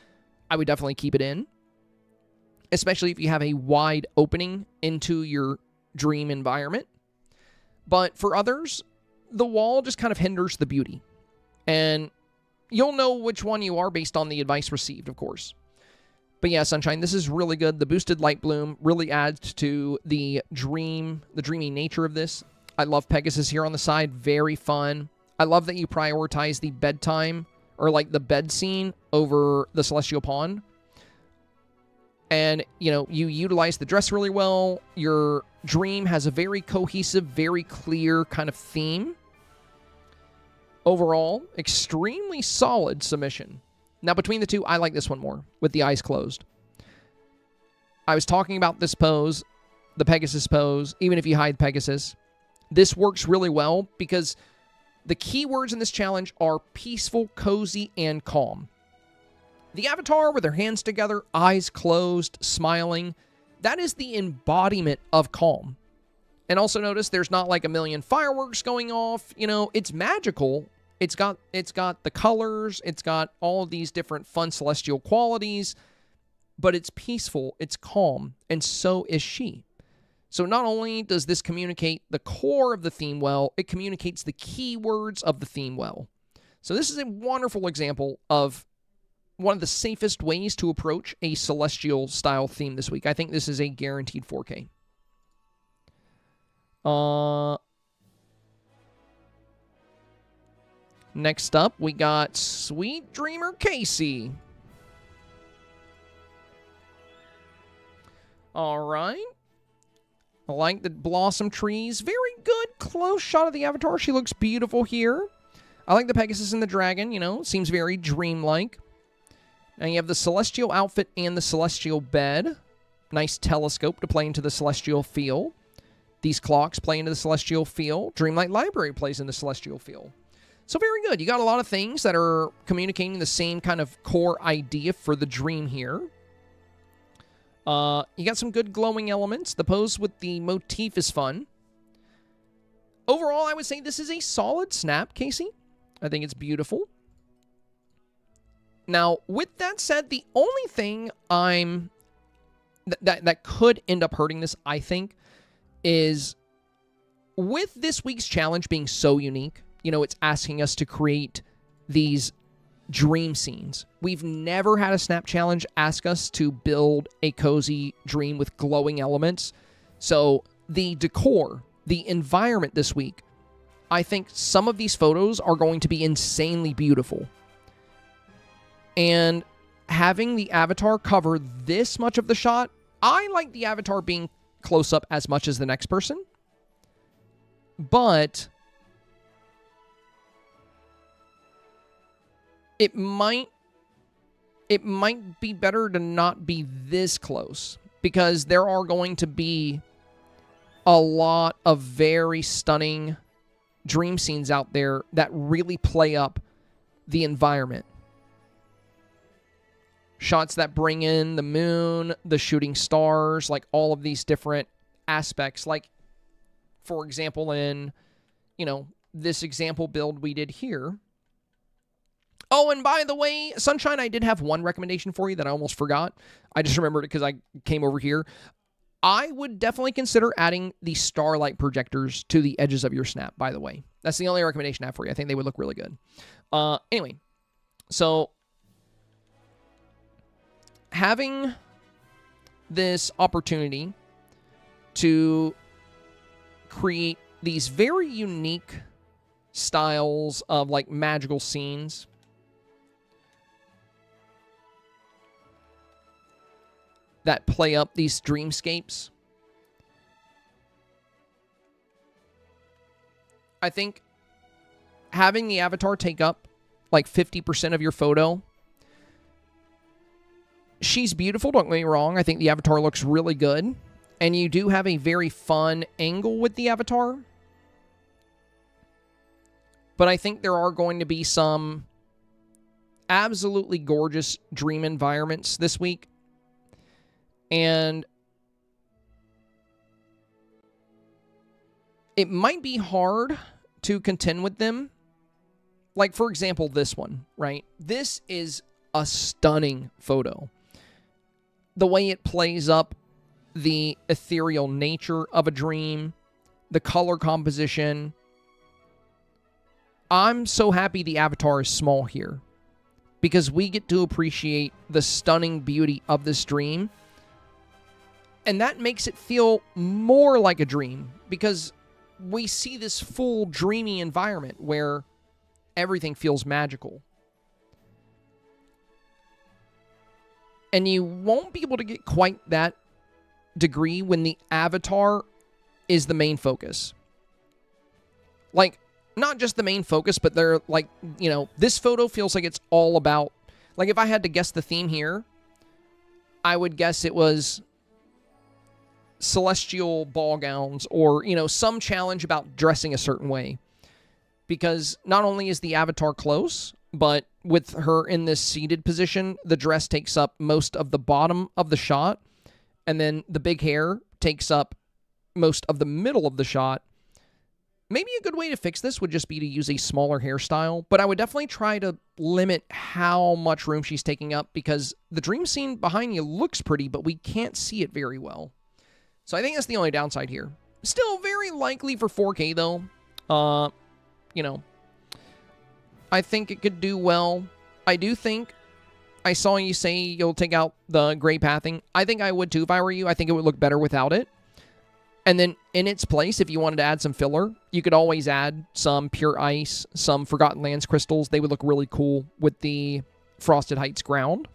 I would definitely keep it in. Especially if you have a wide opening into your dream environment. But for others, the wall just kind of hinders the beauty. And you'll know which one you are based on the advice received, of course. But yeah, Sunshine, this is really good. The boosted light bloom really adds to the dreamy nature of this. I love Pegasus here on the side. Very fun. I love that you prioritize the bedtime, or like the bed scene, over the Celestial Pond. And, you know, you utilize the dress really well. Your dream has a very cohesive, very clear kind of theme. Overall, extremely solid submission. Now, between the two, I like this one more, with the eyes closed. I was talking about this pose, the Pegasus pose, even if you hide Pegasus. This works really well because the keywords in this challenge are peaceful, cozy, and calm. The avatar with their hands together, eyes closed, smiling, that is the embodiment of calm. And also notice there's not like a million fireworks going off. You know, it's magical. It's got the colors. It's got all of these different fun celestial qualities. But it's peaceful. It's calm. And so is she. So not only does this communicate the core of the theme well, it communicates the keywords of the theme well. So this is a wonderful example of one of the safest ways to approach a celestial style theme this week. I think this is a guaranteed 4K. Next up, we got Sweet Dreamer Casey. All right. I like the blossom trees. Very good close shot of the avatar. She looks beautiful here. I like the Pegasus and the dragon, you know. Seems very dreamlike. Now you have the celestial outfit and the celestial bed. Nice telescope to play into the celestial feel. These clocks play into the celestial feel. Dreamlight Library plays in the celestial feel. So very good. You got a lot of things that are communicating the same kind of core idea for the dream here. You got some good glowing elements. The pose with the motif is fun. Overall, I would say this is a solid snap, Casey. I think it's beautiful. Now, with that said, the only thing that could end up hurting this, I think, is with this week's challenge being so unique, you know, it's asking us to create these dream scenes. We've never had a snap challenge ask us to build a cozy dream with glowing elements. So the decor, the environment this week, I think some of these photos are going to be insanely beautiful. And having the avatar cover this much of the shot, I like the avatar being close up as much as the next person. But it might be better to not be this close, because there are going to be a lot of very stunning dream scenes out there that really play up the environment. Shots that bring in the moon, the shooting stars, like all of these different aspects. Like, for example, in, you know, this example build we did here. Oh, and by the way, Sunshine, I did have one recommendation for you that I almost forgot. I just remembered it because I came over here. I would definitely consider adding the starlight projectors to the edges of your snap, by the way. That's the only recommendation I have for you. I think they would look really good. Anyway, so having this opportunity to create these very unique styles of like magical scenes that play up these dreamscapes, I think having the avatar take up like 50% of your photo. She's beautiful, don't get me wrong. I think the avatar looks really good. And you do have a very fun angle with the avatar. But I think there are going to be some absolutely gorgeous dream environments this week. And it might be hard to contend with them. Like, for example, this one, right? This is a stunning photo. The way it plays up the ethereal nature of a dream, the color composition. I'm so happy the avatar is small here because we get to appreciate the stunning beauty of this dream. And that makes it feel more like a dream because we see this full dreamy environment where everything feels magical. And you won't be able to get quite that degree when the avatar is the main focus. Like, not just the main focus, but they're like, you know, this photo feels like it's all about, like if I had to guess the theme here, I would guess it was celestial ball gowns or, you know, some challenge about dressing a certain way. Because not only is the avatar close, but with her in this seated position, the dress takes up most of the bottom of the shot. And then the big hair takes up most of the middle of the shot. Maybe a good way to fix this would just be to use a smaller hairstyle, but I would definitely try to limit how much room she's taking up because the dream scene behind you looks pretty, but we can't see it very well. So I think that's the only downside here. Still very likely for 4K though. You know, I think it could do well. I do think, I saw you say you'll take out the gray pathing. I think I would too if I were you. I think it would look better without it. And then in its place, if you wanted to add some filler, you could always add some pure ice, some Forgotten Lands crystals. They would look really cool with the Frosted Heights ground.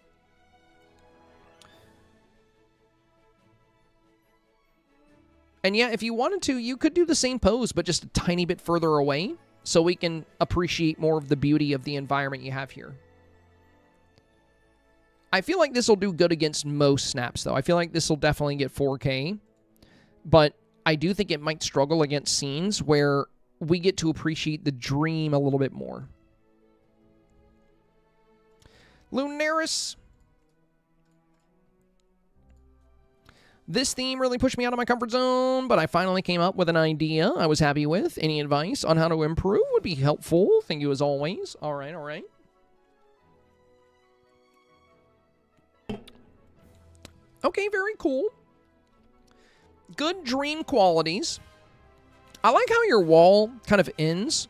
And yeah, if you wanted to, you could do the same pose, but just a tiny bit further away, so we can appreciate more of the beauty of the environment you have here. I feel like this will do good against most snaps, though. I feel like this will definitely get 4K, but I do think it might struggle against scenes where we get to appreciate the dream a little bit more. Lunaris. This theme really pushed me out of my comfort zone, but I finally came up with an idea I was happy with. Any advice on how to improve would be helpful. Thank you as always. All right, all right. Okay, very cool. Good dream qualities. I like how your wall kind of ends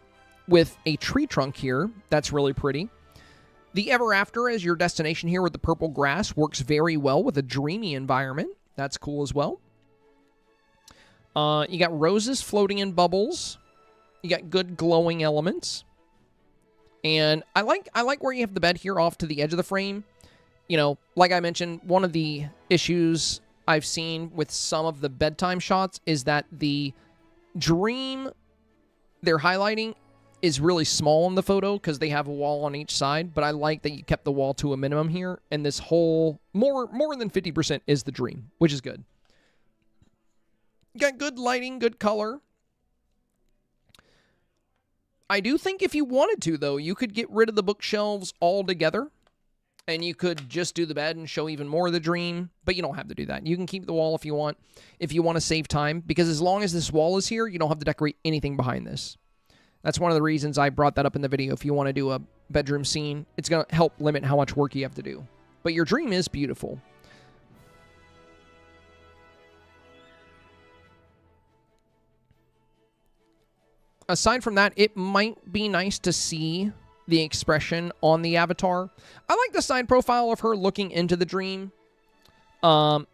with a tree trunk here. That's really pretty. The Ever After as your destination here with the purple grass works very well with a dreamy environment. That's cool as well. You got roses floating in bubbles. You got good glowing elements. And I like where you have the bed here off to the edge of the frame. You know, like I mentioned, one of the issues I've seen with some of the bedtime shots is that the dream they're highlighting is really small in the photo because they have a wall on each side, but I like that you kept the wall to a minimum here, and this whole more than 50% is the dream, which is good. You got good lighting, good color. I do think if you wanted to, though, you could get rid of the bookshelves altogether, and you could just do the bed and show even more of the dream, but you don't have to do that. You can keep the wall if you want to save time, because as long as this wall is here, you don't have to decorate anything behind this. That's one of the reasons I brought that up in the video. If you want to do a bedroom scene, it's going to help limit how much work you have to do. But your dream is beautiful. Aside from that, it might be nice to see the expression on the avatar. I like the side profile of her looking into the dream. But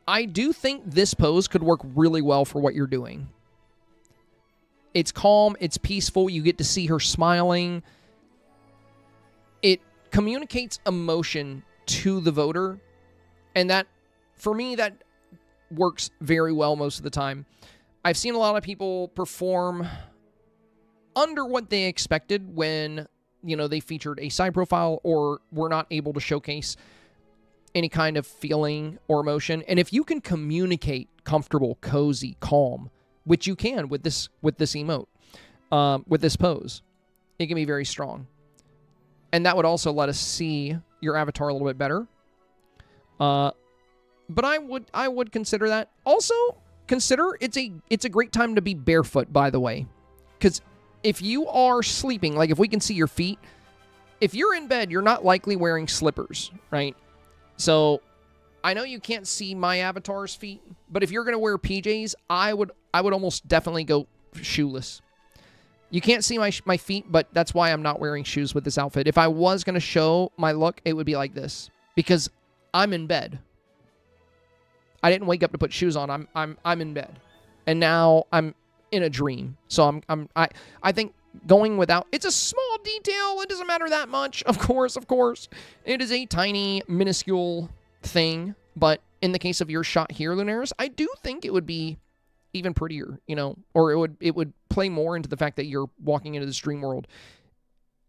I do think this pose could work really well for what you're doing. It's calm, it's peaceful, you get to see her smiling. It communicates emotion to the voter, and that, for me, that works very well most of the time. I've seen a lot of people perform under what they expected when, you know, they featured a side profile or were not able to showcase any kind of feeling or emotion. And if you can communicate comfortable, cozy, calm, which you can with this emote, with this pose, it can be very strong. And that would also let us see your avatar a little bit better. But I would consider that. Also, consider it's a great time to be barefoot, by the way. Because if you are sleeping, like if we can see your feet, if you're in bed, you're not likely wearing slippers, right? So I know you can't see my avatar's feet, but if you're going to wear PJs, I would almost definitely go shoeless. You can't see my feet, but that's why I'm not wearing shoes with this outfit. If I was going to show my look, it would be like this, because I'm in bed. I didn't wake up to put shoes on. I'm in bed, and now I'm in a dream. So I think going without, it's a small detail. It doesn't matter that much. Of course. It is a tiny, minuscule thing. But in the case of your shot here, Lunaris, I do think it would be even prettier, you know, or it would play more into the fact that you're walking into this dream world.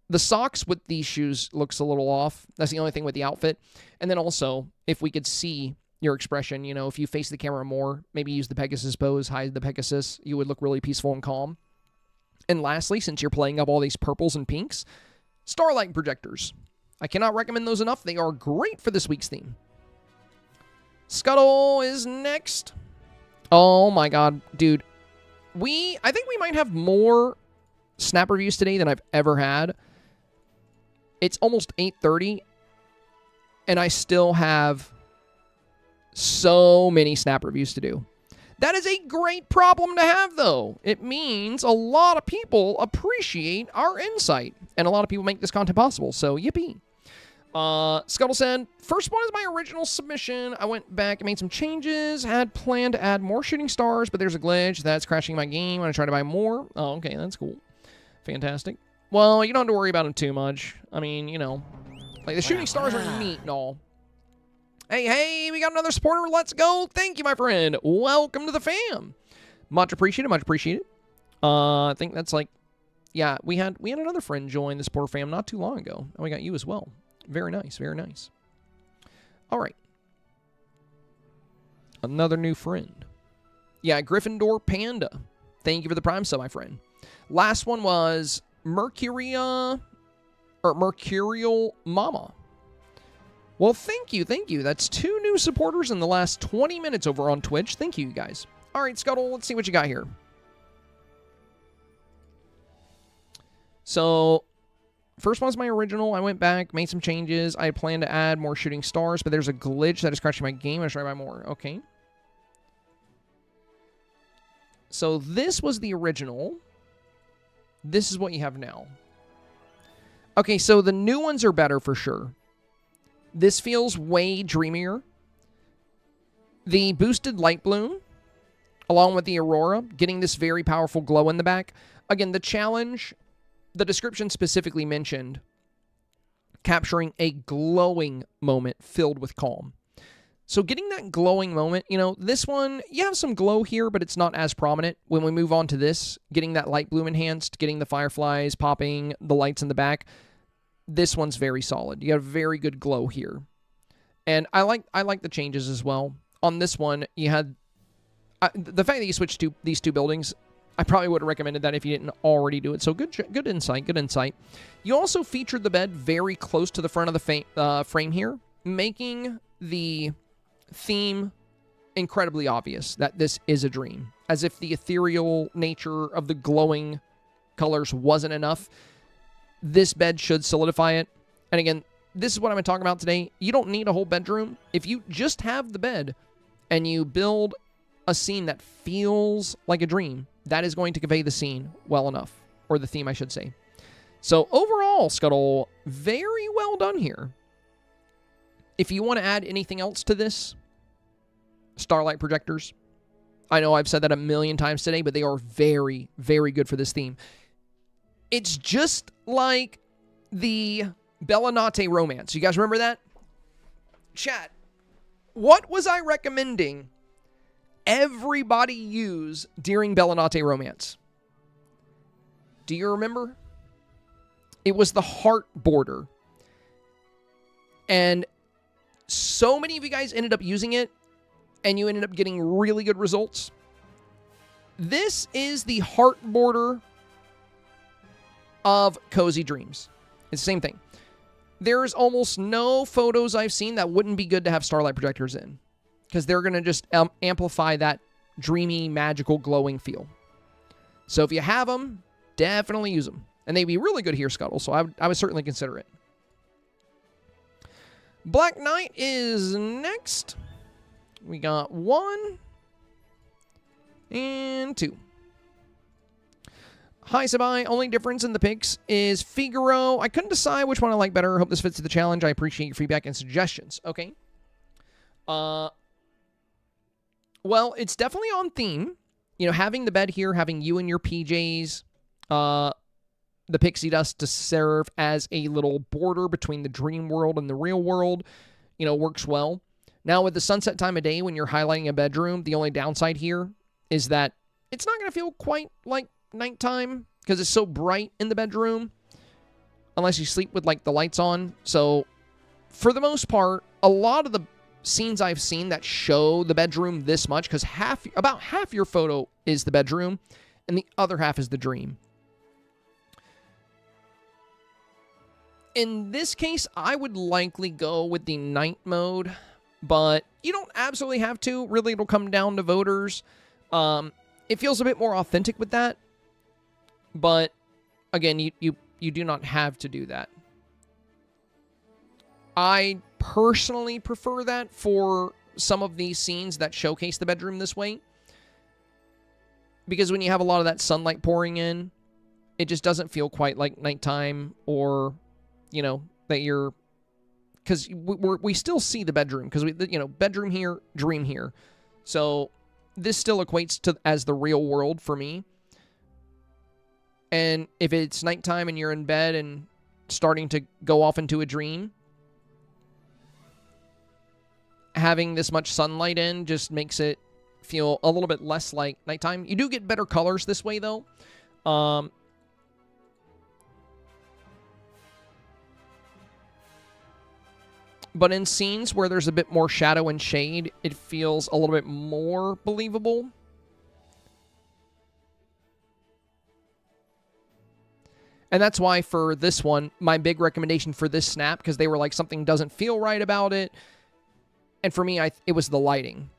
The socks with these shoes looks a little off. That's the only thing with the outfit. And then also, if we could see your expression, you know, if you face the camera more, maybe use the Pegasus pose, hide the Pegasus, you would look really peaceful and calm. And lastly, since you're playing up all these purples and pinks, starlight projectors. I cannot recommend those enough. They are great for this week's theme. Scuttle is next. Oh my god, dude. I think we might have more snap reviews today than I've ever had. It's almost 8:30, and I still have so many snap reviews to do. That is a great problem to have, though. It means a lot of people appreciate our insight, and a lot of people make this content possible, so yippee. Scuttle said, first one is my original submission. I went back and made some changes. Had planned to add more shooting stars, but there's a glitch that's crashing my game when I try to buy more. Oh, okay, that's cool. Fantastic. Well, you don't have to worry about them too much. I mean, you know, like the shooting stars are neat and all. Hey, we got another supporter. Let's go. Thank you, my friend. Welcome to the fam. Much appreciated, much appreciated. I think that's like, yeah, we had another friend join the supporter fam not too long ago, and we got you as well. Very nice, very nice. All right. Another new friend. Yeah, Gryffindor Panda. Thank you for the Prime sub, my friend. Last one was Mercurial Mama. Well, thank you. That's 2 new supporters in the last 20 minutes over on Twitch. Thank you, guys. All right, Scuttle, let's see what you got here. So, first one's my original. I went back, made some changes. I planned to add more shooting stars, but there's a glitch that is crashing my game. I'm trying to buy more. Okay. So, this was the original. This is what you have now. Okay, so the new ones are better for sure. This feels way dreamier. The boosted light bloom, along with the aurora, getting this very powerful glow in the back. Again, the challenge, the description specifically mentioned capturing a glowing moment filled with calm. So getting that glowing moment, you know, this one, you have some glow here, but it's not as prominent. When we move on to this, getting that light bloom enhanced, getting the fireflies popping, the lights in the back, this one's very solid. You got a very good glow here. And I like the changes as well. On this one, you had the fact that you switched to these 2 buildings, I probably would have recommended that if you didn't already do it. So good insight. You also featured the bed very close to the front of the frame here, making the theme incredibly obvious that this is a dream. As if the ethereal nature of the glowing colors wasn't enough. This bed should solidify it. And again, this is what I'm going to talk about today. You don't need a whole bedroom. If you just have the bed and you build a scene that feels like a dream, that is going to convey the scene well enough. Or the theme, I should say. So overall, Scuttle, very well done here. If you want to add anything else to this, starlight projectors. I know I've said that a million times today, but they are very, very good for this theme. It's just like the Bellinate romance. You guys remember that? Chat, what was I recommending everybody use during Bellinate romance? Do you remember? It was the heart border. And so many of you guys ended up using it, and you ended up getting really good results. This is the heart border of Cozy Dreams. It's the same thing. There's almost no photos I've seen that wouldn't be good to have starlight projectors in, because they're going to just amplify that dreamy, magical, glowing feel. So if you have them, definitely use them. And they'd be really good here, Scuttle, so I would certainly consider it. Black Knight is next. We got 1 and 2. Hi, Sabai. Only difference in the picks is Figaro. I couldn't decide which one I like better. Hope this fits the challenge. I appreciate your feedback and suggestions. Okay. Well, it's definitely on theme. You know, having the bed here, having you in your PJs, the pixie dust to serve as a little border between the dream world and the real world, you know, works well. Now, with the sunset time of day, when you're highlighting a bedroom, the only downside here is that it's not going to feel quite like nighttime because it's so bright in the bedroom unless you sleep with like the lights on. So for the most part, a lot of the scenes I've seen that show the bedroom this much, because about half your photo is the bedroom and the other half is the dream. In this case, I would likely go with the night mode, but you don't absolutely have to. Really, it'll come down to voters. It feels a bit more authentic with that. But, again, you do not have to do that. I personally prefer that for some of these scenes that showcase the bedroom this way. Because when you have a lot of that sunlight pouring in, it just doesn't feel quite like nighttime or, you know, that you're... Because we still see the bedroom. Because, you know, bedroom here, dream here. So, this still equates to as the real world for me. And if it's nighttime and you're in bed and starting to go off into a dream, having this much sunlight in just makes it feel a little bit less like nighttime. You do get better colors this way, though. But in scenes where there's a bit more shadow and shade, it feels a little bit more believable. And that's why for this one, my big recommendation for this snap, because they were like, something doesn't feel right about it. And for me, it was the lighting.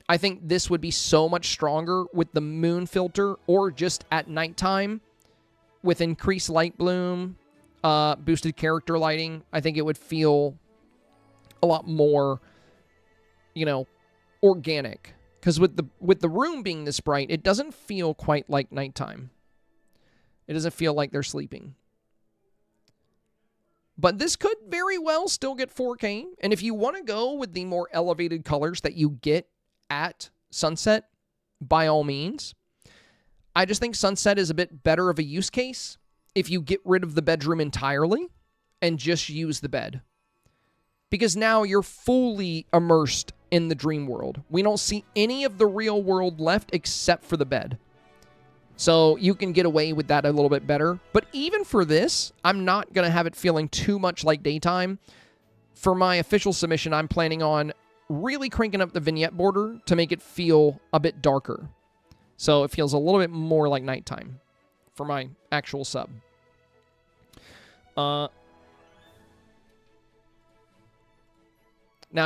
I think this would be so much stronger with the moon filter or just at nighttime with increased light bloom, boosted character lighting. I think it would feel a lot more, you know, organic. Because with the room being this bright, it doesn't feel quite like nighttime. It doesn't feel like they're sleeping. But this could very well still get 4K. And if you want to go with the more elevated colors that you get at sunset, by all means. I just think sunset is a bit better of a use case if you get rid of the bedroom entirely and just use the bed. Because now you're fully immersed in the dream world. We don't see any of the real world left except for the bed. So you can get away with that a little bit better. But even for this, I'm not going to have it feeling too much like daytime. For my official submission, I'm planning on really cranking up the vignette border to make it feel a bit darker. So it feels a little bit more like nighttime for my actual sub. Now,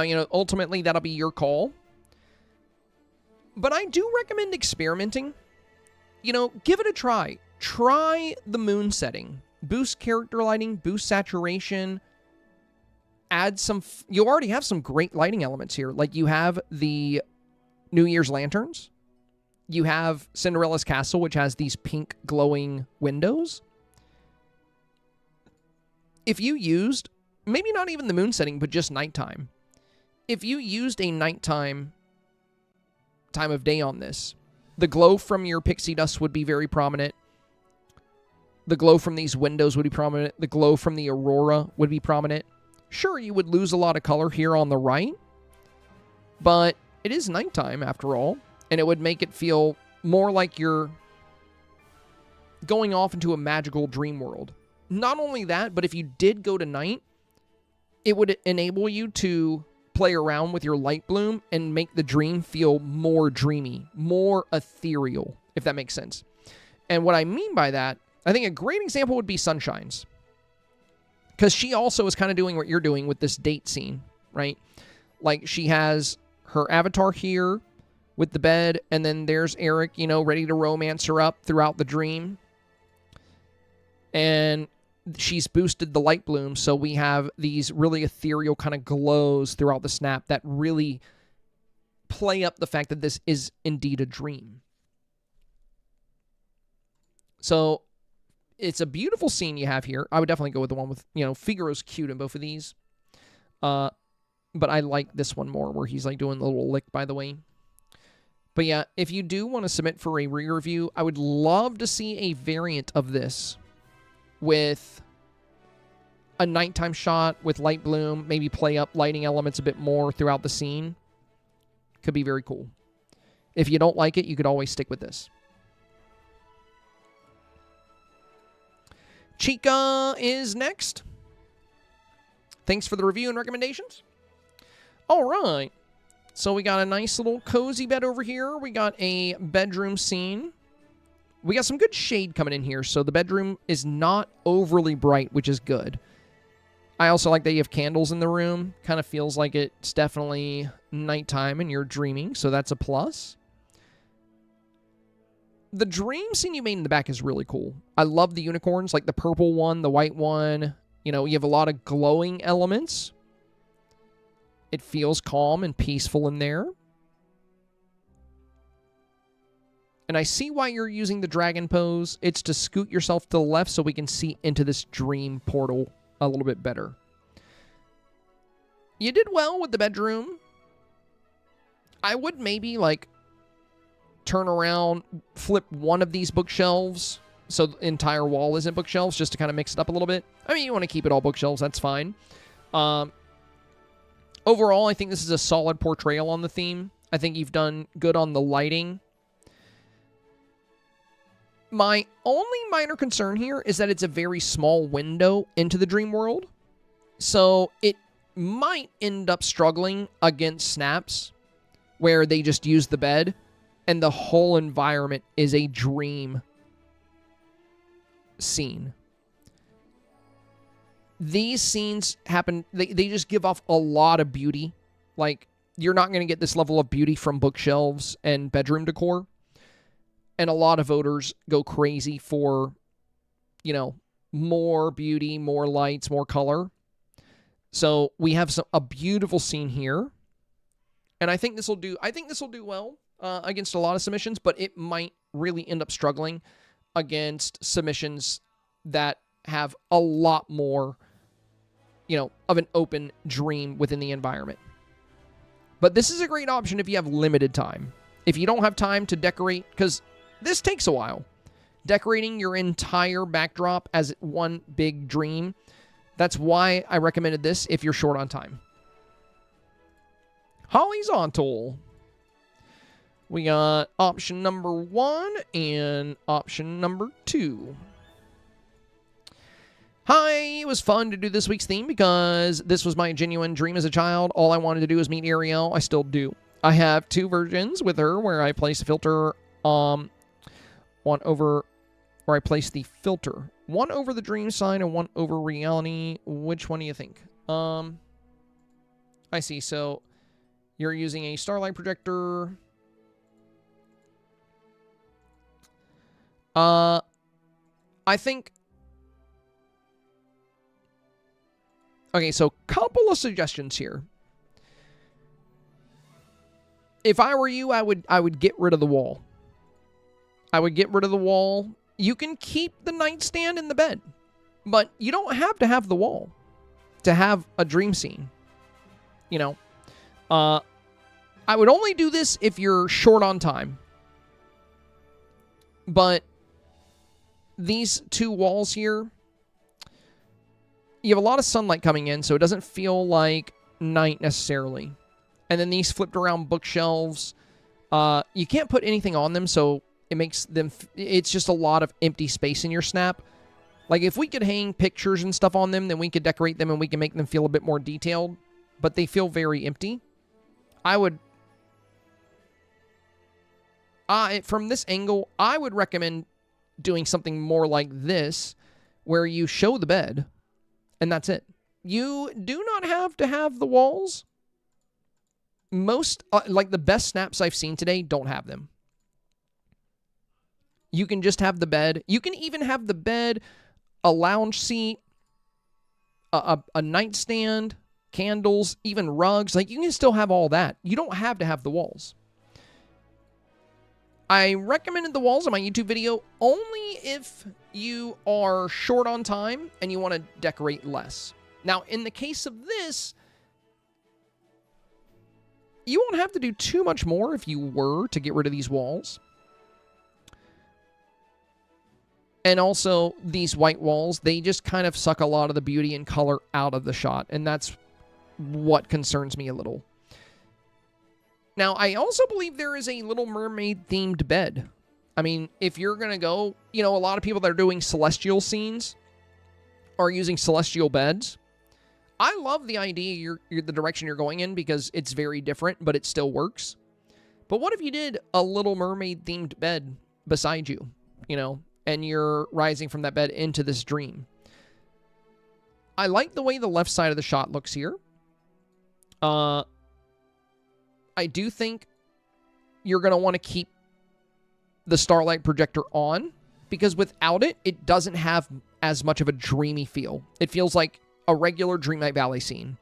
you know, ultimately that'll be your call. But I do recommend experimenting. You know, give it a try. Try the moon setting. Boost character lighting, boost saturation. Add some... You already have some great lighting elements here. Like you have the New Year's lanterns. You have Cinderella's castle, which has these pink glowing windows. If you used, maybe not even the moon setting, but just nighttime. If you used a nighttime time of day on this, the glow from your pixie dust would be very prominent. The glow from these windows would be prominent. The glow from the aurora would be prominent. Sure, you would lose a lot of color here on the right, but it is nighttime after all, and it would make it feel more like you're going off into a magical dream world. Not only that, but if you did go to night, it would enable you to play around with your light bloom and make the dream feel more dreamy, more ethereal, if that makes sense. And what I mean by that, I think a great example would be Sunshine's. Because she also is kind of doing what you're doing with this date scene, right? Like, she has her avatar here with the bed, and then there's Eric, you know, ready to romance her up throughout the dream. And she's boosted the light bloom, so we have these really ethereal kind of glows throughout the snap that really play up the fact that this is indeed a dream. So it's a beautiful scene you have here. I would definitely go with the one with, you know, Figaro's cute in both of these. But I like this one more, where he's like doing the little lick by the way. But yeah, if you do want to submit for a re-review, I would love to see a variant of this with a nighttime shot with light bloom, maybe play up lighting elements a bit more throughout the scene. Could be very cool. If you don't like it, you could always stick with this. Chica is next. Thanks for the review and recommendations. All right. So we got a nice little cozy bed over here. We got a bedroom scene. We got some good shade coming in here, so the bedroom is not overly bright, which is good. I also like that you have candles in the room. Kind of feels like it's definitely nighttime and you're dreaming, so that's a plus. The dream scene you made in the back is really cool. I love the unicorns, like the purple one, the white one. You know, you have a lot of glowing elements. It feels calm and peaceful in there. And I see why you're using the dragon pose. It's to scoot yourself to the left so we can see into this dream portal a little bit better. You did well with the bedroom. I would maybe, like, turn around, flip one of these bookshelves so the entire wall isn't bookshelves, just to kind of mix it up a little bit. I mean, you want to keep it all bookshelves, that's fine. Overall, I think this is a solid portrayal on the theme. I think you've done good on the lighting. My only minor concern here is that it's a very small window into the dream world. So it might end up struggling against snaps where they just use the bed and the whole environment is a dream scene. These scenes happen, they just give off a lot of beauty. Like, you're not going to get this level of beauty from bookshelves and bedroom decor. And a lot of voters go crazy for, you know, more beauty, more lights, more color. So we have a beautiful scene here. And I think this will do well against a lot of submissions, but it might really end up struggling against submissions that have a lot more, you know, of an open dream within the environment. But this is a great option if you have limited time. If you don't have time to decorate, because this takes a while. Decorating your entire backdrop as one big dream. That's why I recommended this if you're short on time. Horizontal. We got option number 1 and option number 2. Hi, it was fun to do this week's theme because this was my genuine dream as a child. All I wanted to do was meet Ariel. I still do. I have 2 versions with her where I place a filter one over the dream side and one over reality. Which one do you think? I see. So you're using a starlight projector. I think. Okay, so couple of suggestions here. If I were you, I would get rid of the wall. I would get rid of the wall. You can keep the nightstand in the bed, but you don't have to have the wall to have a dream scene. You know, I would only do this if you're short on time. But these 2 walls here, you have a lot of sunlight coming in, so it doesn't feel like night necessarily. And then these flipped around bookshelves, you can't put anything on them, so it makes them, it's just a lot of empty space in your snap. Like, if we could hang pictures and stuff on them, then we could decorate them and we can make them feel a bit more detailed. but they feel very empty. From this angle, I would recommend doing something more like this, where you show the bed, and that's it. You do not have to have the walls. Most, like the best snaps I've seen today, don't have them. You can just have the bed. You can even have the bed, a lounge seat, a nightstand, candles, even rugs. Like, you can still have all that. You don't have to have the walls. I recommended the walls in my YouTube video only if you are short on time and you want to decorate less. Now, in the case of this, you won't have to do too much more if you were to get rid of these walls. And also, these white walls, they just kind of suck a lot of the beauty and color out of the shot. And that's what concerns me a little. Now, I also believe there is a Little Mermaid-themed bed. I mean, if you're going to go, you know, a lot of people that are doing celestial scenes are using celestial beds. I love the idea, the direction you're going in, because it's very different, but it still works. But what if you did a Little Mermaid-themed bed beside you, you know, and you're rising from that bed into this dream? I like the way the left side of the shot looks here. I do think you're going to want to keep the starlight projector on, because without it, it doesn't have as much of a dreamy feel. It feels like a regular Dreamlight Valley scene.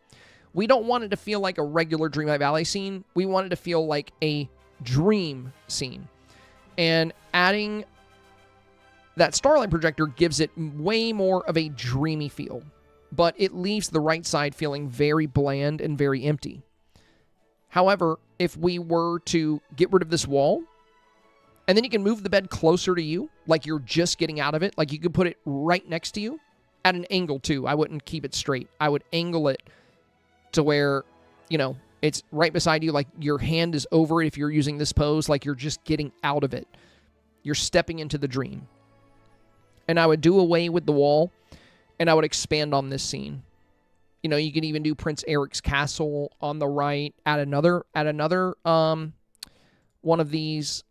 We don't want it to feel like a regular Dreamlight Valley scene. We want it to feel like a dream scene. And adding that starlight projector gives it way more of a dreamy feel, but it leaves the right side feeling very bland and very empty. However, if we were to get rid of this wall, and then you can move the bed closer to you, like you're just getting out of it, like you could put it right next to you, at an angle too. I wouldn't keep it straight. I would angle it to where, you know, it's right beside you, like your hand is over it if you're using this pose, like you're just getting out of it. You're stepping into the dream. And I would do away with the wall, and I would expand on this scene. You know, you can even do Prince Eric's castle on the right, add another one of these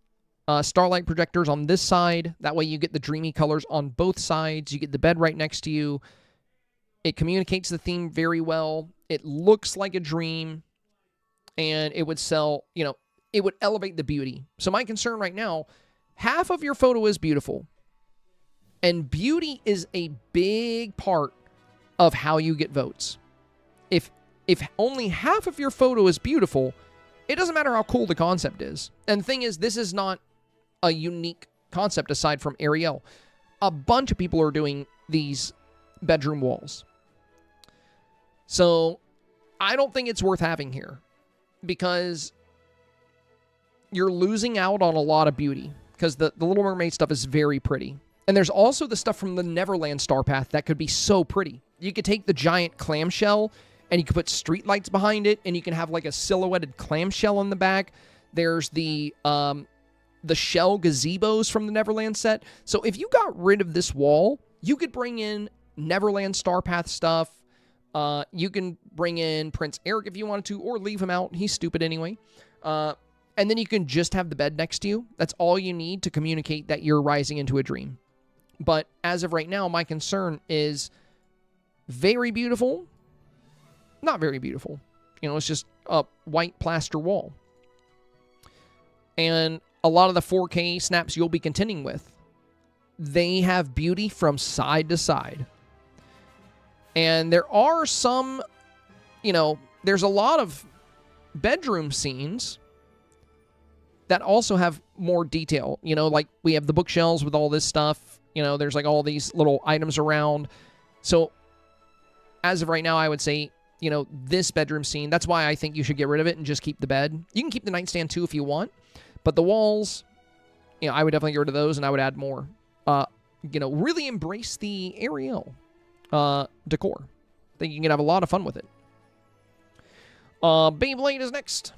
starlight projectors on this side. That way you get the dreamy colors on both sides. You get the bed right next to you. It communicates the theme very well. It looks like a dream, and it would sell, you know, it would elevate the beauty. So my concern right now, half of your photo is beautiful, and beauty is a big part of how you get votes. If only half of your photo is beautiful, it doesn't matter how cool the concept is. And the thing is, this is not a unique concept aside from Ariel. A bunch of people are doing these bedroom walls. So I don't think it's worth having here, because you're losing out on a lot of beauty, because the Little Mermaid stuff is very pretty. And there's also the stuff from the Neverland StarPath that could be so pretty. You could take the giant clamshell, and you could put streetlights behind it, and you can have like a silhouetted clamshell on the back. There's the shell gazebos from the Neverland set. So if you got rid of this wall, you could bring in Neverland StarPath stuff. You can bring in Prince Eric if you wanted to, or leave him out. He's stupid anyway. And then you can just have the bed next to you. That's all you need to communicate that you're rising into a dream. But as of right now, my concern is very beautiful, not very beautiful. You know, it's just a white plaster wall. And a lot of the 4K snaps you'll be contending with, they have beauty from side to side. And there are some, you know, there's a lot of bedroom scenes that also have more detail. You know, like we have the bookshelves with all this stuff. You know, there's like all these little items around. So as of right now, I would say, you know, this bedroom scene, that's why I think you should get rid of it and just keep the bed. You can keep the nightstand too if you want. But the walls, you know, I would definitely get rid of those, and I would add more. You know, really embrace the Ariel decor. I think you can have a lot of fun with it. Beyblade is next.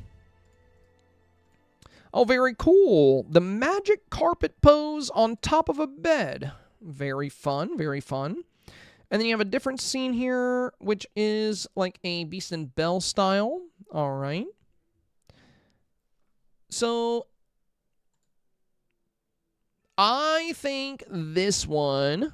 Oh, very cool. The magic carpet pose on top of a bed. Very fun, very fun. And then you have a different scene here, which is like a Beast and Belle style. All right. So I think this one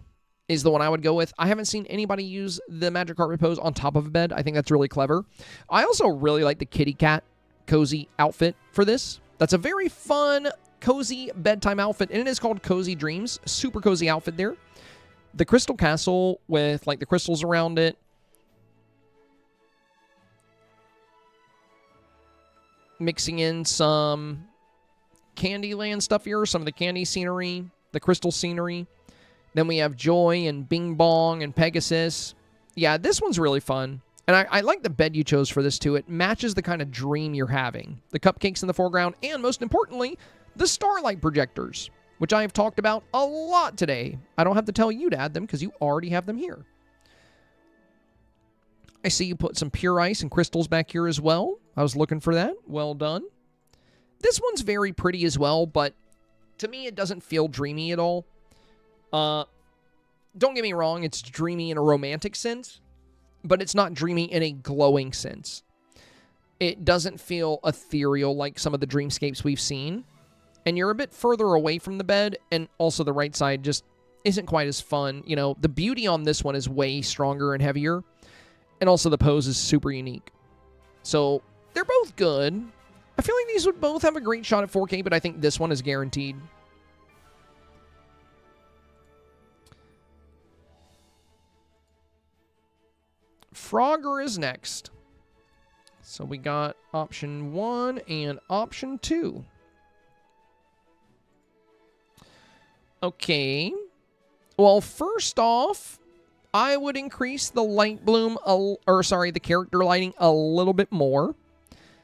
is the one I would go with. I haven't seen anybody use the magic carpet pose on top of a bed. I think that's really clever. I also really like the kitty cat cozy outfit for this. That's a very fun, cozy bedtime outfit, and it is called Cozy Dreams. Super cozy outfit there. The crystal castle with like the crystals around it. Mixing in some Candyland stuff here, some of the candy scenery, the crystal scenery. Then we have Joy and Bing Bong and Pegasus. Yeah, this one's really fun. And I like the bed you chose for this too. It matches the kind of dream you're having. The cupcakes in the foreground, and most importantly, the starlight projectors, which I have talked about a lot today. I don't have to tell you to add them because you already have them here. I see you put some pure ice and crystals back here as well. I was looking for that. Well done. This one's very pretty as well, but to me, it doesn't feel dreamy at all. Don't get me wrong, it's dreamy in a romantic sense, but it's not dreamy in a glowing sense. It doesn't feel ethereal like some of the dreamscapes we've seen. And you're a bit further away from the bed, and also the right side just isn't quite as fun. You know, the beauty on this one is way stronger and heavier, and also the pose is super unique. So, they're both good. I feel like these would both have a great shot at 4K, but I think this one is guaranteed. Frogger is next. So we got option 1 and option 2. Okay. Well, first off, I would increase the light bloom, the character lighting a little bit more.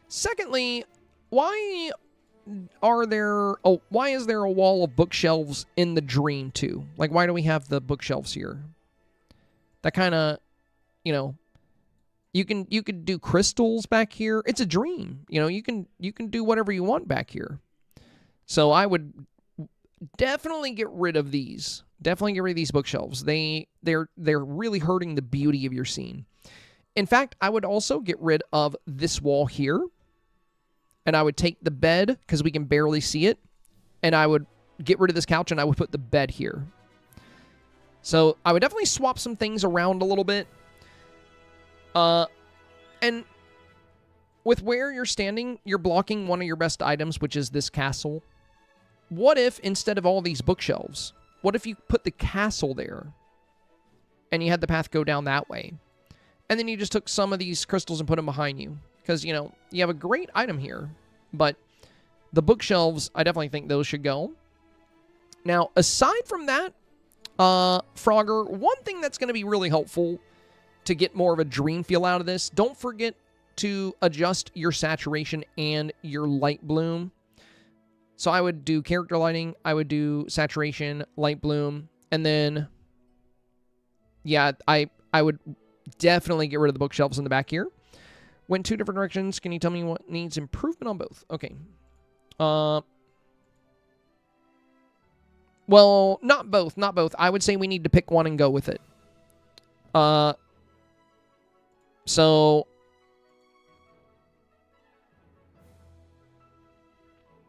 Secondly, why is there a wall of bookshelves in the dream too? Like, why do we have the bookshelves here? That kind of, you know, you could do crystals back here. It's a dream. You know, you can do whatever you want back here. So I would definitely get rid of these. Definitely get rid of these bookshelves. They're really hurting the beauty of your scene. In fact, I would also get rid of this wall here. And I would take the bed, because we can barely see it, and I would get rid of this couch, and I would put the bed here. So I would definitely swap some things around a little bit. And with where you're standing, you're blocking one of your best items, which is this castle. What if, instead of all these bookshelves, what if you put the castle there, and you had the path go down that way? And then you just took some of these crystals and put them behind you. Because, you know, you have a great item here, but the bookshelves, I definitely think those should go. Now, aside from that, Frogger, one thing that's going to be really helpful to get more of a dream feel out of this, don't forget to adjust your saturation and your light bloom. So I would do character lighting, I would do saturation, light bloom, and then, yeah, I would definitely get rid of the bookshelves in the back here. Went 2 different directions. Can you tell me what needs improvement on both? Okay. Well, not both. Not both. I would say we need to pick one and go with it. So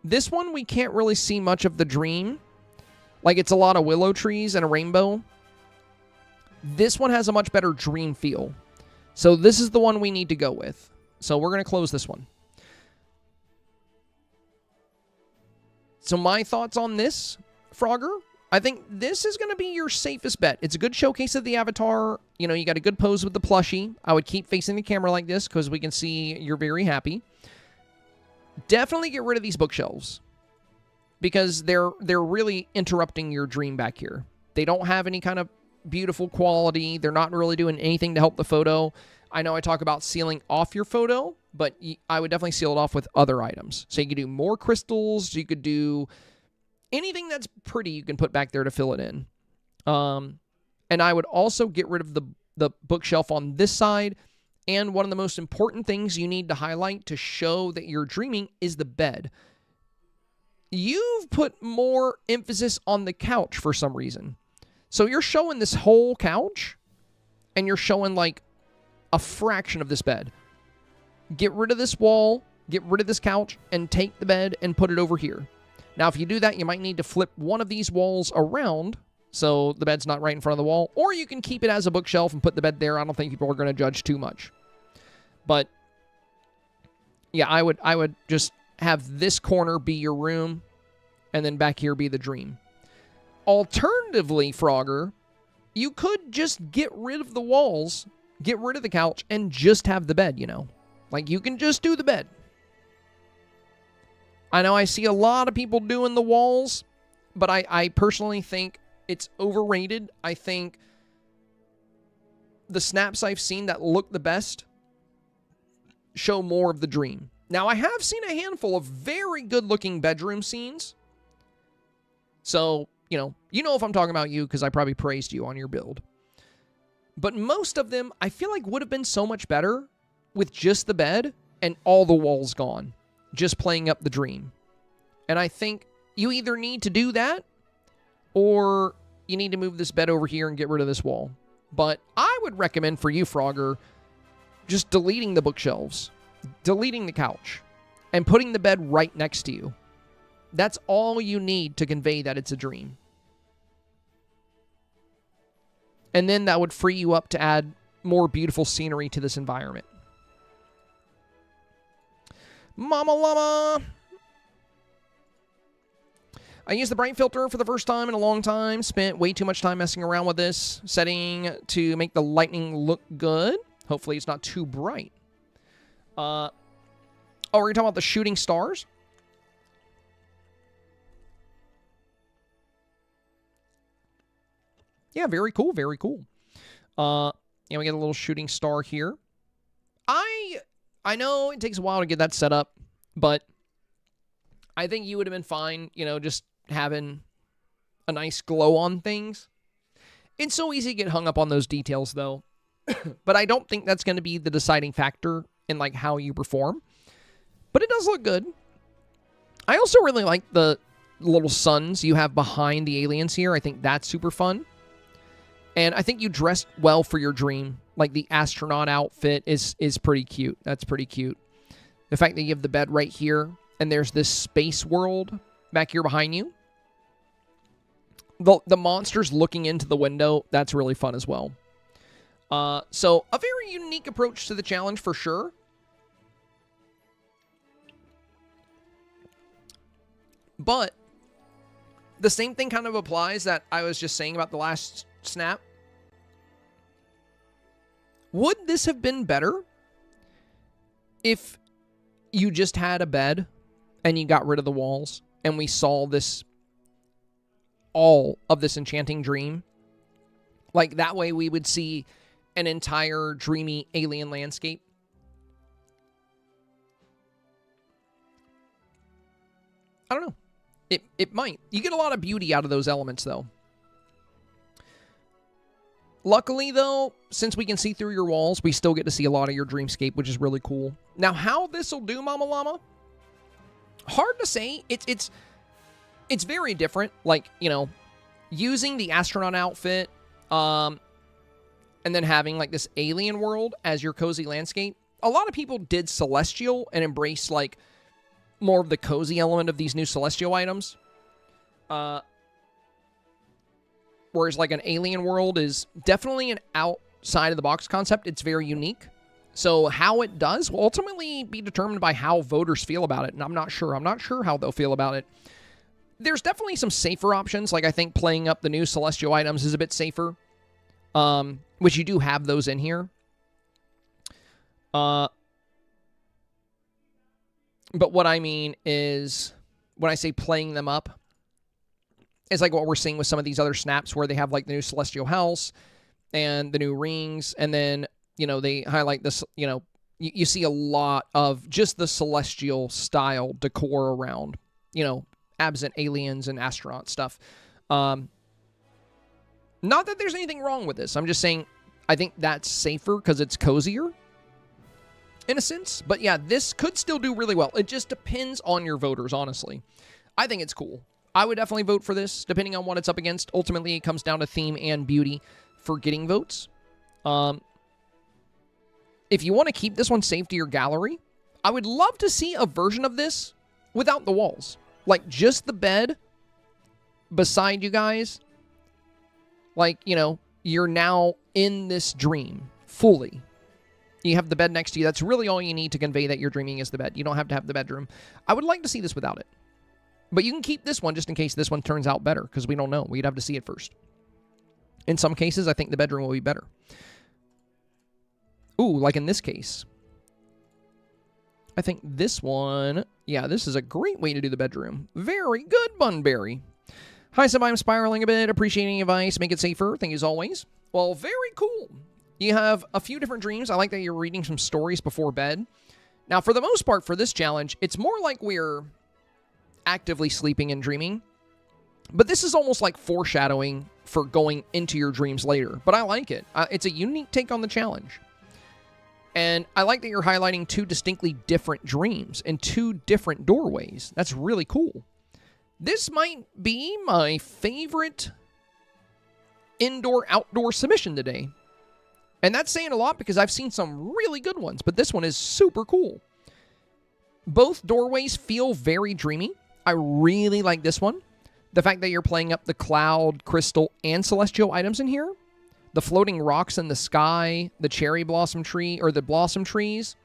this one, we can't really see much of the dream. Like, it's a lot of willow trees and a rainbow. This one has a much better dream feel. So this is the one we need to go with. So we're going to close this one. So my thoughts on this, Frogger, I think this is going to be your safest bet. It's a good showcase of the avatar. You know, you got a good pose with the plushie. I would keep facing the camera like this because we can see you're very happy. Definitely get rid of these bookshelves because they're really interrupting your dream back here. They don't have any kind of beautiful quality. They're not really doing anything to help the photo. I know I talk about sealing off your photo, but I would definitely seal it off with other items. So you could do more crystals. You could do anything that's pretty you can put back there to fill it in. And I would also get rid of the bookshelf on this side. And one of the most important things you need to highlight to show that you're dreaming is the bed. You've put more emphasis on the couch for some reason. So you're showing this whole couch, and you're showing like a fraction of this bed. Get rid of this wall, get rid of this couch, and take the bed and put it over here. Now, if you do that, you might need to flip one of these walls around so the bed's not right in front of the wall, or you can keep it as a bookshelf and put the bed there. I don't think people are going to judge too much. But yeah, I would just have this corner be your room, and then back here be the dream. Alternatively, Frogger, you could just get rid of the walls, get rid of the couch, and just have the bed, you know. Like, you can just do the bed. I know I see a lot of people doing the walls, but I personally think it's overrated. I think the snaps I've seen that look the best show more of the dream. Now, I have seen a handful of very good-looking bedroom scenes. So, you know if I'm talking about you because I probably praised you on your build. But most of them, I feel like would have been so much better with just the bed and all the walls gone. Just playing up the dream. And I think you either need to do that or you need to move this bed over here and get rid of this wall. But I would recommend for you, Frogger, just deleting the bookshelves, deleting the couch, and putting the bed right next to you. That's all you need to convey that it's a dream. And then that would free you up to add more beautiful scenery to this environment. Mama Llama! I used the bright filter for the first time in a long time. Spent way too much time messing around with this setting to make the lightning look good. Hopefully it's not too bright. Oh, we're going to talk about the shooting stars. Yeah, very cool, very cool. And we get a little shooting star here. I know it takes a while to get that set up, but I think you would have been fine, just having a nice glow on things. It's so easy to get hung up on those details, though. But I don't think that's going to be the deciding factor in, like, how you perform. But it does look good. I also really like the little suns you have behind the aliens here. I think that's super fun. And I think you dressed well for your dream. Like, the astronaut outfit is pretty cute. That's pretty cute. The fact that you have the bed right here, and there's this space world back here behind you. The monsters looking into the window, that's really fun as well. So, a very unique approach to the challenge for sure. But the same thing kind of applies that I was just saying about the last snap. Would this have been better if you just had a bed and you got rid of the walls and we saw all of this enchanting dream? Like, that way we would see an entire dreamy alien landscape. I don't know. It might. You get a lot of beauty out of those elements, though. Luckily, though, since we can see through your walls, we still get to see a lot of your dreamscape, which is really cool. Now, how this will do, Mama Llama? Hard to say. It's very different. Like, using the astronaut outfit, and then having, like, this alien world as your cozy landscape. A lot of people did Celestial and embraced, like, more of the cozy element of these new Celestial items. Whereas, like, an alien world is definitely an outside-of-the-box concept. It's very unique. So how it does will ultimately be determined by how voters feel about it, and I'm not sure. I'm not sure how they'll feel about it. There's definitely some safer options. Like, I think playing up the new Celestial items is a bit safer, which you do have those in here. But what I mean is, when I say playing them up, it's like what we're seeing with some of these other snaps where they have, like, the new Celestial House and the new rings, and then, they highlight this, you see a lot of just the Celestial style decor around, absent aliens and astronaut stuff. Not that there's anything wrong with this. I'm just saying I think that's safer because it's cozier in a sense. But yeah, this could still do really well. It just depends on your voters, honestly. I think it's cool. I would definitely vote for this, depending on what it's up against. Ultimately, it comes down to theme and beauty for getting votes. If you want to keep this one safe to your gallery, I would love to see a version of this without the walls. Like, just the bed beside you guys. Like, you know, you're now in this dream fully. You have the bed next to you. That's really all you need to convey that you're dreaming is the bed. You don't have to have the bedroom. I would like to see this without it. But you can keep this one just in case this one turns out better, because we don't know. We'd have to see it first. In some cases, I think the bedroom will be better. Ooh, like in this case. I think this one, yeah, this is a great way to do the bedroom. Very good, Bunberry. Hi, Seb, I'm spiraling a bit. Appreciating advice. Make it safer. Thank you as always. Well, very cool. You have a few different dreams. I like that you're reading some stories before bed. Now, for the most part, for this challenge, it's more like we're actively sleeping and dreaming. But this is almost like foreshadowing for going into your dreams later. But I like it. It's a unique take on the challenge. And I like that you're highlighting two distinctly different dreams in two different doorways. That's really cool. This might be my favorite indoor-outdoor submission today. And that's saying a lot because I've seen some really good ones, but this one is super cool. Both doorways feel very dreamy. I really like this one. The fact that you're playing up the cloud, crystal, and celestial items in here. The floating rocks in the sky, the cherry blossom tree, or the blossom trees.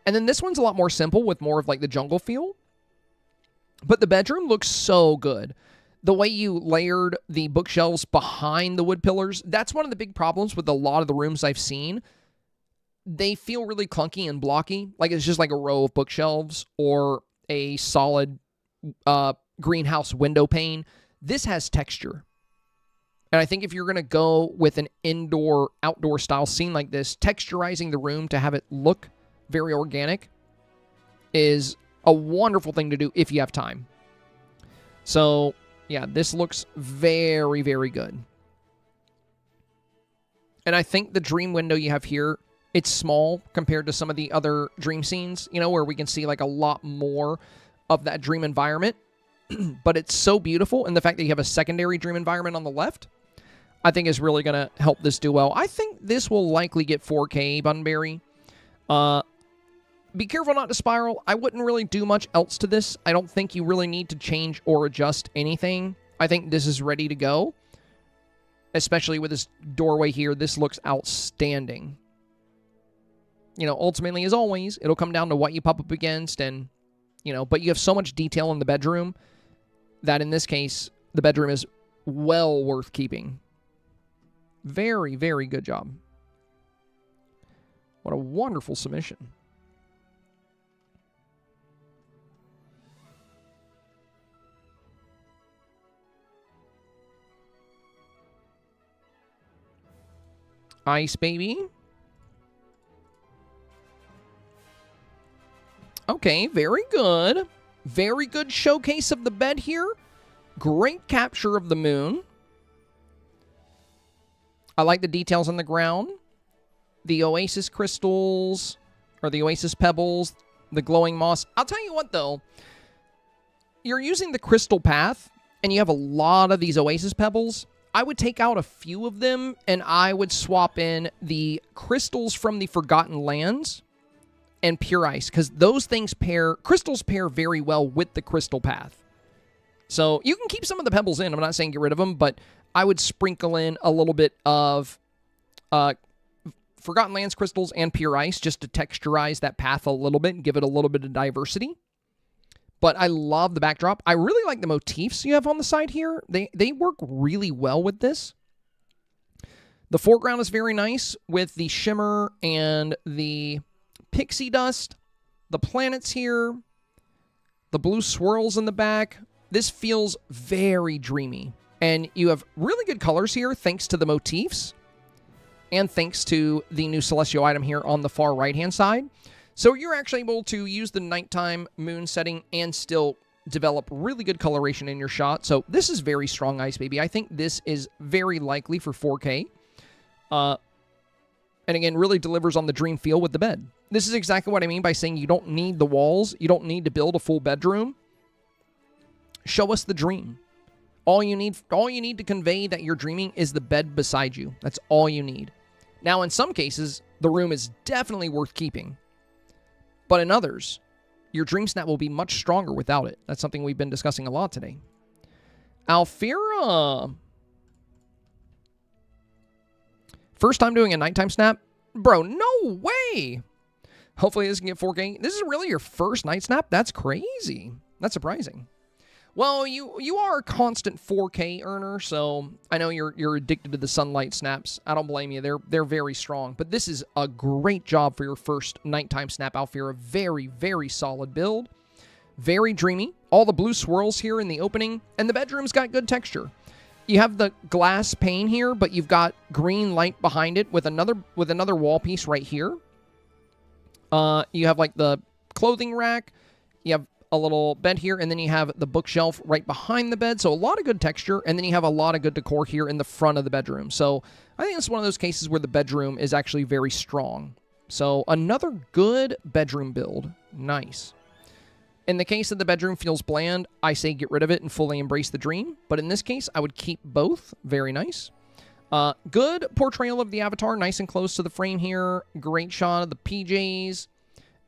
And then this one's a lot more simple with more of like the jungle feel. But the bedroom looks so good. The way you layered the bookshelves behind the wood pillars, that's one of the big problems with a lot of the rooms I've seen. They feel really clunky and blocky, like it's just like a row of bookshelves or a solid greenhouse window pane. This has texture. And I think if you're going to go with an indoor-outdoor style scene like this, texturizing the room to have it look very organic is a wonderful thing to do if you have time. So, yeah, this looks very, very good. And I think the dream window you have here, it's small compared to some of the other dream scenes, you know, where we can see like a lot more of that dream environment. But it's so beautiful. And the fact that you have a secondary dream environment on the left, I think is really going to help this do well. I think this will likely get 4K, Bunberry. Be careful not to spiral. I wouldn't really do much else to this. I don't think you really need to change or adjust anything. I think this is ready to go. Especially with this doorway here. This looks outstanding. You know, ultimately, as always, it'll come down to what you pop up against. And, you know, but you have so much detail in the bedroom that in this case, the bedroom is well worth keeping. Very, very good job. What a wonderful submission. Ice Baby. Okay, very good. Very good showcase of the bed here. Great capture of the moon. I like the details on the ground. The oasis crystals, or the oasis pebbles, the glowing moss. I'll tell you what, though. You're using the crystal path, and you have a lot of these oasis pebbles. I would take out a few of them, and I would swap in the crystals from the Forgotten Lands and pure ice, because those things crystals pair very well with the crystal path. So you can keep some of the pebbles in. I'm not saying get rid of them, but I would sprinkle in a little bit of Forgotten Lands crystals and pure ice just to texturize that path a little bit and give it a little bit of diversity. But I love the backdrop. I really like the motifs you have on the side here. They work really well with this. The foreground is very nice with the shimmer and the pixie dust. The planets here. The blue swirls in the back. This feels very dreamy. And you have really good colors here thanks to the motifs. And thanks to the new celestial item here on the far right-hand side. So you're actually able to use the nighttime moon setting and still develop really good coloration in your shot. So this is very strong, Ice Baby. I think this is very likely for 4K. And again, really delivers on the dream feel with the bed. This is exactly what I mean by saying you don't need the walls. You don't need to build a full bedroom. Show us the dream. All you need to convey that you're dreaming is the bed beside you. That's all you need. Now, in some cases, the room is definitely worth keeping. But in others, your Dreamsnap will be much stronger without it. That's something we've been discussing a lot today. Alfira. First time doing a nighttime snap? Bro, no way! Hopefully this can get 4K. This is really your first night snap? That's crazy. That's surprising. Well, you are a constant 4K earner, so I know you're addicted to the sunlight snaps. I don't blame you. They're very strong. But this is a great job for your first nighttime snap, Alfira. Very, very solid build. Very dreamy. All the blue swirls here in the opening, and the bedroom's got good texture. You have the glass pane here, but you've got green light behind it with another wall piece right here. You have like the clothing rack. You have a little bed here, and then you have the bookshelf right behind the bed. So a lot of good texture, and then you have a lot of good decor here in the front of the bedroom. So I think it's one of those cases where the bedroom is actually very strong. So another good bedroom build. Nice. In the case that the bedroom feels bland, I say get rid of it and fully embrace the dream. But in this case, I would keep both. Very nice. Good portrayal of the avatar. Nice and close to the frame here. Great shot of the PJs.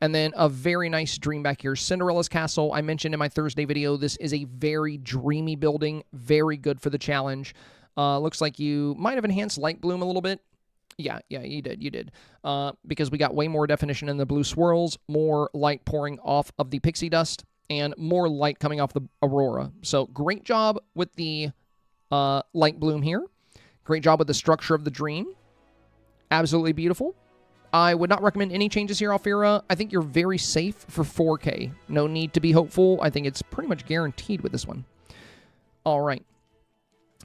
And then a very nice dream back here. Cinderella's Castle. I mentioned in my Thursday video, this is a very dreamy building. Very good for the challenge. Looks like you might have enhanced light bloom a little bit. Yeah, you did. Because we got way more definition in the blue swirls, more light pouring off of the pixie dust, and more light coming off the aurora. So great job with the light bloom here. Great job with the structure of the dream. Absolutely beautiful. I would not recommend any changes here, Alfira. I think you're very safe for 4K. No need to be hopeful. I think it's pretty much guaranteed with this one. All right.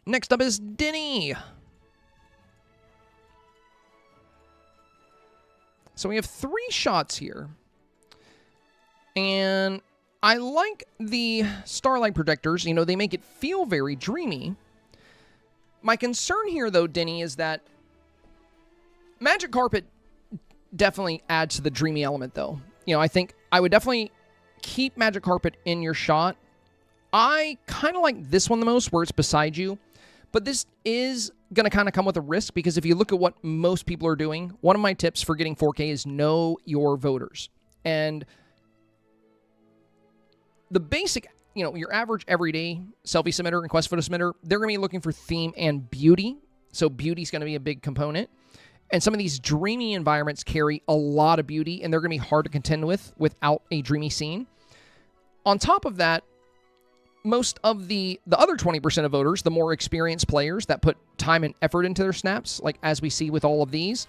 Next up is Denny. So we have 3 shots here. And I like the starlight projectors. You know, they make it feel very dreamy. My concern here, though, Denny, is that Magic Carpet definitely adds to the dreamy element, though. You know, I think I would definitely keep Magic Carpet in your shot. I kind of like this one the most, where it's beside you. But this is going to kind of come with a risk, because if you look at what most people are doing, one of my tips for getting 4K is know your voters. And the basic, you know, your average everyday selfie submitter and quest photo submitter, they're going to be looking for theme and beauty. So beauty is going to be a big component. And some of these dreamy environments carry a lot of beauty, and they're going to be hard to contend with without a dreamy scene. On top of that, most of the other 20% of voters, the more experienced players that put time and effort into their snaps, like as we see with all of these,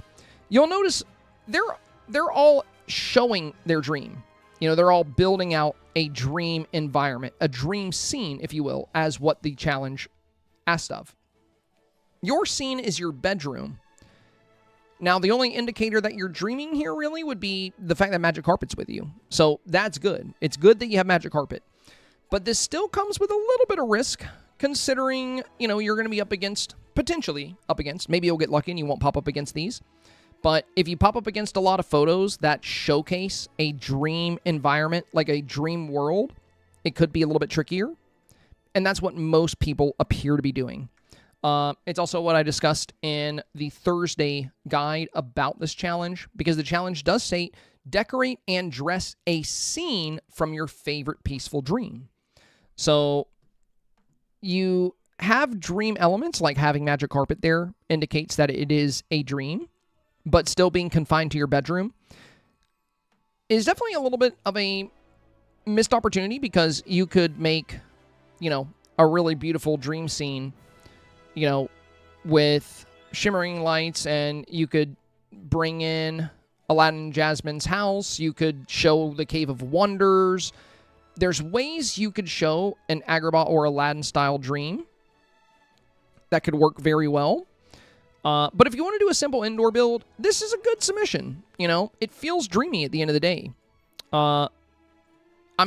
you'll notice they're all showing their dream. You know, they're all building out a dream environment, a dream scene, if you will, as what the challenge asked of. Your scene is your bedroom. Now, the only indicator that you're dreaming here really would be the fact that Magic Carpet's with you. So that's good. It's good that you have Magic Carpet. But this still comes with a little bit of risk, considering, you know, you're going to be potentially up against, maybe you'll get lucky and you won't pop up against these. But if you pop up against a lot of photos that showcase a dream environment, like a dream world, it could be a little bit trickier. And that's what most people appear to be doing. It's also what I discussed in the Thursday guide about this challenge, because the challenge does say, decorate and dress a scene from your favorite peaceful dream. So you have dream elements, like having Magic Carpet there indicates that it is a dream, but still being confined to your bedroom is definitely a little bit of a missed opportunity, because you could make, you know, a really beautiful dream scene, you know, with shimmering lights, and you could bring in Aladdin and Jasmine's house. You could show the Cave of Wonders. There's ways you could show an Agrabah or Aladdin-style dream that could work very well. But if you want to do a simple indoor build, this is a good submission. You know, it feels dreamy at the end of the day. I'm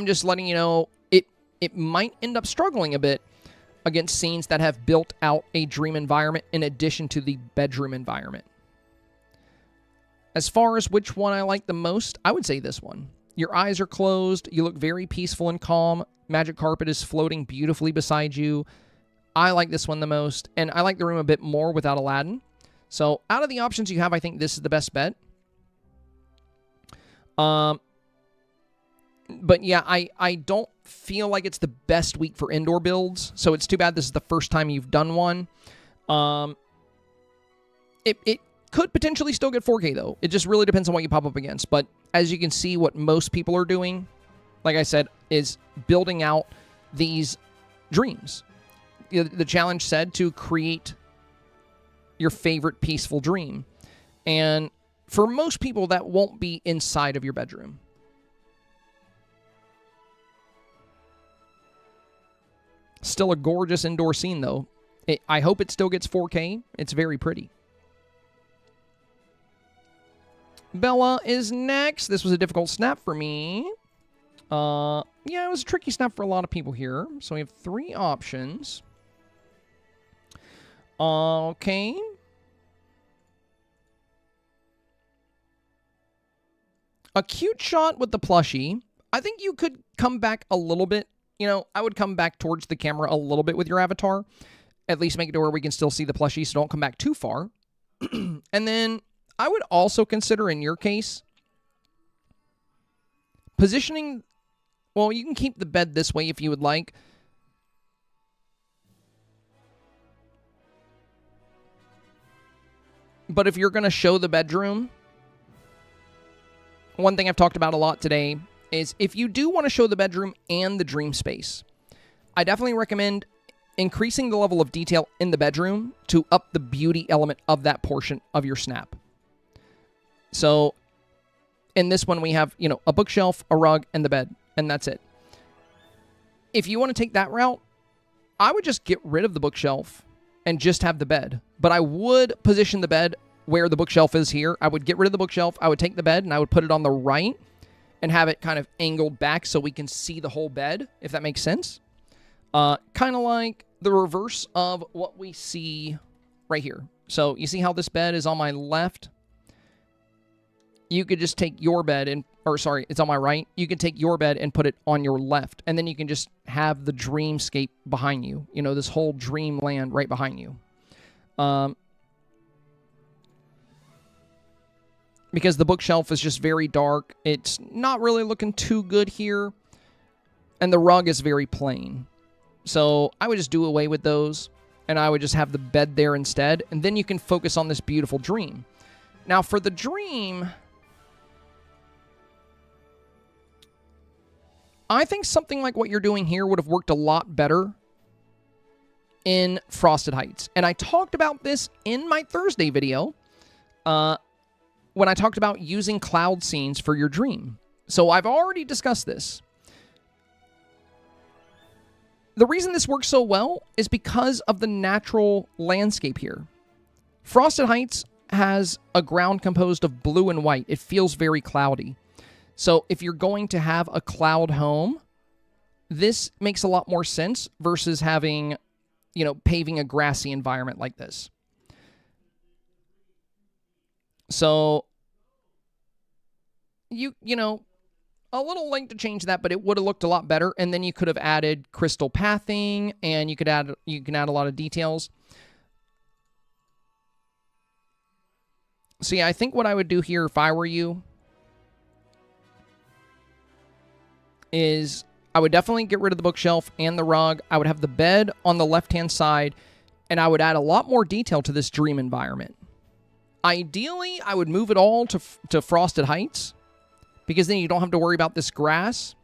just letting you know, it might end up struggling a bit against scenes that have built out a dream environment in addition to the bedroom environment. As far as which one I like the most, I would say this one. Your eyes are closed. You look very peaceful and calm. Magic Carpet is floating beautifully beside you. I like this one the most, and I like the room a bit more without Aladdin. So out of the options you have, I think this is the best bet. But yeah, I don't feel like it's the best week for indoor builds. So it's too bad this is the first time you've done one. It could potentially still get 4K, though. It just really depends on what you pop up against. But as you can see, what most people are doing, like I said, is building out these dreams. The challenge said to create your favorite peaceful dream. And for most people, that won't be inside of your bedroom. Still a gorgeous indoor scene, though. I hope it still gets 4K. It's very pretty. Bella is next. This was a difficult snap for me. Yeah, it was a tricky snap for a lot of people here. So we have 3 options. Okay. A cute shot with the plushie. I think you could come back a little bit. You know, I would come back towards the camera a little bit with your avatar. At least make it to where we can still see the plushie, so don't come back too far. And then I would also consider, in your case, positioning... Well, you can keep the bed this way if you would like. But if you're going to show the bedroom, one thing I've talked about a lot today is if you do want to show the bedroom and the dream space, I definitely recommend increasing the level of detail in the bedroom to up the beauty element of that portion of your snap. So in this one, we have, you know, a bookshelf, a rug, and the bed, and that's it. If you want to take that route, I would just get rid of the bookshelf and just have the bed. But I would position the bed where the bookshelf is here. I would get rid of the bookshelf. I would take the bed and I would put it on the right and have it kind of angled back so we can see the whole bed, if that makes sense. Kind of like the reverse of what we see right here. So you see how this bed is on my left? You could just take your bed and, or sorry, it's on my right. You can take your bed and put it on your left. And then you can just have the dreamscape behind you. You know, this whole dreamland right behind you. Because the bookshelf is just very dark. It's not really looking too good here. And the rug is very plain. So I would just do away with those. And I would just have the bed there instead. And then you can focus on this beautiful dream. Now for the dream, I think something like what you're doing here would have worked a lot better in Frosted Heights. And I talked about this in my Thursday video when I talked about using cloud scenes for your dream. So I've already discussed this. The reason this works so well is because of the natural landscape here. Frosted Heights has a ground composed of blue and white. It feels very cloudy. So if you're going to have a cloud home, this makes a lot more sense versus having, you know, paving a grassy environment like this. So, you know, a little late to change that, but it would have looked a lot better. And then you could have added crystal pathing, and you can add a lot of details. So yeah, I think what I would do here if I were you is I would definitely get rid of the bookshelf and the rug. I would have the bed on the left-hand side, and I would add a lot more detail to this dream environment. Ideally, I would move it all to Frosted Heights, because then you don't have to worry about this grass,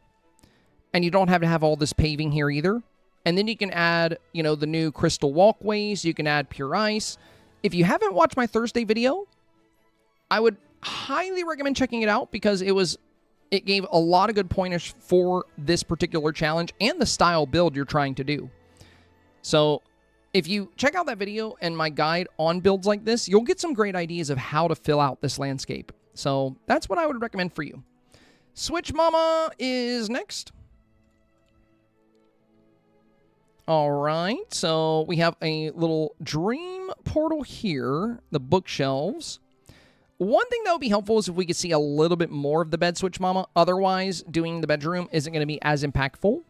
and you don't have to have all this paving here either. And then you can add, you know, the new crystal walkways. You can add pure ice. If you haven't watched my Thursday video, I would highly recommend checking it out because it gave a lot of good pointers for this particular challenge and the style build you're trying to do. So if you check out that video and my guide on builds like this, you'll get some great ideas of how to fill out this landscape. So that's what I would recommend for you. Switch Mama is next. All right, so we have a little dream portal here, the bookshelves. One thing that would be helpful is if we could see a little bit more of the bed, Switch Mama. Otherwise, doing the bedroom isn't going to be as impactful.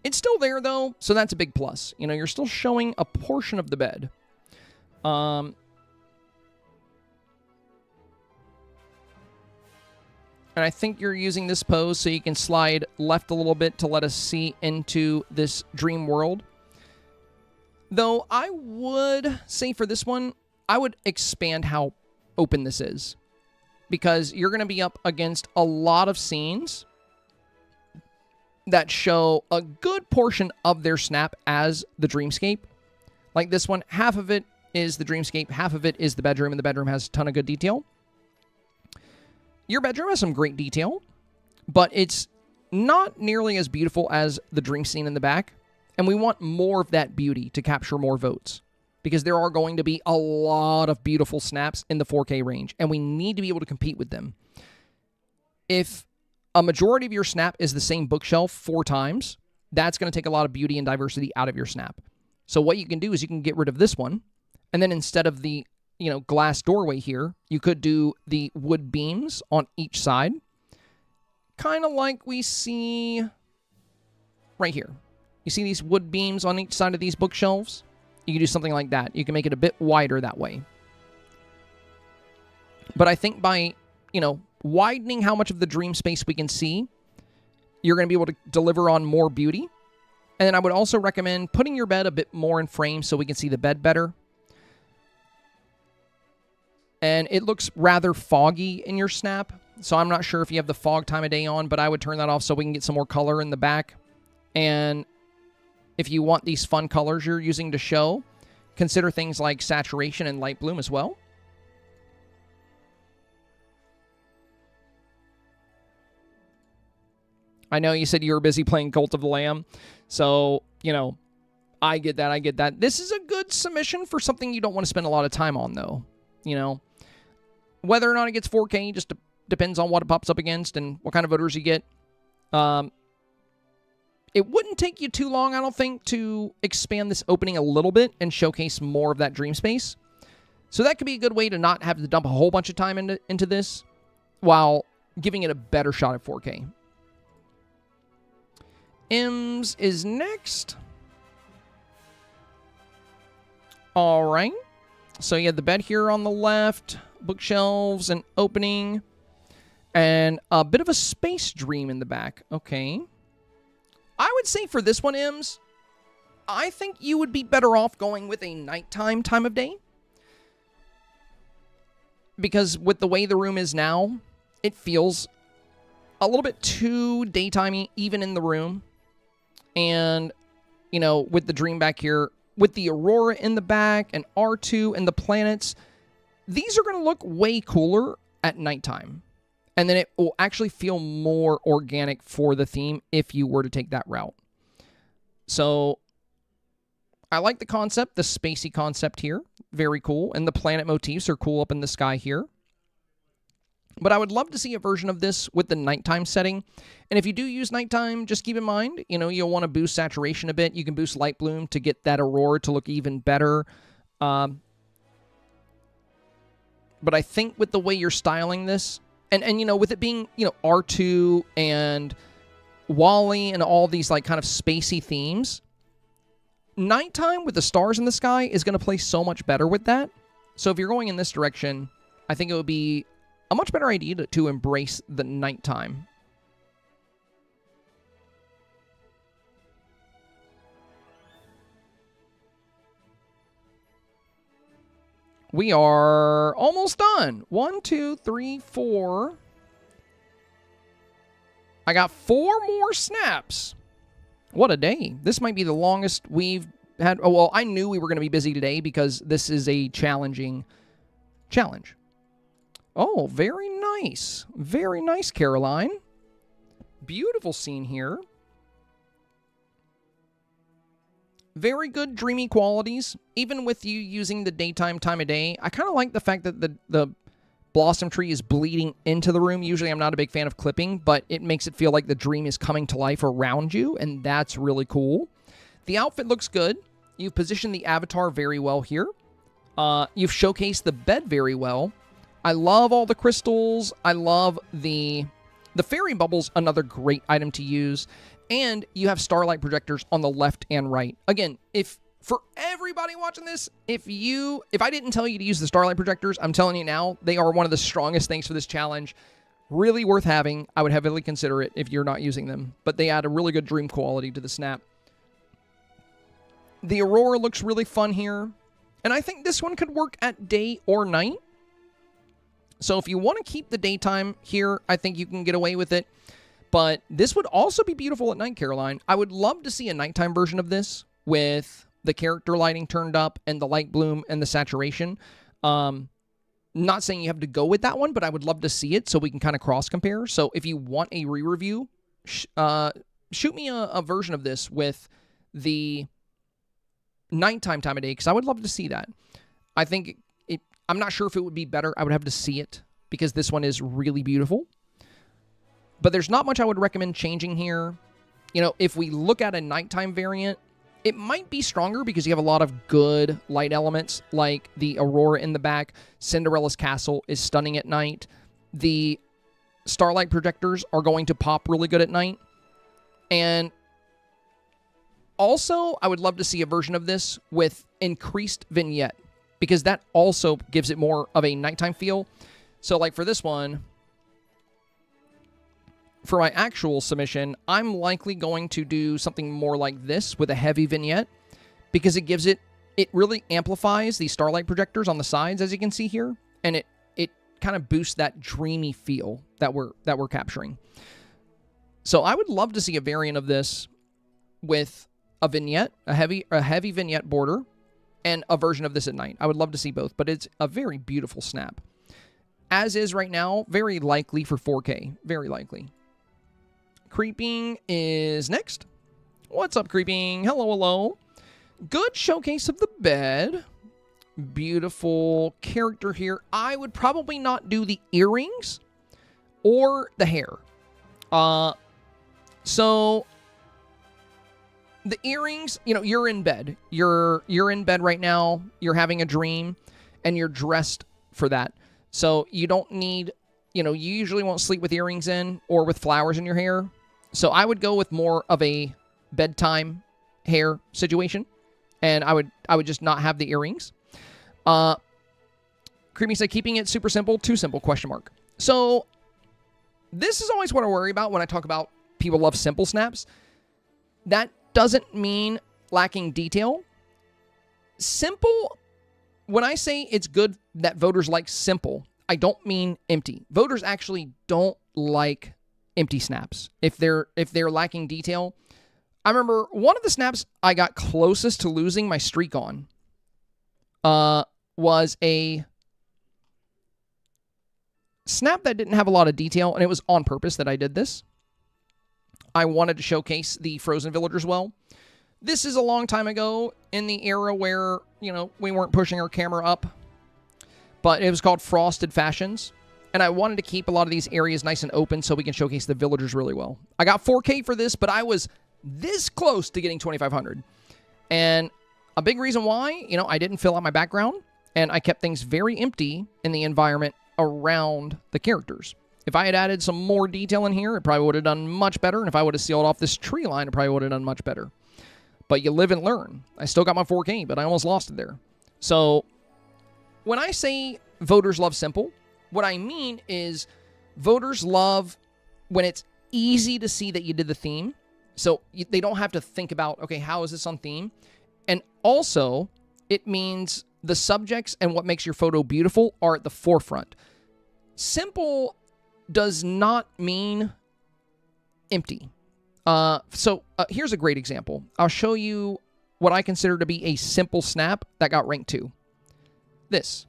It's still there, though, so that's a big plus. You know, you're still showing a portion of the bed. And I think you're using this pose so you can slide left a little bit to let us see into this dream world. Though I would say for this one, I would expand how open this is. Because you're going to be up against a lot of scenes that show a good portion of their snap as the dreamscape. Like this one, half of it is the dreamscape, half of it is the bedroom, and the bedroom has a ton of good detail. Your bedroom has some great detail, but it's not nearly as beautiful as the dream scene in the back, and we want more of that beauty to capture more votes, because there are going to be a lot of beautiful snaps in the 4K range, and we need to be able to compete with them. If a majority of your snap is the same bookshelf 4 times, that's going to take a lot of beauty and diversity out of your snap. So what you can do is you can get rid of this one, and then instead of the glass doorway here, you could do the wood beams on each side, kind of like we see right here. You see these wood beams on each side of these bookshelves? You can do something like that. You can make it a bit wider that way. But I think by, widening how much of the dream space we can see, you're going to be able to deliver on more beauty. And then I would also recommend putting your bed a bit more in frame so we can see the bed better. And it looks rather foggy in your snap, so I'm not sure if you have the fog time of day on, but I would turn that off so we can get some more color in the back. And if you want these fun colors you're using to show, consider things like saturation and light bloom as well. I know you said you were busy playing Cult of the Lamb, so, I get that. This is a good submission for something you don't want to spend a lot of time on, though. Whether or not it gets 4K just depends on what it pops up against and what kind of voters you get. It wouldn't take you too long, I don't think, to expand this opening a little bit and showcase more of that dream space. So that could be a good way to not have to dump a whole bunch of time into this while giving it a better shot at 4K. M's is next. All right. So you have the bed here on the left, bookshelves, and opening, and a bit of a space dream in the back. Okay. I would say for this one, M's, I think you would be better off going with a nighttime time of day. Because with the way the room is now, it feels a little bit too daytimey, even in the room. And, with the dream back here, with the Aurora in the back and R2 and the planets, these are going to look way cooler at nighttime. And then it will actually feel more organic for the theme if you were to take that route. So I like the concept, the spacey concept here. Very cool. And the planet motifs are cool up in the sky here. But I would love to see a version of this with the nighttime setting. And if you do use nighttime, just keep in mind, you'll want to boost saturation a bit. You can boost light bloom to get that aurora to look even better. But I think with the way you're styling this, and with it being, R2 and Wally and all these kind of spacey themes, nighttime with the stars in the sky is going to play so much better with that. So if you're going in this direction, I think it would be a much better idea to embrace the nighttime. We are almost done. 1, 2, 3, 4. I got 4 more snaps. What a day. This might be the longest we've had. Oh, well, I knew we were going to be busy today because this is a challenging challenge. Oh, very nice. Very nice, Caroline. Beautiful scene here. Very good dreamy qualities. Even with you using the daytime time of day, I kind of like the fact that the blossom tree is bleeding into the room. Usually I'm not a big fan of clipping, but it makes it feel like the dream is coming to life around you, and that's really cool. The outfit looks good. You've positioned the avatar very well here. You've showcased the bed very well. I love all the crystals. I love the fairy bubbles, another great item to use. And you have starlight projectors on the left and right. Again, for everybody watching this, if I didn't tell you to use the starlight projectors, I'm telling you now, they are one of the strongest things for this challenge. Really worth having. I would heavily consider it if you're not using them. But they add a really good dream quality to the snap. The Aurora looks really fun here. And I think this one could work at day or night. So if you want to keep the daytime here, I think you can get away with it. But this would also be beautiful at night, Caroline. I would love to see a nighttime version of this with the character lighting turned up and the light bloom and the saturation. Not saying you have to go with that one, but I would love to see it so we can kind of cross-compare. So if you want a re-review, shoot me a version of this with the nighttime time of day, because I would love to see that. I think I'm not sure if it would be better. I would have to see it, because this one is really beautiful. But there's not much I would recommend changing here. You know, if we look at a nighttime variant, it might be stronger because you have a lot of good light elements, like the Aurora in the back. Cinderella's castle is stunning at night. The starlight projectors are going to pop really good at night. And also, I would love to see a version of this with increased vignette, because that also gives it more of a nighttime feel. So like for this one, for my actual submission, I'm likely going to do something more like this with a heavy vignette, because it gives it really amplifies the starlight projectors on the sides, as you can see here, and it kind of boosts that dreamy feel that we're capturing. So I would love to see a variant of this with a vignette, a heavy vignette border, and a version of this at night. I would love to see both, but it's a very beautiful snap. As is right now, very likely for 4K, very likely. Creeping is next. What's up, Creeping? Hello, hello. Good showcase of the bed. Beautiful character here. I would probably not do the earrings or the hair. So the earrings, you know, you're in bed. You're in bed right now. You're having a dream, and you're dressed for that. So you don't need, you know, you usually won't sleep with earrings in or with flowers in your hair. So I would go with more of a bedtime hair situation, and I would just not have the earrings. Creamy said, keeping it super simple, too simple, question mark. So this is always what I worry about when I talk about people love simple snaps. That doesn't mean lacking detail. Simple, when I say it's good that voters like simple, I don't mean empty. Voters actually don't like empty snaps if they're lacking detail. I remember one of the snaps I got closest to losing my streak on was a snap that didn't have a lot of detail, and it was on purpose that I did this. I wanted to showcase the frozen villagers well. This is a long time ago in the era where, you know, we weren't pushing our camera up, but it was called Frosted Fashions. And I wanted to keep a lot of these areas nice and open so we can showcase the villagers really well. I got 4K for this, but I was this close to getting 2,500. And a big reason why, you know, I didn't fill out my background, and I kept things very empty in the environment around the characters. If I had added some more detail in here, it probably would have done much better. And if I would have sealed off this tree line, it probably would have done much better. But you live and learn. I still got my 4K, but I almost lost it there. So when I say voters love simple, what I mean is voters love when it's easy to see that you did the theme. So they don't have to think about, okay, how is this on theme? And also, it means the subjects and what makes your photo beautiful are at the forefront. Simple does not mean empty. Here's a great example. I'll show you what I consider to be a simple snap that got ranked 2. This.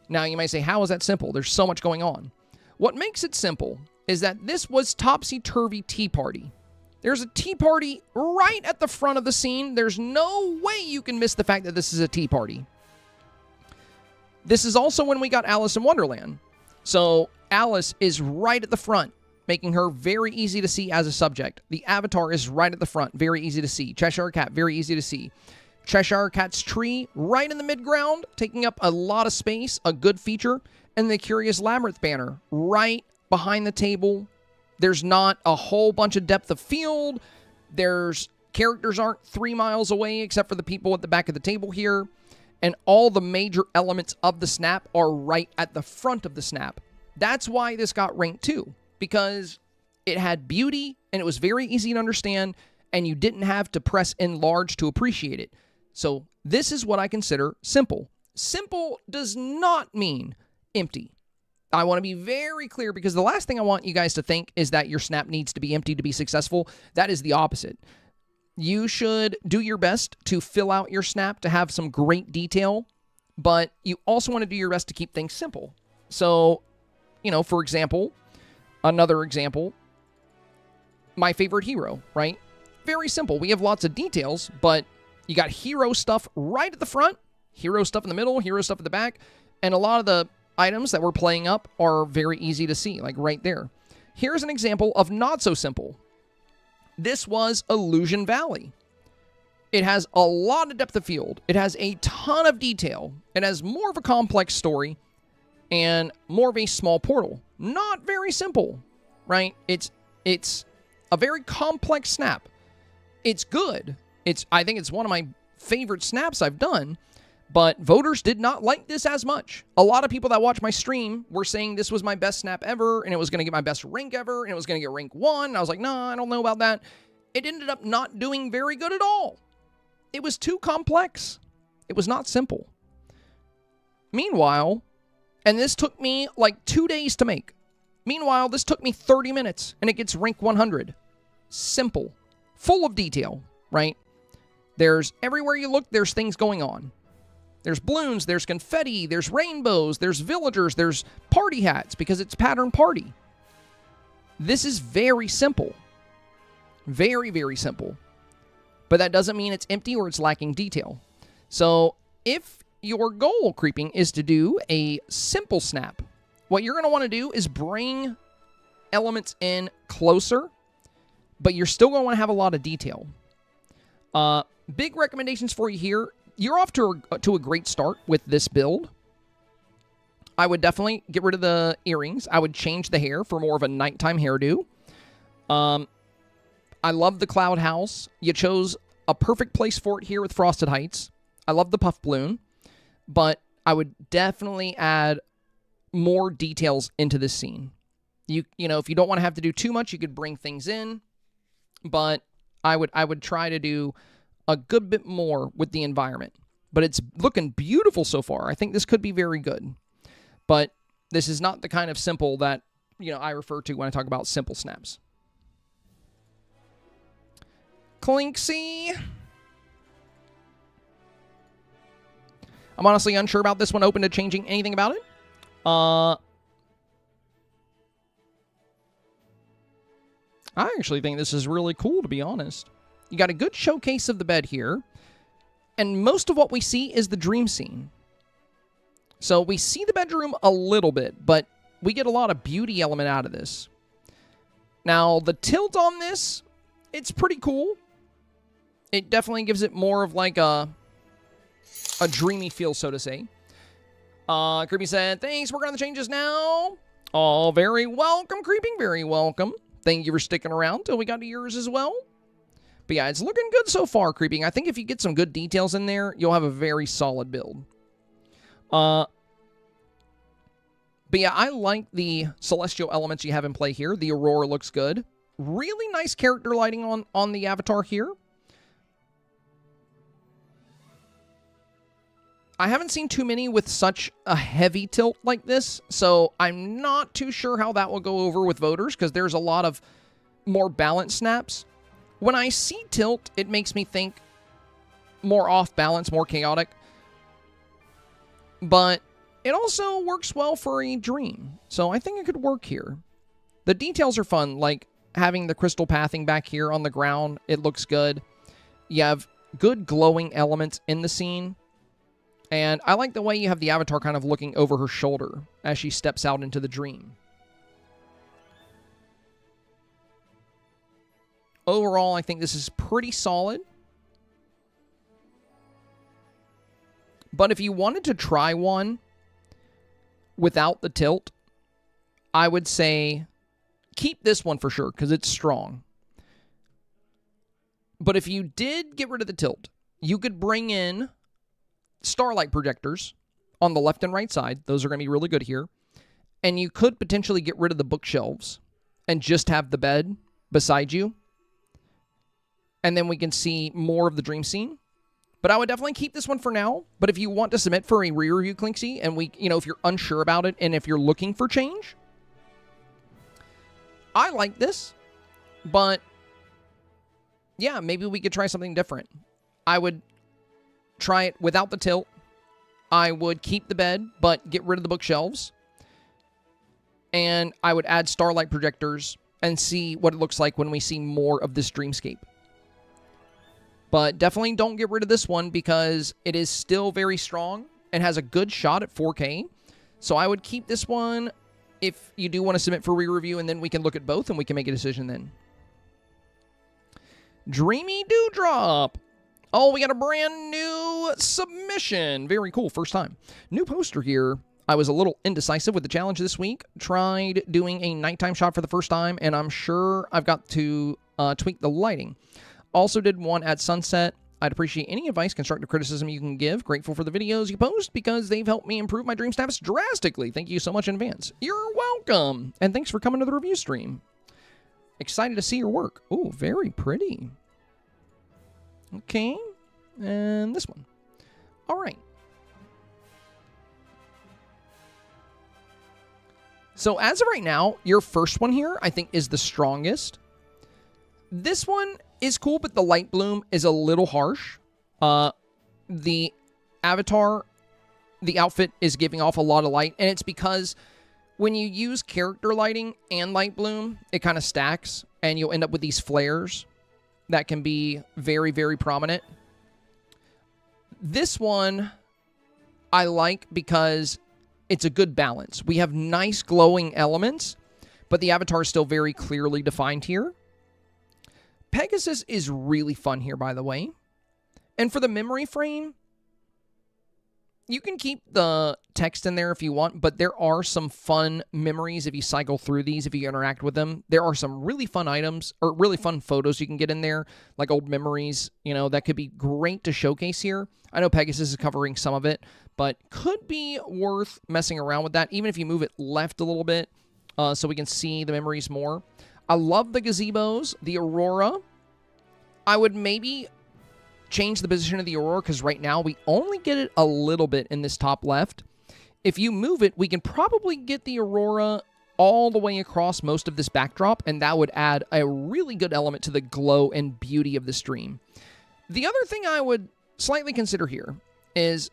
Now, you might say, how is that simple? There's so much going on. What makes it simple is that this was topsy-turvy tea party. There's a tea party right at the front of the scene. There's no way you can miss the fact that this is a tea party. This is also when we got Alice in Wonderland. So Alice is right at the front, making her very easy to see as a subject. The avatar is right at the front, very easy to see. Cheshire Cat, very easy to see. Cheshire Cat's tree, right in the midground, taking up a lot of space, a good feature. And the Curious Labyrinth banner, right behind the table. There's not a whole bunch of depth of field. Characters aren't 3 miles away, except for the people at the back of the table here. And all the major elements of the snap are right at the front of the snap. That's why this got ranked 2, because it had beauty and it was very easy to understand, and you didn't have to press enlarge to appreciate it. So this is what I consider simple. Simple does not mean empty. I want to be very clear, because the last thing I want you guys to think is that your snap needs to be empty to be successful. That is the opposite. You should do your best to fill out your snap to have some great detail, but you also want to do your best to keep things simple. So, you know, for example, another example, my favorite hero, right? Very simple. We have lots of details, but you got hero stuff right at the front, hero stuff in the middle, hero stuff at the back, and a lot of the items that we're playing up are very easy to see, like right there. Here's an example of not so simple. This was Illusion Valley. It has a lot of depth of field. It has a ton of detail. It has more of a complex story and more of a small portal. Not very simple, right? It's a very complex snap. It's good. I think it's one of my favorite snaps I've done, but voters did not like this as much. A lot of people that watch my stream were saying this was my best snap ever, and it was going to get my best rank ever, and it was going to get rank 1. I was like, nah, I don't know about that. It ended up not doing very good at all. It was too complex. It was not simple. Meanwhile, and this took me like 2 days to make. Meanwhile, this took me 30 minutes, and it gets rank 100. Simple. Full of detail, right? There's, everywhere you look, there's things going on. There's balloons, there's confetti, there's rainbows, there's villagers, there's party hats, because it's pattern party. This is very simple. Very, very simple. But that doesn't mean it's empty or it's lacking detail. So if your goal, creeping, is to do a simple snap, what you're going to want to do is bring elements in closer, but you're still going to want to have a lot of detail. Big recommendations for you here. You're off to a great start with this build. I would definitely get rid of the earrings. I would change the hair for more of a nighttime hairdo. I love the cloud house. You chose a perfect place for it here with Frosted Heights. I love the puff balloon, but I would definitely add more details into this scene. You know, if you don't want to have to do too much, you could bring things in, but I would try to do a good bit more with the environment. But it's looking beautiful so far. I think this could be very good. But this is not the kind of simple that, you know, I refer to when I talk about simple snaps. Clinsky. I'm honestly unsure about this one. Open to changing anything about it. I actually think this is really cool, to be honest. You got a good showcase of the bed here. And most of what we see is the dream scene. So we see the bedroom a little bit, but we get a lot of beauty element out of this. Now, the tilt on this, it's pretty cool. It definitely gives it more of like a dreamy feel, so to say. Creepy said, thanks, working on the changes now. Oh, very welcome, Creeping, very welcome. Thank you for sticking around till we got to yours as well. But yeah, it's looking good so far, Creeping. I think if you get some good details in there, you'll have a very solid build. But yeah, I like the celestial elements you have in play here. The Aurora looks good. Really nice character lighting on the avatar here. I haven't seen too many with such a heavy tilt like this, so I'm not too sure how that will go over with voters, because there's a lot of more balanced snaps. When I see tilt, it makes me think more off balance, more chaotic. But it also works well for a dream, so I think it could work here. The details are fun, like having the crystal pathing back here on the ground. It looks good. You have good glowing elements in the scene. And I like the way you have the avatar kind of looking over her shoulder as she steps out into the dream. Overall, I think this is pretty solid. But if you wanted to try one without the tilt, I would say keep this one for sure, because it's strong. But if you did get rid of the tilt, you could bring in starlight projectors on the left and right side. Those are going to be really good here. And you could potentially get rid of the bookshelves and just have the bed beside you. And then we can see more of the dream scene. But I would definitely keep this one for now. But if you want to submit for a re-review, Clinsky, and if you're unsure about it and if you're looking for change, I like this. But yeah, maybe we could try something different. I would try it without the tilt. I would keep the bed, but get rid of the bookshelves. And I would add starlight projectors and see what it looks like when we see more of this dreamscape. But definitely don't get rid of this one because it is still very strong and has a good shot at 4K. So I would keep this one if you do want to submit for re-review, and then we can look at both and we can make a decision then. Dreamy Doo Drop. Oh, we got a brand new submission. Very cool. First time. New poster here. I was a little indecisive with the challenge this week. Tried doing a nighttime shot for the first time, and I'm sure I've got to tweak the lighting. Also did one at sunset. I'd appreciate any advice, constructive criticism you can give. Grateful for the videos you post because they've helped me improve my Dreamsnaps drastically. Thank you so much in advance. You're welcome. And thanks for coming to the review stream. Excited to see your work. Ooh, very pretty. Okay. And this one. All right. So as of right now, your first one here, I think, is the strongest. This one is cool, but the light bloom is a little harsh. The avatar, the outfit is giving off a lot of light, and it's because when you use character lighting and light bloom, it kind of stacks, and you'll end up with these flares that can be very, very prominent. This one I like because it's a good balance. We have nice glowing elements, but the avatar is still very clearly defined here. Pegasus is really fun here, by the way. And for the memory frame, you can keep the text in there if you want, but there are some fun memories if you cycle through these, if you interact with them. There are some really fun items, or really fun photos you can get in there, like old memories, that could be great to showcase here. I know Pegasus is covering some of it, but could be worth messing around with that, even if you move it left a little bit, so we can see the memories more. I love the gazebos, the Aurora. I would maybe change the position of the Aurora because right now we only get it a little bit in this top left. If you move it, we can probably get the Aurora all the way across most of this backdrop, and that would add a really good element to the glow and beauty of the stream. The other thing I would slightly consider here is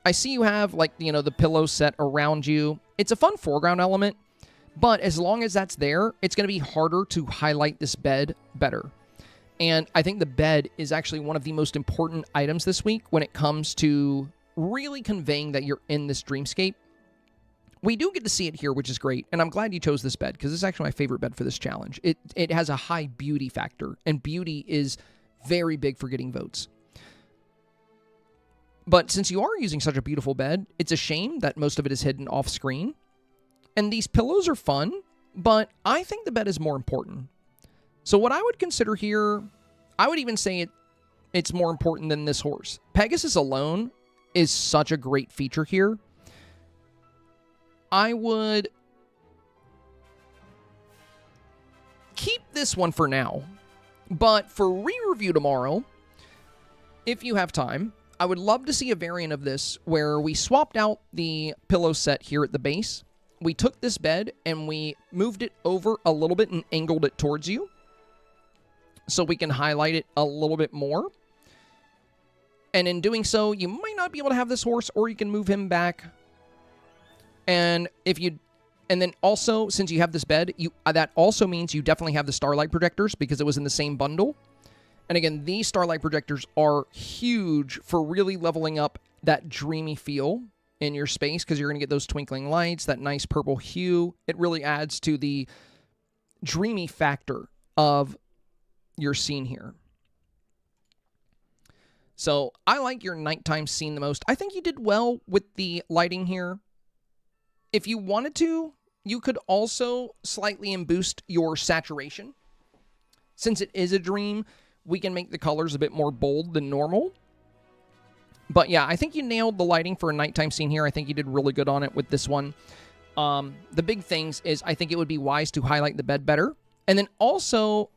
I see you have, the pillow set around you. It's a fun foreground element. But as long as that's there, it's going to be harder to highlight this bed better. And I think the bed is actually one of the most important items this week when it comes to really conveying that you're in this dreamscape. We do get to see it here, which is great. And I'm glad you chose this bed because it's actually my favorite bed for this challenge. It has a high beauty factor, and beauty is very big for getting votes. But since you are using such a beautiful bed, it's a shame that most of it is hidden off screen. And these pillows are fun, but I think the bed is more important. So what I would consider here, I would even say it's more important than this horse. Pegasus alone is such a great feature here. I would keep this one for now, but for re-review tomorrow, if you have time, I would love to see a variant of this where we swapped out the pillow set here at the base. We took this bed and we moved it over a little bit and angled it towards you so we can highlight it a little bit more. And in doing so, you might not be able to have this horse, or you can move him back. And then also, since you have this bed, that also means you definitely have the starlight projectors because it was in the same bundle. And again, these starlight projectors are huge for really leveling up that dreamy feel in your space because you're going to get those twinkling lights, that nice purple hue. It really adds to the dreamy factor of your scene here. So I like your nighttime scene the most. I think you did well with the lighting here. If you wanted to, you could also slightly boost your saturation. Since it is a dream, we can make the colors a bit more bold than normal. But yeah, I think you nailed the lighting for a nighttime scene here. I think you did really good on it with this one. The big things is I think it would be wise to highlight the bed better. And then also,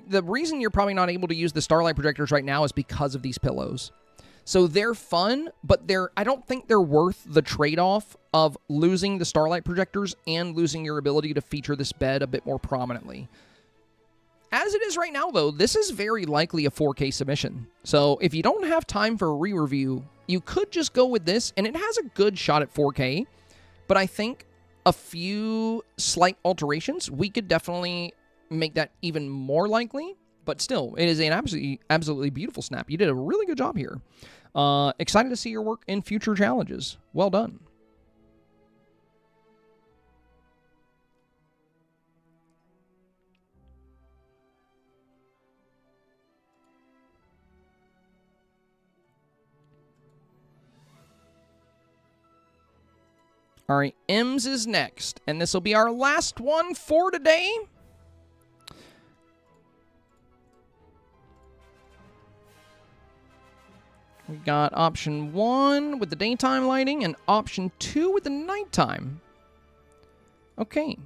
the reason you're probably not able to use the starlight projectors right now is because of these pillows. So they're fun, but I don't think they're worth the trade-off of losing the starlight projectors and losing your ability to feature this bed a bit more prominently. As it is right now, though, this is very likely a 4K submission. So if you don't have time for a re-review, you could just go with this, and it has a good shot at 4K. But I think a few slight alterations, we could definitely make that even more likely. But still, it is an absolutely beautiful snap. You did a really good job here. Excited to see your work in future challenges. Well done. All right, M's is next, and this will be our last one for today. We got option 1 with the daytime lighting and option 2 with the nighttime. Okay.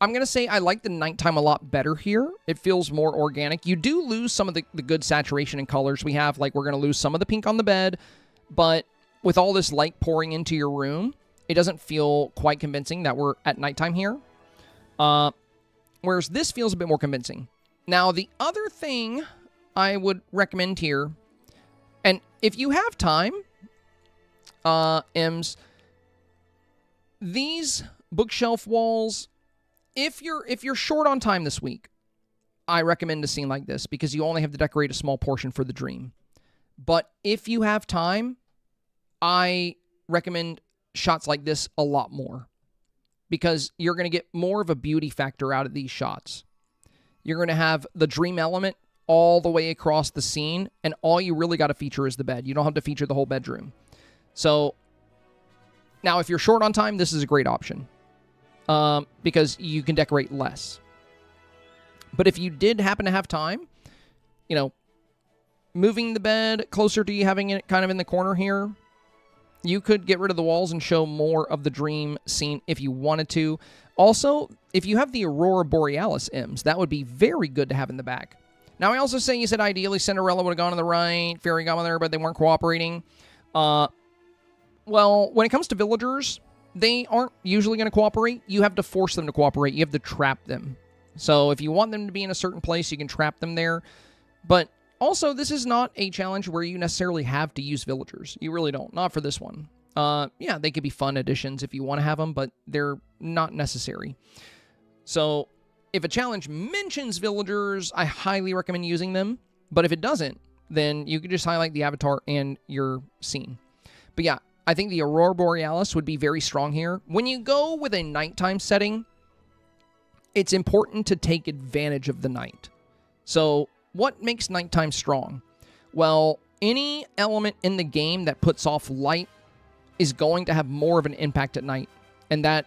I'm going to say I like the nighttime a lot better here. It feels more organic. You do lose some of the good saturation and colors we have. Like, we're going to lose some of the pink on the bed, but with all this light pouring into your room, it doesn't feel quite convincing that we're at nighttime here. Whereas this feels a bit more convincing. Now, the other thing I would recommend here, and if you have time, M's, these bookshelf walls, if you're short on time this week, I recommend a scene like this because you only have to decorate a small portion for the dream. But if you have time, I recommend shots like this a lot more because you're going to get more of a beauty factor out of these shots. You're going to have the dream element all the way across the scene, and all you really got to feature is the bed. You don't have to feature the whole bedroom. So, now if you're short on time, this is a great option because you can decorate less. But if you did happen to have time, you know, moving the bed closer to you having it kind of in the corner here, you could get rid of the walls and show more of the dream scene if you wanted to. Also, if you have the Aurora Borealis M's, that would be very good to have in the back. Now, I also say you said ideally Cinderella would have gone on the right, Fairy Godmother, but they weren't cooperating. Well, when it comes to villagers, they aren't usually going to cooperate. You have to force them to cooperate. You have to trap them. So if you want them to be in a certain place, you can trap them there. But also, this is not a challenge where you necessarily have to use villagers. You really don't. Not for this one. Yeah, they could be fun additions if you want to have them, but they're not necessary. So if a challenge mentions villagers, I highly recommend using them. But if it doesn't, then you can just highlight the avatar and your scene. But yeah, I think the Aurora Borealis would be very strong here. When you go with a nighttime setting, it's important to take advantage of the night. So what makes nighttime strong? Well, any element in the game that puts off light is going to have more of an impact at night. And that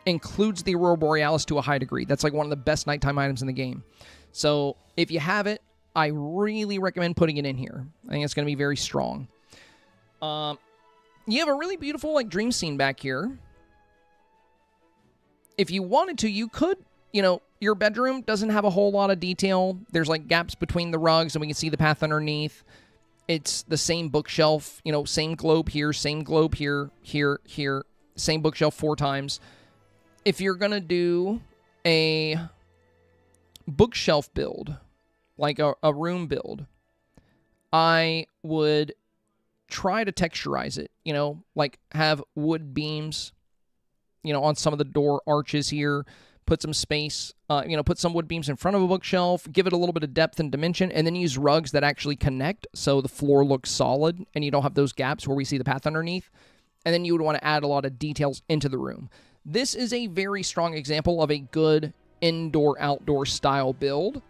includes the Aurora Borealis to a high degree. That's like one of the best nighttime items in the game. So if you have it, I really recommend putting it in here. I think it's going to be very strong. You have a really beautiful like dream scene back here. If you wanted to, you could, you know, your bedroom doesn't have a whole lot of detail. There's like gaps between the rugs and we can see the path underneath. It's the same bookshelf, you know, same globe here, same globe here, here, same bookshelf 4 times. If you're going to do a bookshelf build, like a room build, I would try to texturize it, you know, like have wood beams, you know, on some of the door arches here, put some space, you know, put some wood beams in front of a bookshelf, give it a little bit of depth and dimension, and then use rugs that actually connect so the floor looks solid and you don't have those gaps where we see the path underneath. And then you would want to add a lot of details into the room. This is a very strong example of a good indoor-outdoor style build.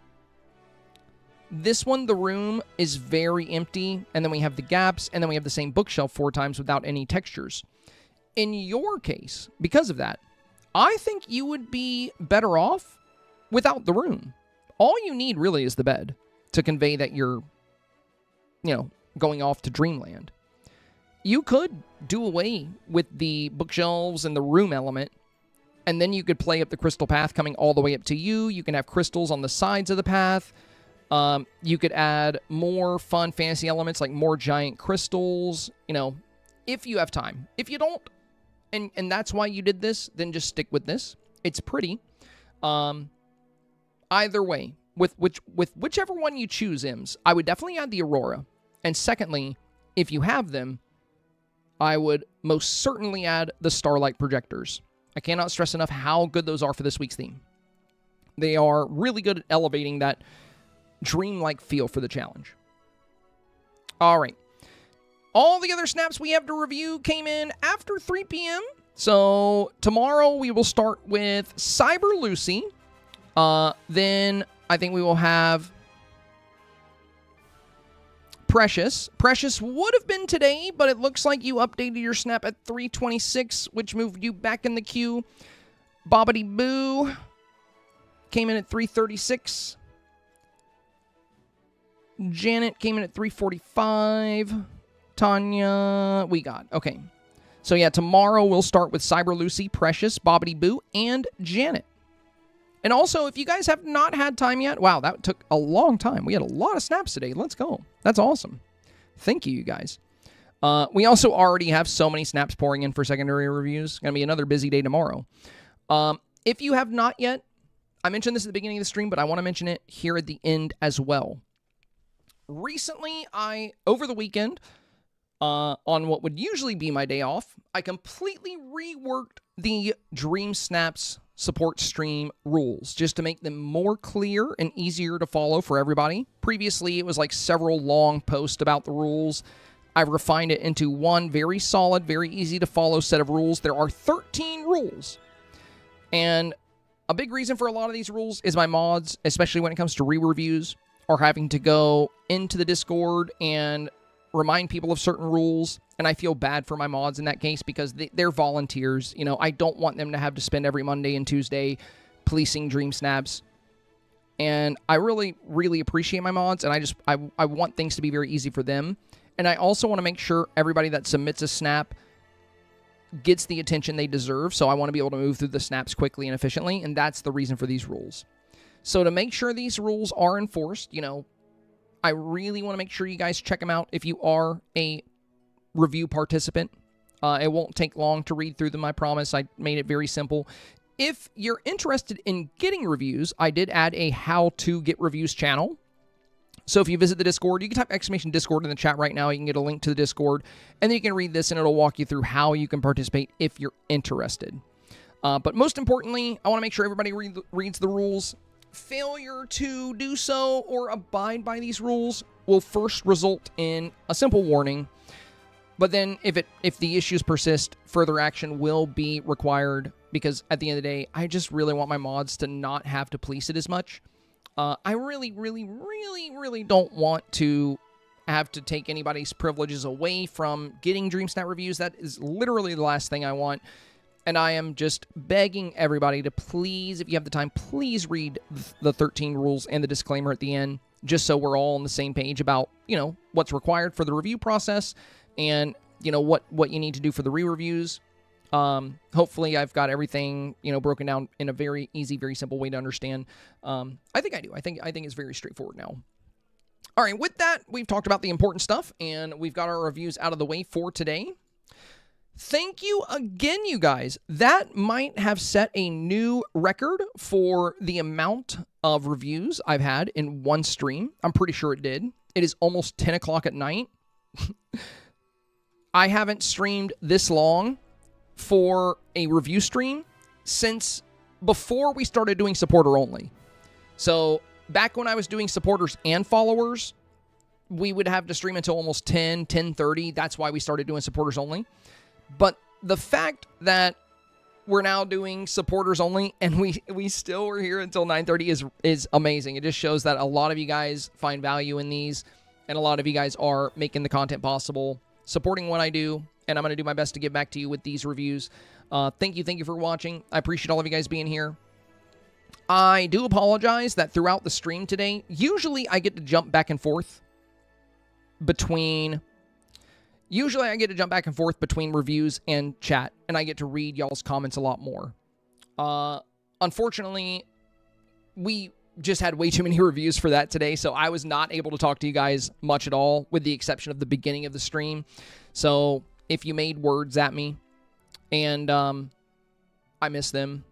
This one, the room is very empty, and then we have the gaps, and then we have the same bookshelf 4 times without any textures. In your case, because of that, I think you would be better off without the room. All you need really is the bed to convey that you're, you know, going off to Dreamland. you could do away with the bookshelves and the room element, and then you could play up the crystal path coming all the way up to you. You can have crystals on the sides of the path. You could add more fun fantasy elements like more giant crystals, you know, if you have time. If you don't, and that's why you did this, then just stick with this. It's pretty. Either way, with whichever one you choose, Ims, I would definitely add the Aurora. And secondly, if you have them, I would most certainly add the Starlight projectors. I cannot stress enough how good those are for this week's theme. They are really good at elevating that dreamlike feel for the challenge. All right. All the other snaps we have to review came in after 3 p.m. So tomorrow we will start with Cyber Lucy. Then I think we will have Precious. Precious would have been today, but it looks like you updated your snap at 3:26, which moved you back in the queue. Bobbity Boo came in at 3:36. Janet came in at 3:45. Tanya, we got. Okay. So yeah, tomorrow we'll start with Cyber Lucy, Precious, Bobbity Boo, and Janet. And also, if you guys have not had time yet, wow, that took a long time. We had a lot of snaps today. Let's go. That's awesome. Thank you, you guys. We also already have so many snaps pouring in for secondary reviews. Going to be another busy day tomorrow. If you have not yet, I mentioned this at the beginning of the stream, but I want to mention it here at the end as well. Recently, over the weekend, on what would usually be my day off, I completely reworked the Dreamsnaps support stream rules just to make them more clear and easier to follow for everybody. Previously, it was like several long posts about the rules. I've refined it into one very solid, very easy to follow set of rules. There are 13 rules. And a big reason for a lot of these rules is my mods, especially when it comes to re-reviews, are having to go into the Discord and remind people of certain rules, and I feel bad for my mods in that case because they're volunteers. You know, I don't want them to have to spend every Monday and Tuesday policing Dream Snaps. And I really, really appreciate my mods, and I want things to be very easy for them. And I also want to make sure everybody that submits a snap gets the attention they deserve, so I want to be able to move through the snaps quickly and efficiently, and that's the reason for these rules. So to make sure these rules are enforced, you know, I really want to make sure you guys check them out if you are a review participant. It won't take long to read through them, I promise. I made it very simple. If you're interested in getting reviews, I did add a how to get reviews channel. So if you visit the Discord, you can type !Discord in the chat right now. You can get a link to the Discord, and then you can read this, and it'll walk you through how you can participate if you're interested. But most importantly, I want to make sure everybody reads the rules. Failure to do so or abide by these rules will first result in a simple warning, but then if the issues persist, further action will be required, because at the end of the day, I just really want my mods to not have to police it as much. I really, really, really, really don't want to have to take anybody's privileges away from getting Dreamsnap reviews. That is literally the last thing I want. And I am just begging everybody to please, if you have the time, please read the 13 rules and the disclaimer at the end, just so we're all on the same page about, you know, what's required for the review process and, you know, what you need to do for the re-reviews. Hopefully I've got everything, you know, broken down in a very easy, very simple way to understand. I think I do. I think it's very straightforward now. All right, with that, we've talked about the important stuff, and we've got our reviews out of the way for today. Thank you again, you guys. That might have set a new record for the amount of reviews I've had in one stream. I'm pretty sure it did. It is almost 10 o'clock at night. I haven't streamed this long for a review stream since before we started doing supporter only. So back when I was doing supporters and followers, we would have to stream until almost 10:30. That's why we started doing supporters only. But the fact that we're now doing supporters only and we still were here until 9:30 is amazing. It just shows that a lot of you guys find value in these, and a lot of you guys are making the content possible, supporting what I do, and I'm going to do my best to get back to you with these reviews. Thank you for watching. I appreciate all of you guys being here. I do apologize that throughout the stream today, usually I get to jump back and forth between Usually I get to jump back and forth between reviews and chat, and I get to read y'all's comments a lot more. Unfortunately, we just had way too many reviews for that today, so I was not able to talk to you guys much at all, with the exception of the beginning of the stream. So if you made words at me and I missed them,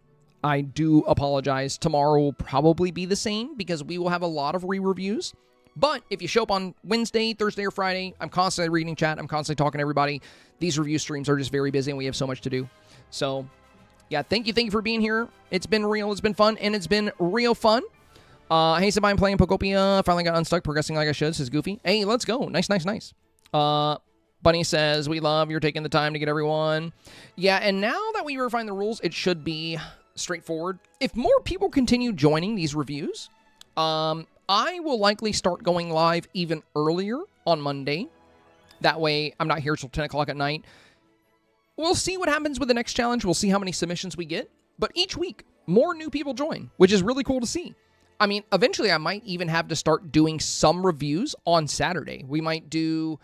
I do apologize. Tomorrow will probably be the same because we will have a lot of re-reviews. But if you show up on Wednesday, Thursday, or Friday, I'm constantly reading chat. I'm constantly talking to everybody. These review streams are just very busy and we have so much to do. So, yeah, thank you for being here. It's been real, it's been fun, and it's been real fun. Hey, Sabine, I'm playing Pokopia. Finally got unstuck, progressing like I should, says Goofy. Hey, let's go. Nice. Bunny says, we love you're taking the time to get everyone. Yeah, and now that we refine the rules, it should be straightforward. If more people continue joining these reviews, I will likely start going live even earlier on Monday. That way, I'm not here till 10 o'clock at night. We'll see what happens with the next challenge. We'll see how many submissions we get. But each week, more new people join, which is really cool to see. I mean, eventually I might even have to start doing some reviews on Saturday. We might do,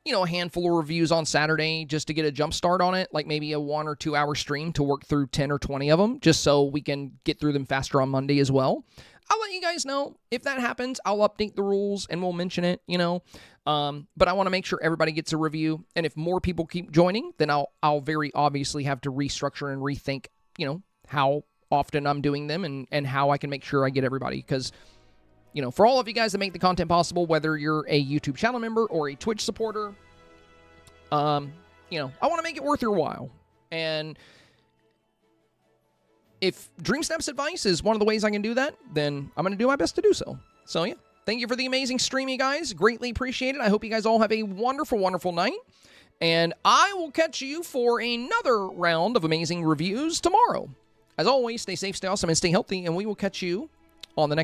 a handful of reviews on Saturday just to get a jump start on it, like maybe a 1 or 2 hour stream to work through 10 or 20 of them, just so we can get through them faster on Monday as well. I'll let you guys know. If that happens, I'll update the rules and we'll mention it, But I want to make sure everybody gets a review. And if more people keep joining, then I'll very obviously have to restructure and rethink, how often I'm doing them and how I can make sure I get everybody. Because, for all of you guys that make the content possible, whether you're a YouTube channel member or a Twitch supporter, I want to make it worth your while. And if Dreamsnaps advice is one of the ways I can do that, then I'm going to do my best to do so. So, yeah. Thank you for the amazing stream, you guys. Greatly appreciate it. I hope you guys all have a wonderful, wonderful night. And I will catch you for another round of amazing reviews tomorrow. As always, stay safe, stay awesome, and stay healthy. And we will catch you on the next